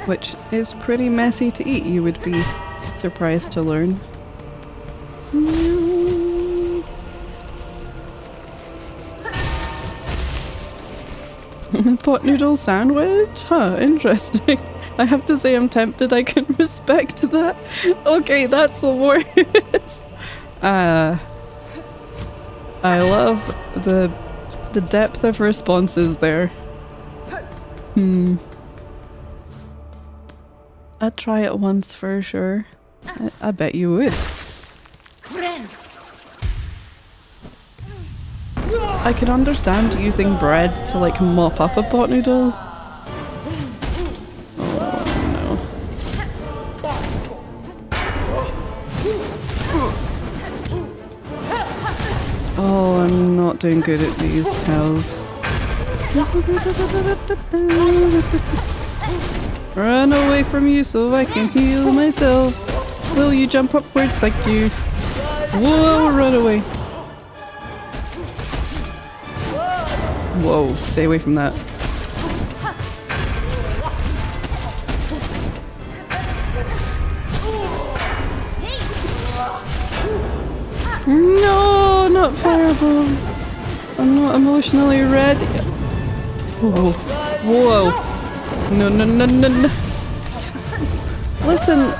Which is pretty messy to eat, you would be surprised to learn. Pot noodle sandwich? Huh, interesting. I have to say I'm tempted, I can respect that. Okay, that's the worst. I love the depth of responses there. I'd try it once for sure. I bet you would. I can understand using bread to like mop up a pot noodle. Oh, I'm not doing good at these tells. Run away from you so I can heal myself. Will you jump upwards like you? Whoa, run away. Whoa, stay away from that. No, not fireball. I'm not emotionally ready. Whoa. Whoa. No, no, no, no, no. Listen.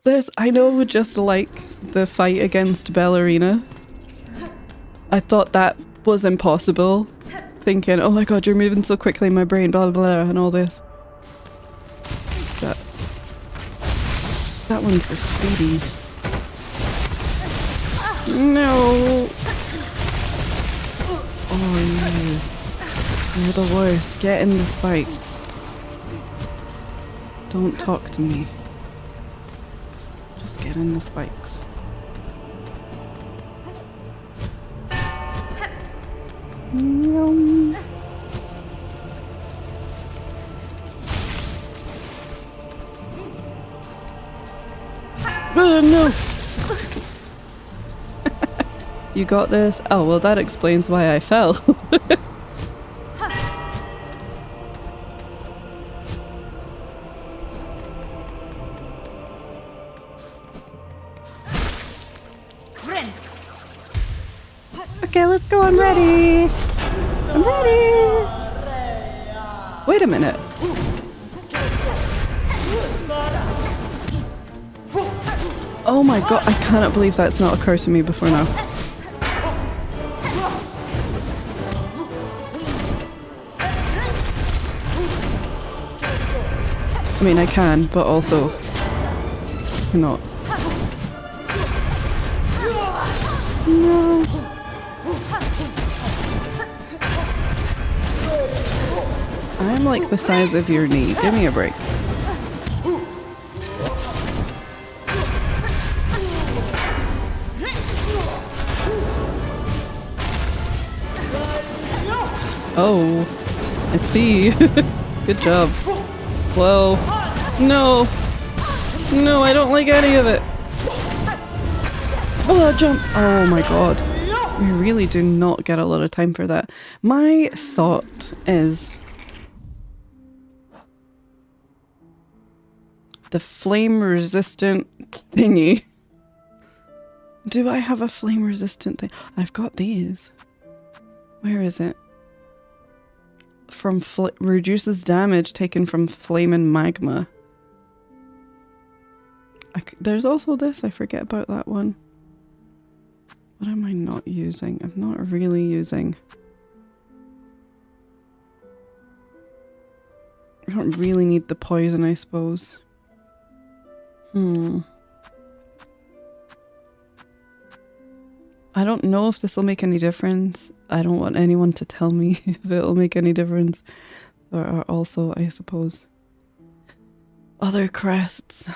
This, I know, just like the fight against Ballerina. I thought that was impossible. Thinking, oh my god, you're moving so quickly in my brain, blah, blah, blah, and all this. That one's so speedy. No! Oh no. You're the worst. Get in the spikes. Don't talk to me. Just get in the spikes. No. Oh no! You got this? Oh well, that explains why I fell. Okay, let's go, I'm ready! I'm ready! Wait a minute. Oh my god, I cannot believe that's not occurred to me before now. I mean, I can, but also cannot. No. I'm like the size of your knee. Give me a break. Oh, I see. Good job. Whoa. No. No, I don't like any of it. Oh, jump. Oh my god. We really do not get a lot of time for that. My thought is the flame resistant thingy. Do I have a flame resistant thing? I've got these. Where is it? From reduces damage taken from flame and magma. There's also this, I forget about that one. What am I not using? I'm not really using. I don't really need the poison, I suppose. I don't know if this will make any difference. I don't want anyone to tell me if it'll make any difference. Or also, I suppose, other crests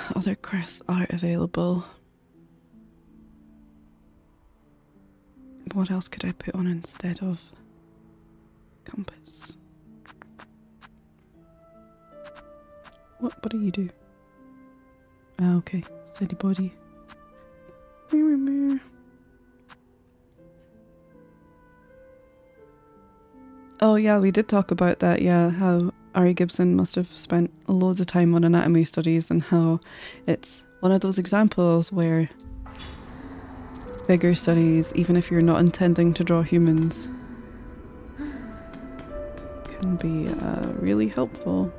are available. What else could I put on instead of compass? What do you do? Ah, okay. Steady body. Oh yeah, we did talk about that, yeah, how Ari Gibson must have spent loads of time on anatomy studies and how it's one of those examples where bigger studies, even if you're not intending to draw humans, can be really helpful.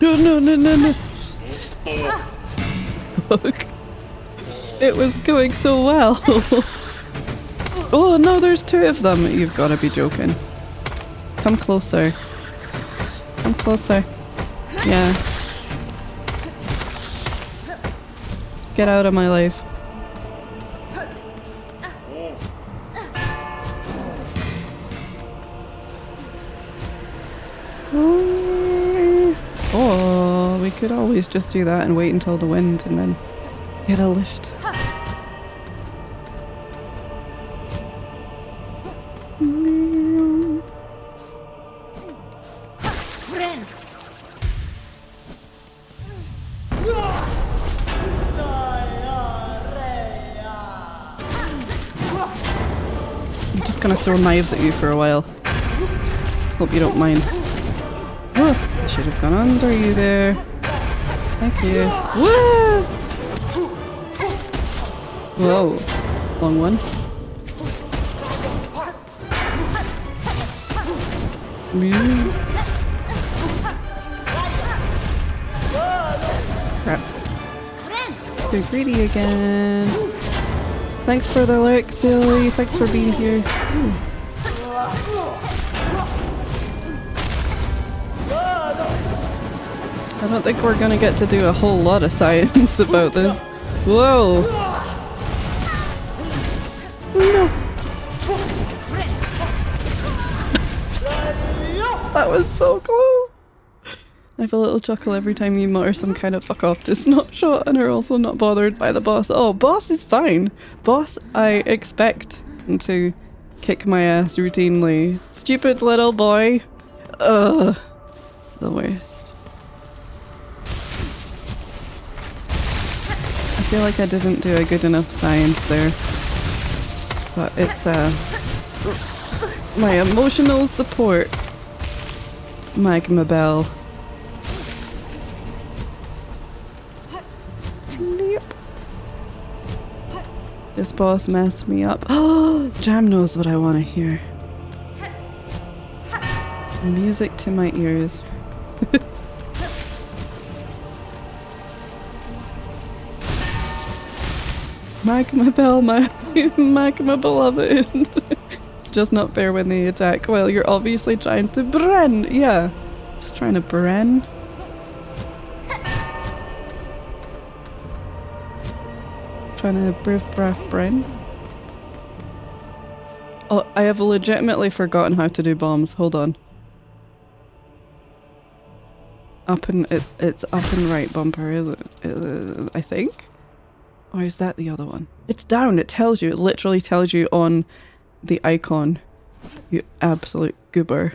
No, no, no, no, no. Fuck. It was going so well. Oh no, there's two of them. You've got to be joking. Come closer. Come closer. Yeah. Get out of my life. Oh, we could always just do that and wait until the wind and then get a lift. I'm just gonna throw knives at you for a while. Hope you don't mind. Oh, I should have gone under you there. Thank you. Woo! Whoa. Long one. Crap. Too greedy again. Thanks for the lurk, Silly. Thanks for being here. Ooh. I don't think we're gonna get to do a whole lot of science about this. Whoa! No! That was so close! I have a little chuckle every time you mutter some kind of fuck off to Snapshot and are also not bothered by the boss. Oh, boss is fine. Boss, I expect to kick my ass routinely. Stupid little boy. Ugh. The worst. I feel like I didn't do a good enough science there. But it's my emotional support. Magma Bell. Yep. This boss messed me up. Oh, Jam knows what I want to hear. Music to my ears. Magma Bell, my Magma beloved. It's just not fair when they attack. Well, you're obviously trying to bren. Yeah, just trying to bren. Trying to bren. Oh, I have legitimately forgotten how to do bombs. Hold on. Up and it's up and right bumper, is it? I think. Or is that the other one? It's down. It tells you. It literally tells you on the icon. You absolute goober.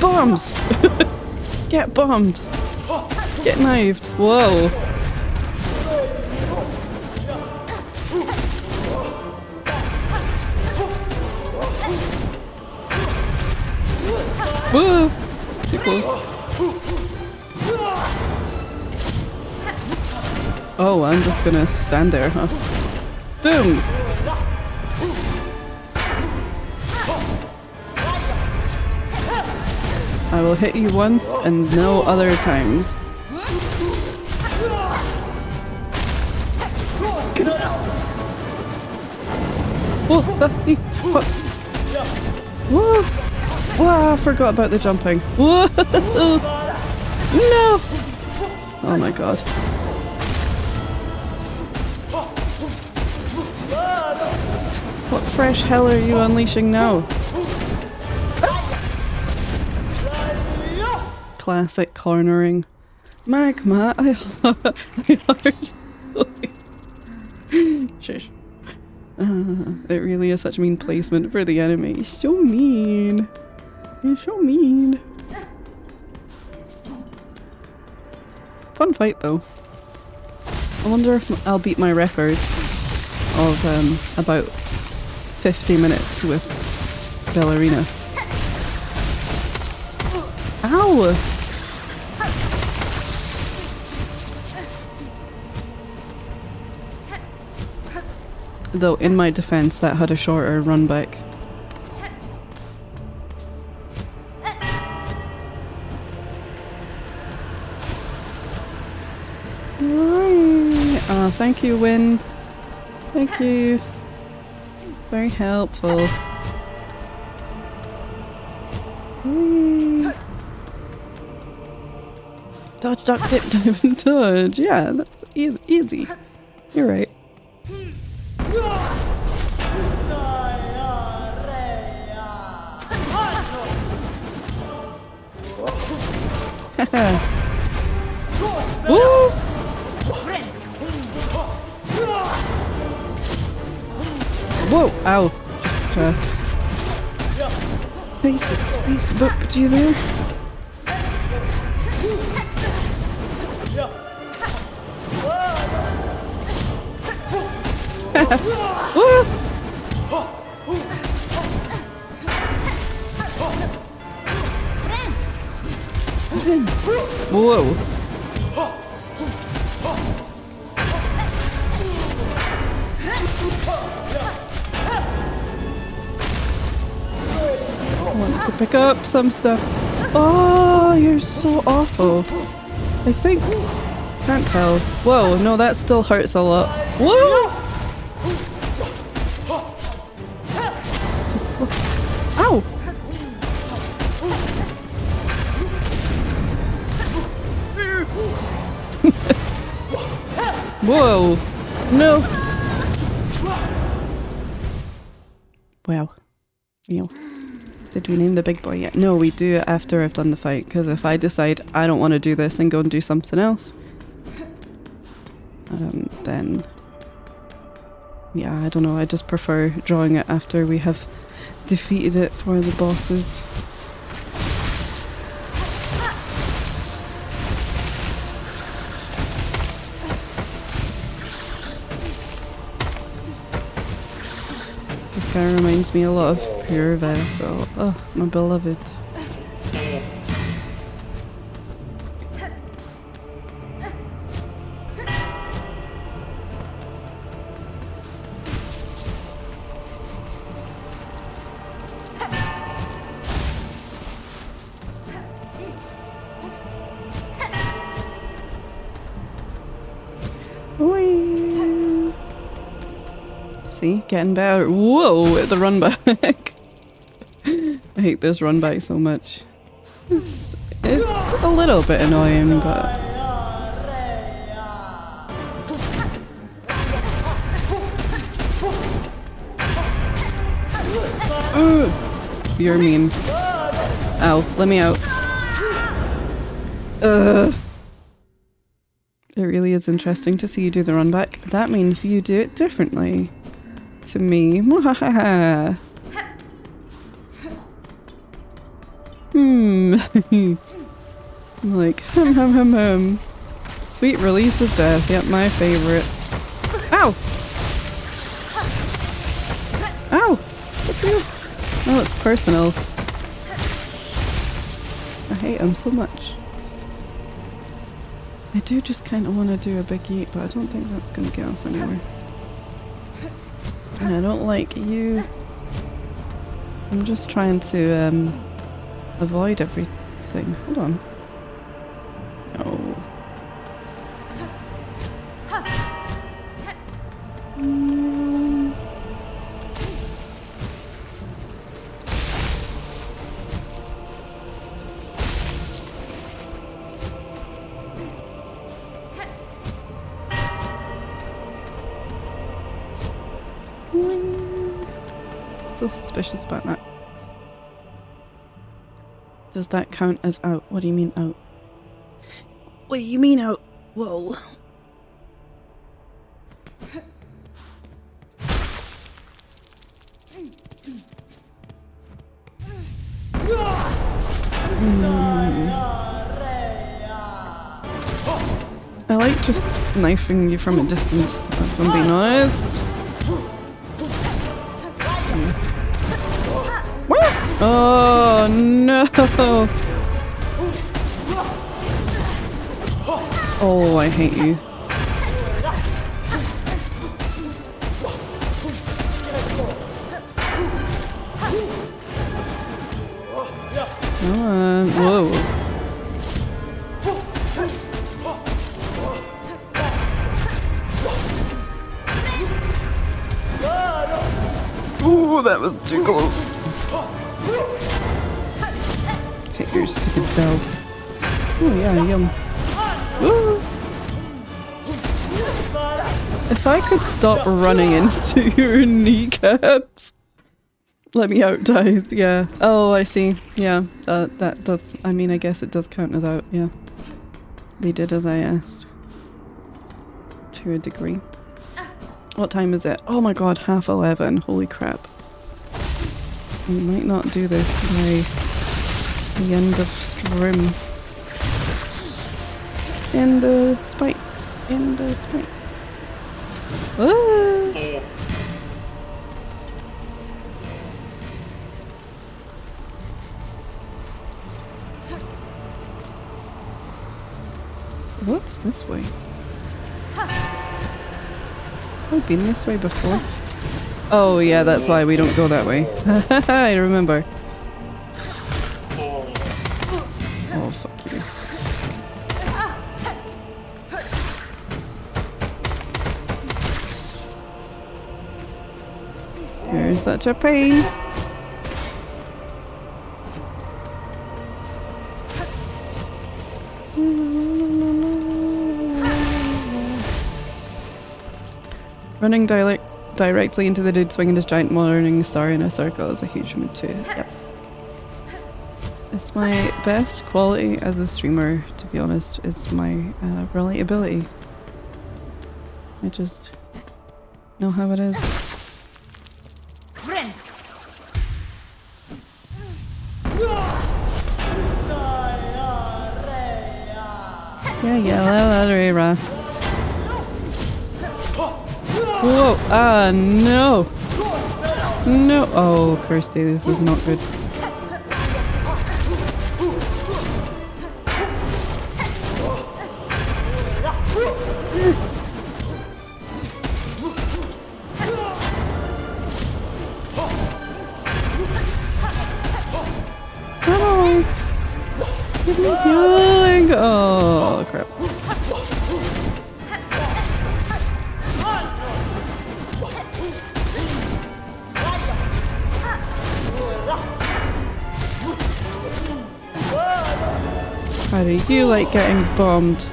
Bombs! Get bombed! Get knifed! Whoa! Whoa! Too close. Oh, I'm just gonna stand there, huh? Boom! I will hit you once and no other times. Whoa! Whoa! Whoa! I forgot about the jumping. Whoa! No! Oh my god. What fresh hell are you unleashing now? Classic cornering. Magma, I heart. Shush. It really is such mean placement for the enemy. He's so mean. He's so mean. Fun fight though. I wonder if I'll beat my record of about 50 minutes with Ballerina. Ow! Though in my defense that had a shorter run back. Oh, thank you, wind. Thank you. Very helpful. Whee. Dodge, duck, dip, dive, and dodge. Yeah, that's easy. You're right. Woo! Whoa! Ow! Just please, boop you there. Woo! Whoa! I want to pick up some stuff. Oh, you're so awful. I think. Can't tell. Whoa, no, that still hurts a lot. Whoa! Ow! Whoa! No! Wow. You. Did we name the big boy yet? No, we do it after I've done the fight, because if I decide I don't want to do this and go and do something else, then yeah, I don't know, I just prefer drawing it after we have defeated it for the bosses. This guy reminds me a lot of Pure Vessel. Oh, my beloved. Whee! See, getting better. Whoa, the run back. I hate this run back so much. It's a little bit annoying, but you're mean. Ow, let me out. It really is interesting to see you do the run back. That means you do it differently to me. Mwahaha. I'm like, hum. Sweet release of death. Yep, my favorite. Ow! Ow! Oh, it's personal. I hate him so much. I do just kind of want to do a big yeet, but I don't think that's going to get us anywhere. And I don't like you. I'm just trying to avoid everything. Hold on. No. Still suspicious about that. Does that count as out? What do you mean out? What do you mean out? Whoa. I like just knifing you from a distance, if I'm being honest. Oh no! Oh, I hate you. Come on. Whoa. that's too close. Hit your stupid bell. Oh yeah, yum. Woo. If I could stop running into your kneecaps. Let me out dive, yeah. Oh, I see. Yeah, that does, I mean, I guess it does count as out, yeah. They did as I asked. To a degree. What time is it? Oh my god, 11:30. Holy crap. We might not do this by the end of stream. And the spikes. And the spikes. Ah! What's this way? I've been this way before. Oh yeah, that's why we don't go that way. I remember. Oh fuck you. You're such a pain. Running directly into the dude swinging his giant morning star in a circle is a huge mood too. Yep. It's my best quality as a streamer, to be honest, is my relatability. I just know how it is. Yeah, whoa, ah, no! No! Oh, Kirsty, this is not good. Oh! Give me healing! Oh, crap. How do you like getting bombed?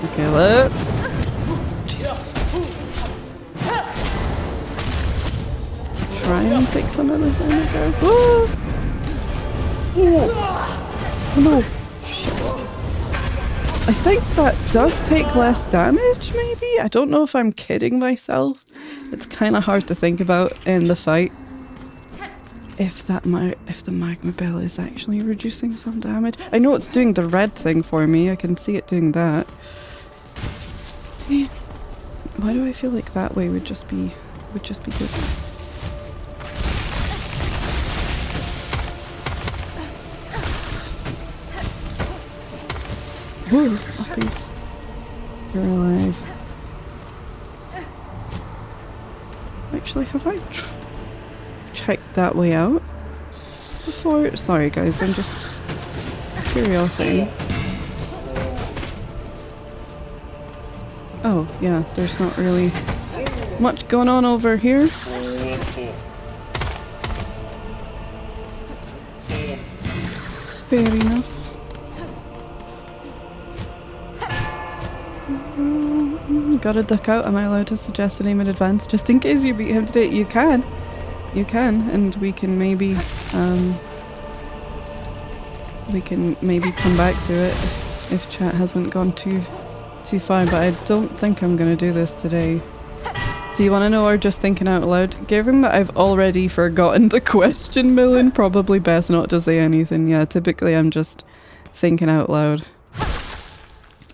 Okay, let's... try and take some of this in, I guess. Oh! Oh no! Shit. I think that does take less damage, maybe? I don't know if I'm kidding myself. It's kind of hard to think about in the fight. If the magma bell is actually reducing some damage. I know it's doing the red thing for me. I can see it doing that. Why do I feel like that way would just be good? Whoa, puppies. You're alive. Actually, have I checked that way out before? Sorry guys, I'm just curiosity. Oh yeah, there's not really much going on over here. Fair enough. Gotta duck out. Am I allowed to suggest a name in advance just in case you beat him today? You can. You can, and we can maybe come back to it if chat hasn't gone too far, but I don't think I'm gonna do this today. Do you want to know, or just thinking out loud? Given that I've already forgotten the question, Millen, probably best not to say anything. Yeah, typically I'm just thinking out loud.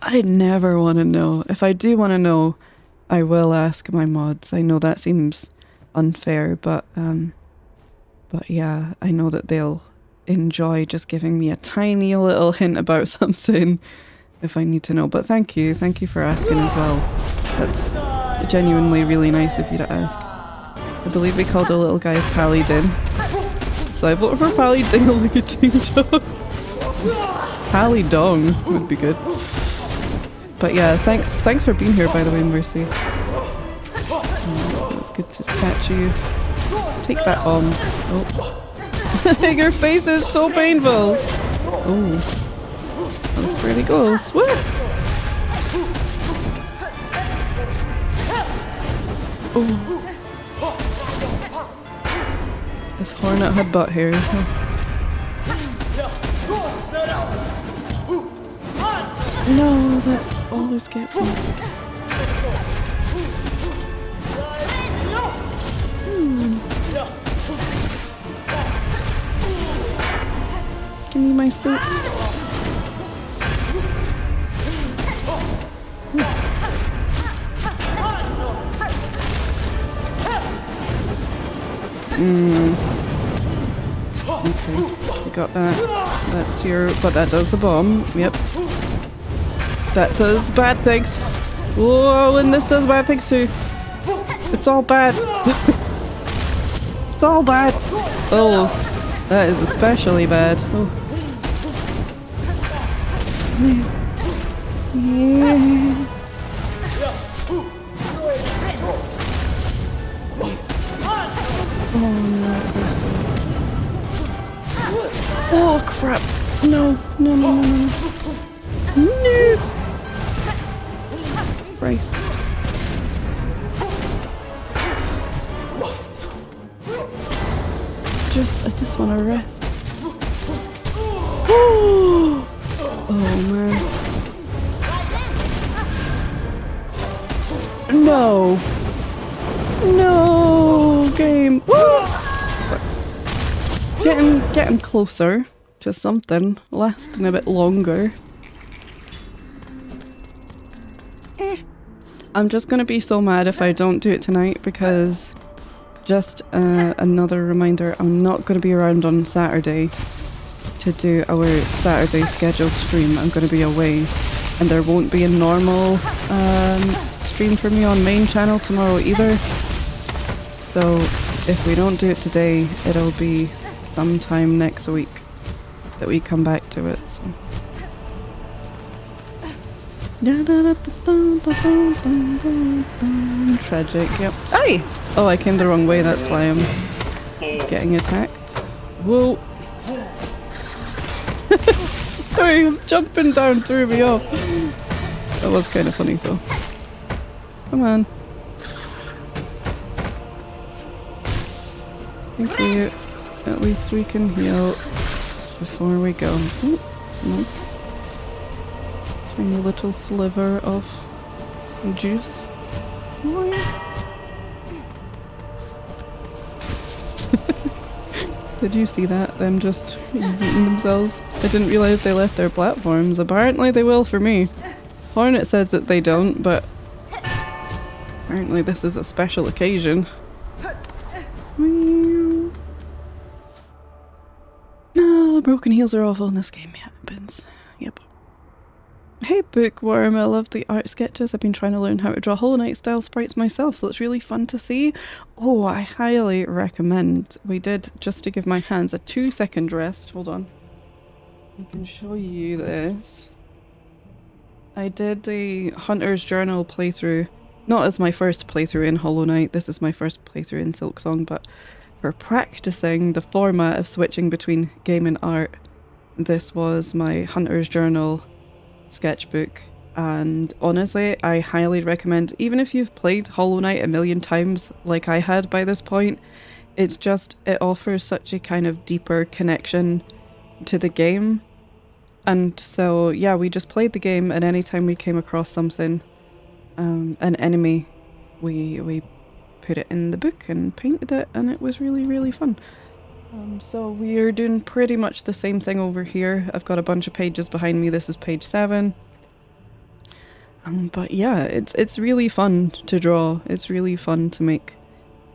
I never want to know. If I do want to know, I will ask my mods. I know that seems unfair, but yeah, I know that they'll enjoy just giving me a tiny little hint about something if I need to know. But thank you for asking as well. That's genuinely really nice of you to ask. I believe we called the little guys Palidin, so I vote for Palidin-a-ling-a-ting-dong. Palidong would be good. But yeah, thanks for being here, by the way, Mercy. Oh, it's good to catch you. Take that bomb. Oh. Your face is so painful! Oh. That's where he goes. Woo! Oh. If Hornet had butt hairs, huh? No, that's always gets me. Give me my suit. Okay, you got that. That's your... but that does the bomb. Yep. That does bad things. Whoa, and this does bad things too. It's all bad. It's all bad. Oh, that is especially bad. Oh. Yeah. Oh no. Oh crap. No, no, no, no, no. No. Bryce. I just want to rest. Oh man. No. No game. Getting closer to something, lasting a bit longer. I'm just gonna be so mad if I don't do it tonight, because just another reminder, I'm not gonna be around on Saturday to do our Saturday scheduled stream. I'm gonna be away, and there won't be a normal stream for me on main channel tomorrow either. So if we don't do it today, it'll be sometime next week that we come back to it. So. Tragic, yep. Aye! Oh, I came the wrong way, that's why I'm getting attacked. Whoa! Sorry, jumping down threw me off. That was kind of funny though. Come on. Thank you. At least we can heal before we go. Ooh, nice. Tiny little sliver of juice. Did you see that? Them just eating themselves? I didn't realise they left their platforms. Apparently they will for me. Hornet says that they don't, but apparently this is a special occasion. No, broken heels are awful in this game. Yeah, it happens. Yep. Hey Bookworm, I love the art sketches. I've been trying to learn how to draw Hollow Knight style sprites myself, so it's really fun to see. Oh, I highly recommend. We did, just to give my hands a 2-second rest. Hold on. I can show you this. I did the Hunter's Journal playthrough. Not as my first playthrough in Hollow Knight, this is my first playthrough in Silksong, but for practicing the format of switching between game and art, this was my Hunter's Journal sketchbook, and honestly I highly recommend, even if you've played Hollow Knight a million times like I had by this point, it offers such a kind of deeper connection to the game. And so yeah, we just played the game, and anytime we came across something, an enemy, we put it in the book and painted it, and it was really, really fun. So we are doing pretty much the same thing over here. I've got a bunch of pages behind me. This is page 7. But yeah, it's really fun to draw. It's really fun to make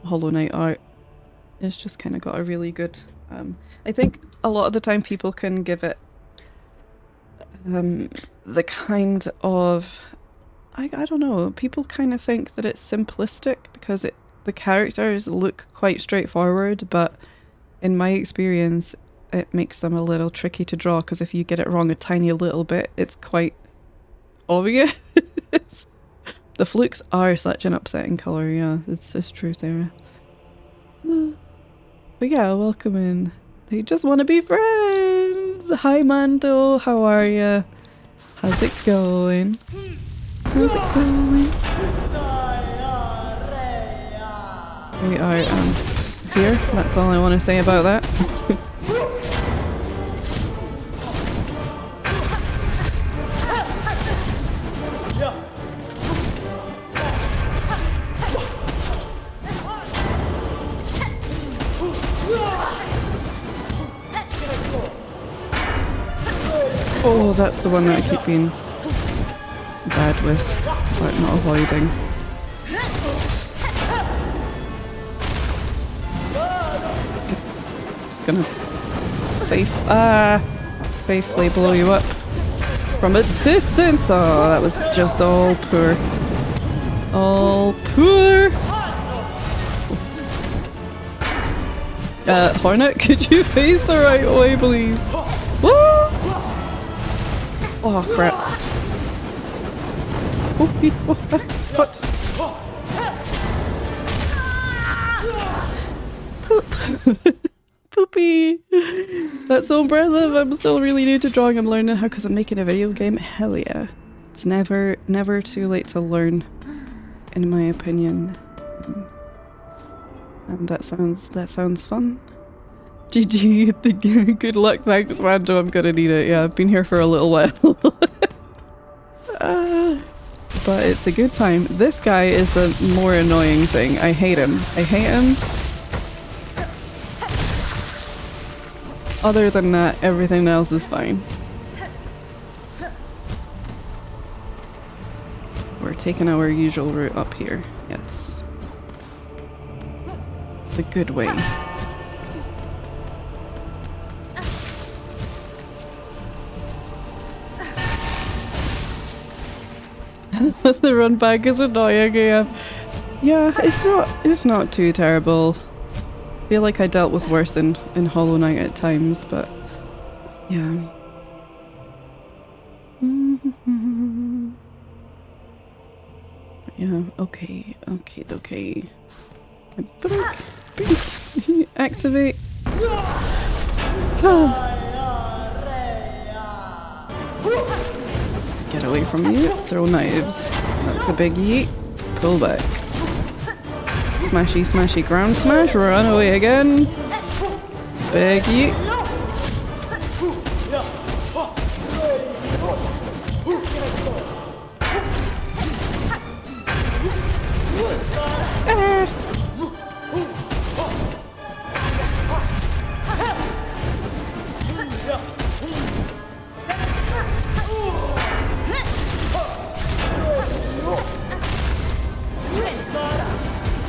Hollow Knight art. It's just kind of got a really good... I think a lot of the time people can give it the kind of... I don't know, people kind of think that it's simplistic because the characters look quite straightforward, but in my experience it makes them a little tricky to draw, because if you get it wrong a tiny little bit, it's quite obvious. The flukes are such an upsetting colour, yeah, it's true, Sarah. But yeah, welcome in. They just want to be friends! Hi Mando, how are ya? How's it going? How's it going? We are here, that's all I want to say about that. Oh, that's the one that I keep being bad with, but not avoiding. Just gonna safely blow you up from a distance. Oh, that was just all poor. All poor. Hornet, could you face the right way, please? Woo! Oh crap. What? Poop. Poopy. That's so impressive. I'm still really new to drawing. I'm learning how because I'm making a video game. Hell yeah. It's never too late to learn, in my opinion. And that sounds fun. GG, good luck, thanks Mando, I'm gonna need it. Yeah, I've been here for a little while. But it's a good time. This guy is the more annoying thing. I hate him. Other than that, everything else is fine. We're taking our usual route up here. Yes. The good way. The run back is annoying, yeah. Yeah, it's not too terrible. I feel like I dealt with worse in Hollow Knight at times, but yeah. Yeah, okay. Blink. Activate. Get away from you. Throw knives. That's a big yeet. Pull back. Smashy, smashy, ground smash. Run away again. Big yeet.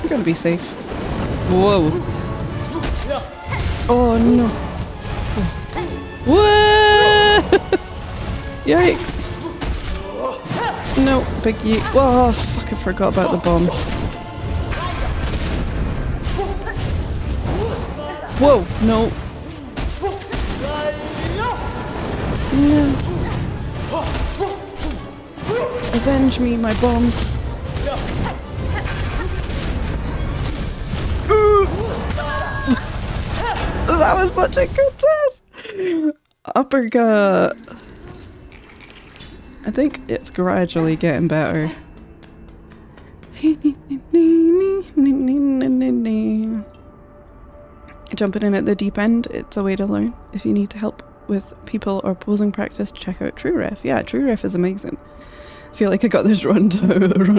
You're gonna be safe. Whoa. Oh no. Whoa! Yikes. No, big yeet. Whoa, fuck, I forgot about the bomb. Whoa, no. No. Avenge me, my bombs. That was such a good test! Uppercut! I think it's gradually getting better. Jumping in at the deep end, it's a way to learn. If you need to help with people or posing practice, check out TrueRef. Yeah, TrueRef is amazing. I feel like I got this run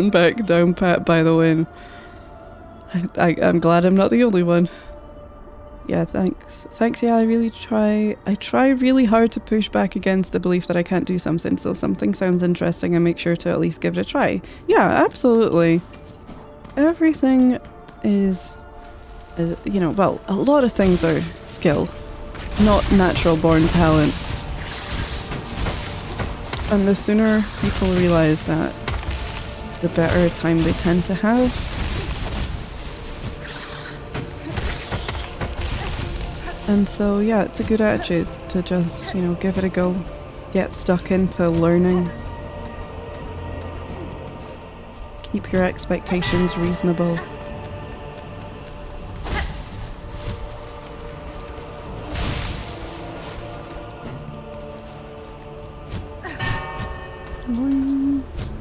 back down pat by the win. I'm glad I'm not the only one. Yeah, thanks. Thanks, yeah, I try really hard to push back against the belief that I can't do something, so if something sounds interesting, I make sure to at least give it a try. Yeah, absolutely. Everything is, you know, well, a lot of things are skill, not natural born talent. And the sooner people realise that, the better time they tend to have. And so yeah, it's a good attitude to just, you know, give it a go, get stuck into learning. Keep your expectations reasonable.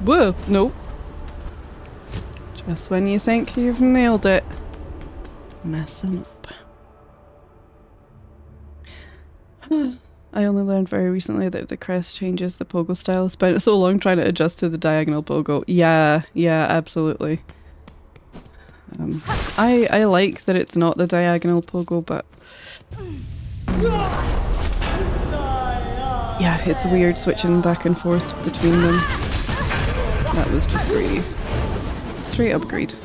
Whoa, no. Just when you think you've nailed it, mess them up. I only learned very recently that the crest changes the pogo style. Spent so long trying to adjust to the diagonal pogo. Yeah, absolutely. I like that it's not the diagonal pogo, but yeah, it's weird switching back and forth between them. That was just greedy. Straight up greed.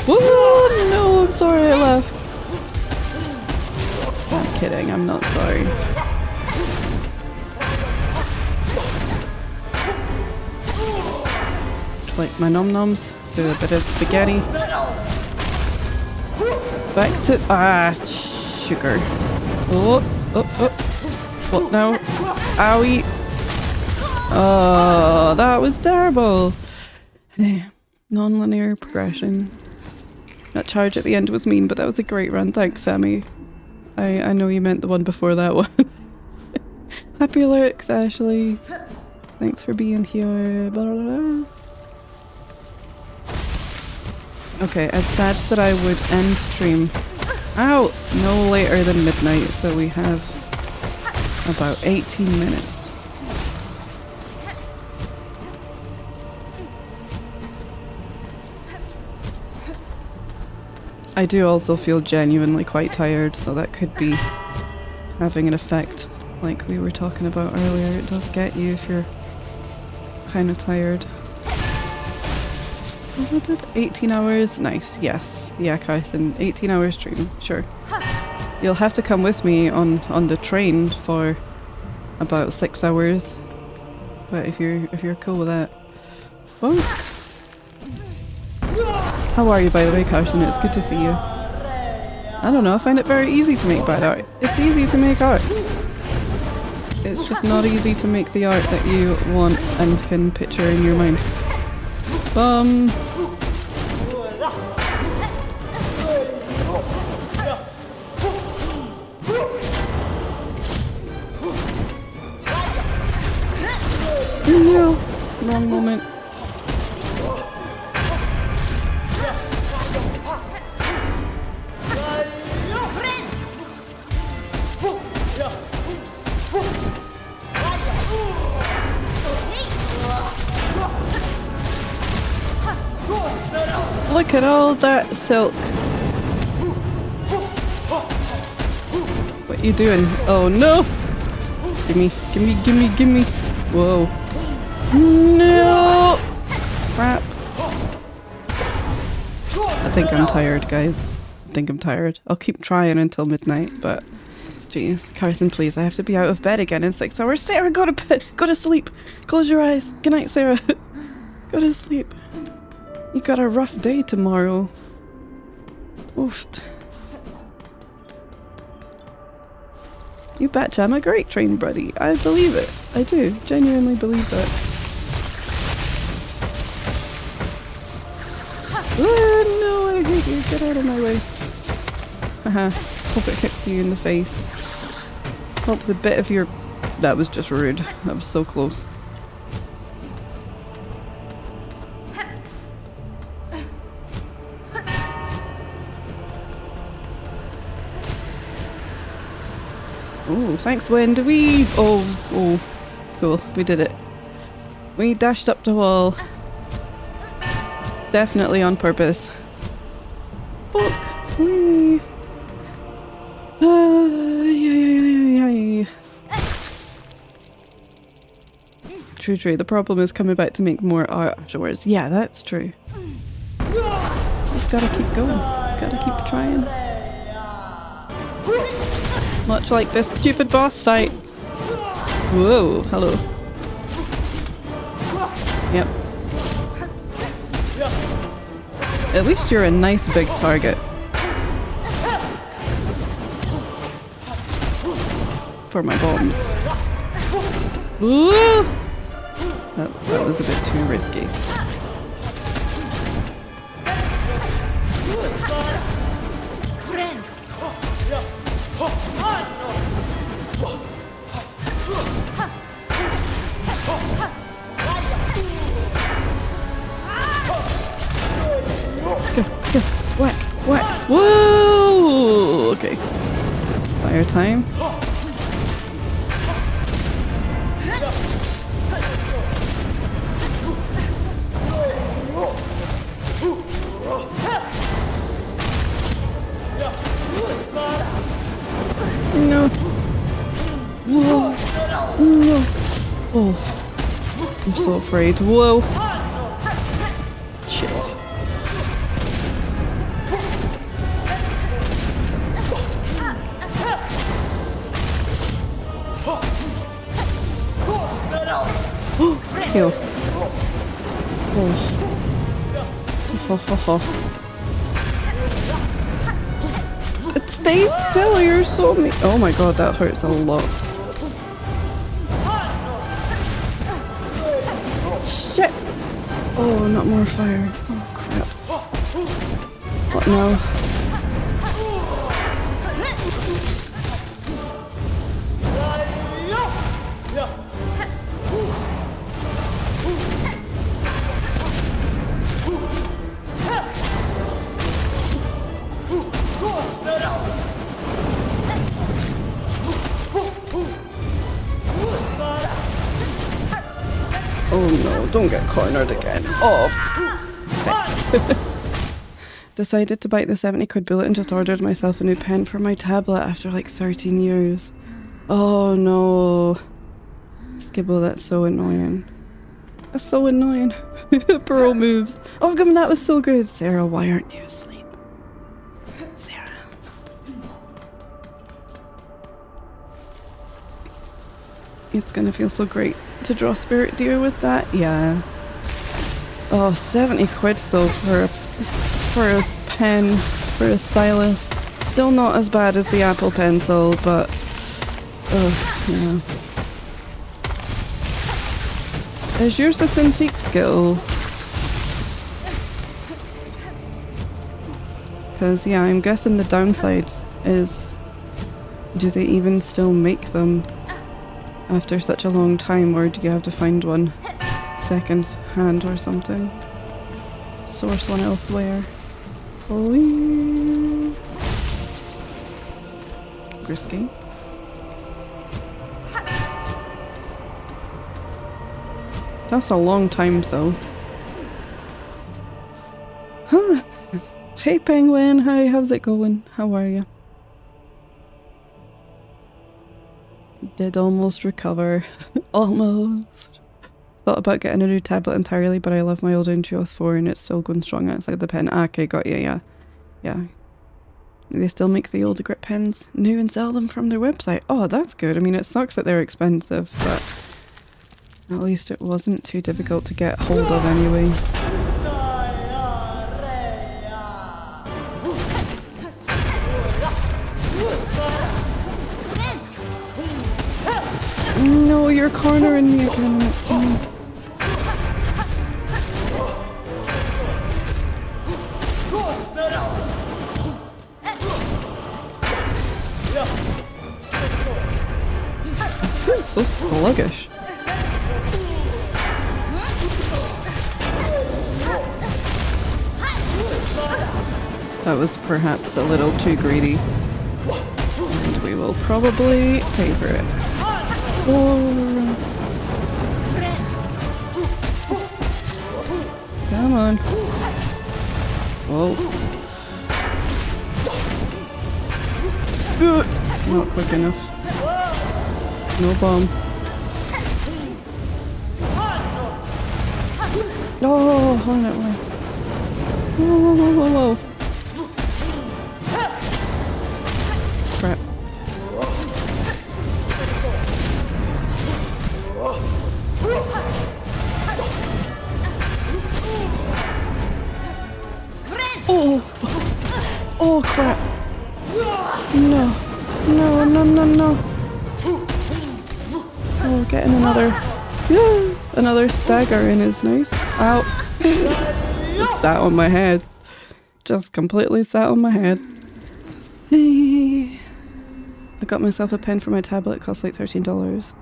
Whoa, no, I'm sorry I left. I'm kidding, I'm not sorry. Like my nom-noms, do a bit of spaghetti. Back to sugar. Oh. What now? Owie. Oh, that was terrible. Non-linear progression. That charge at the end was mean, but that was a great run. Thanks, Sammy. I know you meant the one before that one. Happy lurks, Ashley. Thanks for being here. Blah, blah, blah. Okay, I've said that I would end stream no later than midnight, so we have about 18 minutes. I do also feel genuinely quite tired, so that could be having an effect like we were talking about earlier. It does get you if you're kind of tired. 18 hours, nice, yes. Yeah, Carson, 18 hours stream, sure. You'll have to come with me on the train for about 6 hours. But if you're cool with that. Well, how are you, by the way, Carson? It's good to see you. I don't know, I find it very easy to make bad art. It's easy to make art. It's just not easy to make the art that you want and can picture in your mind. No, wrong moment. Look at all that silk. What you doing? Oh no! Gimme. Whoa. No! Crap. I think I'm tired, guys. I think I'm tired. I'll keep trying until midnight, but jeez. Carson, please, I have to be out of bed again in 6 hours. Sarah, go to bed! Go to sleep! Close your eyes. Good night, Sarah. Go to sleep. You've got a rough day tomorrow. Oof. You betcha, I'm a great train buddy. I believe it. I do. Genuinely believe that. Oh, no, I hate you. Get out of my way. Haha. Hope it hits you in the face. Hope the bit of your... That was just rude. That was so close. Oh, thanks, Wind. Oh, cool. We did it. We dashed up the wall. Definitely on purpose. Book. Whee. True. The problem is coming back to make more art afterwards. Yeah, that's true. Just gotta keep going. Gotta keep trying. Much like this stupid boss fight. Whoa, hello. Yep. At least you're a nice big target. For my bombs. Ooh! That was a bit too risky. Go, whack, whack. Whoa! Okay. Fire time. No. Whoa. No. Oh. I'm so afraid. Whoa. Shit. Kill. Oh. Ho ho ho. Stay still, you're so mean. Oh my god, that hurts a lot. Shit! Oh, not more fire. Oh crap. What now? Oh no, don't get cornered again. Oh, decided to bite the 70 quid bullet and just ordered myself a new pen for my tablet after like 13 years. Oh no. Skibble, that's so annoying. That's so annoying. Pro moves. Oh, come on, that was so good. Sarah, why aren't you asleep? Sarah. It's gonna feel so great to draw Spirit Deer with that. Yeah. Oh, 70 quid though for a pen, for a stylus. Still not as bad as the Apple Pencil, but yeah. Is yours a Cintiq skill? Because yeah, I'm guessing the downside is, do they even still make them after such a long time, or do you have to find one second hand or something? Source one elsewhere. Oh, risky. That's a long time though. Huh. Hey Penguin, hi, how's it going? How are you? Did almost recover. Almost. Thought about getting a new tablet entirely, but I love my old Intuos 4 and it's still going strong outside the pen. Okay, got you, yeah. Yeah. They still make the older grip pens new and sell them from their website. Oh, that's good. I mean, it sucks that they're expensive, but at least it wasn't too difficult to get hold of anyway. No, you're cornering me again. That's me. I feel so sluggish. That was perhaps a little too greedy. And we will probably pay for it. Oh. Come on. Whoa. Not quick enough. No bomb. Oh, on that way. Whoa, whoa, whoa, whoa. Crap. Oh! Oh crap! No! No, no, no, no! Oh, getting another stagger in is nice. Ow! Just sat on my head. Just completely sat on my head. I got myself a pen for my tablet, it costs like $13.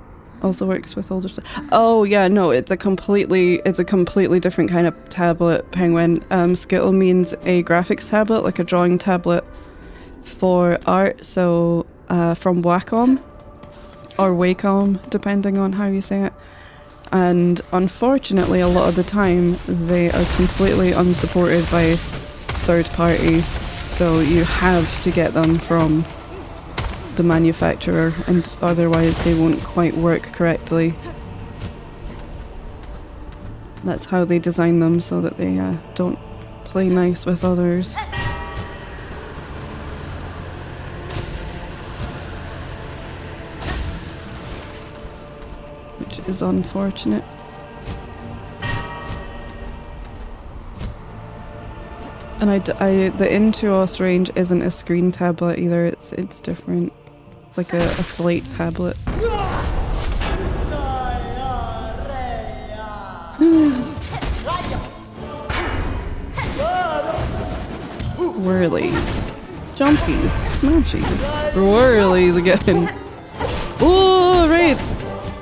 Also works with older stuff. Oh yeah, no, it's a completely different kind of tablet, Penguin. Skittle means a graphics tablet, like a drawing tablet for art, so from Wacom or Wacom, depending on how you say it. And unfortunately, a lot of the time, they are completely unsupported by third party, so you have to get them from the manufacturer, and otherwise they won't quite work correctly. That's how they design them, so that they don't play nice with others. Which is unfortunate. And the Intuos range isn't a screen tablet either, it's different. It's like a slate tablet. Whirlies. Jumpies. Smashies. Whirlies again. Oh, raid!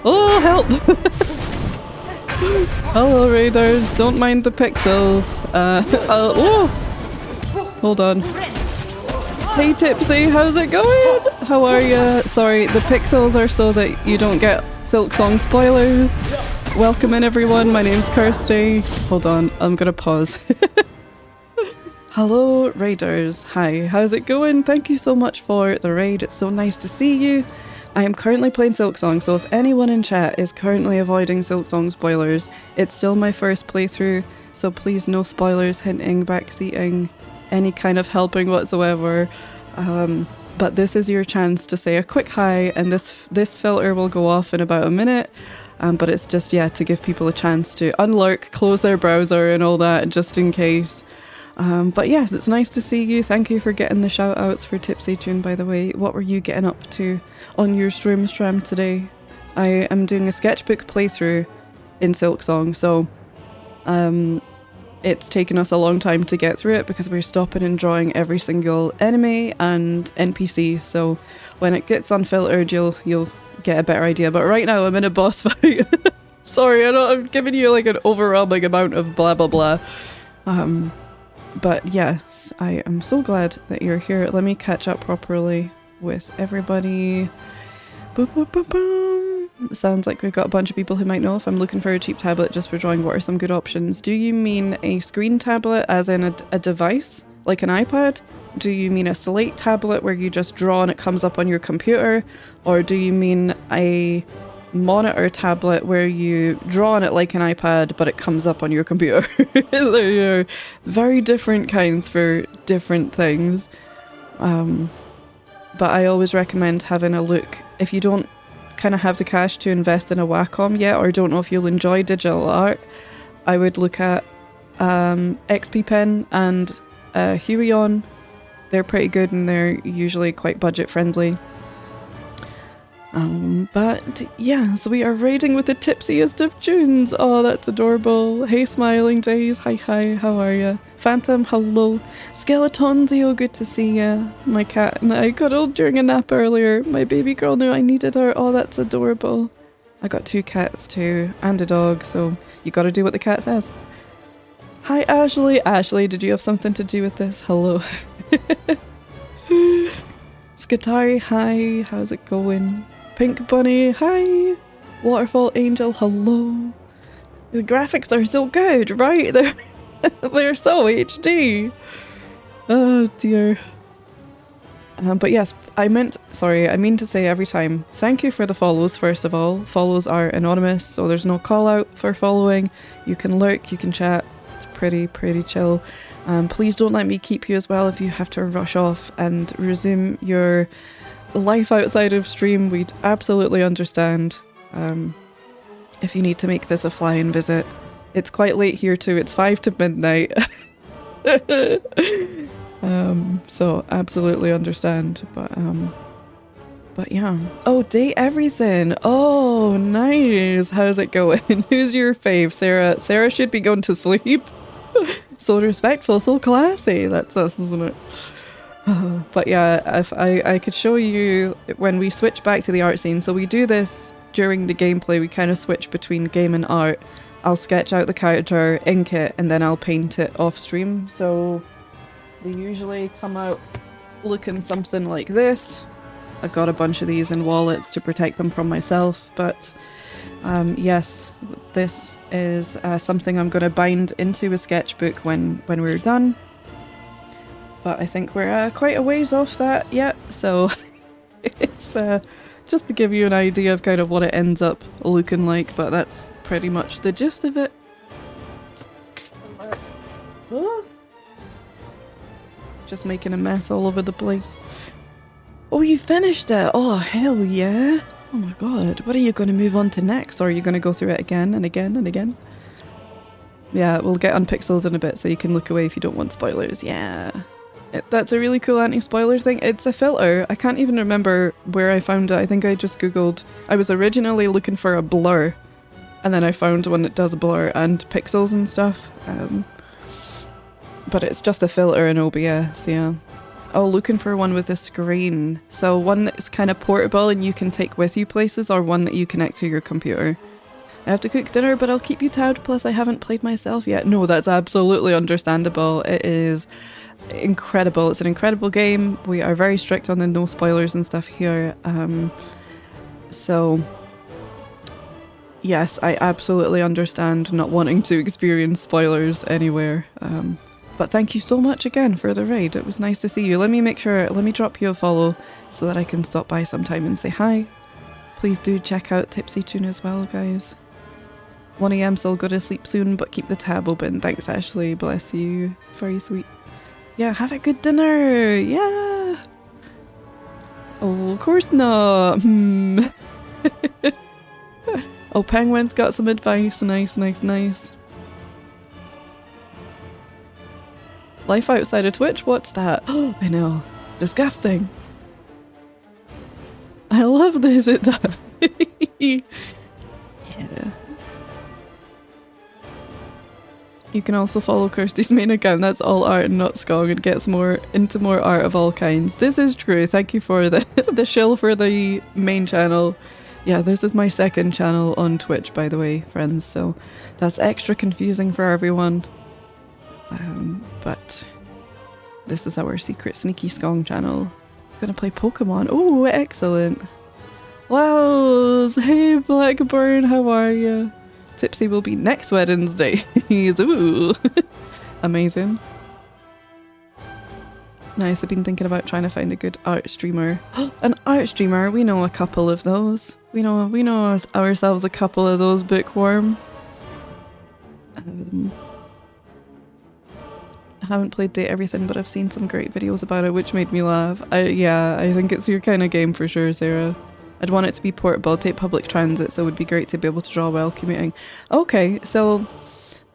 Oh, help! Hello, raiders. Don't mind the pixels. Oh! Hold on. Hey Tipsy, how's it going? How are ya? Sorry, the pixels are so that you don't get Silksong spoilers. Welcome in everyone, my name's Kirsty. Hold on, I'm gonna pause. Hello raiders, hi, how's it going? Thank you so much for the raid, it's so nice to see you. I am currently playing Silksong, so if anyone in chat is currently avoiding Silksong spoilers, it's still my first playthrough, so please no spoilers, hinting, backseating, any kind of helping whatsoever. But this is your chance to say a quick hi, and this filter will go off in about a minute. But it's just, yeah, to give people a chance to unlurk, close their browser and all that, just in case. But yes, it's nice to see you. Thank you for getting the shout outs for Tipsy Tune, by the way. What were you getting up to on your stream today? I am doing a sketchbook playthrough in Silksong, so it's taken us a long time to get through it because we're stopping and drawing every single enemy and NPC, so when it gets unfiltered you'll get a better idea. But right now I'm in a boss fight. Sorry, I'm giving you like an overwhelming amount of blah blah blah. But yes, I am so glad that you're here. Let me catch up properly with everybody. Boop, boop, boop, boom. Sounds like we've got a bunch of people who might know. If I'm looking for a cheap tablet just for drawing, what are some good options? Do you mean a screen tablet as in a device, like an iPad? Do you mean a slate tablet where you just draw and it comes up on your computer? Or do you mean a monitor tablet where you draw on it like an iPad but it comes up on your computer? There are very different kinds for different things. But I always recommend having a look. If you don't kind of have the cash to invest in a Wacom yet, or don't know if you'll enjoy digital art, I would look at XP Pen and Huion. They're pretty good and they're usually quite budget friendly. But yeah, so we are raiding with the tipsiest of tunes. Oh, that's adorable. Hey, Smiling Days. Hi, how are ya? Phantom, hello. Skeletonzio, good to see ya. My cat and I cuddled during a nap earlier. My baby girl knew I needed her. Oh, that's adorable. I got 2 cats too, and a dog, so you gotta do what the cat says. Hi, Ashley. Ashley, did you have something to do with this? Hello. Skatari, hi. How's it going? Pink Bunny, hi! Waterfall Angel, hello! The graphics are so good, right? They're so HD! Oh dear. But yes, I mean to say every time, thank you for the follows first of all. Follows are anonymous, so there's no call out for following. You can lurk, you can chat, it's pretty chill. Please don't let me keep you as well if you have to rush off and resume your life outside of stream. We'd absolutely understand if you need to make this a fly-in visit. It's quite late here too, it's 5 to midnight. So absolutely understand, but yeah. Oh, date everything. Oh, nice. How's it going? Who's your fave? Sarah? Sarah should be going to sleep. So respectful, so classy. That's us, isn't it? But yeah, if I could show you when we switch back to the art scene. So we do this during the gameplay. We kind of switch between game and art. I'll sketch out the character, ink it, and then I'll paint it off stream. So they usually come out looking something like this. I've got a bunch of these in wallets to protect them from myself, but yes, this is something I'm going to bind into a sketchbook when we're done. But I think we're quite a ways off that yet, so it's just to give you an idea of kind of what it ends up looking like, but that's pretty much the gist of it. Just making a mess all over the place. Oh, you finished it! Oh, hell yeah! Oh my god, what are you going to move on to next? Or are you going to go through it again and again and again? Yeah, we'll get unpixeled in a bit so you can look away if you don't want spoilers. Yeah. That's a really cool anti-spoiler thing. It's a filter. I can't even remember where I found it. I think I just googled. I was originally looking for a blur, and then I found one that does blur and pixels and stuff. But it's just a filter in OBS, yeah. Oh, looking for one with a screen. So one that's kind of portable and you can take with you places, or one that you connect to your computer. I have to cook dinner, but I'll keep you tagged, plus I haven't played myself yet. No, that's absolutely understandable. It is incredible. It's an incredible game. We are very strict on the no spoilers and stuff here. So yes, I absolutely understand not wanting to experience spoilers anywhere. But thank you so much again for the raid. It was nice to see you. Let me drop you a follow so that I can stop by sometime and say hi. Please do check out Tipsy Tune as well, guys. 1 AM, so I'll go to sleep soon, but keep the tab open. Thanks, Ashley. Bless you. Very sweet. Yeah, have a good dinner. Yeah. Oh, of course not. Oh, Penguin's got some advice. Nice, nice, nice. Life outside of Twitch? What's that? Oh, I know. Disgusting. I love this. Yeah. You can also follow Kirsty's main account. That's all art and not Skong. It gets into more art of all kinds. This is true. Thank you for the shill for the main channel. Yeah, this is my second channel on Twitch, by the way, friends. So that's extra confusing for everyone. But this is our secret sneaky Skong channel. Gonna play Pokemon. Oh, excellent. Wow. Hey, Blackburn, how are you? Tipsy will be next Wednesday. Ooh. Amazing. Nice, I've been thinking about trying to find a good art streamer. An art streamer? We know a couple of those. We know ourselves a couple of those, Bookworm. I haven't played Date Everything, but I've seen some great videos about it, which made me laugh. Yeah, I think it's your kind of game for sure, Sarah. I'd want it to be portable, take public transit, so it would be great to be able to draw while commuting. Okay, so,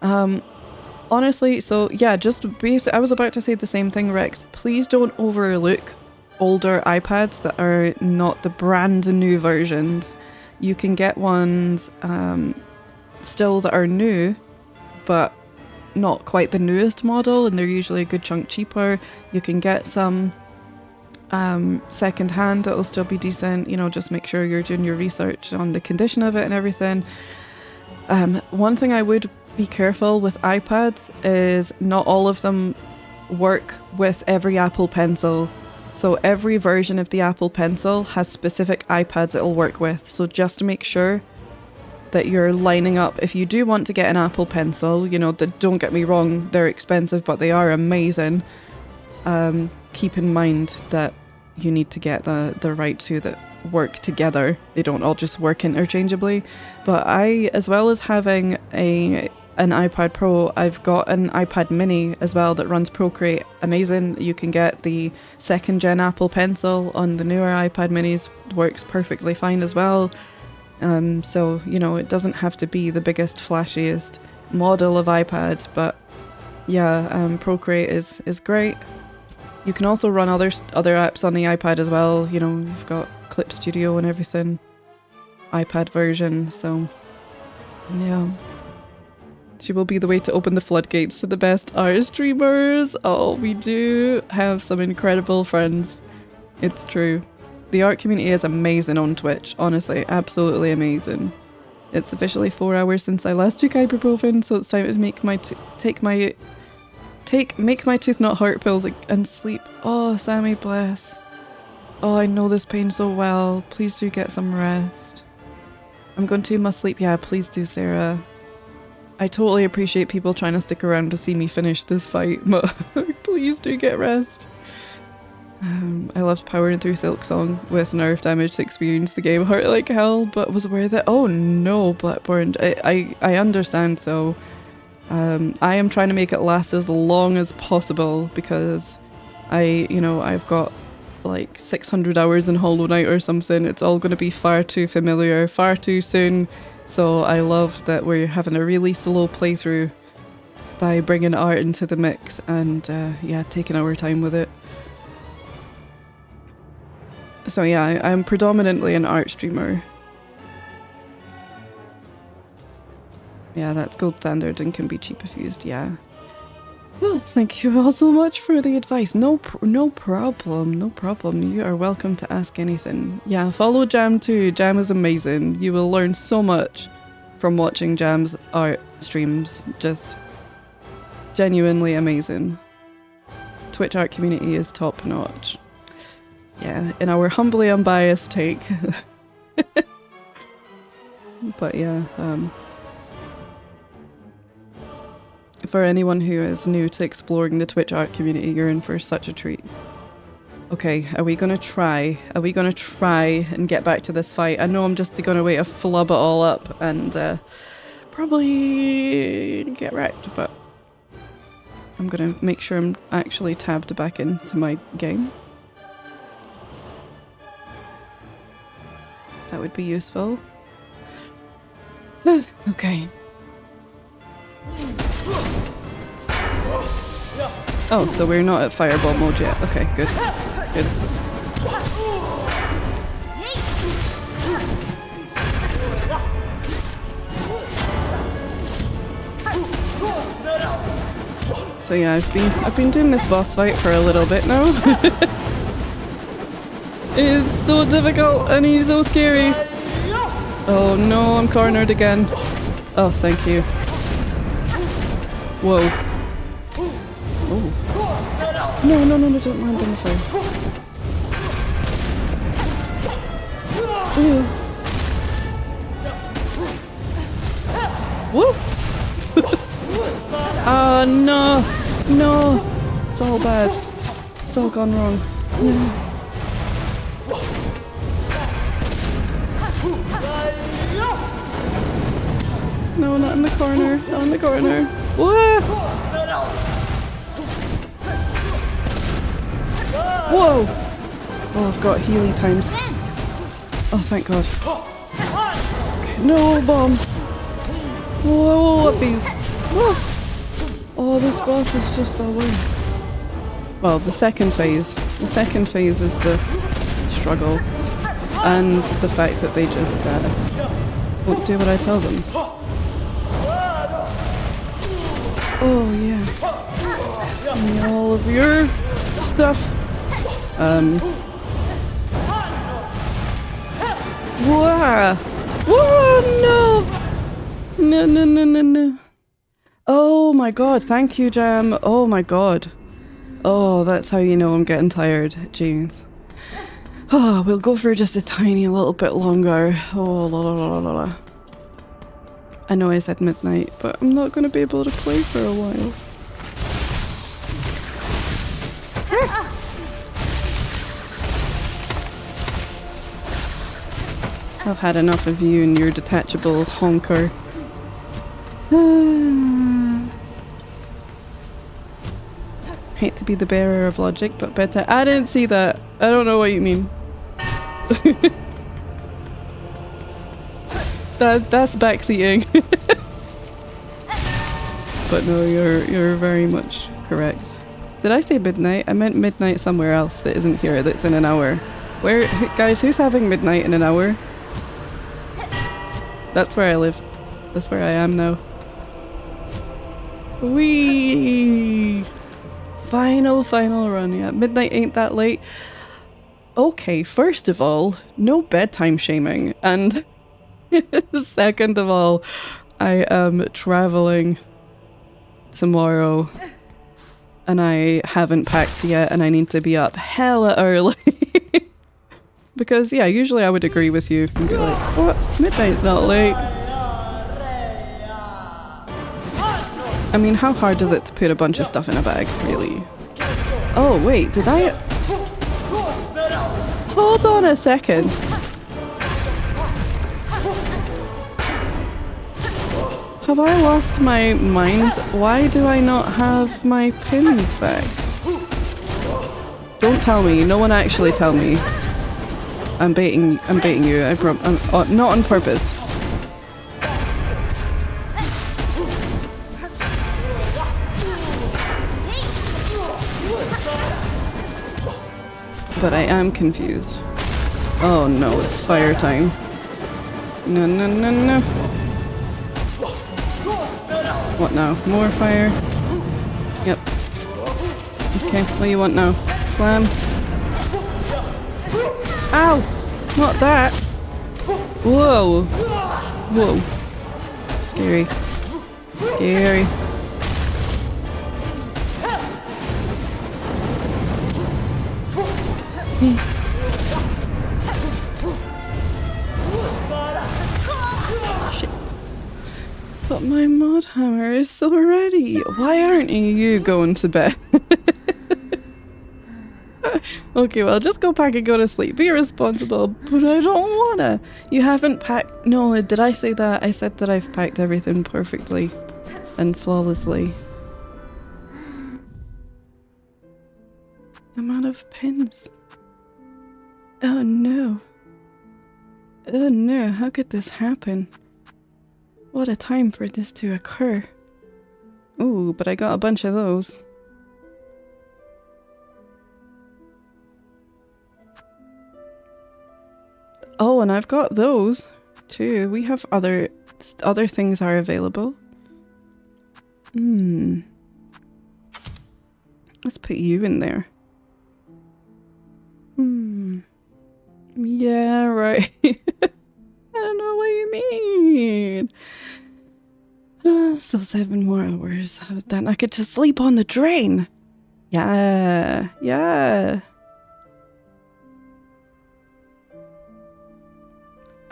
honestly, so yeah, just I was about to say the same thing, Rex. Please don't overlook older iPads that are not the brand new versions. You can get ones still that are new, but not quite the newest model, and they're usually a good chunk cheaper. You can get some second hand that'll still be decent. You know, just make sure you're doing your research on the condition of it and everything. One thing I would be careful with iPads is not all of them work with every Apple Pencil. So every version of the Apple Pencil has specific iPads it'll work with. So just to make sure that you're lining up, if you do want to get an Apple Pencil, you know, don't get me wrong, they're expensive, but they are amazing. Keep in mind that you need to get the right two that work together. They don't all just work interchangeably. But I, as well as having an iPad Pro, I've got an iPad Mini as well that runs Procreate. Amazing. You can get the second gen Apple Pencil on the newer iPad Minis, works perfectly fine as well. So, you know, it doesn't have to be the biggest, flashiest model of iPad, but yeah, Procreate is great. You can also run other apps on the iPad as well. You know, you've got Clip Studio and everything. iPad version, so yeah. She will be the way to open the floodgates to the best art streamers. Oh, we do have some incredible friends. It's true. The art community is amazing on Twitch, honestly, absolutely amazing. It's officially 4 hours since I last took ibuprofen, so it's time to make my tooth not hurt pills and sleep. Oh, Sammy, bless. Oh, I know this pain so well. Please do get some rest. I'm going to must sleep. Yeah, please do, Sarah. I totally appreciate people trying to stick around to see me finish this fight, but please do get rest. I loved powering through Silksong with nerve damage to experience the game hurt like hell, but was worth it. Oh no, Blackburn. I understand though. I am trying to make it last as long as possible because I've got like 600 hours in Hollow Knight or something. It's all going to be far too familiar, far too soon. So I love that we're having a really slow playthrough by bringing art into the mix and yeah, taking our time with it. So yeah, I'm predominantly an art streamer. Yeah, that's gold standard and can be cheap if used, yeah. Oh, thank you all so much for the advice. No problem, no problem. You are welcome to ask anything. Yeah, follow Jam too. Jam is amazing. You will learn so much from watching Jam's art streams. Just genuinely amazing. Twitch art community is top notch. Yeah, in our humbly unbiased take. But yeah, for anyone who is new to exploring the Twitch art community, you're in for such a treat. Okay, are we gonna try? Are we gonna try and get back to this fight? I know I'm just gonna wait to flub it all up and probably get wrecked, but I'm gonna make sure I'm actually tabbed back into my game. That would be useful. Okay. Oh, so we're not at fireball mode yet. Okay, good. Good. So yeah, I've been doing this boss fight for a little bit now. It's so difficult and he's so scary. Oh no, I'm cornered again. Oh, thank you. Whoa. Oh. No, don't land on the fire. Ew. Whoa! Oh no! It's all bad. It's all gone wrong. No. No, not in the corner. Not in the corner. Whoa! Whoa! Oh, I've got healing times. Oh, thank God. Okay, no, bomb. Whoa, uppies. Whoa! Oh, this boss is just the worst. Well, the second phase. The second phase is the struggle. And the fact that they just won't do what I tell them. Oh yeah. Give me all of your stuff. Whoa! Whoa! No! No. Oh my God! Thank you, Jam. Oh my God. Oh, that's how you know I'm getting tired. Jeez. Oh, we'll go for just a tiny little bit longer. Oh, la. I know I said midnight, but I'm not going to be able to play for a while. I've had enough of you and your detachable honker. Hate to be the bearer of logic, but better. I didn't see that. I don't know what you mean. That's backseating. But no, you're very much correct. Did I say midnight? I meant midnight somewhere else that isn't here, that's in an hour. Where, guys, who's having midnight in an hour? That's where I live. That's where I am now. Whee! Final run, yeah. Midnight ain't that late. Okay, first of all, no bedtime shaming. And second of all, I am traveling tomorrow. And I haven't packed yet, and I need to be up hella early. Because, yeah, usually I would agree with you and be like, what? Midnight's not late. I mean, how hard is it to put a bunch of stuff in a bag, really? Oh, wait, did I... Hold on a second. Have I lost my mind? Why do I not have my pins back? Don't tell me. No one actually tell me. I'm baiting you. I'm not on purpose. But I am confused. Oh no, it's fire time. No, no, no, no. What now? More fire? Yep. Okay, what do you want now? Slam. Ow! Not that! Whoa! Whoa. Scary. Scary. Shit. But my mod hammer is so ready. Why aren't you going to bed? Okay, well, just go pack and go to sleep. Be responsible. But I don't wanna. You haven't packed... No, did I say that? I said that I've packed everything perfectly and flawlessly. I'm out of pins. Oh no. Oh no, how could this happen? What a time for this to occur. Ooh, but I got a bunch of those. Oh, and I've got those too. We have other things are available. Let's put you in there. Yeah, right. I don't know what you mean. So 7 more hours. Then I get to sleep on the train. Yeah, yeah.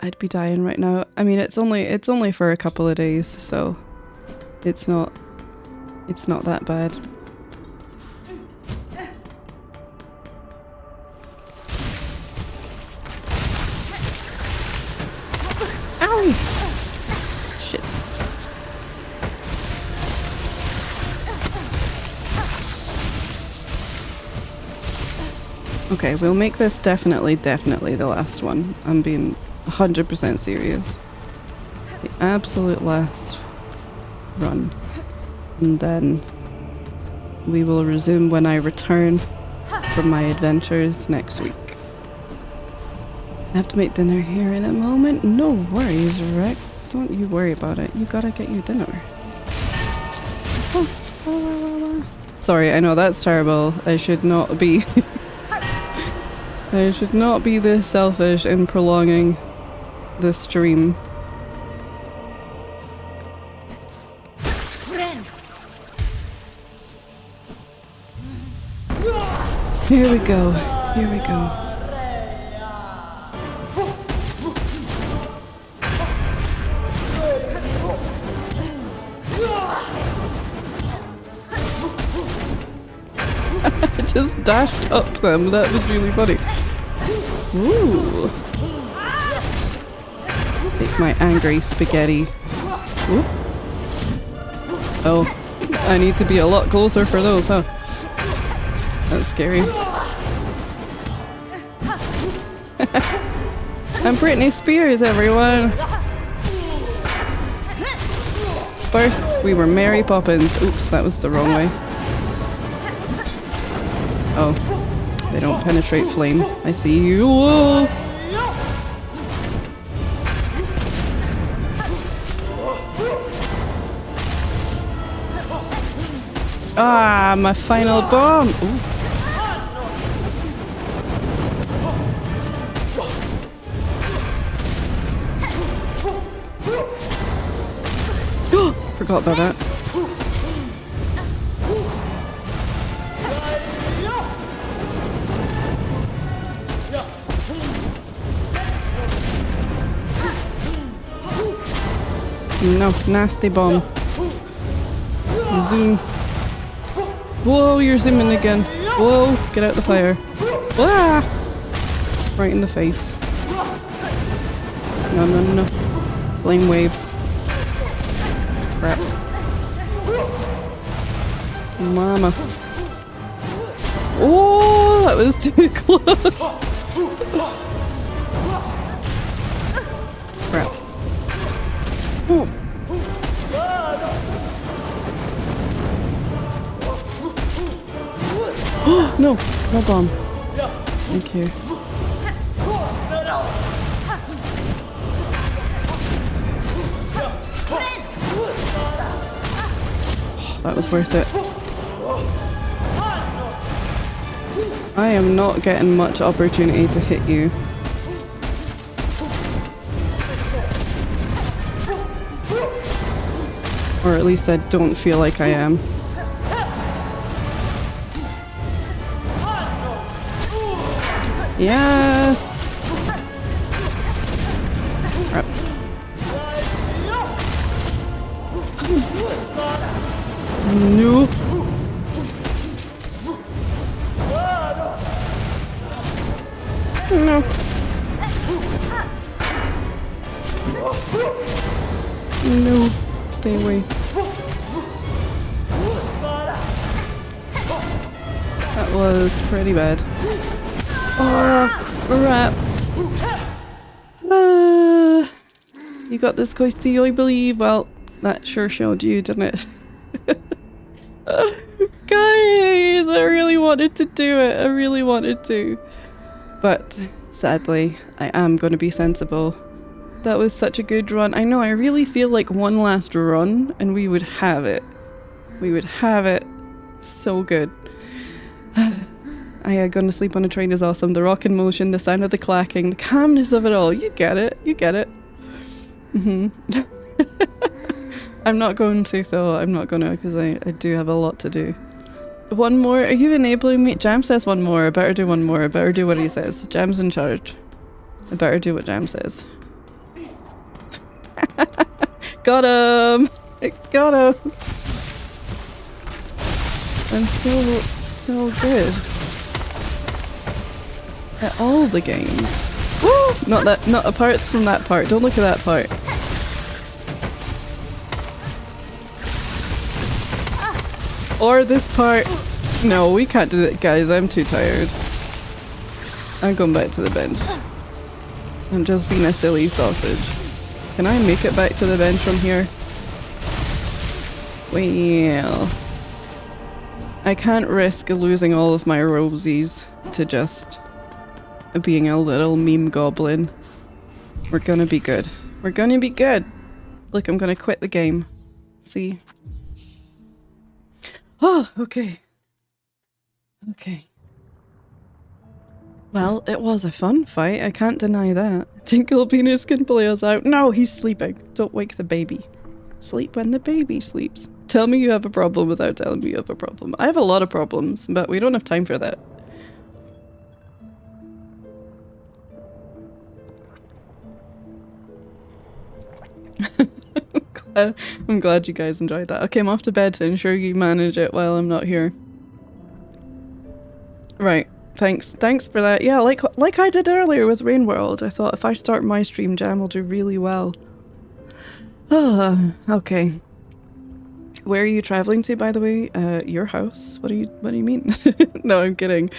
I'd be dying right now. I mean, it's only for a couple of days, so it's not that bad. Ow! Shit. Okay, we'll make this definitely the last one. I'm being 100% serious. The absolute last run. And then we will resume when I return from my adventures next week. I have to make dinner here in a moment. No worries, Rex. Don't you worry about it. You gotta get your dinner. Sorry, I know that's terrible. I should not be... I should not be this selfish in prolonging the stream. Here we go. Here we go. I just dashed up them. That was really funny. Ooh. Take my angry spaghetti. Ooh. Oh, I need to be a lot closer for those, huh? That's scary. I'm Britney Spears, everyone! First, we were Mary Poppins. Oops, that was the wrong way. Oh, they don't penetrate flame. I see you. Whoa! Ah, my final bomb! Ooh. Forgot about that. No, nasty bomb. Zoom. Whoa, you're zooming again. Whoa, get out the fire. Ah! Right in the face. No, no, no. Flame waves. Crap. Mama. Oh, that was too close. Crap. No, no bomb. Thank you. That was worth it. I am not getting much opportunity to hit you. Or at least I don't feel like I am. Yes! Crap. No. No. No. Stay away. That was pretty bad. Oh, crap. You got this, Coisty, I believe. Well, that sure showed you, didn't it? Guys, I really wanted to do it. I really wanted to. But sadly, I am going to be sensible. That was such a good run. I know, I really feel like one last run and we would have it. We would have it. So good. Gonna sleep on a train is awesome. The rock in motion, the sound of the clacking, the calmness of it all. You get it. You get it. I'm not going to, so I'm not gonna, because I do have a lot to do. One more? Are you enabling me? Jam says one more. I better do one more. I better do what he says. Jam's in charge. I better do what Jam says. Got him! Got him! I'm so good at all the games. Woo! Not apart from that part. Don't look at that part. Or this part. No, we can't do that, guys. I'm too tired. I'm going back to the bench. I'm just being a silly sausage. Can I make it back to the bench from here? Well, I can't risk losing all of my rosies to just being a little meme goblin. We're gonna be good. We're gonna be good. Look, I'm gonna quit the game. See? Oh, okay. Okay. Well, it was a fun fight. I can't deny that. Tinkle Penis can play us out. No, he's sleeping. Don't wake the baby. Sleep when the baby sleeps. Tell me you have a problem without telling me you have a problem. I have a lot of problems, but we don't have time for that. I'm glad you guys enjoyed that. Okay, I'm off to bed to ensure you manage it while I'm not here. Right. Thanks for that. Yeah, like I did earlier with Rain World. I thought if I start my stream, Jam will do really well. Okay. Where are you traveling to, by the way? Your house? What do you mean? No, I'm kidding.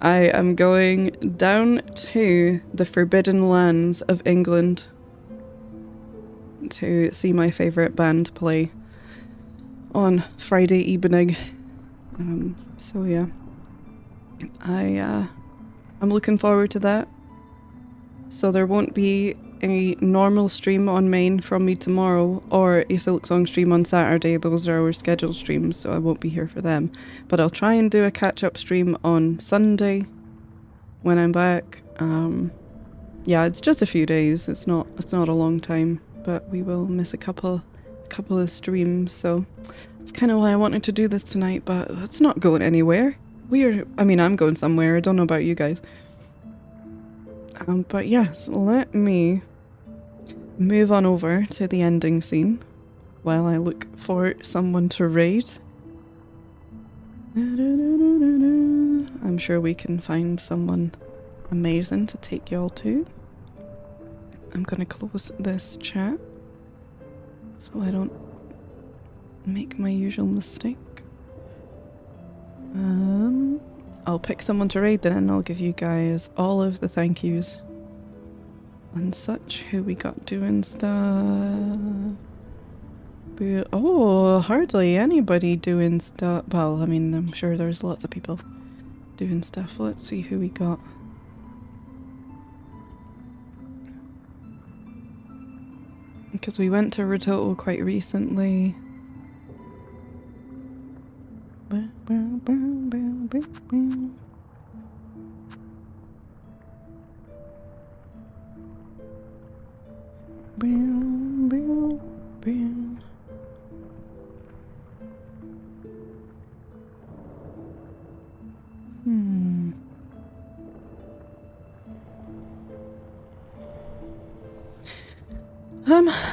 I am going down to the Forbidden Lands of England to see my favourite band play on Friday evening. So yeah. I'm looking forward to that. So there won't be a normal stream on main from me tomorrow or a Silksong stream on Saturday. Those are our scheduled streams, so I won't be here for them. But I'll try and do a catch-up stream on Sunday when I'm back. Yeah, it's just a few days. It's not a long time, but we will miss a couple of streams. So that's kind of why I wanted to do this tonight. But it's not going anywhere. I mean, I'm going somewhere. I don't know about you guys. But yes, let me move on over to the ending scene while I look for someone to raid. I'm sure we can find someone amazing to take y'all to. I'm gonna close this chat so I don't make my usual mistake. I'll pick someone to raid then and I'll give you guys all of the thank yous and such. Who we got doing stuff? Oh, hardly anybody doing stuff. Well, I mean, I'm sure there's lots of people doing stuff. Let's see who we got. Because we went to Rototo quite recently.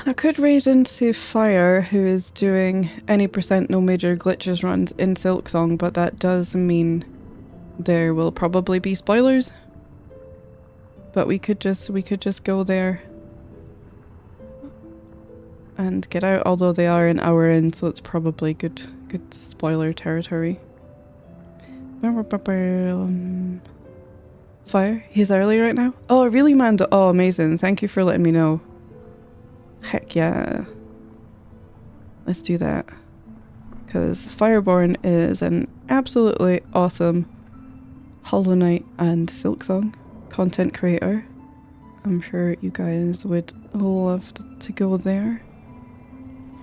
I could raid into Fire, who is doing any % no major glitches runs in Silksong, but that does mean there will probably be spoilers. But we could just go there and get out, although they are an hour in, so it's probably good spoiler territory. Fire, he's early right now? Oh, really, man? Oh, amazing. Thank you for letting me know. Heck yeah. Let's do that. Because Fireborn is an absolutely awesome Hollow Knight and Silksong content creator. I'm sure you guys would love to go there.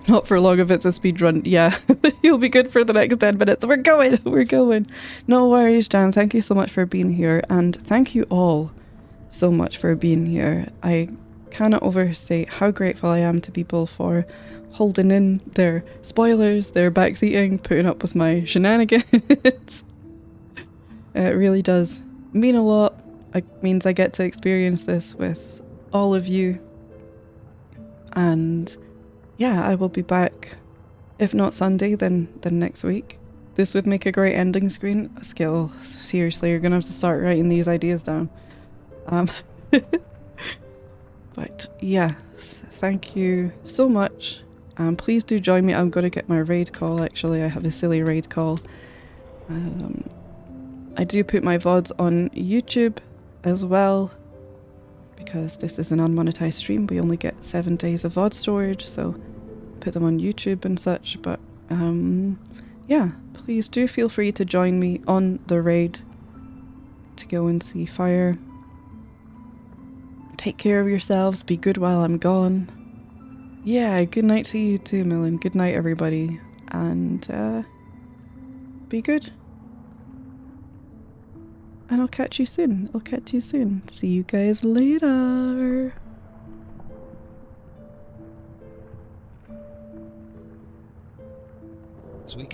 Not for long if it's a speedrun. Yeah, you'll be good for the next 10 minutes. We're going. No worries, Jam. Thank you so much for being here. And thank you all so much for being here. I cannot overstate how grateful I am to people for holding in their spoilers, their backseating, putting up with my shenanigans. It really does mean a lot. It means I get to experience this with all of you. And yeah, I will be back, if not Sunday, then next week. This would make a great ending screen. Skill, seriously, you're gonna have to start writing these ideas down. But yeah, thank you so much. Please do join me. I'm going to get my raid call. Actually, I have a silly raid call. I do put my VODs on YouTube as well, because this is an unmonetized stream. We only get 7 days of VOD storage, so put them on YouTube and such. But yeah, please do feel free to join me on the raid to go and see Fire. Take care of yourselves. Be good while I'm gone. Yeah, good night to you too, Millen. Good night, everybody. And be good. And I'll catch you soon. See you guys later. So we can